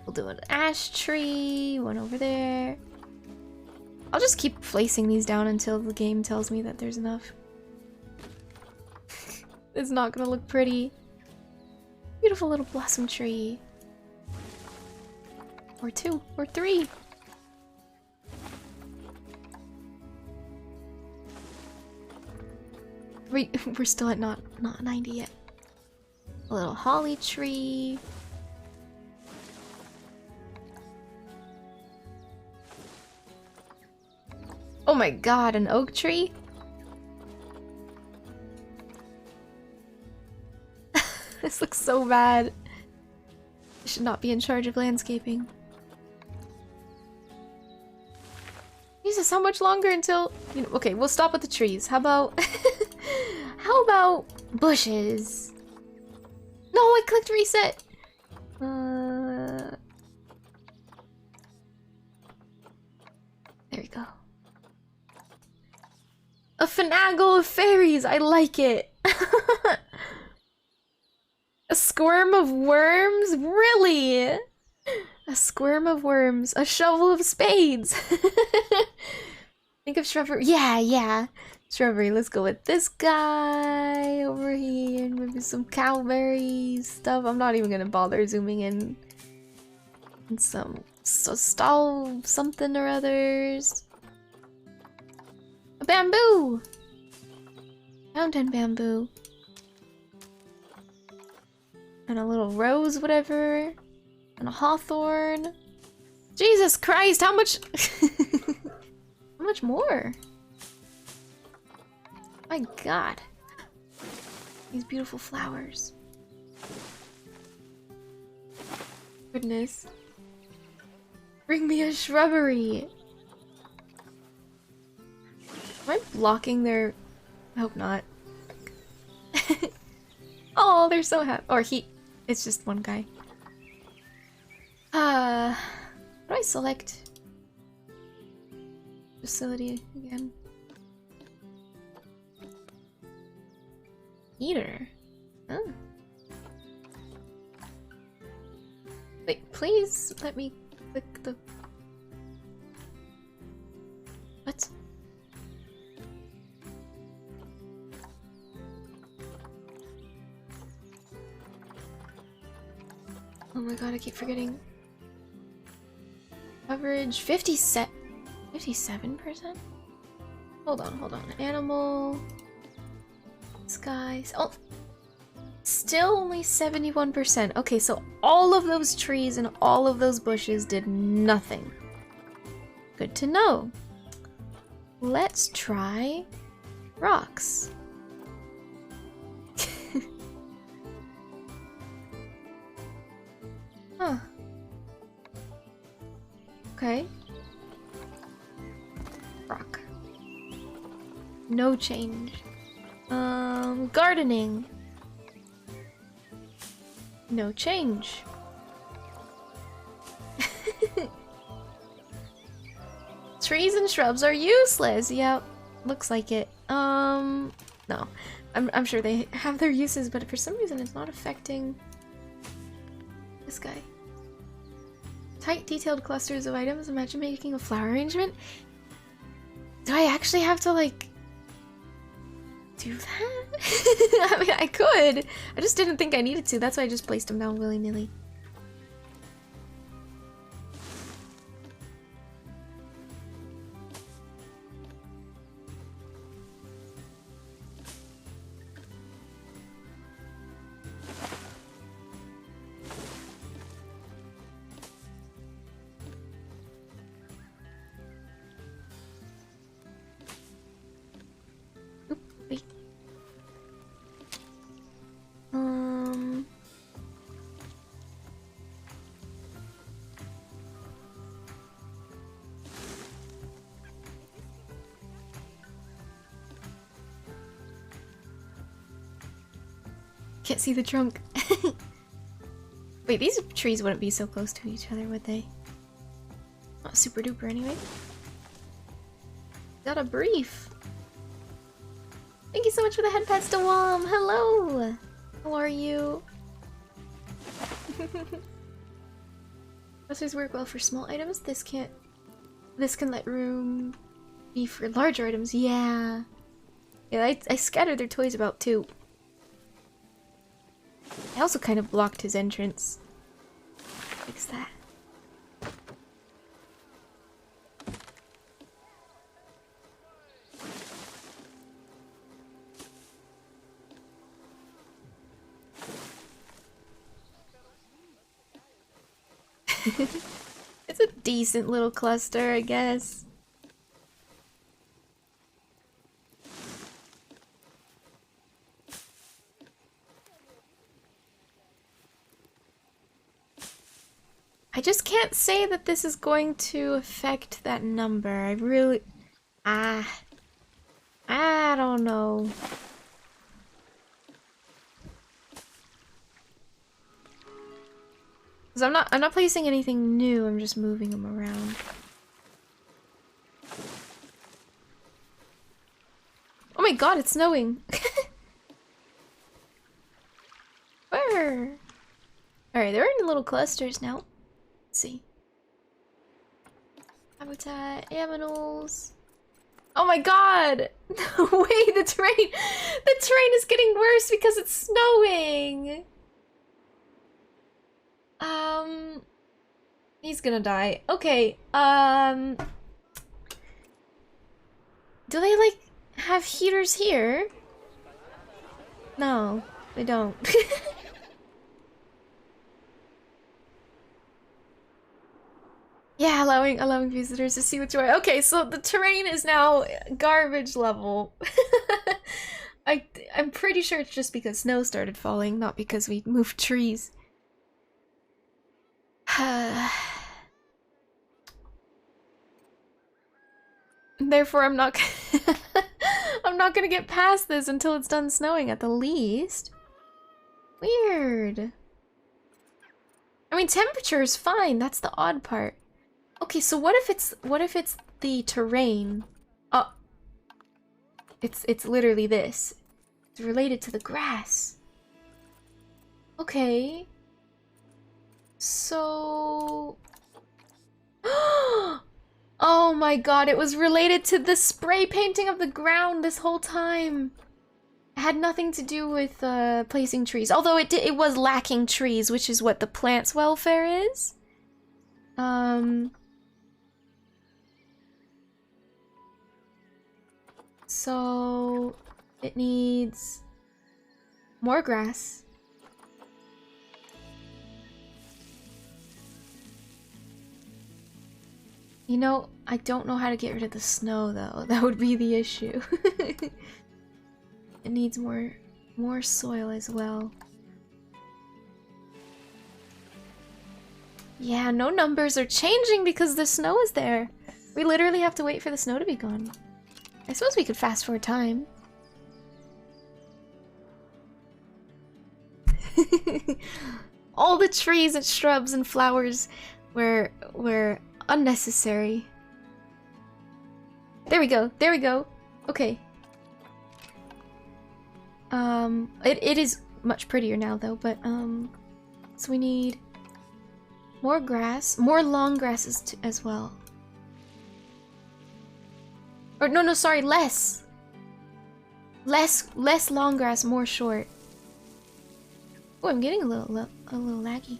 We'll do an ash tree, one over there. I'll just keep placing these down until the game tells me that there's enough. It's not gonna look pretty. Beautiful little blossom tree. Or 2, or 3. We're still at not 90 yet. A little holly tree. Oh my god, an oak tree? This looks so bad. I should not be in charge of landscaping. Jesus, how much longer until... You know, okay, we'll stop with the trees. How about... How about bushes? No, I clicked reset! There we go. A finagle of fairies! I like it! A squirm of worms? Really? A squirm of worms. A shovel of spades. Think of shrubbery. Yeah. Shrubbery. Let's go with this guy over here. Maybe some cowberry stuff. I'm not even gonna bother zooming in. And some stall something or others. A bamboo! Mountain bamboo. And a little rose, whatever. And a hawthorn. Jesus Christ, how much... How much more? My god. These beautiful flowers. Goodness. Bring me a shrubbery. Am I blocking their... I hope not. Oh, they're so happy. Or he... It's just one guy. How do I select facility again? Eater. Oh. Wait, please let me click the... What? Oh my god, I keep forgetting. Coverage 57%? Hold on. Animal. Skies. Oh! Still only 71%. Okay, so all of those trees and all of those bushes did nothing. Good to know. Let's try rocks. Huh. Okay. Rock. No change. Gardening. No change. Trees and shrubs are useless. Yep, looks like it. No. I'm sure they have their uses, but for some reason it's not affecting this guy. Tight, detailed clusters of items. Imagine making a flower arrangement. Do I actually have to, like, do that? I mean, I could. I just didn't think I needed to. That's why I just placed them down willy-nilly. Can't see the trunk. Wait, these trees wouldn't be so close to each other, would they? Not super duper anyway. Got a brief. Thank you so much for the head pets, Dewam. Hello. How are you? Clusters work well for small items. This can't. This can let room be for larger items. Yeah. Yeah, I scattered their toys about too. I also kind of blocked his entrance. Fix that. It's a decent little cluster, I guess. I just can't say that this is going to affect that number. I really... I don't know. Because I'm not placing anything new, I'm just moving them around. Oh my god, it's snowing! Where? Alright, they're in little clusters now. Let's see. Habitat, aminals. Oh my god! No way, the terrain is getting worse because it's snowing! He's gonna die. Okay, do they, like, have heaters here? No, they don't. Yeah, allowing visitors to see what's right. Okay, so the terrain is now garbage level. I'm pretty sure it's just because snow started falling, not because we moved trees. Therefore, I'm not I'm not gonna get past this until it's done snowing at the least. Weird. I mean, temperature is fine. That's the odd part. Okay, so what if it's the terrain? Oh, it's literally this. It's related to the grass. Okay. So... Oh my god, it was related to the spray painting of the ground this whole time. It had nothing to do with placing trees. Although it was lacking trees, which is what the plant's welfare is. So it needs more grass. You know, I don't know how to get rid of the snow though. That would be the issue. It needs more soil as well. Yeah, no numbers are changing because the snow is there. We literally have to wait for the snow to be gone. I suppose we could fast forward time. All the trees and shrubs and flowers were unnecessary. There we go. There we go. Okay. It is much prettier now though, but so we need more grass, more long grasses as well. Or no, sorry, less long grass, more short. Oh, I'm getting a little laggy.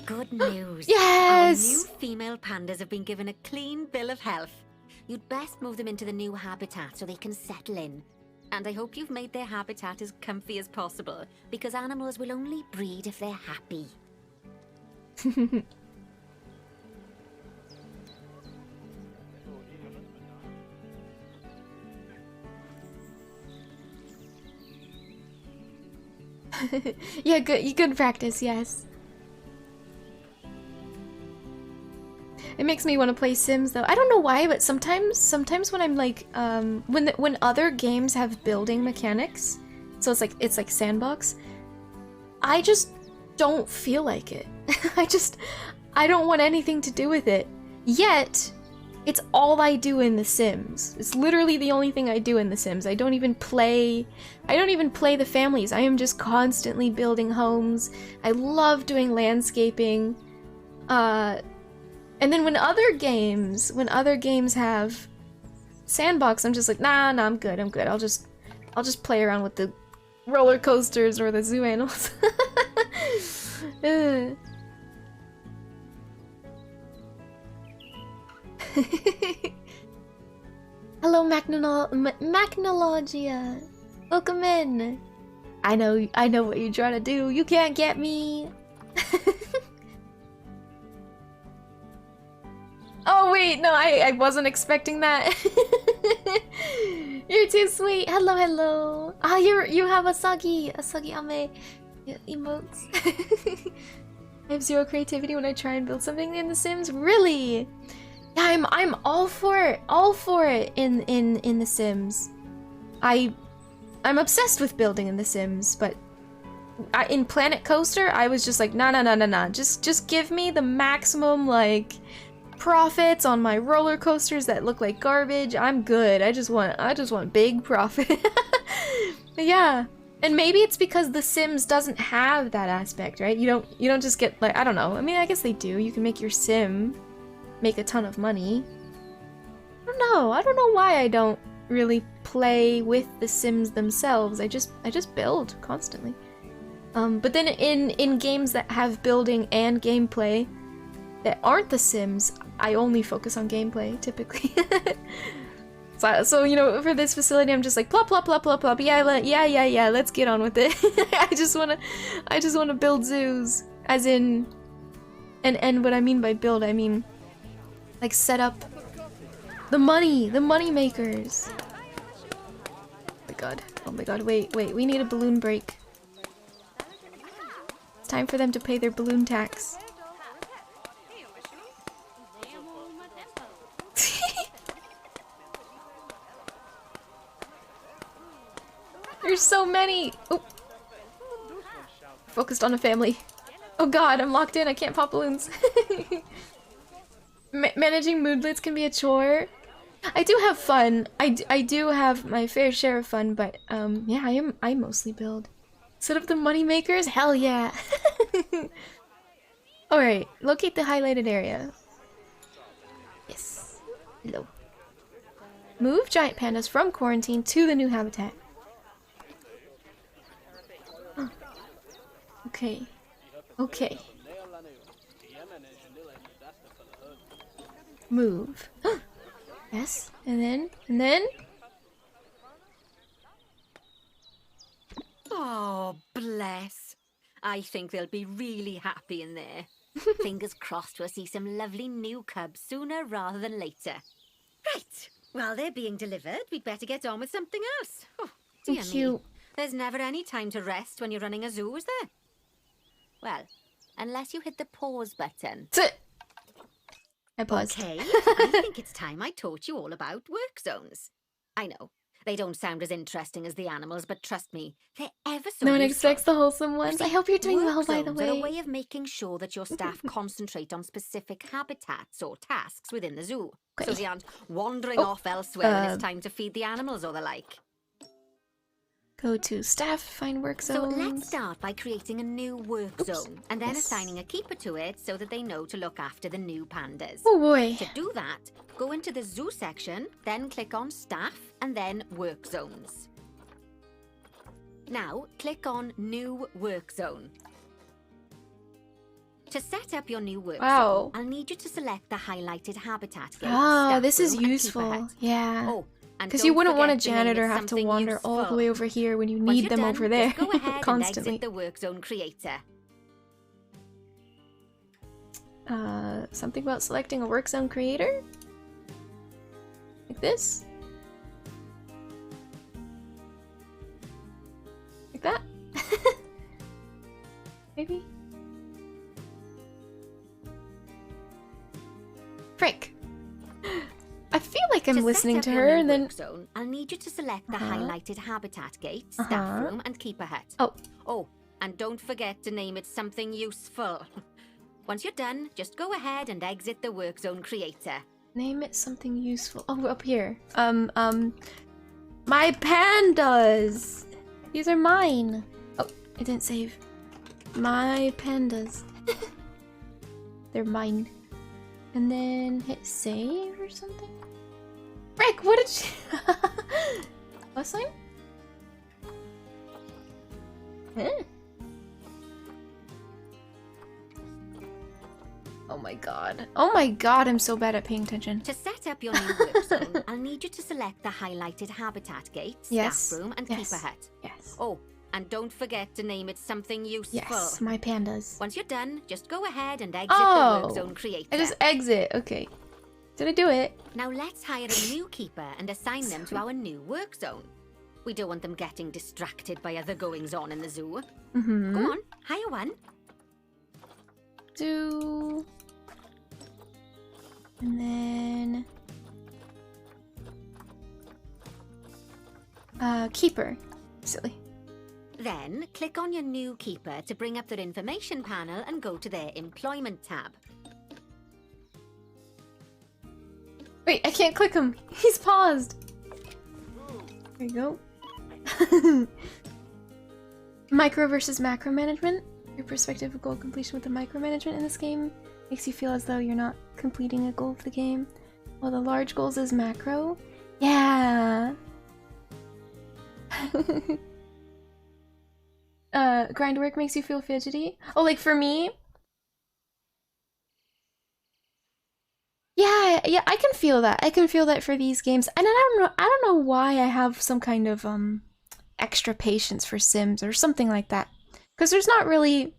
Good news. Yes! Our new female pandas have been given a clean bill of health. You'd best move them into the new habitat so they can settle in. And I hope you've made their habitat as comfy as possible, because animals will only breed if they're happy. Yeah, good practice, yes. It makes me want to play Sims though. I don't know why, but sometimes when I'm like when other games have building mechanics, so it's like sandbox, I just don't feel like it. I don't want anything to do with it. Yet It's all I do in The Sims. It's literally the only thing I do in The Sims. I don't even play the families. I am just constantly building homes. I love doing landscaping. And then when other games have sandbox, I'm just like, nah, I'm good. I'll just play around with the roller coasters or the zoo animals. Hello, Macnologia. Welcome in. I know what you're trying to do. You can't get me. Oh wait, no, I wasn't expecting that. You're too sweet. Hello. Ah, you have a soggy ame emotes. I have zero creativity when I try and build something in The Sims. Really? Yeah, I'm all for it. In The Sims. I'm obsessed with building in The Sims, but in Planet Coaster, I was just like, nah. Just give me the maximum like profits on my roller coasters that look like garbage. I'm good. I just want big profit. Yeah. And maybe it's because The Sims doesn't have that aspect, right? You don't just get like, I don't know. I mean, I guess they do. You can make your sim make a ton of money. I don't know why I don't really play with The Sims themselves. I just build constantly. But then in games that have building and gameplay that aren't The Sims, I only focus on gameplay typically. So you know, for this facility, I'm just like plop. Yeah, let's get on with it. I just wanna build zoos, as in, and what I mean by build, I mean like set up the money makers. Oh my god, wait, we need a balloon break. It's time for them to pay their balloon tax. There's so many! Oh. Focused on a family. Oh god, I'm locked in, I can't pop balloons. Managing moodlets can be a chore. I do have fun. I do have my fair share of fun, but yeah, I mostly build. Set up the money makers? Hell yeah! Alright, locate the highlighted area. Yes. Hello. Move giant pandas from quarantine to the new habitat. Huh. Okay. Move. Yes, and then. Oh, bless. I think they'll be really happy in there. Fingers crossed we'll see some lovely new cubs sooner rather than later. Right. While they're being delivered, we'd better get on with something else. Oh, dear me. There's never any time to rest when you're running a zoo, is there? Well, unless you hit the pause button. I paused. Okay, I think it's time I taught you all about work zones. I know, they don't sound as interesting as the animals, but trust me, they're ever so No one useful. expects the wholesome ones. I hope you're doing well, by the Work zones are a way. way of making sure that your staff concentrate on specific habitats or tasks within the zoo, so they aren't wandering off elsewhere when it's time to feed the animals or the like. Go to staff, find work zones. So let's start by creating a new work zone, and then assigning a keeper to it so that they know to look after the new pandas. Oh boy. To do that, go into the zoo section, then click on staff, and then work zones. Now, click on new work zone. To set up your new work zone, I'll need you to select the highlighted habitat gate. Ah, this is useful. Yeah. Oh, because you wouldn't want a janitor have to wander all the way over here when you need them over there go ahead constantly. And exit the work zone creator. Something about selecting a work zone creator? Like this? Like that? Maybe? Frick. I feel like I'm listening to her, and then zone, I'll need you to select the highlighted habitat gate, staff room, and keeper hut. Oh, and don't forget to name it something useful. Once you're done, just go ahead and exit the work zone creator. Name it something useful. Oh, up here. My pandas! These are mine. Oh, it didn't save. My pandas. They're mine. And then hit save or something? Rick, what did you... What sign? Huh? Oh my god. Oh my god, I'm so bad at paying attention. To set up your new work zone, I'll need you to select the highlighted habitat gate, Yes. staff room, and Yes. keeper hut. Yes. Oh, and don't forget to name it something useful. Yes, my pandas. Once you're done, just go ahead and exit Oh, the work zone creator. I just exit. Okay. Did I do it? Now let's hire a new keeper and assign them to our new work zone. We don't want them getting distracted by other goings-on in the zoo. Mm-hmm. Go on, hire one. Do... And then... Keeper. Silly. Then, click on your new keeper to bring up their information panel and go to their employment tab. Wait, I can't click him. He's paused. There you go. Micro versus macro management. Your perspective of goal completion with the micromanagement in this game makes you feel as though you're not completing a goal of the game, while the large goals is macro. Yeah. Grind work makes you feel fidgety. Oh, like for me? Yeah, I can feel that. I can feel that for these games. And I don't know why I have some kind of extra patience for Sims or something like that. Because there's not really,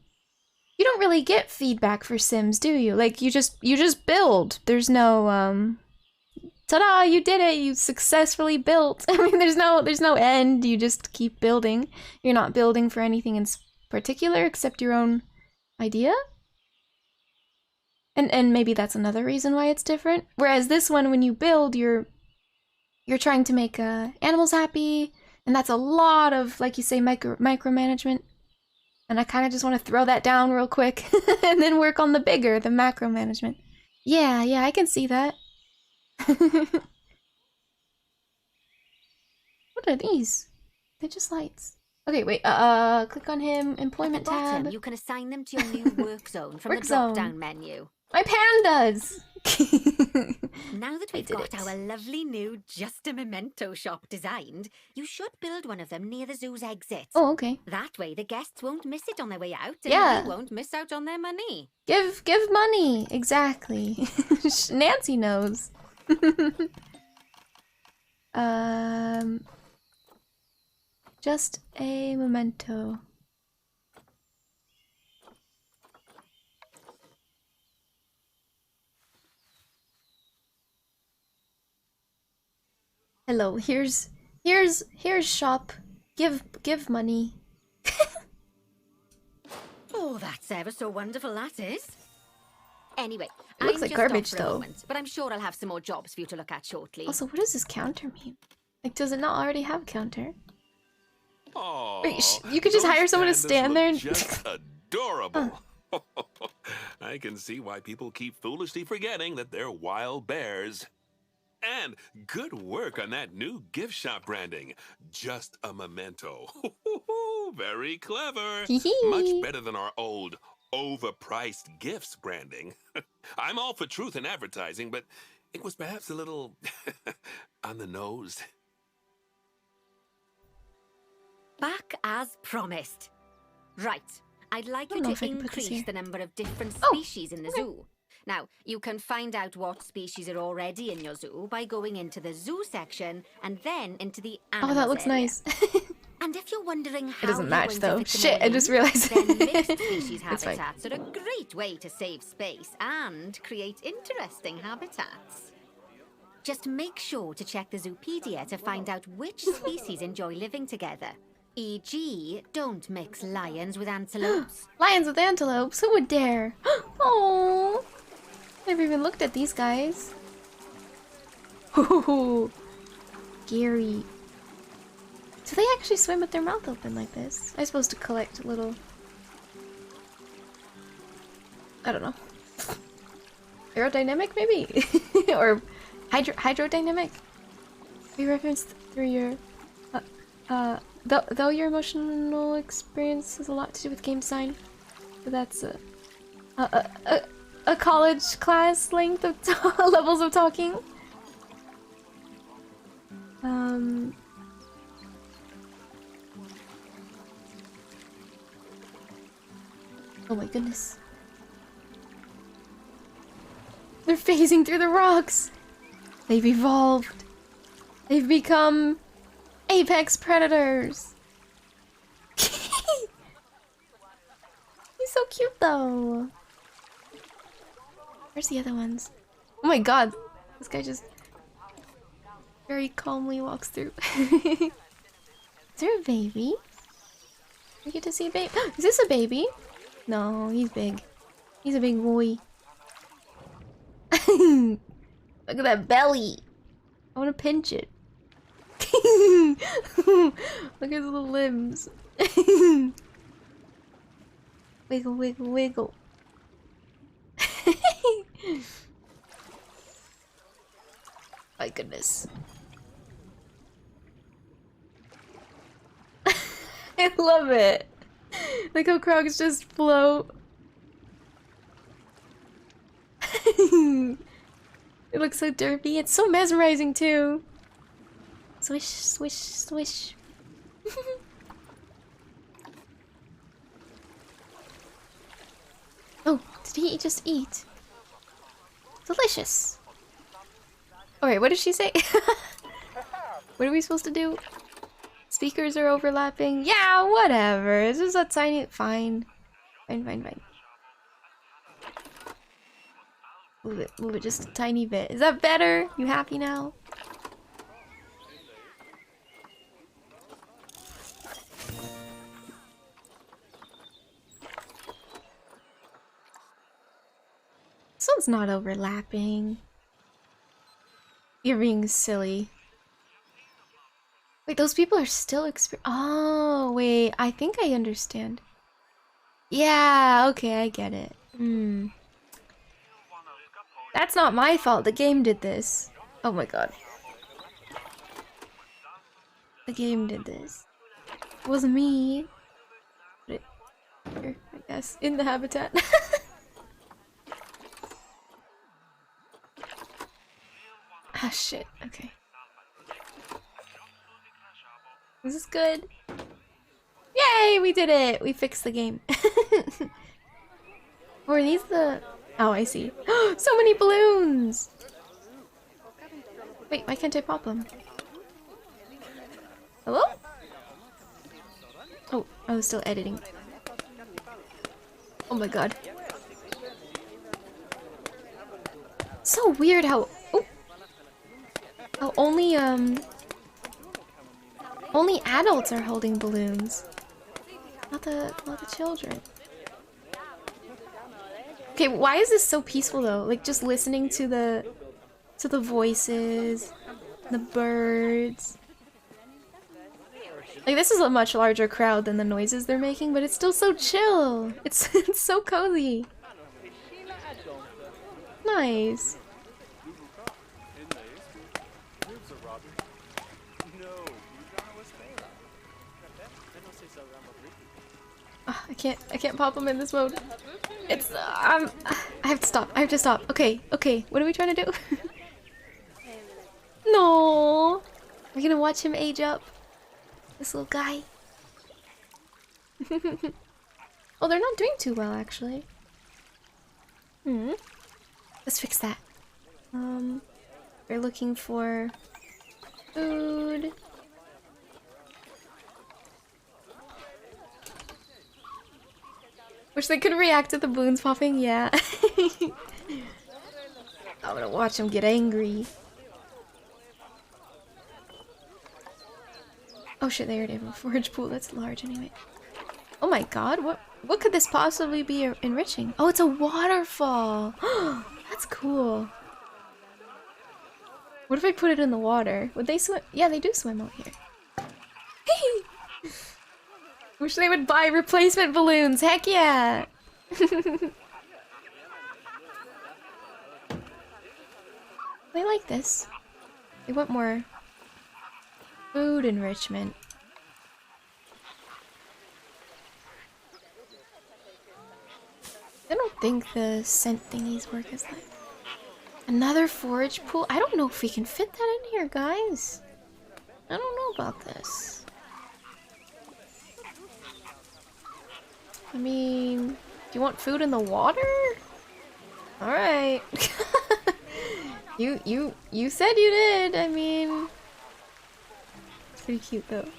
you don't really get feedback for Sims, do you? Like you just build. There's no ta-da, you did it. You successfully built. I mean, there's no end. You just keep building. You're not building for anything in particular except your own idea. And maybe that's another reason why it's different. Whereas this one, when you build, you're trying to make animals happy, and that's a lot of, like you say, micromanagement. And I kind of just want to throw that down real quick and then work on the macro management. Yeah, I can see that. What are these? They're just lights. Okay, wait, click on him, employment At the bottom, tab. you can assign them to your new work zone from Work the zone. drop-down menu. My pandas! Now that I we've did got it. our lovely new Just a Memento shop designed, you should build one of them near the zoo's exit. Oh, okay. That way the guests won't miss it on their way out, and Yeah. you won't miss out on their money. Give money! Exactly. Nancy knows. Just a memento. Hello, here's shop. Give money. Oh, that's ever so wonderful, that is. Anyway, It looks I'm like just garbage, off for a though. moment, but I'm sure I'll have some more jobs for you to look at shortly. Also, what does this counter mean? Like, does it not already have counter? Aw, Wait, you could just those hire someone to pandas stand look there and- just adorable. I can see why people keep foolishly forgetting that they're wild bears. And good work on that new gift shop branding. Just a memento. Very clever. Much better than our old overpriced gifts branding. I'm all for truth in advertising, but it was perhaps a little on the nose. Back as promised. Right, I'd like I you don't know if to I can put this increase here. the number of different Oh, species in the zoo. Now, you can find out what species are already in your zoo by going into the zoo section and then into the animals Oh, that looks area. nice. And if you're wondering how It doesn't you're match going though. to fit them Shit, all I just in, realized. then mixed species It's fine. habitats are a great way to save space and create interesting habitats. Just make sure to check the Zoopedia to find out which species enjoy living together. E.g., don't mix lions with antelopes. Lions with antelopes? Who would dare? Oh, never even looked at these guys. Ooh, Gary. Do they actually swim with their mouth open like this? I'm supposed to collect little... I don't know. aerodynamic, maybe? Or hydrodynamic? We referenced through your... though your emotional experience has a lot to do with game design, but that's a college class length of levels of talking. Oh my goodness. They're phasing through the rocks! They've evolved. They've become apex predators. He's so cute though. Where's the other ones? Oh my god. This guy just very calmly walks through. Is there a baby? We get to see a baby. Is this a baby? No, he's big. He's a big boy. Look at that belly. I want to pinch it. Look at his little limbs. Wiggle, wiggle, wiggle. My goodness. I love it. Like how crocs just float. It looks so derpy. It's so mesmerizing too. Swish, swish, swish. Oh, did he just eat? Delicious. Alright, what did she say? What are we supposed to do? Speakers are overlapping. Yeah, whatever. It's just a tiny... Fine. Fine, fine, fine. Move it just a tiny bit. Is that better? You happy now? This one's not overlapping. You're being silly. Wait, those people are still Oh, wait. I think I understand. Yeah, okay, I get it. That's not my fault. The game did this. Oh my god. The game did this. It wasn't me. Put it here, I guess. In the habitat. Ah, shit. Okay. This is good. Yay! We did it! We fixed the game. Or are these the... Oh, I see. So many balloons! Wait, why can't I pop them? Hello? Oh, I was still editing. Oh my god. So weird how... Oh! How only adults are holding balloons. Not the children. Okay, why is this so peaceful though? Like just listening to the voices, the birds. Like this is a much larger crowd than the noises they're making, but it's still so chill. It's so cozy. Nice. Oh, I can't pop them in this mode. It's I have to stop. I have to stop. Okay, what are we trying to do? No. We're gonna watch him age up. This little guy. Oh, they're not doing too well actually. Let's fix that. We're looking for food. Wish they could react to the balloons popping, yeah. I'm gonna watch them get angry. Oh shit, they already have a forage pool that's large anyway. Oh my god, what could this possibly be enriching? Oh, it's a waterfall! That's cool. What if I put it in the water? Would they swim? Yeah, they do swim out here. Wish they would buy replacement balloons. Heck yeah! They like this. They want more food enrichment. I don't think the scent thingies work as that. Another forage pool? I don't know if we can fit that in here, guys. I don't know about this. I mean, do you want food in the water? Alright. You said you did. I mean, it's pretty cute though. I'm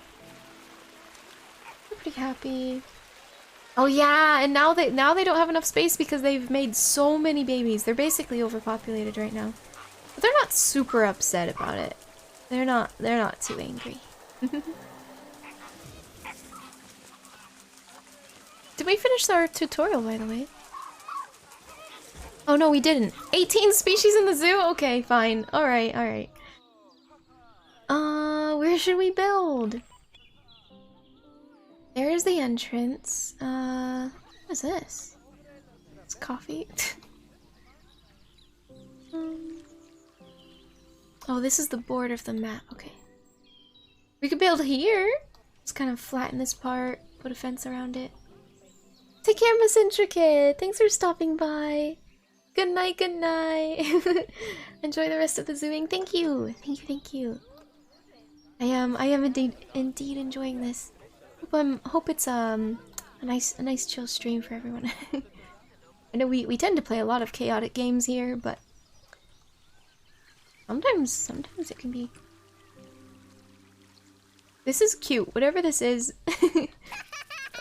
pretty happy. Oh yeah, and now they don't have enough space because they've made so many babies. They're basically overpopulated right now. But they're not super upset about it. They're not too angry. Did we finish our tutorial, by the way? Oh no, we didn't. 18 species in the zoo? Okay, fine. Alright, alright. Where should we build? There's the entrance. What is this? It's coffee. Oh, this is the board of the map. Okay. We could build here. Just kind of flatten this part, put a fence around it. Take care, Miss Intricate. Thanks for stopping by. Good night, good night. Enjoy the rest of the zooing. Thank you. Thank you, thank you. I am indeed enjoying this. Hope it's a nice chill stream for everyone. I know we tend to play a lot of chaotic games here, but sometimes it can be. This is cute. Whatever this is.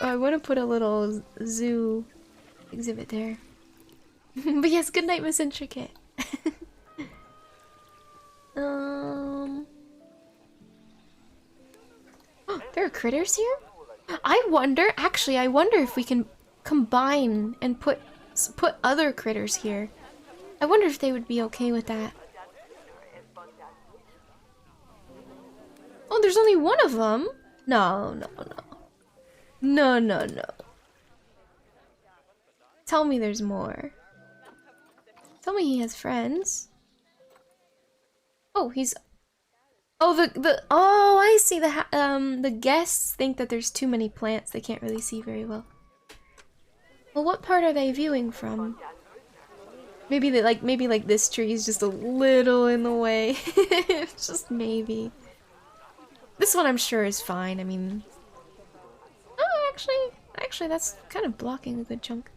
Oh, I want to put a little zoo exhibit there. But yes, good night, Miss Intricate. There are critters here? I wonder if we can combine and put other critters here. I wonder if they would be okay with that. Oh, there's only one of them? No. No. Tell me there's more. Tell me he has friends. Oh, he's... Oh, oh, I see. The guests think that there's too many plants. They can't really see very well. Well, what part are they viewing from? Maybe like this tree is just a little in the way. Just maybe. This one I'm sure is fine. I mean, oh, actually, that's kind of blocking a good chunk.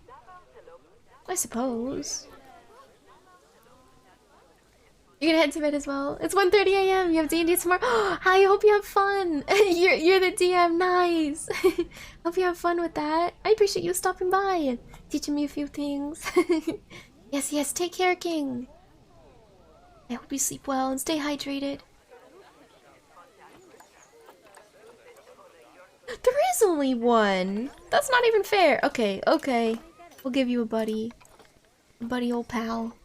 I suppose. You're gonna head to bed as well. It's 1:30 a.m. You have D&D tomorrow. Hi, I hope you have fun. You're the DM. Nice. Hope you have fun with that. I appreciate you stopping by and teaching me a few things. Yes. Take care, King. I hope you sleep well and stay hydrated. There is only one. That's not even fair. Okay. We'll give you a buddy. A buddy old pal.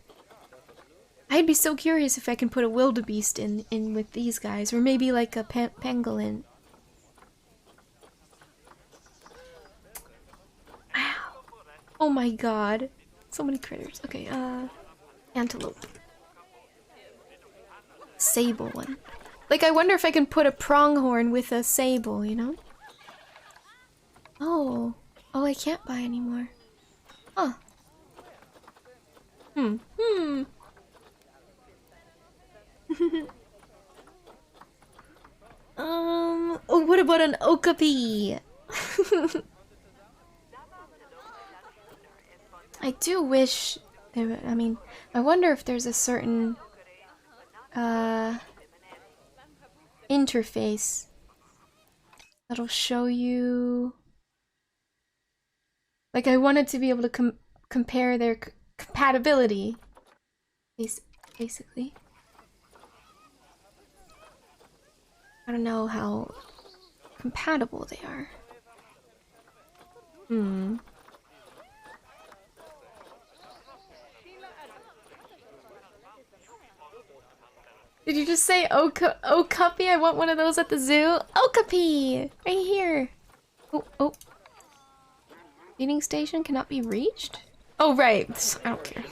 I'd be so curious if I can put a wildebeest in with these guys. Or maybe like a pangolin. Wow. Oh my god. So many critters. Okay, antelope. Sable one. Like, I wonder if I can put a pronghorn with a sable, you know? Oh, I can't buy anymore. Huh. Oh, what about an okapi? I do wish there, I mean, I wonder if there's a certain interface that'll show you, like, I wanted to be able to compare their compatibility, basically. I don't know how compatible they are. Did you just say okapi? I want one of those at the zoo. Okapi! Right here. Oh. Feeding station cannot be reached? Oh, right. I don't care.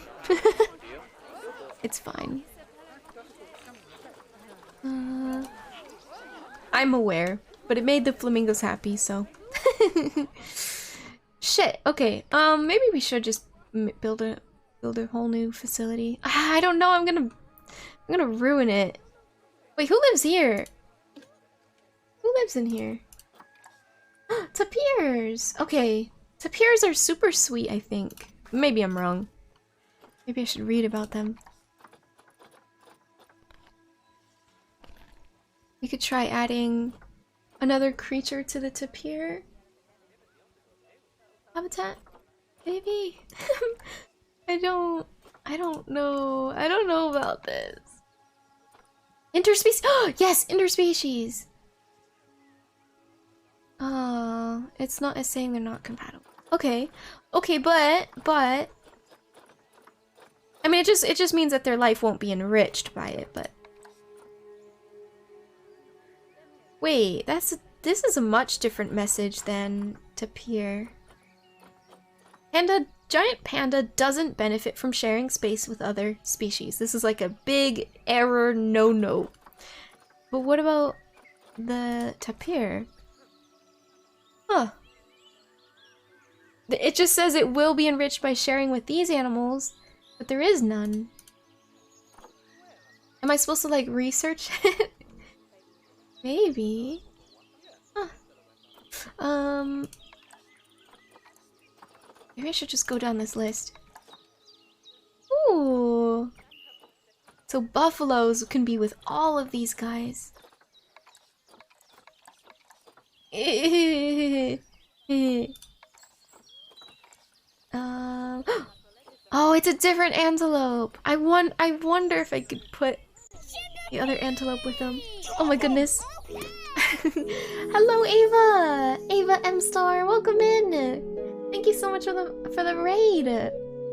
It's fine. I'm aware, but it made the flamingos happy, so. Shit. Okay. Maybe we should just build a whole new facility. I don't know. I'm gonna ruin it. Wait, who lives here? Who lives in here? Tapirs. Okay. Tapirs are super sweet, I think. Maybe I'm wrong. Maybe I should read about them. We could try adding another creature to the tapir habitat. Maybe. I don't know. I don't know about this. Interspecies. Oh, yes, interspecies. Oh, it's not as saying they're not compatible. Okay. Okay, but I mean, it just means that their life won't be enriched by it, but wait, this is a much different message than tapir. Giant panda doesn't benefit from sharing space with other species. This is like a big error, no. But what about the tapir? Huh. It just says it will be enriched by sharing with these animals, but there is none. Am I supposed to like research it? Maybe. Huh. Maybe I should just go down this list. Ooh. So buffaloes can be with all of these guys. Oh, it's a different antelope. I wonder if I could put the other antelope with them. Oh my goodness. Hello, Ava. Ava M Star, welcome in. Thank you so much for the raid.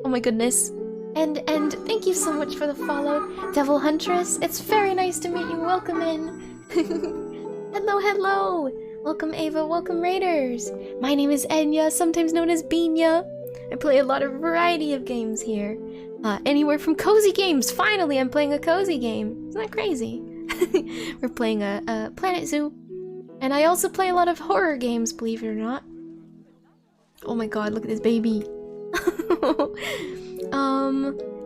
Oh my goodness. And thank you so much for the follow, Devil Huntress. It's very nice to meet you. Welcome in. Hello. Welcome Ava, welcome Raiders. My name is Enya, sometimes known as Beenya. I play a lot of variety of games here. Anywhere from cozy games. Finally, I'm playing a cozy game. Isn't that crazy? We're playing a Planet Zoo. And I also play a lot of horror games, believe it or not. Oh my god, look at this baby.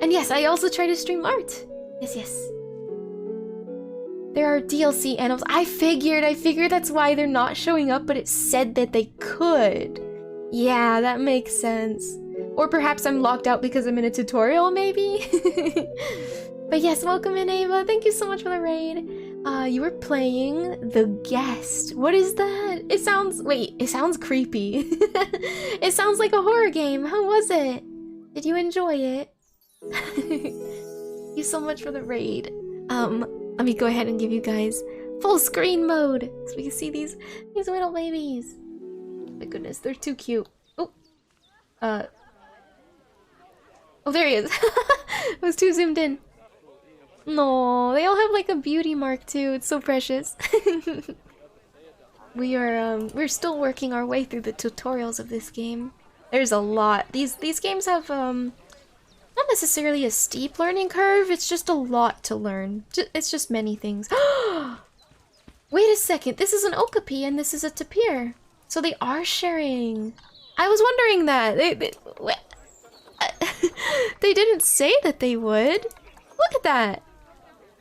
And yes, I also try to stream art. Yes. There are DLC animals. I figured that's why they're not showing up, but it said that they could. Yeah, that makes sense. Or perhaps I'm locked out because I'm in a tutorial, maybe? But yes, welcome in, Ava. Thank you so much for the raid. You were playing The Guest. What is that? It sounds creepy. It sounds like a horror game. How was it? Did you enjoy it? Thank you so much for the raid. Let me go ahead and give you guys full screen mode so we can see these little babies. My goodness, they're too cute. Oh, oh, there he is. I was too zoomed in. No, they all have like a beauty mark too. It's so precious. We're still working our way through the tutorials of this game. There's a lot. These games have not necessarily a steep learning curve. It's just a lot to learn. It's just many things. Wait a second. This is an okapi and this is a tapir. So they are sharing. I was wondering that. They didn't say that they would. Look at that.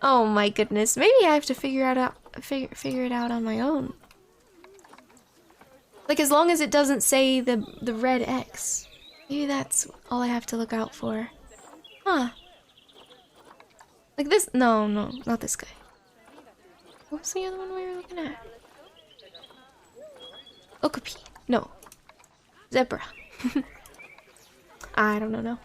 Oh my goodness. Maybe I have to figure it out on my own. Like, as long as it doesn't say the red X. Maybe that's all I have to look out for. Huh. Like this? No, not this guy. What was the other one we were looking at? Okapi. No. Zebra. I don't know.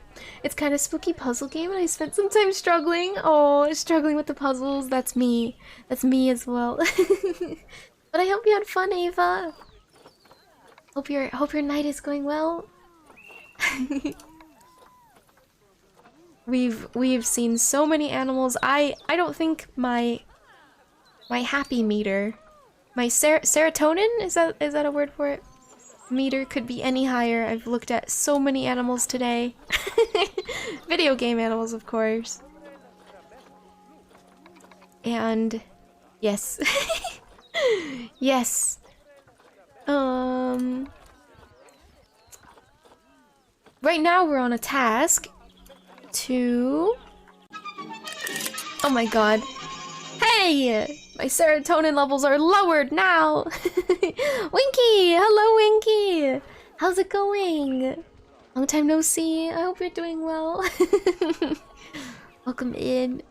It's kind of spooky puzzle game and I spent some time struggling. Oh, struggling with the puzzles. That's me. That's me as well. But I hope you had fun, Ava. Hope your night is going well. We've seen so many animals. I don't think my happy meter, my serotonin, is that a word for it? Meter could be any higher. I've looked at so many animals today. Video game animals, of course. And yes. Yes. Right now we're on a task to... Oh my god. Hey! My serotonin levels are lowered now! Winky! Hello, Winky! How's it going? Long time no see. I hope you're doing well. Welcome in.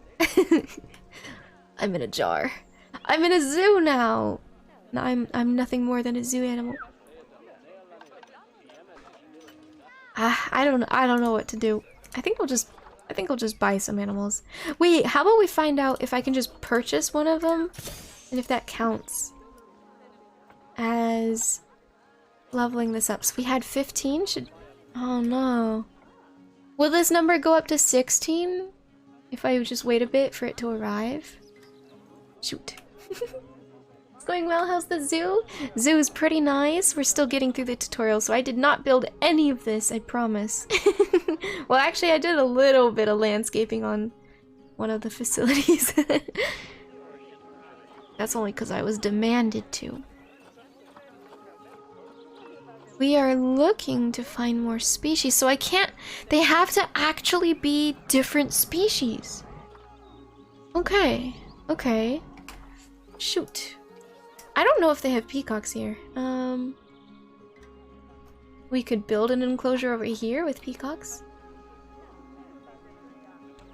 I'm in a jar. I'm in a zoo now! I'm nothing more than a zoo animal. I don't know what to do. I think I'll just buy some animals. Wait, how about we find out if I can just purchase one of them and if that counts as leveling this up. So we had 15. Oh no. Will this number go up to 16 if I just wait a bit for it to arrive? Shoot. It's going well. How's the zoo? Zoo is pretty nice. We're still getting through the tutorial, so I did not build any of this, I promise. Well, actually, I did a little bit of landscaping on one of the facilities. That's only because I was demanded to. We are looking to find more species, so I can't... They have to actually be different species. Okay. Okay. Shoot. I don't know if they have peacocks here. We could build an enclosure over here with peacocks.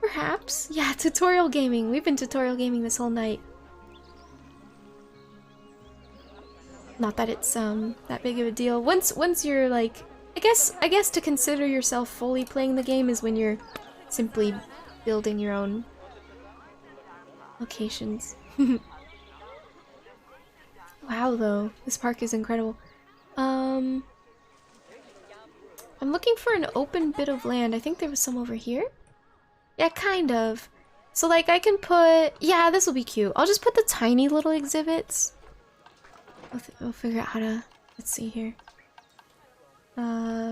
Perhaps. Yeah, tutorial gaming. We've been tutorial gaming this whole night. Not that it's that big of a deal. Once you're like, I guess to consider yourself fully playing the game is when you're simply building your own locations. Wow, though. This park is incredible. I'm looking for an open bit of land. I think there was some over here. Yeah, kind of. So, like, I can put... Yeah, this will be cute. I'll just put the tiny little exhibits. We'll figure out how to... Let's see here.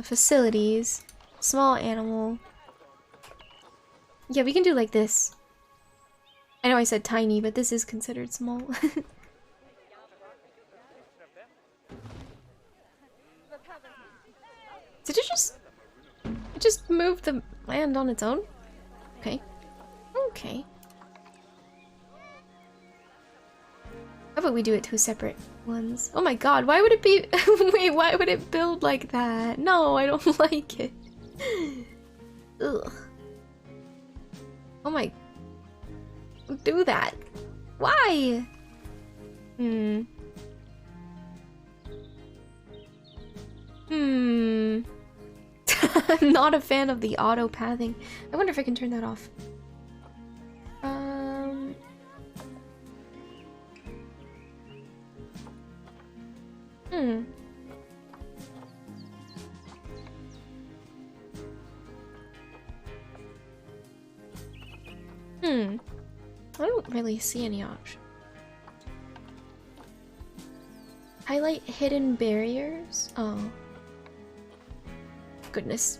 Facilities. Small animal. Yeah, we can do like this. I know I said tiny, but this is considered small. Did it just move the land on its own? Okay. Okay. How about we do it two separate ones? Oh my god, why would it be... Wait, why would it build like that? No, I don't like it. Ugh. Oh my... Don't do that. Why? I'm not a fan of the auto pathing. I wonder if I can turn that off. I don't really see any option. Highlight hidden barriers? Oh. Goodness.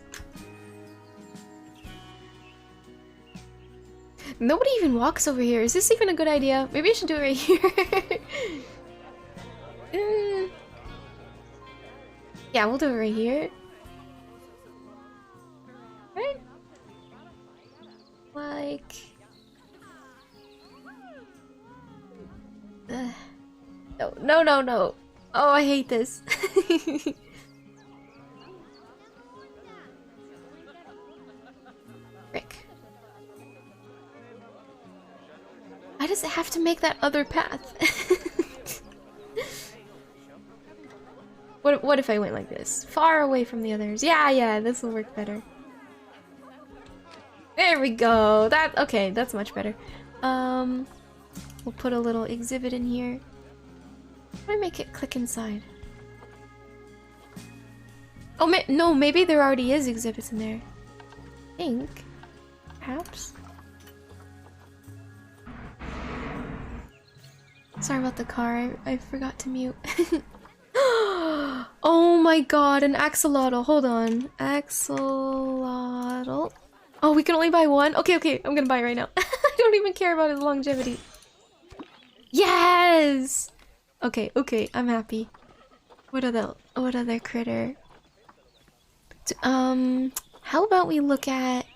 Nobody even walks over here. Is this even a good idea? Maybe I should do it right here. Yeah, we'll do it right here. Right? Like... No. Oh, I hate this. Frick. Why does it have to make that other path? What if I went like this? Far away from the others. Yeah, this will work better. There we go. Okay, that's much better. We'll put a little exhibit in here. How do I make it click inside? Oh, no, maybe there already is exhibits in there. I think. Perhaps. Sorry about the car. I forgot to mute. Oh my god, an axolotl. Hold on. Axolotl. Oh, we can only buy one? Okay, I'm gonna buy it right now. I don't even care about his longevity. Yes! Okay, okay, I'm happy. What other critter? How about we look at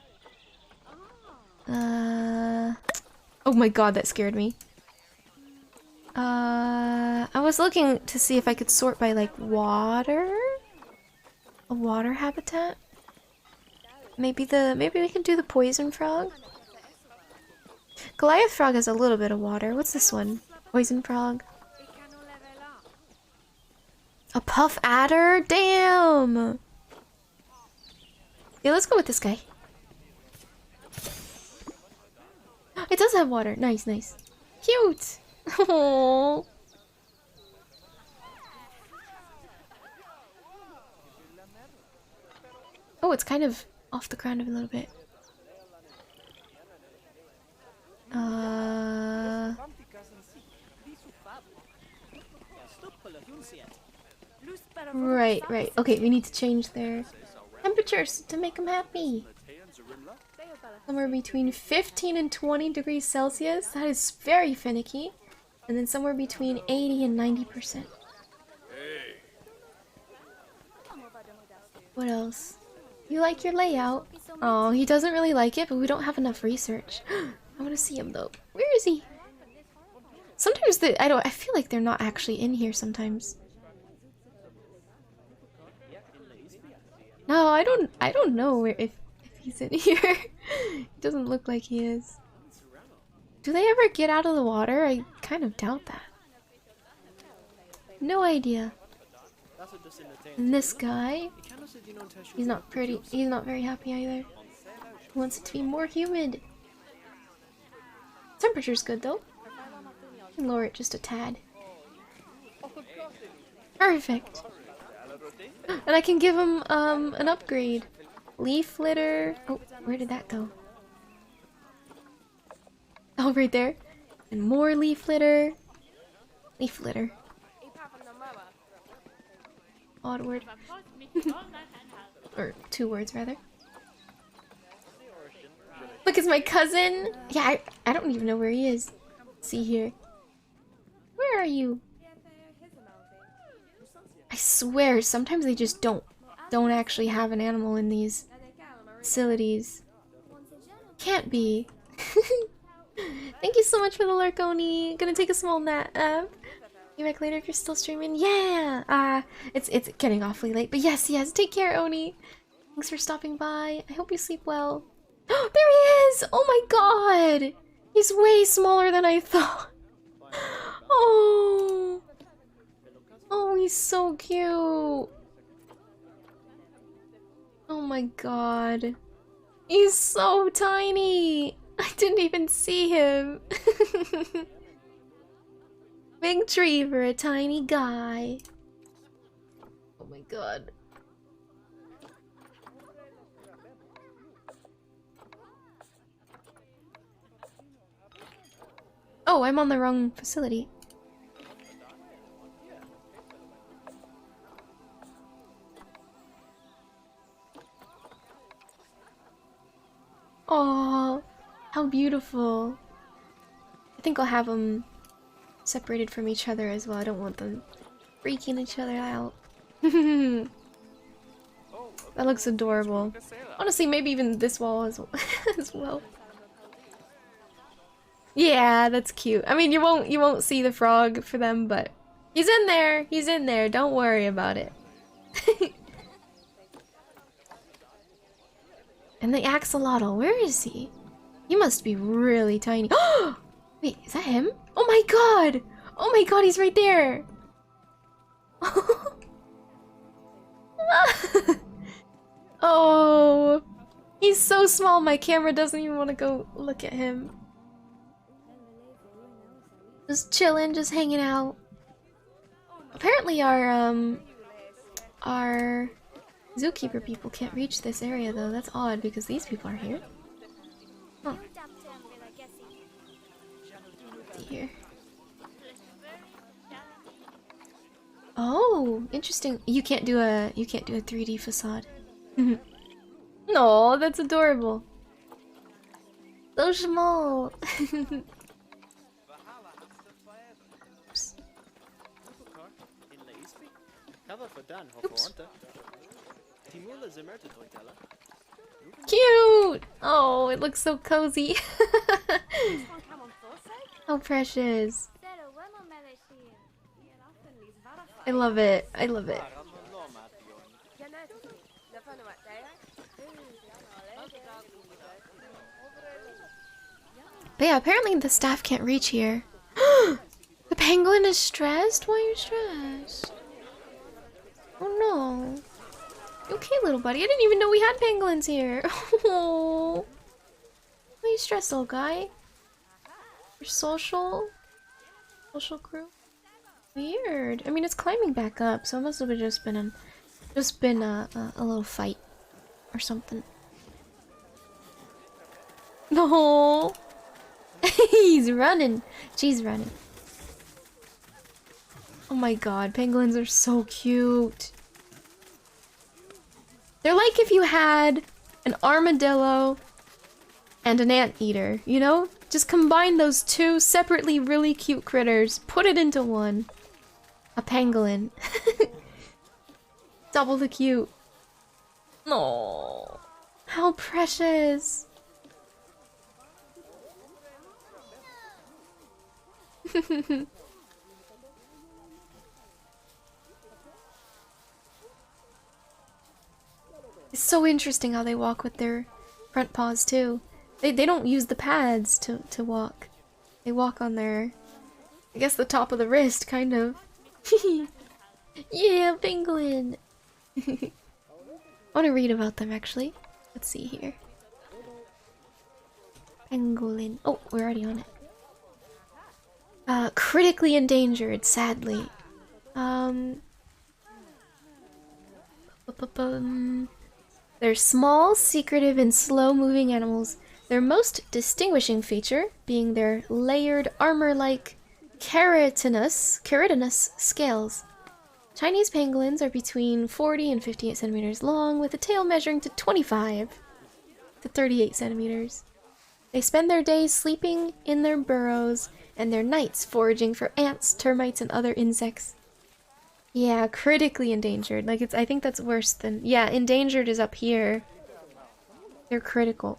oh my god, that scared me. I was looking to see if I could sort by like water? A water habitat? Maybe we can do the poison frog? Goliath frog has a little bit of water. What's this one? Poison frog. A puff adder? Damn! Yeah, let's go with this guy. It does have water. Nice, nice. Cute! Aww. Oh, it's kind of off the ground a little bit. Right. Okay, we need to change their temperatures to make them happy. Somewhere between 15 and 20 degrees Celsius. That is very finicky. And then somewhere between 80 and 90%. What else? You like your layout? Oh, he doesn't really like it, but we don't have enough research. I want to see him though. Where is he? Sometimes I feel like they're not actually in here sometimes. No, I don't know if he's in here. He doesn't look like he is. Do they ever get out of the water? I kind of doubt that. No idea. And this guy, he's not pretty. He's not very happy either. He wants it to be more humid. Temperature's good though. I can lower it just a tad. Perfect. And I can give him an upgrade. Leaf litter. Oh, where did that go? Oh, right there. And more leaf litter. Leaf litter. Odd word. Or 2 words, rather. Look, it's my cousin. Yeah, I don't even know where he is. Let's see here. Where are you? I swear, sometimes they just don't actually have an animal in these facilities. Can't be. Thank you so much for the lurk, Oni. Gonna take a small nap. Be back later if you're still streaming. Yeah. It's getting awfully late, but yes. Take care, Oni. Thanks for stopping by. I hope you sleep well. There he is! Oh my god! He's way smaller than I thought. Oh, he's so cute. Oh my god. He's so tiny. I didn't even see him. Big tree for a tiny guy. Oh my god. Oh, I'm on the wrong facility. Oh, how beautiful. I think I'll have them separated from each other as well. I don't want them freaking each other out. That looks adorable. Honestly, maybe even this wall as well. Yeah, that's cute. I mean, you won't see the frog for them, but he's in there. He's in there. Don't worry about it. And the axolotl, where is he? He must be really tiny. Wait, is that him? Oh my god! Oh my god, he's right there! Oh, he's so small, my camera doesn't even want to go look at him. Just chilling, just hanging out. Apparently our zookeeper people can't reach this area though. That's odd because these people are here. Huh. Let's see here. Oh, interesting. You can't do a 3D facade. No, that's adorable. So small. Cute! Oh, it looks so cozy. How precious. I love it. I love it. But yeah, apparently the staff can't reach here. The penguin is stressed? Why are you stressed? Oh no. You okay, little buddy? I didn't even know we had penguins here. Oh. Why are you stressed, little guy? Your social crew? Weird. I mean, it's climbing back up, so it must have just been a little fight or something. No. He's running. She's running. Oh my god, penguins are so cute. They're like if you had an armadillo and an anteater, you know? Just combine those two separately really cute critters, put it into one. A pangolin. Double the cute. Oh, how precious. It's so interesting how they walk with their front paws too. They don't use the pads to walk. They walk on their, I guess, the top of the wrist, kind of. Yeah, penguin. I want to read about them actually. Let's see here. Pangolin. Oh, we're already on it. Critically endangered, sadly. They're small, secretive, and slow-moving animals. Their most distinguishing feature being their layered, armor-like, keratinous scales. Chinese pangolins are between 40 and 58 centimeters long, with a tail measuring to 25 to 38 centimeters. They spend their days sleeping in their burrows and their nights foraging for ants, termites, and other insects. Yeah, critically endangered. Like, I think that's worse than... Yeah, endangered is up here. They're critical.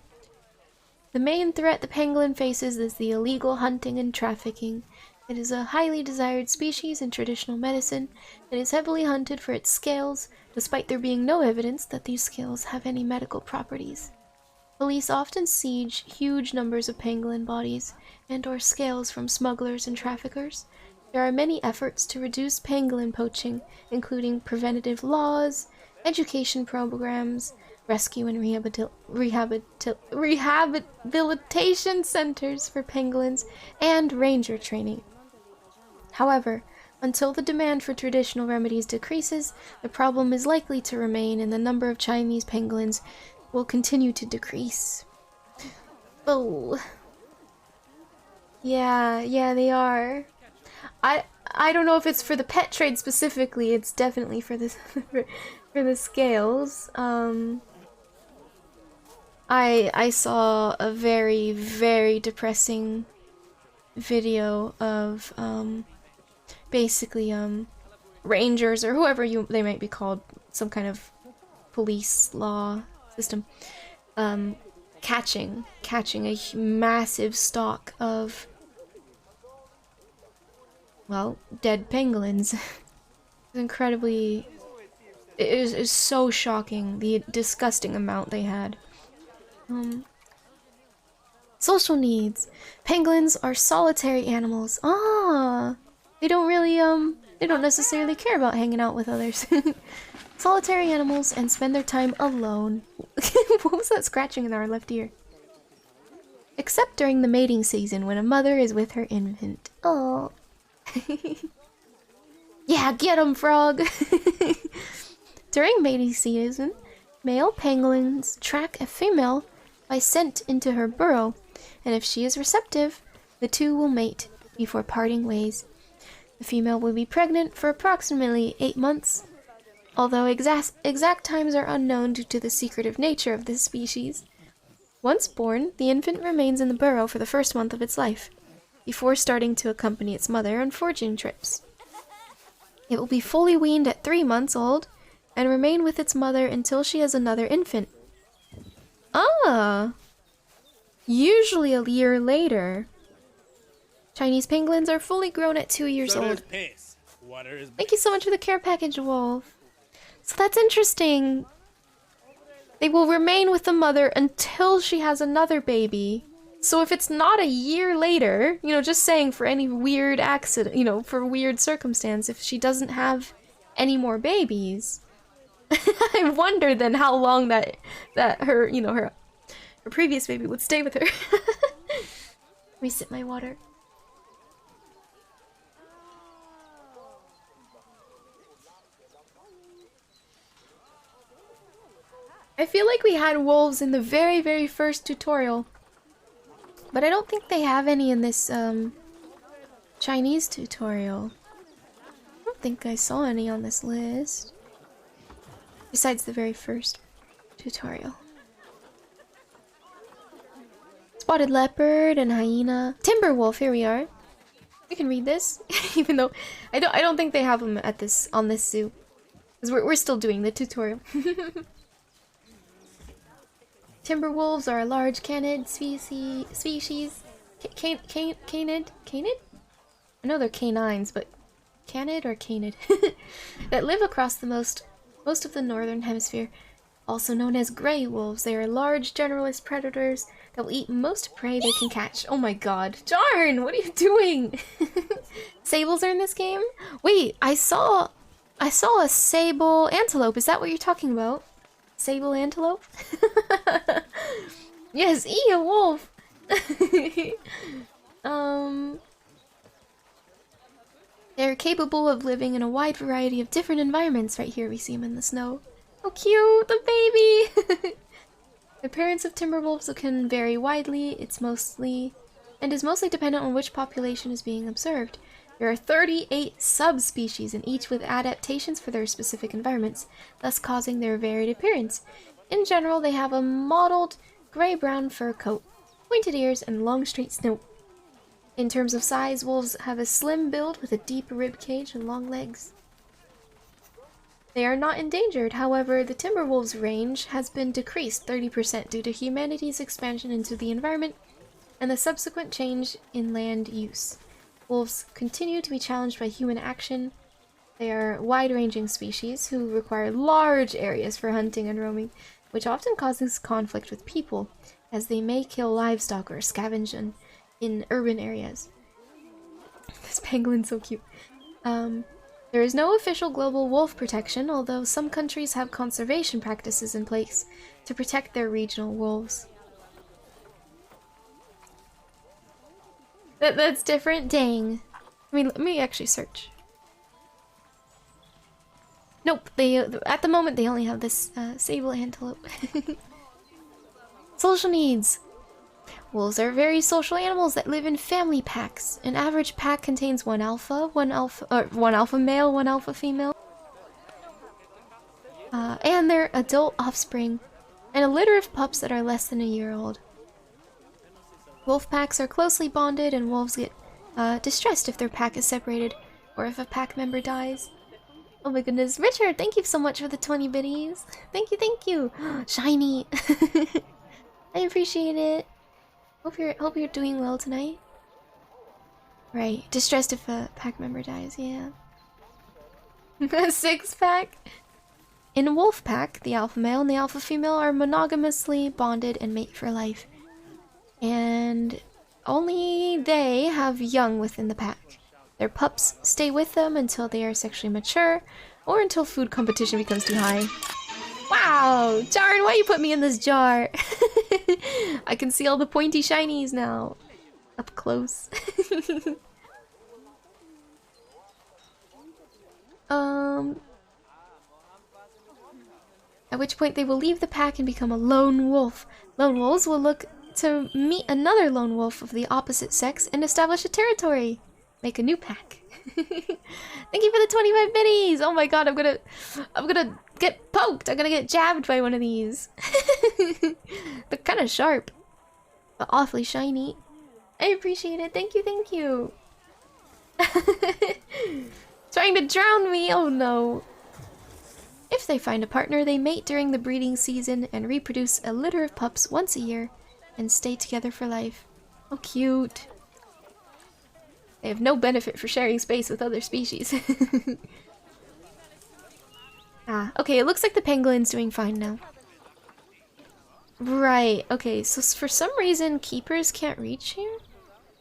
The main threat the pangolin faces is the illegal hunting and trafficking. It is a highly desired species in traditional medicine and is heavily hunted for its scales, despite there being no evidence that these scales have any medical properties. Police often siege huge numbers of pangolin bodies and/or scales from smugglers and traffickers. There are many efforts to reduce pangolin poaching, including preventative laws, education programs, rescue and rehabilitation centers for pangolins, and ranger training. However, until the demand for traditional remedies decreases, the problem is likely to remain and the number of Chinese pangolins will continue to decrease. Oh. Yeah, they are. I don't know if it's for the pet trade specifically. It's definitely for the for the scales. I saw a very, very depressing video of basically rangers or whoever they might be called, some kind of police law system, catching a massive stock of, well, dead pangolins. Incredibly, it is so shocking, the disgusting amount they had. Social needs. Pangolins are solitary animals. They don't really, they don't necessarily care about hanging out with others. Solitary animals and spend their time alone. What was that scratching in our left ear? Except during the mating season when a mother is with her infant. Oh. Yeah, get 'em, frog! During mating season, male pangolins track a female by scent into her burrow, and if she is receptive, the two will mate before parting ways. The female will be pregnant for approximately 8 months, although exact times are unknown due to the secretive nature of this species. Once born, the infant remains in the burrow for the first month of its life, before starting to accompany its mother on foraging trips. It will be fully weaned at 3 months old and remain with its mother until she has another infant. Ah! Usually a year later. Chinese penguins are fully grown at 2 years Soda old. is piss. Water is Thank you so much for the care package, Wolf. So that's interesting. They will remain with the mother until she has another baby. So if it's not a year later, you know, just saying for any weird accident, you know, for weird circumstance, if she doesn't have any more babies, I wonder then how long that her, you know, her previous baby would stay with her. Let me sip my water. I feel like we had wolves in the very, very first tutorial. But I don't think they have any in this, Chinese tutorial. I don't think I saw any on this list. Besides the very first tutorial. Spotted leopard and hyena. Timber wolf, here we are. We can read this, even though I don't think they have them at this on this zoo. Because we're still doing the tutorial. Timber wolves are a large canid species. Canid? I know they're canines, but canid or canid? That live across the most of the northern hemisphere. Also known as gray wolves, they are large generalist predators that will eat most prey they can catch. Oh my god. Darn! What are you doing? Sables are in this game? Wait, I saw a sable antelope. Is that what you're talking about? Sable antelope? Yes, a wolf! They're capable of living in a wide variety of different environments. Right here we see them in the snow. Oh cute! The baby! The appearance of timber wolves can vary widely. It's mostly dependent on which population is being observed. There are 38 subspecies, and each with adaptations for their specific environments, thus causing their varied appearance. In general, they have a mottled gray-brown fur coat, pointed ears, and long straight snout. In terms of size, wolves have a slim build with a deep rib cage and long legs. They are not endangered, however, the timber wolves' range has been decreased 30% due to humanity's expansion into the environment and the subsequent change in land use. Wolves continue to be challenged by human action. They are wide-ranging species who require large areas for hunting and roaming, which often causes conflict with people, as they may kill livestock or scavenge in urban areas. This penguin's so cute. There is no official global wolf protection, although some countries have conservation practices in place to protect their regional wolves. That's different? Dang. I mean, let me actually search. Nope, at the moment they only have this sable antelope. Social needs. Wolves are very social animals that live in family packs. An average pack contains one alpha male, one alpha female, and their adult offspring, and a litter of pups that are less than a year old. Wolf packs are closely bonded, and wolves get distressed if their pack is separated, or if a pack member dies. Oh my goodness, Richard, thank you so much for the 20 biddies. Thank you. Shiny. I appreciate it. Hope you're doing well tonight. Right, distressed if a pack member dies, yeah. A 6-pack. In a wolf pack, the alpha male and the alpha female are monogamously bonded and mate for life. And only they have young within the pack. Their pups stay with them until they are sexually mature, or until food competition becomes too high. Wow! Darn, why you put me in this jar? I can see all the pointy shinies now. Up close. At which point they will leave the pack and become a lone wolf. Lone wolves will look to meet another lone wolf of the opposite sex and establish a territory. Make a new pack. Thank you for the 25 biddies! Oh my god, I'm gonna get poked! I'm gonna get jabbed by one of these. They're kind of sharp, but awfully shiny. I appreciate it. Thank you. Trying trying to drown me! Oh no. If they find a partner, they mate during the breeding season and reproduce a litter of pups once a year and stay together for life. How cute. They have no benefit for sharing space with other species. Ah, okay, it looks like the penguin's doing fine now. Right, okay, so for some reason keepers can't reach here?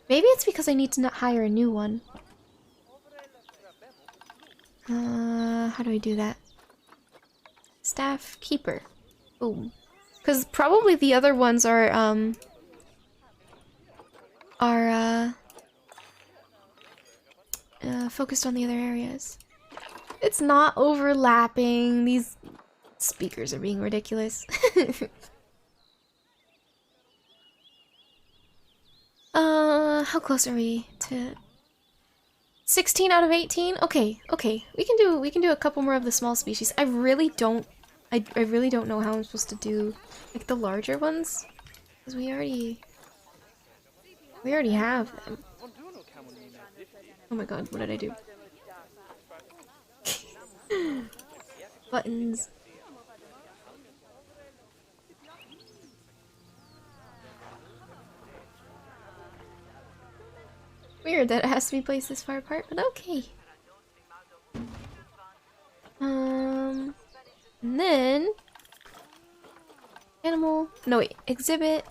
Maybe it's because I need to not hire a new one. How do I do that? Staff, keeper. Boom. Because probably the other ones are focused on the other areas. It's not overlapping. These speakers are being ridiculous. How close are we to 16 out of 18? Okay, okay. We can do a couple more of the small species. I really don't know how I'm supposed to do like the larger ones. Because we already have them. Oh my god, what did I do? Buttons. Weird that it has to be placed this far apart, but okay. And then animal. No wait, exhibit.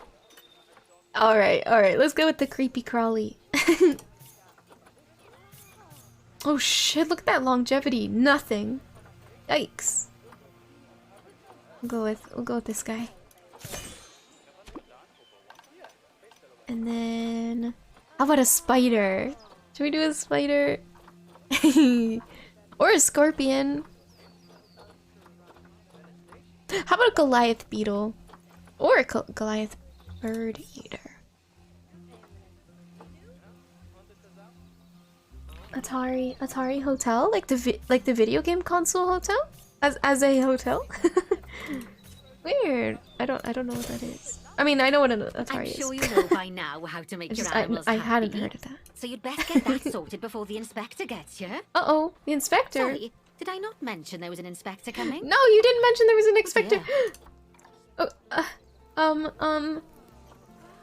Alright, let's go with the creepy crawly. Oh shit, look at that longevity. Nothing. Yikes. We'll go with this guy. And then how about a spider? Should we do a spider? Or a scorpion? How about a Goliath beetle? Or a Goliath bird eater? Atari hotel? Like the video game console hotel? As a hotel? Weird. I don't know what that is. I mean, I know what an Atari is. I'm sure you know by now how to make your animals I happy. hadn't heard of that. So you'd best get that sorted before the inspector gets here. Uh-oh, the inspector. Sorry, did I not mention there was an inspector coming? No, you didn't mention there was an inspector.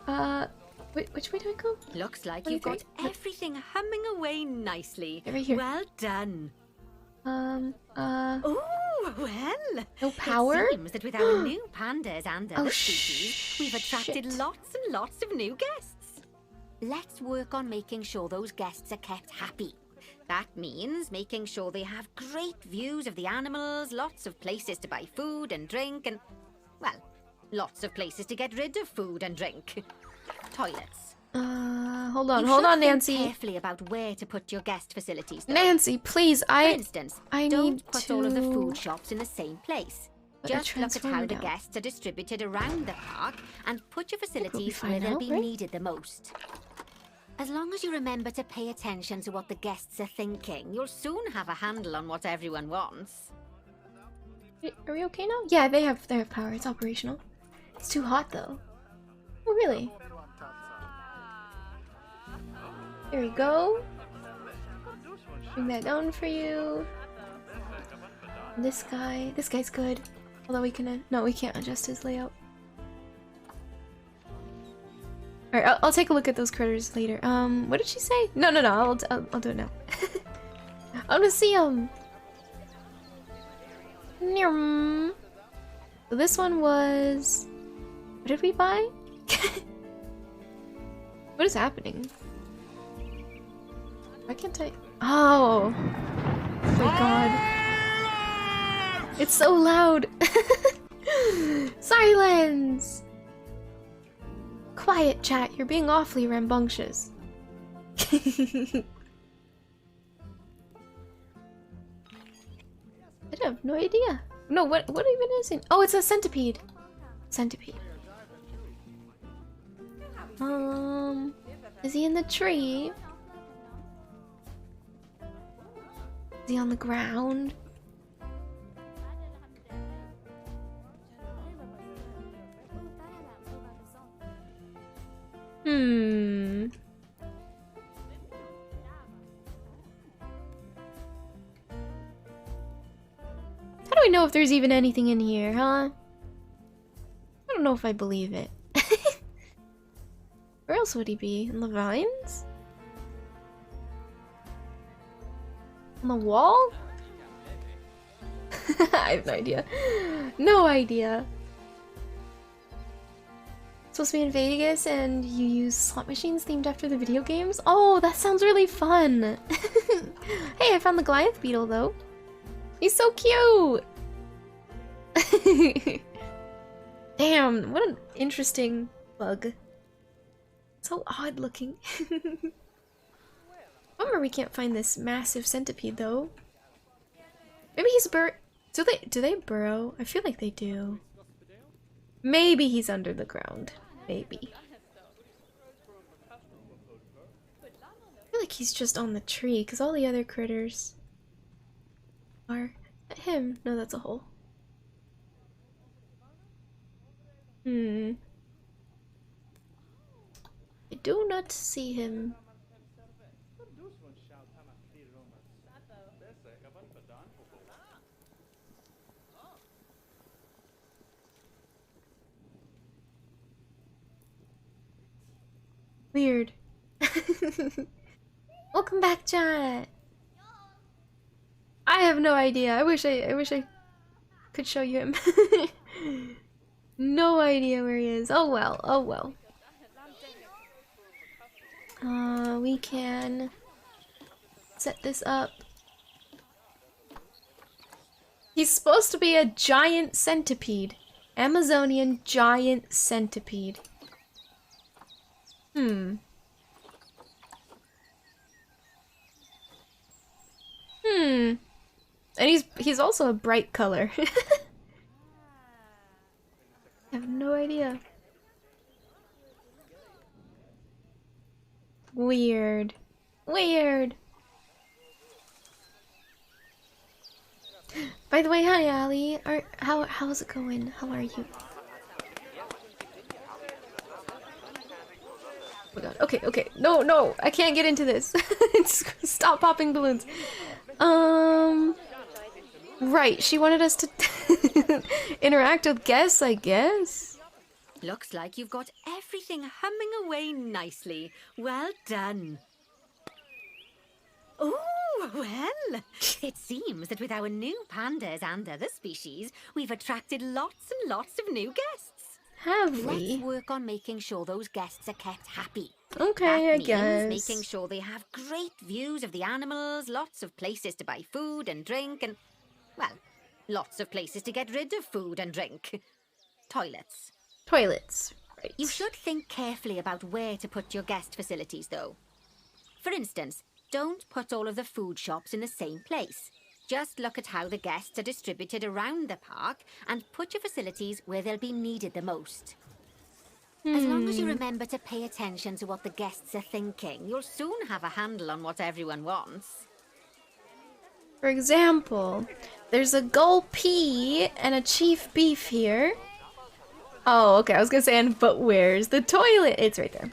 Yeah. Which way do I go? Looks like you've got everything humming away nicely. Right here. Well done. Oh, well. no power? It seems that with our new pandas and other Oh, species, we've attracted shit. lots and lots of new guests. Let's work on making sure those guests are kept happy. That means making sure they have great views of the animals, lots of places to buy food and drink, and, well, lots of places to get rid of food and drink. Toilets. Hold on, You should think Nancy. carefully about where to put your guest facilities, though. Nancy, please, For instance, I don't need put to all of the food shops in the same place. put a Just look at how transformer the down. guests are distributed around the park and put your we'll be facilities fine where they'll now, be right? needed the most. As long as you remember to pay attention to what the guests are thinking, you'll soon have a handle on what everyone wants. Are we okay now? Yeah, they have power. It's operational. It's too hot though. Oh really? There we go. Bring that down for you. And this guy's good. Although we can, no, we can't adjust his layout. Alright, I'll take a look at those critters later. What did she say? No, I'll do it now. I want to see them. So this one was... What did we buy? What is happening? Why can't I... Oh! Oh my god. It's so loud! Silence! Quiet, chat. You're being awfully rambunctious. I have no idea. No, what even is it? Oh, it's a centipede. Centipede. Is he in the tree? Is he on the ground? do we know if there's even anything in here, huh? I don't know if I believe it. Where else would he be? In the vines? On the wall? I have no idea. No idea. Supposed to be in Vegas and you use slot machines themed after the video games? Oh, that sounds really fun! Hey, I found the Goliath Beetle though. He's so cute! Damn, what an interesting bug. So odd looking. Bummer we can't find this massive centipede though. Maybe he's do they burrow? I feel like they do. Maybe he's under the ground. Maybe. I feel like he's just on the tree because all the other critters are him. No, that's a hole. I do not see him. Weird. Welcome back, chat. I have no idea. I wish I could show you him. No idea where he is. Oh well. Oh well. We can set this up. He's supposed to be a giant centipede. Amazonian giant centipede. And he's also a bright color. I have no idea. Weird. Weird. By the way, hi Ali. How's it going? How are you? Oh my god. Okay. No, I can't get into this. Stop popping balloons. Right, she wanted us to interact with guests, I guess. Looks like you've got everything humming away nicely. Well done. Oh, well, it seems that with our new pandas and other species, we've attracted lots and lots of new guests. Have we? Let's work on making sure those guests are kept happy. Okay, I That guess. means making sure they have great views of the animals, lots of places to buy food and drink, and, well, lots of places to get rid of food and drink. Toilets. Toilets, right. You should think carefully about where to put your guest facilities, though. For instance, don't put all of the food shops in the same place. Just look at how the guests are distributed around the park and put your facilities where they'll be needed the most. As long as you remember to pay attention to what the guests are thinking, you'll soon have a handle on what everyone wants. For example, there's a gull pea and a chief beef here. Oh, okay, I was gonna say, but where's the toilet? It's right there.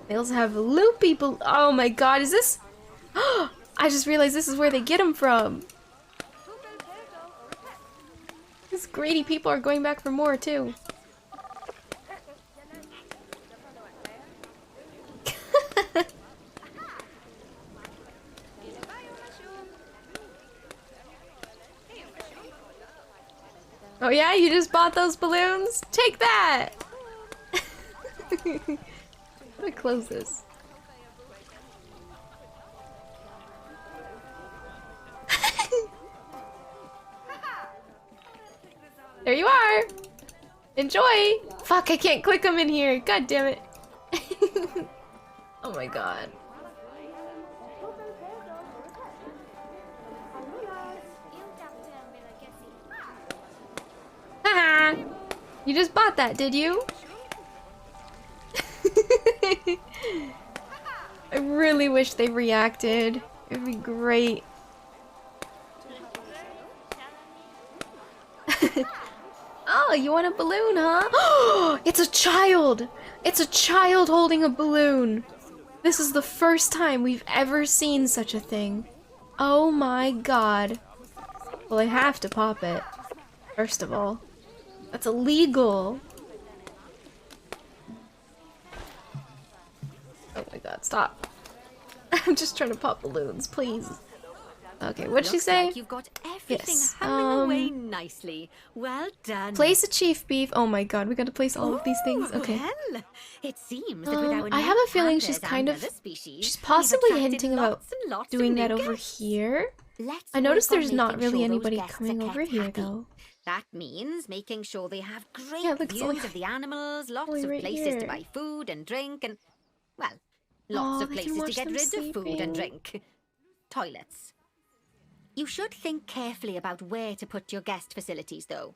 They also have loopy oh my god, is this? I just realized this is where they get them from. These greedy people are going back for more, too. Oh yeah, you just bought those balloons? Take that! I'm gonna close this. There you are! Enjoy! Fuck, I can't click them in here. God damn it. Oh my god. Haha! You just bought that, did you? I really wish they reacted. It'd be great. Oh, you want a balloon, huh? It's a child! It's a child holding a balloon! This is the first time we've ever seen such a thing. Oh my god. Well, I have to pop it. First of all. That's illegal. Oh my god, stop. I'm just trying to pop balloons, please. Okay, what'd she say? Like you've got everything Yes, humming away nicely. Well done. Place a chief beef. Oh my god, we gotta place all of these things. Okay. Well, it seems that with our I new have a feeling she's partners kind and of... other species, She's we've possibly attracted hinting about lots and lots of doing new that over guests. here. Let's I noticed work on there's not making really sure those anybody guests coming are over kept here, happy. though. That means making sure they have great Yeah, look, it's views only- of the animals, lots only of right places to here. buy food and drink, and, well, lots Oh, of they can places to watch get them rid of food sleeping. and drink. Toilets. You should think carefully about where to put your guest facilities, though.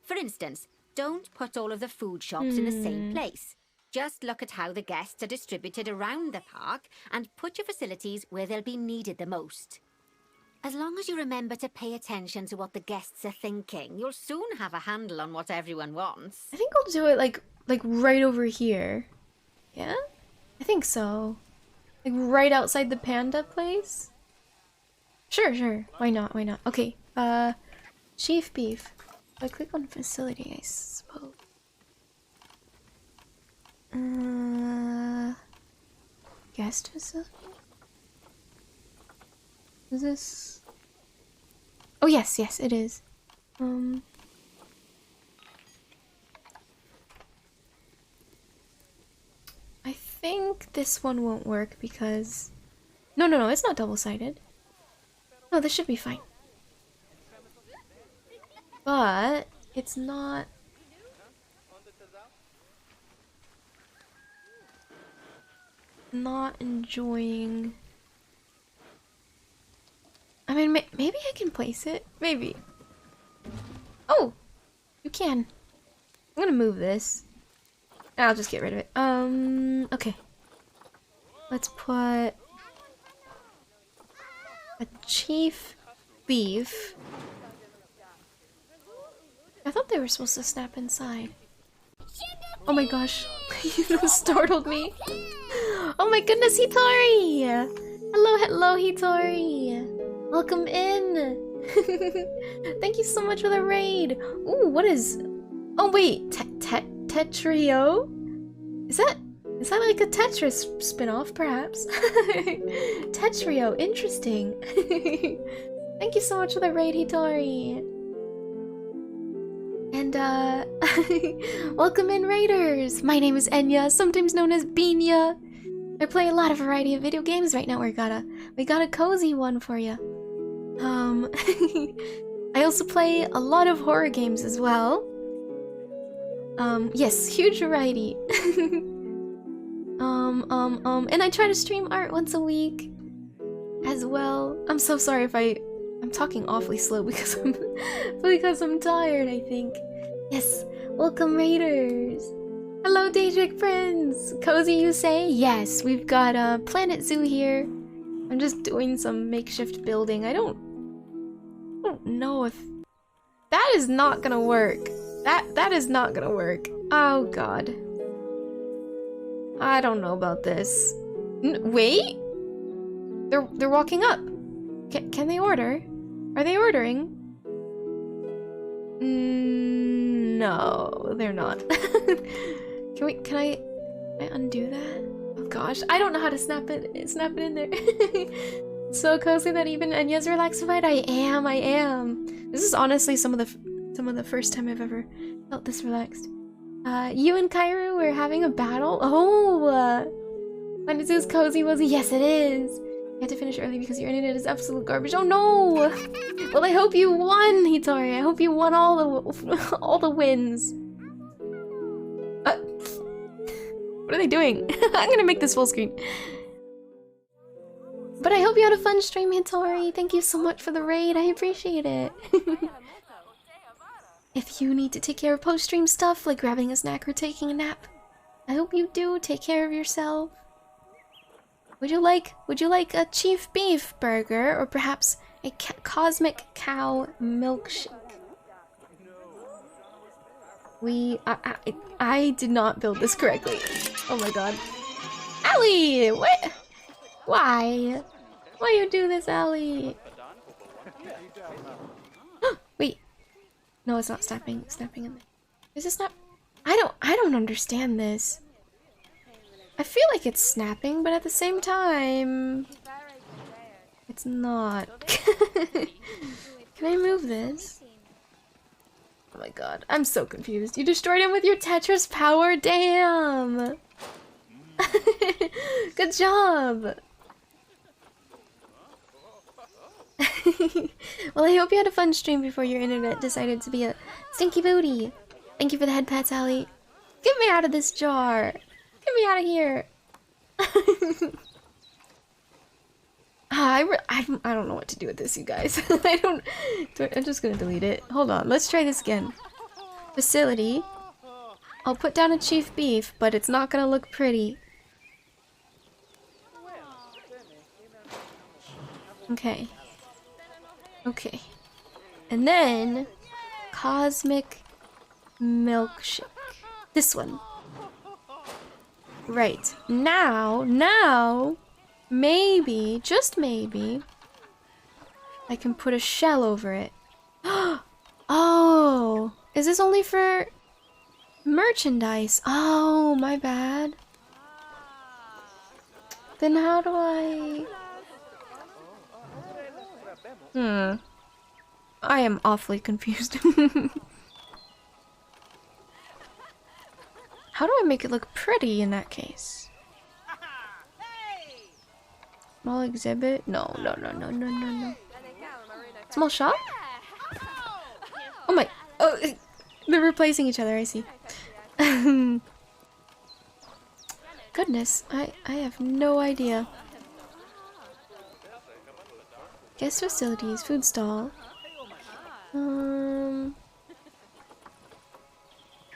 For instance, don't put all of the food shops in the same place. Just look at how the guests are distributed around the park and put your facilities where they'll be needed the most. As long as you remember to pay attention to what the guests are thinking, you'll soon have a handle on what everyone wants. I think I'll do it like right over here. Yeah? I think so. Like right outside the panda place? Sure, sure. Why not? Why not? Okay. Chief beef. If I click on facility, I suppose. Guest facility? Is this? Oh yes, yes, it is. I think this one won't work because... No, it's not double-sided. No, this should be fine. But it's not... Not enjoying... I mean, maybe I can place it. Maybe. Oh! You can. I'm gonna move this. I'll just get rid of it. Okay. Let's put... a chief beef. I thought they were supposed to snap inside. Oh my gosh. You startled me. Oh my goodness, Hitori! Hello, Hitori! Welcome in! Thank you so much for the raid! Ooh, what is... Oh wait, Tetrio? Is that like a Tetris spin-off, perhaps? Tetrio, interesting. Thank you so much for the raid, Hitori. And, welcome in, raiders! My name is Enya, sometimes known as Binya. I play a lot of variety of video games right now. We got a cozy one for you. I also play a lot of horror games as well. Yes, huge variety. And I try to stream art once a week as well. I'm so sorry if I'm talking awfully slow because I'm tired, I think. Yes, welcome raiders. Hello, Daedric friends. Cozy, you say? Yes, we've got a Planet Zoo here. I'm just doing some makeshift building. I don't know if that is not gonna work. That is not gonna work. Oh god. I don't know about this. Wait? They're walking up. Can they order? Are they ordering? No, they're not. Can I undo that? Oh gosh, I don't know how to snap it in there. So cozy that even Enya's relaxified. I am. This is honestly some of the first time I've ever felt this relaxed. You and Kairu were having a battle? Oh! Planet Zoo's cozy was. Yes, it is! You had to finish early because your internet is absolute garbage. Oh no! Well, I hope you won, Hitori. I hope you won all the wins. What are they doing? I'm gonna make this full screen. But I hope you had a fun stream, Hitori. Thank you so much for the raid. I appreciate it. If you need to take care of post-stream stuff, like grabbing a snack or taking a nap, I hope you do take care of yourself. Would you like a chief beef burger or perhaps a cosmic cow milkshake? I did not build this correctly. Oh my god. Allie! What? Why? Why you do this, Allie? Wait. No, it's not snapping. It's snapping in there. Is it snap? I don't understand this. I feel like it's snapping, but at the same time, it's not. Can I move this? Oh my god, I'm so confused. You destroyed him with your Tetris power? Damn! Good job! Well, I hope you had a fun stream before your internet decided to be a stinky booty. Thank you for the head pat, Sally. Get me out of this jar! Get me out of here! I don't know what to do with this, you guys. I'm just gonna delete it. Hold on, let's try this again. Facility. I'll put down a chief beef, but it's not gonna look pretty. Okay. Okay. And then cosmic milkshake. This one. Right. Now, maybe, just maybe, I can put a shell over it. Oh, is this only for merchandise? Oh, my bad. Then how do I... I am awfully confused. How do I make it look pretty in that case? Small exhibit? No. Small shop? Oh my... Oh, they're replacing each other, I see. Goodness, I have no idea. Guest facilities, food stall. I'm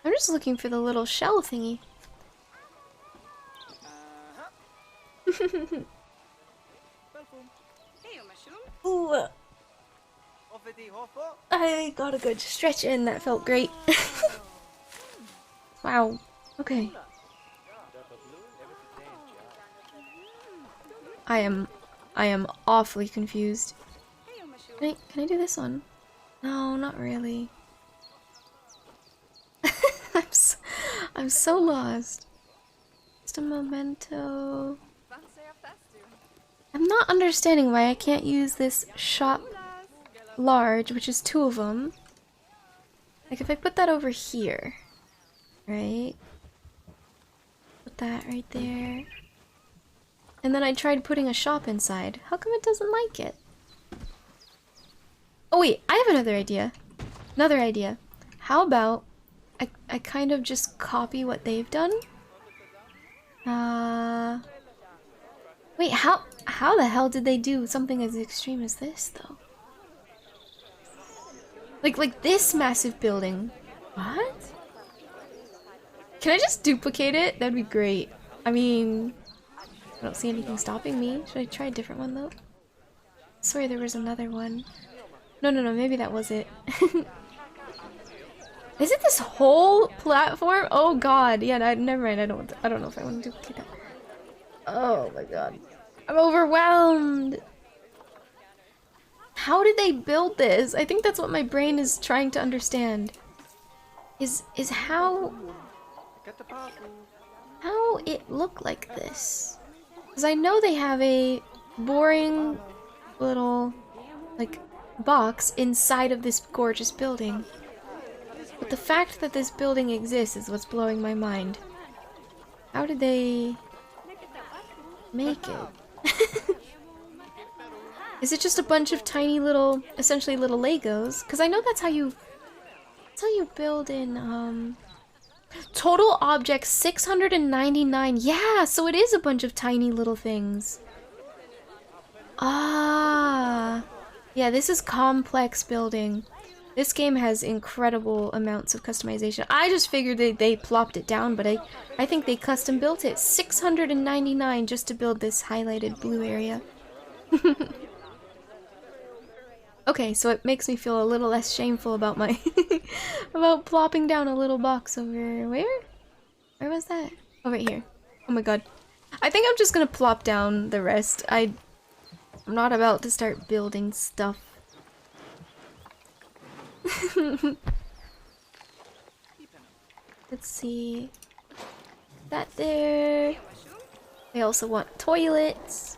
just looking for the little shell thingy. Ooh. I got a good stretch in, that felt great. Wow. Okay. I am awfully confused. Can I do this one? No, not really. I'm so lost. Just a memento. I'm not understanding why I can't use this shop large, which is 2 of them. Like if I put that over here, right? Put that right there. And then I tried putting a shop inside. How come it doesn't like it? Oh wait, I have another idea. Another idea. How about I kind of just copy what they've done? Wait, how the hell did they do something as extreme as this though? Like this massive building. What? Can I just duplicate it? That'd be great. I mean, I don't see anything stopping me. Should I try a different one though? I swear there was another one. No, maybe that was it. Is it this whole platform? Oh god, yeah, never mind. I don't know if I want to duplicate that. Oh my god, I'm overwhelmed. How did they build this? I think that's what my brain is trying to understand. Is how it looked like this? Because I know they have a boring little like box inside of this gorgeous building. But the fact that this building exists is what's blowing my mind. How did they make it? Is it just a bunch of tiny little, essentially little Legos? Because I know that's how you build in, total objects 699. Yeah, so it is a bunch of tiny little things. Ah. Yeah, this is complex building. This game has incredible amounts of customization. I just figured they plopped it down, but I think they custom built it. 699 just to build this highlighted blue area. Okay, so it makes me feel a little less shameful about my about plopping down a little box over where? Where was that? Oh, right here. Oh my god. I think I'm just gonna plop down the rest. I'm not about to start building stuff. Let's see. That there. I also want toilets.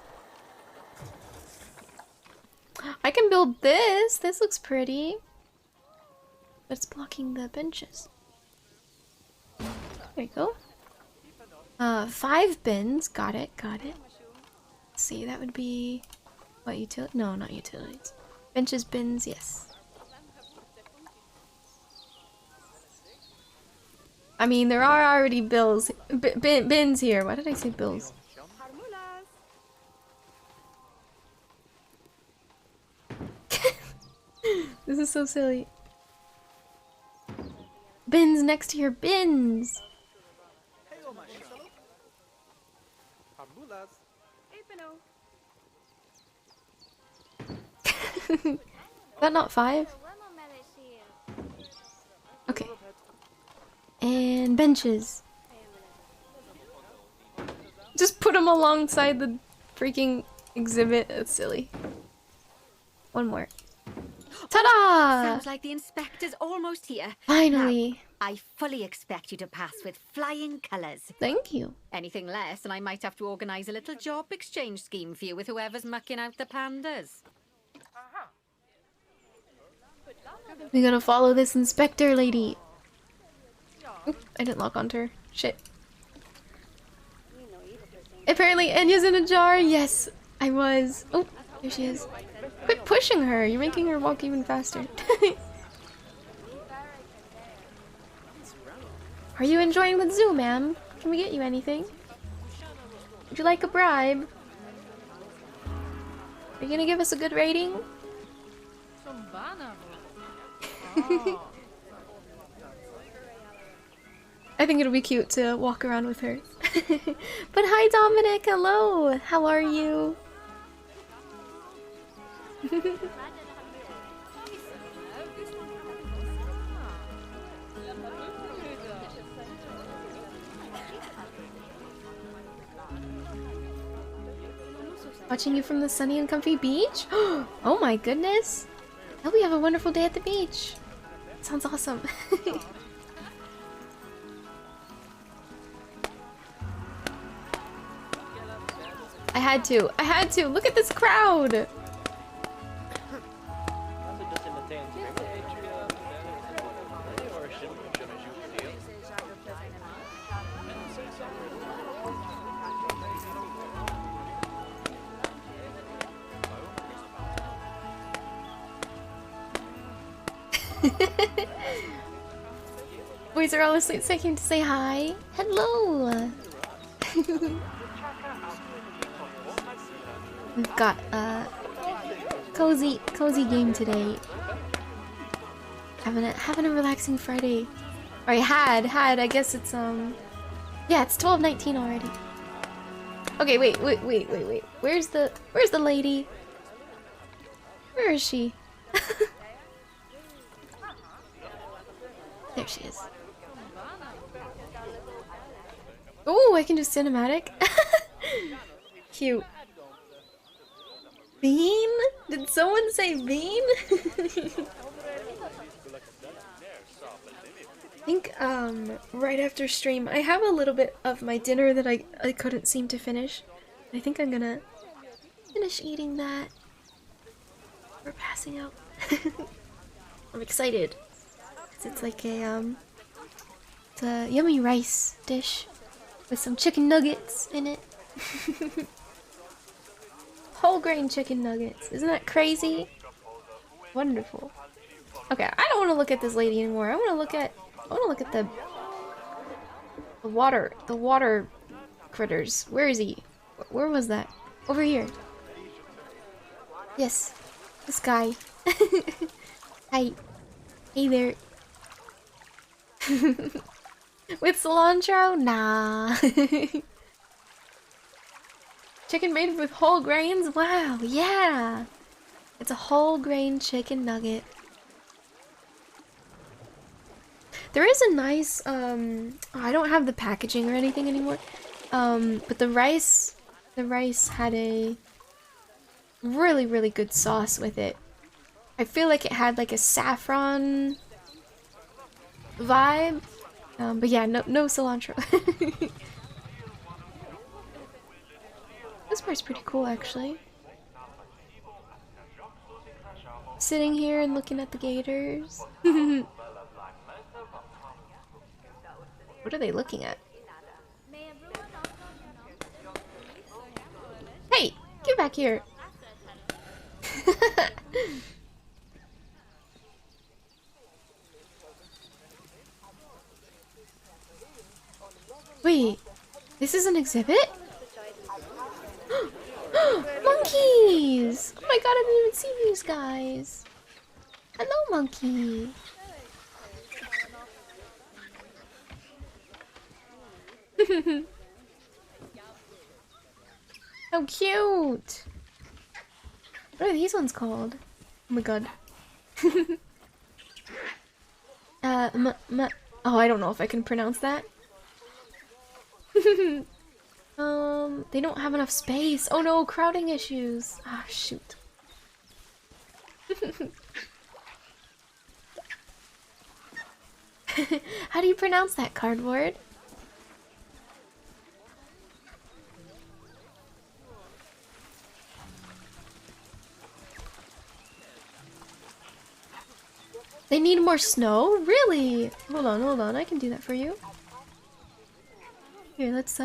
I can build this. This looks pretty. But it's blocking the benches. There you go. 5 bins. Got it, got it. Let's see, that would be... What, utility? No, not utilities. Benches, bins, yes. I mean, there are already bins here. Why did I say bills? This is so silly. Bins next to your bins. Is that not 5? Okay. And benches. Just put them alongside the freaking exhibit. That's silly. One more. Ta-da! Sounds like the inspector's almost here. Finally. Now, I fully expect you to pass with flying colours. Thank you. Anything less, and I might have to organise a little job exchange scheme for you with whoever's mucking out the pandas. We gotta follow this inspector lady. Oop, I didn't lock onto her. Shit. Apparently Enya's in a jar. Yes, I was. Oh, there she is. Quit pushing her. You're making her walk even faster. Are you enjoying the zoo, ma'am? Can we get you anything? Would you like a bribe? Are you gonna give us a good rating? I think it'll be cute to walk around with her. But hi Dominic, hello! How are you? Watching you from the sunny and comfy beach? Oh my goodness! I hope you have a wonderful day at the beach. Sounds awesome. I had to! Look at this crowd! Boys are all asleep, so I came to say hi. Hello! We've got a cozy game today. Having a relaxing Friday. Or I had. I guess it's yeah, it's 12:19 already. Okay, wait. Where's the lady? Where is she? There she is. Oh, I can do cinematic. Cute. Bean? Did someone say bean? I think right after stream I have a little bit of my dinner that I couldn't seem to finish. I think I'm gonna finish eating that. We're passing out. I'm excited. It's like a it's a yummy rice dish with some chicken nuggets in it. Whole grain chicken nuggets. Isn't that crazy? Wonderful. Okay, I don't want to look at this lady anymore. I want to look at the water critters. Where is he? Where was that? Over here. Yes. This guy. Hi. Hey there. With cilantro? Nah. Chicken made with whole grains? Wow, yeah! It's a whole grain chicken nugget. There is a nice, I don't have the packaging or anything anymore. But the rice had a really good sauce with it. I feel like it had like a saffron vibe. But yeah, no cilantro. This part's pretty cool, actually. Sitting here and looking at the gators. What are they looking at? Hey, get back here. Wait, this is an exhibit? Monkeys! Oh my god, I didn't even see these guys. Hello, monkey. How cute! What are these ones called? Oh my god. Oh, I don't know if I can pronounce that. They don't have enough space. Oh no, crowding issues. Ah, shoot. How do you pronounce that, cardboard? They need more snow? Really? Hold on, I can do that for you. Here, let's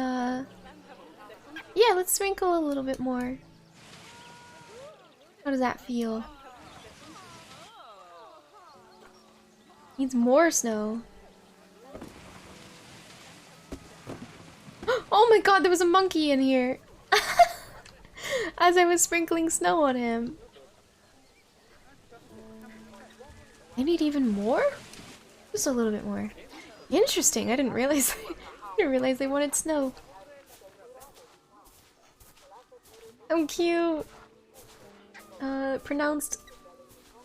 yeah, let's sprinkle a little bit more. How does that feel? Needs more snow. Oh my god, there was a monkey in here! As I was sprinkling snow on him. I need even more? Just a little bit more. Interesting, I didn't realize they wanted snow. Oh, cute. Pronounced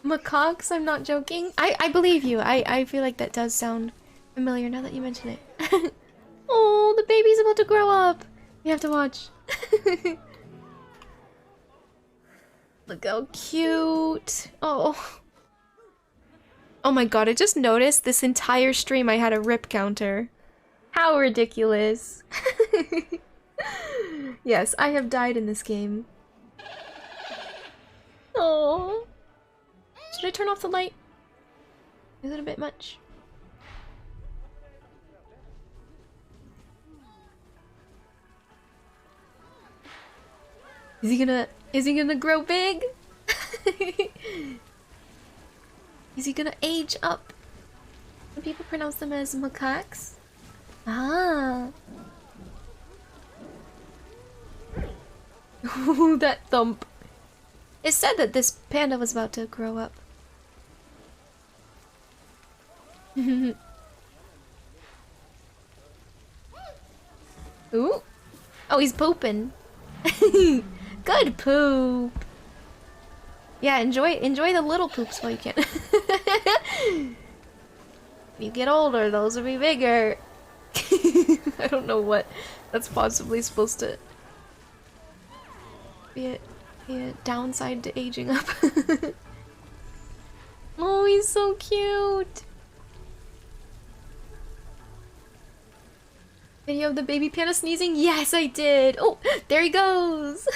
macaques, I'm not joking. I believe you. I feel like that does sound familiar now that you mention it. Oh, the baby's about to grow up. You have to watch. Look how cute. Oh. Oh my god, I just noticed this entire stream I had a rip counter. How ridiculous. Yes, I have died in this game. Oh. Should I turn off the light? Is it a bit much? Is he gonna grow big? Is he gonna age up? Some people pronounce them as macaques. Ah. Ooh, that thump. It said that this panda was about to grow up. Ooh. Oh, he's pooping. Good poop. Yeah, enjoy the little poops while you can. When you get older, those will be bigger. I don't know what that's possibly supposed to be a downside to aging up. Oh, he's so cute. Video of the baby panda sneezing? Yes, I did. Oh, there he goes.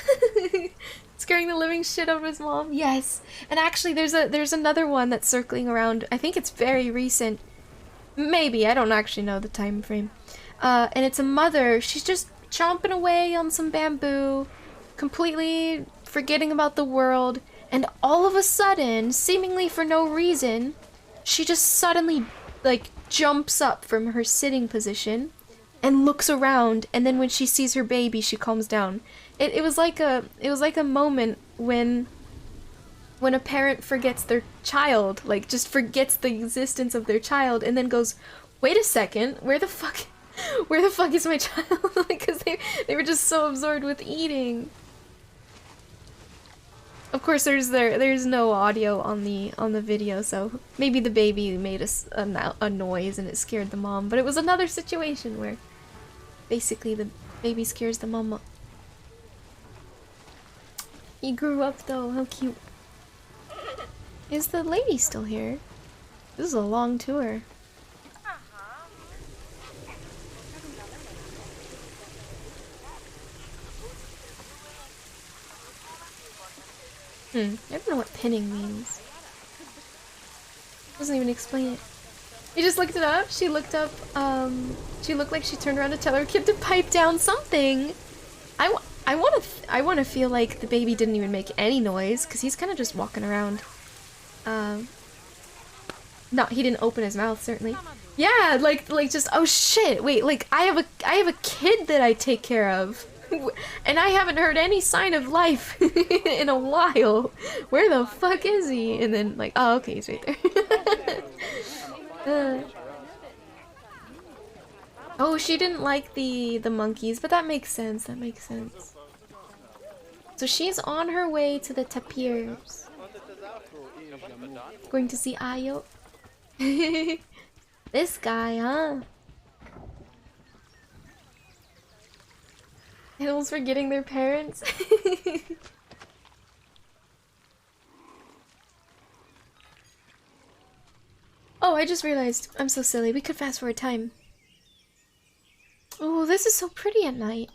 Scaring the living shit out of his mom. Yes. And actually there's another one that's circling around. I think it's very recent. Maybe, I don't actually know the time frame. And it's a mother. She's just chomping away on some bamboo, completely forgetting about the world, and all of a sudden, seemingly for no reason, she just suddenly like jumps up from her sitting position and looks around, and then when she sees her baby, she calms down. It was like a moment when a parent forgets their child, like just forgets the existence of their child, and then goes, wait a second, where the fuck is my child? Like, cause they were just so absorbed with eating. Of course, there's no audio on the video, so maybe the baby made a noise and it scared the mom. But it was another situation where basically the baby scares the mama. He grew up though. How cute. Is the lady still here? This is a long tour. I don't know what pinning means. Doesn't even explain it. You just looked it up? She looked up, she looked like she turned around to tell her kid to pipe down something. I want to feel like the baby didn't even make any noise, because he's kind of just walking around. He didn't open his mouth, certainly. Yeah, like just, oh shit, wait, like, I have a kid that I take care of. And I haven't heard any sign of life in a while. Where the fuck is he? And then, like, oh, okay, he's right there. Oh, she didn't like the monkeys, but that makes sense. That makes sense. So she's on her way to the tapirs. Going to see Ayo. This guy, huh? Animals forgetting their parents. Oh, I just realized. I'm so silly. We could fast forward time. Oh, this is so pretty at night.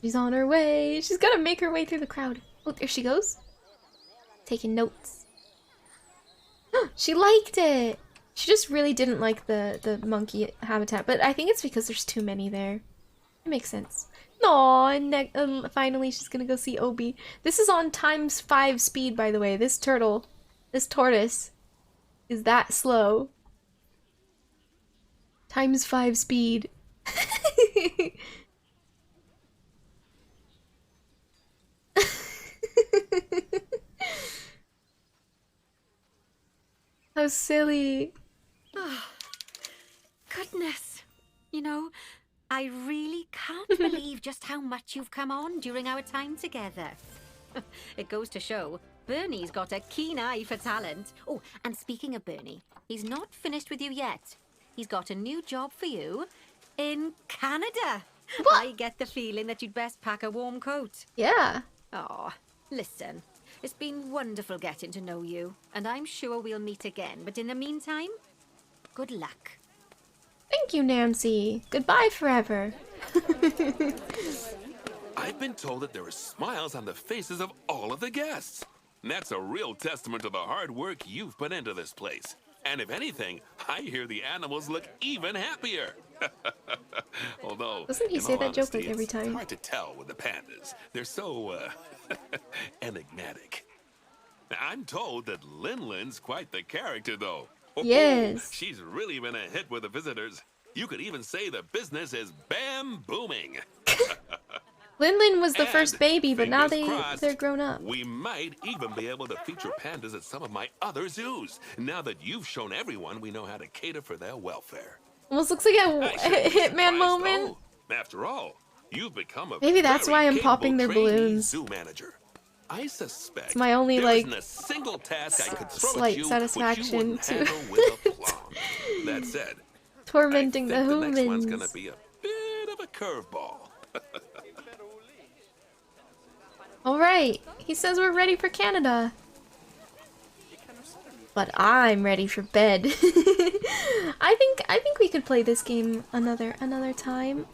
She's on her way. She's gotta make her way through the crowd. Oh, there she goes. Taking notes. She liked it! She just really didn't like the monkey habitat, but I think it's because there's too many there. It makes sense. Aww, and finally she's gonna go see Obi. This is on ×5 speed, by the way. This tortoise, is that slow. ×5 speed. How silly. Oh, goodness. You know, I really can't believe just how much you've come on during our time together. It goes to show, Bernie's got a keen eye for talent. Oh, and speaking of Bernie, he's not finished with you yet. He's got a new job for you in Canada. What? I get the feeling that you'd best pack a warm coat. Yeah. Oh, listen. It's been wonderful getting to know you, and I'm sure we'll meet again. But in the meantime, good luck. Thank you, Nancy. Goodbye forever. I've been told that there are smiles on the faces of all of the guests. That's a real testament to the hard work you've put into this place. And if anything, I hear the animals look even happier. Although, doesn't he say that joke like every time? It's hard to tell with the pandas. They're so, enigmatic. I'm told that Lin-Lin's quite the character, though. Yes. She's really been a hit with the visitors. You could even say the business is bam-booming. Lin-Lin was the first baby, but now crossed, they're grown up. We might even be able to feature pandas at some of my other zoos, now that you've shown everyone we know how to cater for their welfare. Almost looks like a Hitman moment. Though. After all, you've become a maybe that's why I'm popping their balloons. Zoo manager. I suspect it's my only like a single task I could throw slight at you, satisfaction to that said, tormenting the humans. humans. The next one's gonna be a bit of a curveball. All right, he says we're ready for Canada, but I'm ready for bed. I think we could play this game another time.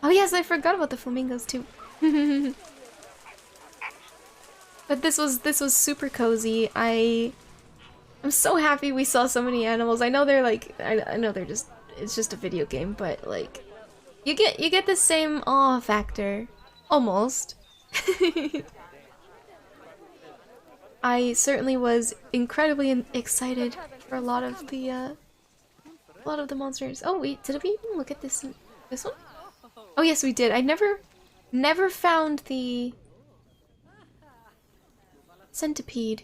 Oh yes, I forgot about the flamingos too. But this was super cozy. I'm so happy we saw so many animals. I know they're like I know they're just it's just a video game, but like you get the same awe factor almost. I certainly was incredibly excited for a lot of the monsters. Oh wait, did we even look at this one? Oh yes, we did. I never found the centipede.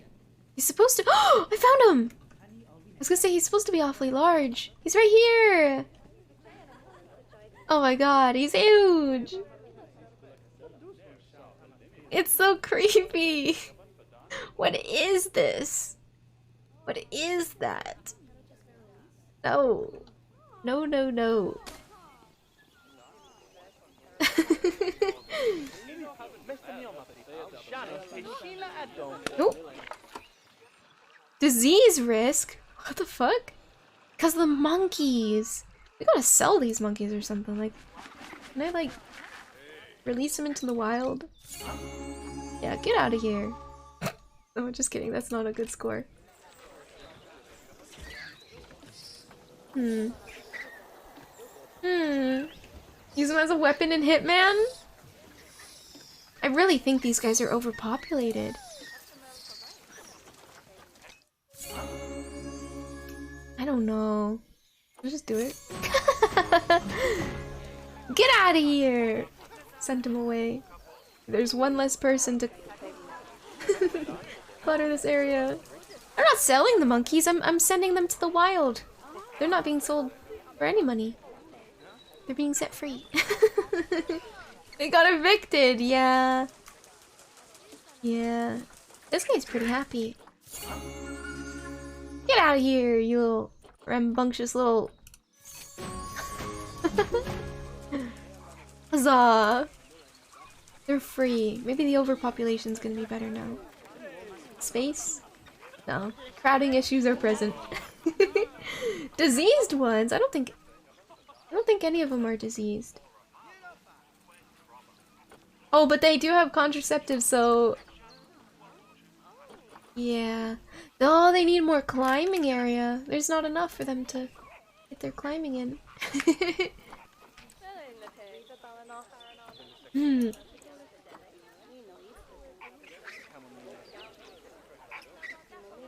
He's supposed to. Oh, I found him. I was gonna say he's supposed to be awfully large. He's right here. Oh my god, he's huge. It's so creepy. What is this? What is that? No. No, no, no. Oh. Disease risk? What the fuck? Because of the monkeys. We gotta sell these monkeys or something. Like, can I like release them into the wild? Yeah, get out of here. Oh, just kidding. That's not a good score. Use them as a weapon in Hitman? I really think these guys are overpopulated. I don't know. Let's just do it. Get out of here! Sent him away. There's one less person to clutter this area. I'm not selling the monkeys, I'm sending them to the wild. They're not being sold for any money. They're being set free. They got evicted, yeah. Yeah. This guy's pretty happy. Get out of here, you little rambunctious little... Huzzah! They're free. Maybe the overpopulation's gonna be better now. Space? No. Crowding issues are present. Diseased ones? I don't think any of them are diseased. Oh, but they do have contraceptives, so... Yeah. Oh, they need more climbing area. There's not enough for them to get their climbing in.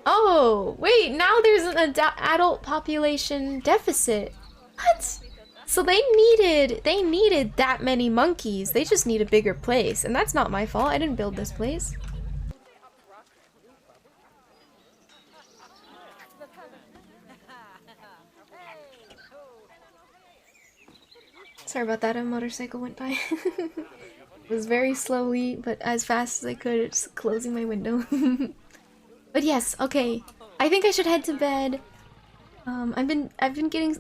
Oh, wait, now there's an adult population deficit. What? So they needed that many monkeys. They just need a bigger place, and that's not my fault. I didn't build this place. Sorry about that, a motorcycle went by. It was very slowly, but as fast as I could, just closing my window. But yes, okay. I think I should head to bed. I've been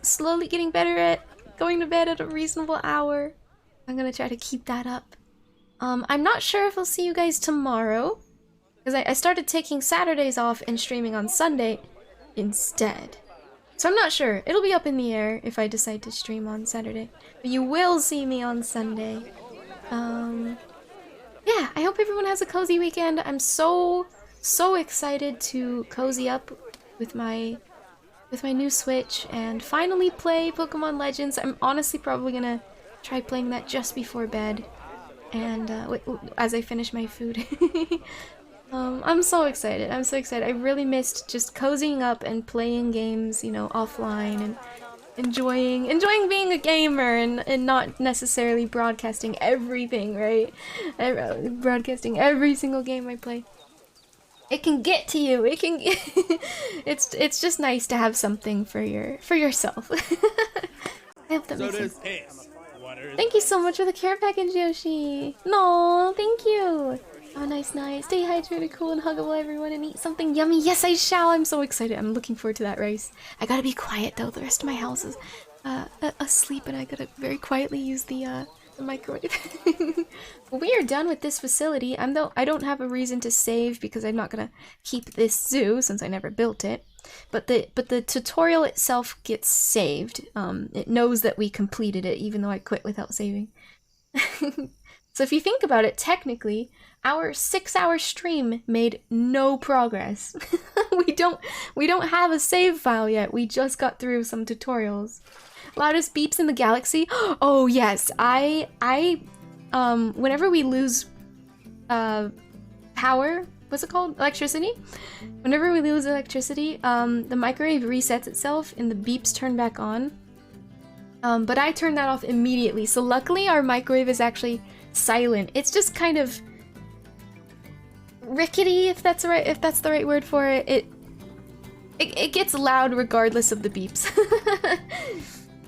slowly getting better at going to bed at a reasonable hour. I'm gonna try to keep that up. I'm not sure if I'll see you guys tomorrow, because I started taking Saturdays off and streaming on Sunday instead. So I'm not sure. It'll be up in the air if I decide to stream on Saturday. But you will see me on Sunday. Yeah, I hope everyone has a cozy weekend. I'm so excited to cozy up with my new Switch and finally play Pokemon Legends. I'm honestly probably gonna try playing that just before bed, and as I finish my food. I'm so excited. I'm so excited. I really missed just cozying up and playing games, you know, offline and enjoying being a gamer and not necessarily broadcasting everything, right? Broadcasting every single game I play. It can get to you. It can it's just nice to have something for yourself. I hope that makes sense. Thank you so much for the care package, Yoshi. No, thank you. Have a nice night. Stay hydrated, cool, and huggable, everyone, and eat something yummy. Yes, I shall. I'm so excited. I'm looking forward to that rice. I gotta be quiet though. The rest of my house is asleep, and I gotta very quietly use the microwave. We are done with this facility. I don't have a reason to save because I'm not gonna keep this zoo since I never built it. But the tutorial itself gets saved. It knows that we completed it, even though I quit without saving. So if you think about it, technically, our 6-hour stream made no progress. we don't have a save file yet. We just got through some tutorials. Loudest beeps in the galaxy? Oh yes, whenever we lose power, what's it called? Electricity? Whenever we lose electricity, the microwave resets itself and the beeps turn back on. But I turned that off immediately, so luckily our microwave is actually silent. It's just kind of rickety, if that's the right word for it. It gets loud regardless of the beeps.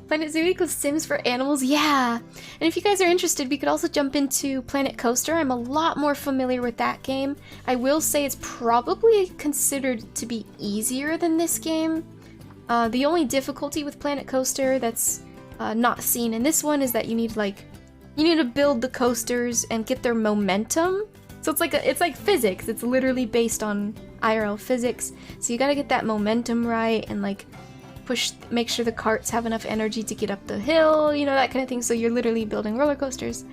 Planet Zoo equals Sims for animals? Yeah! And if you guys are interested, we could also jump into Planet Coaster. I'm a lot more familiar with that game. I will say it's probably considered to be easier than this game. The only difficulty with Planet Coaster that's not seen in this one is that you need, like, You need to build the coasters and get their momentum. So it's like physics. It's literally based on IRL physics. So you gotta get that momentum right and like make sure the carts have enough energy to get up the hill, you know, that kind of thing. So you're literally building roller coasters.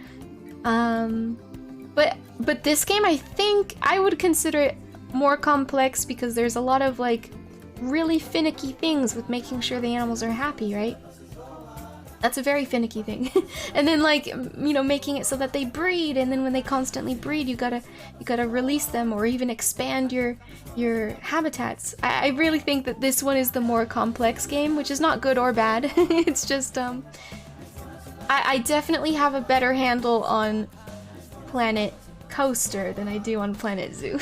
But this game, I think I would consider it more complex because there's a lot of like really finicky things with making sure the animals are happy, right? That's a very finicky thing. And then like, you know, making it so that they breed, and then when they constantly breed, you gotta release them or even expand your habitats. I really think that this one is the more complex game, which is not good or bad. It's just I definitely have a better handle on Planet Coaster than I do on Planet Zoo.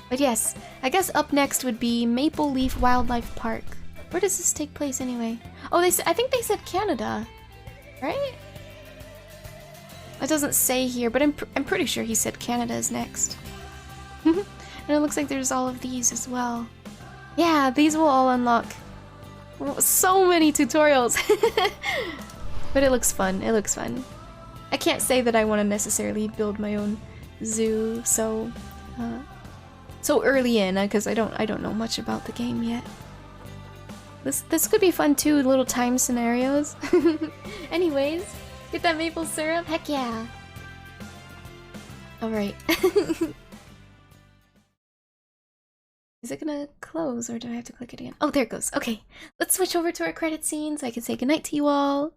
But yes, I guess up next would be Maple Leaf Wildlife Park. Where does this take place anyway? Oh, I think they said Canada, right? It doesn't say here, but I'm pretty sure he said Canada is next. And it looks like there's all of these as well. Yeah, these will all unlock so many tutorials. But it looks fun. It looks fun. I can't say that I want to necessarily build my own zoo so early in, because I don't know much about the game yet. This could be fun too, little time scenarios. Anyways, get that maple syrup? Heck yeah! Alright. Is it gonna close or do I have to click it again? Oh, there it goes. Okay, let's switch over to our credit scene so I can say goodnight to you all.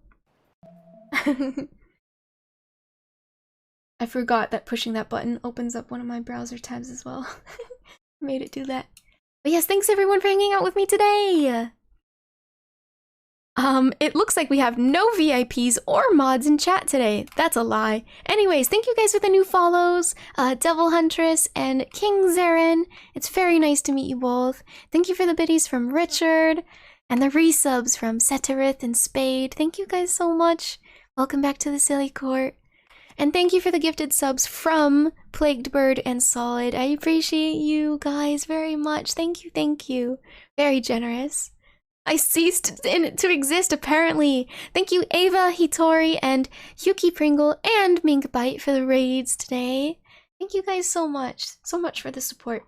I forgot that pushing that button opens up one of my browser tabs as well. Made it do that. But yes, thanks everyone for hanging out with me today! It looks like we have no VIPs or mods in chat today. That's a lie. Anyways, thank you guys for the new follows, Devil Huntress and King Zarin. It's very nice to meet you both. Thank you for the biddies from Richard, and the resubs from Setirith and Spade. Thank you guys so much. Welcome back to the Silly Court. And thank you for the gifted subs from Plagued Bird and Solid. I appreciate you guys very much. Thank you, thank you. Very generous. I ceased to exist, apparently. Thank you, Ava, Hitori, and Yuki Pringle, and Minkbite for the raids today. Thank you guys so much for the support.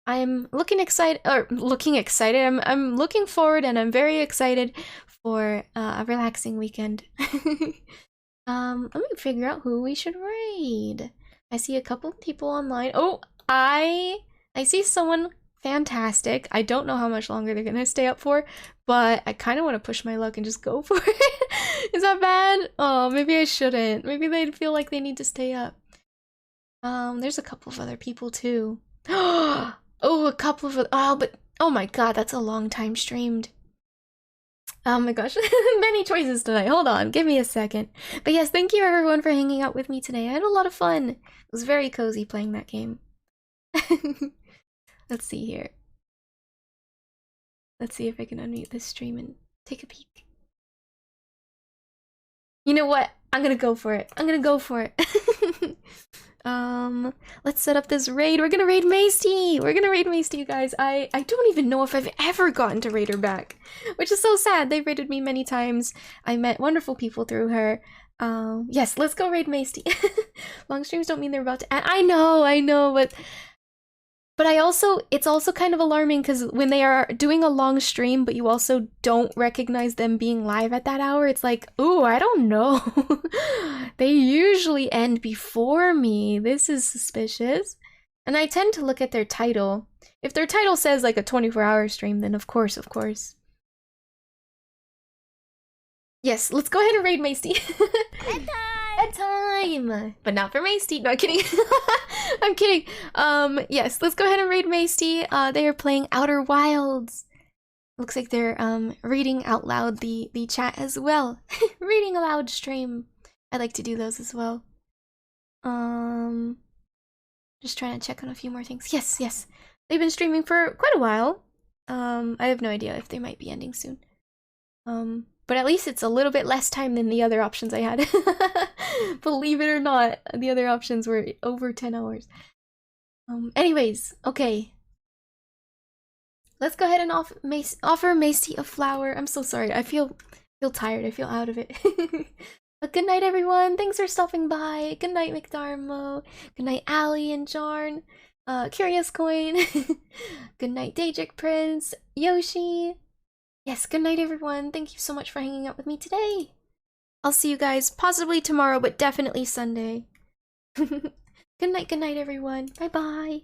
I'm looking excited. I'm looking forward, and I'm very excited for a relaxing weekend. Let me figure out who we should raid. I see a couple of people online. Oh, I see someone fantastic. I don't know how much longer they're gonna stay up for, but I kind of want to push my luck and just go for it. Is that bad? Oh, maybe I shouldn't. Maybe they'd feel like they need to stay up. There's a couple of other people too. Oh, a couple of but oh my god, that's a long time streamed. Oh my gosh, many choices tonight. Hold on, give me a second. But yes, thank you everyone for hanging out with me today. I had a lot of fun. It was very cozy playing that game. Let's see here. Let's see if I can unmute this stream and take a peek. You know what? I'm gonna go for it. I'm gonna go for it. Let's set up this raid. We're gonna raid Maesty! We're gonna raid Maesty, you guys. I don't even know if I've ever gotten to raid her back, which is so sad. They've raided me many times. I met wonderful people through her. Yes, let's go raid Maesty. Long streams don't mean they're about to end. I know, but it's also kind of alarming because when they are doing a long stream, but you also don't recognize them being live at that hour, it's like, ooh, I don't know. They usually end before me. This is suspicious. And I tend to look at their title. If their title says like a 24-hour stream, then of course. Yes, let's go ahead and raid Maesty. Bedtime! But not for Maesty. No, I'm kidding. I'm kidding. Yes, let's go ahead and raid Maesty. They are playing Outer Wilds. Looks like they're reading out loud the chat as well. Reading aloud stream. I like to do those as well. Just trying to check on a few more things. Yes. They've been streaming for quite a while. I have no idea if they might be ending soon. But at least it's a little bit less time than the other options I had. Believe it or not, the other options were over 10 hours. Anyways, okay. Let's go ahead and offer Maesty a flower. I'm so sorry. I feel tired. I feel out of it. But good night, everyone. Thanks for stopping by. Good night, McDarmo. Good night, Allie and Jarn. Curious Coin. Good night, Daedric Prince. Yoshi. Yes, good night, everyone. Thank you so much for hanging out with me today. I'll see you guys possibly tomorrow, but definitely Sunday. Good night, everyone. Bye-bye.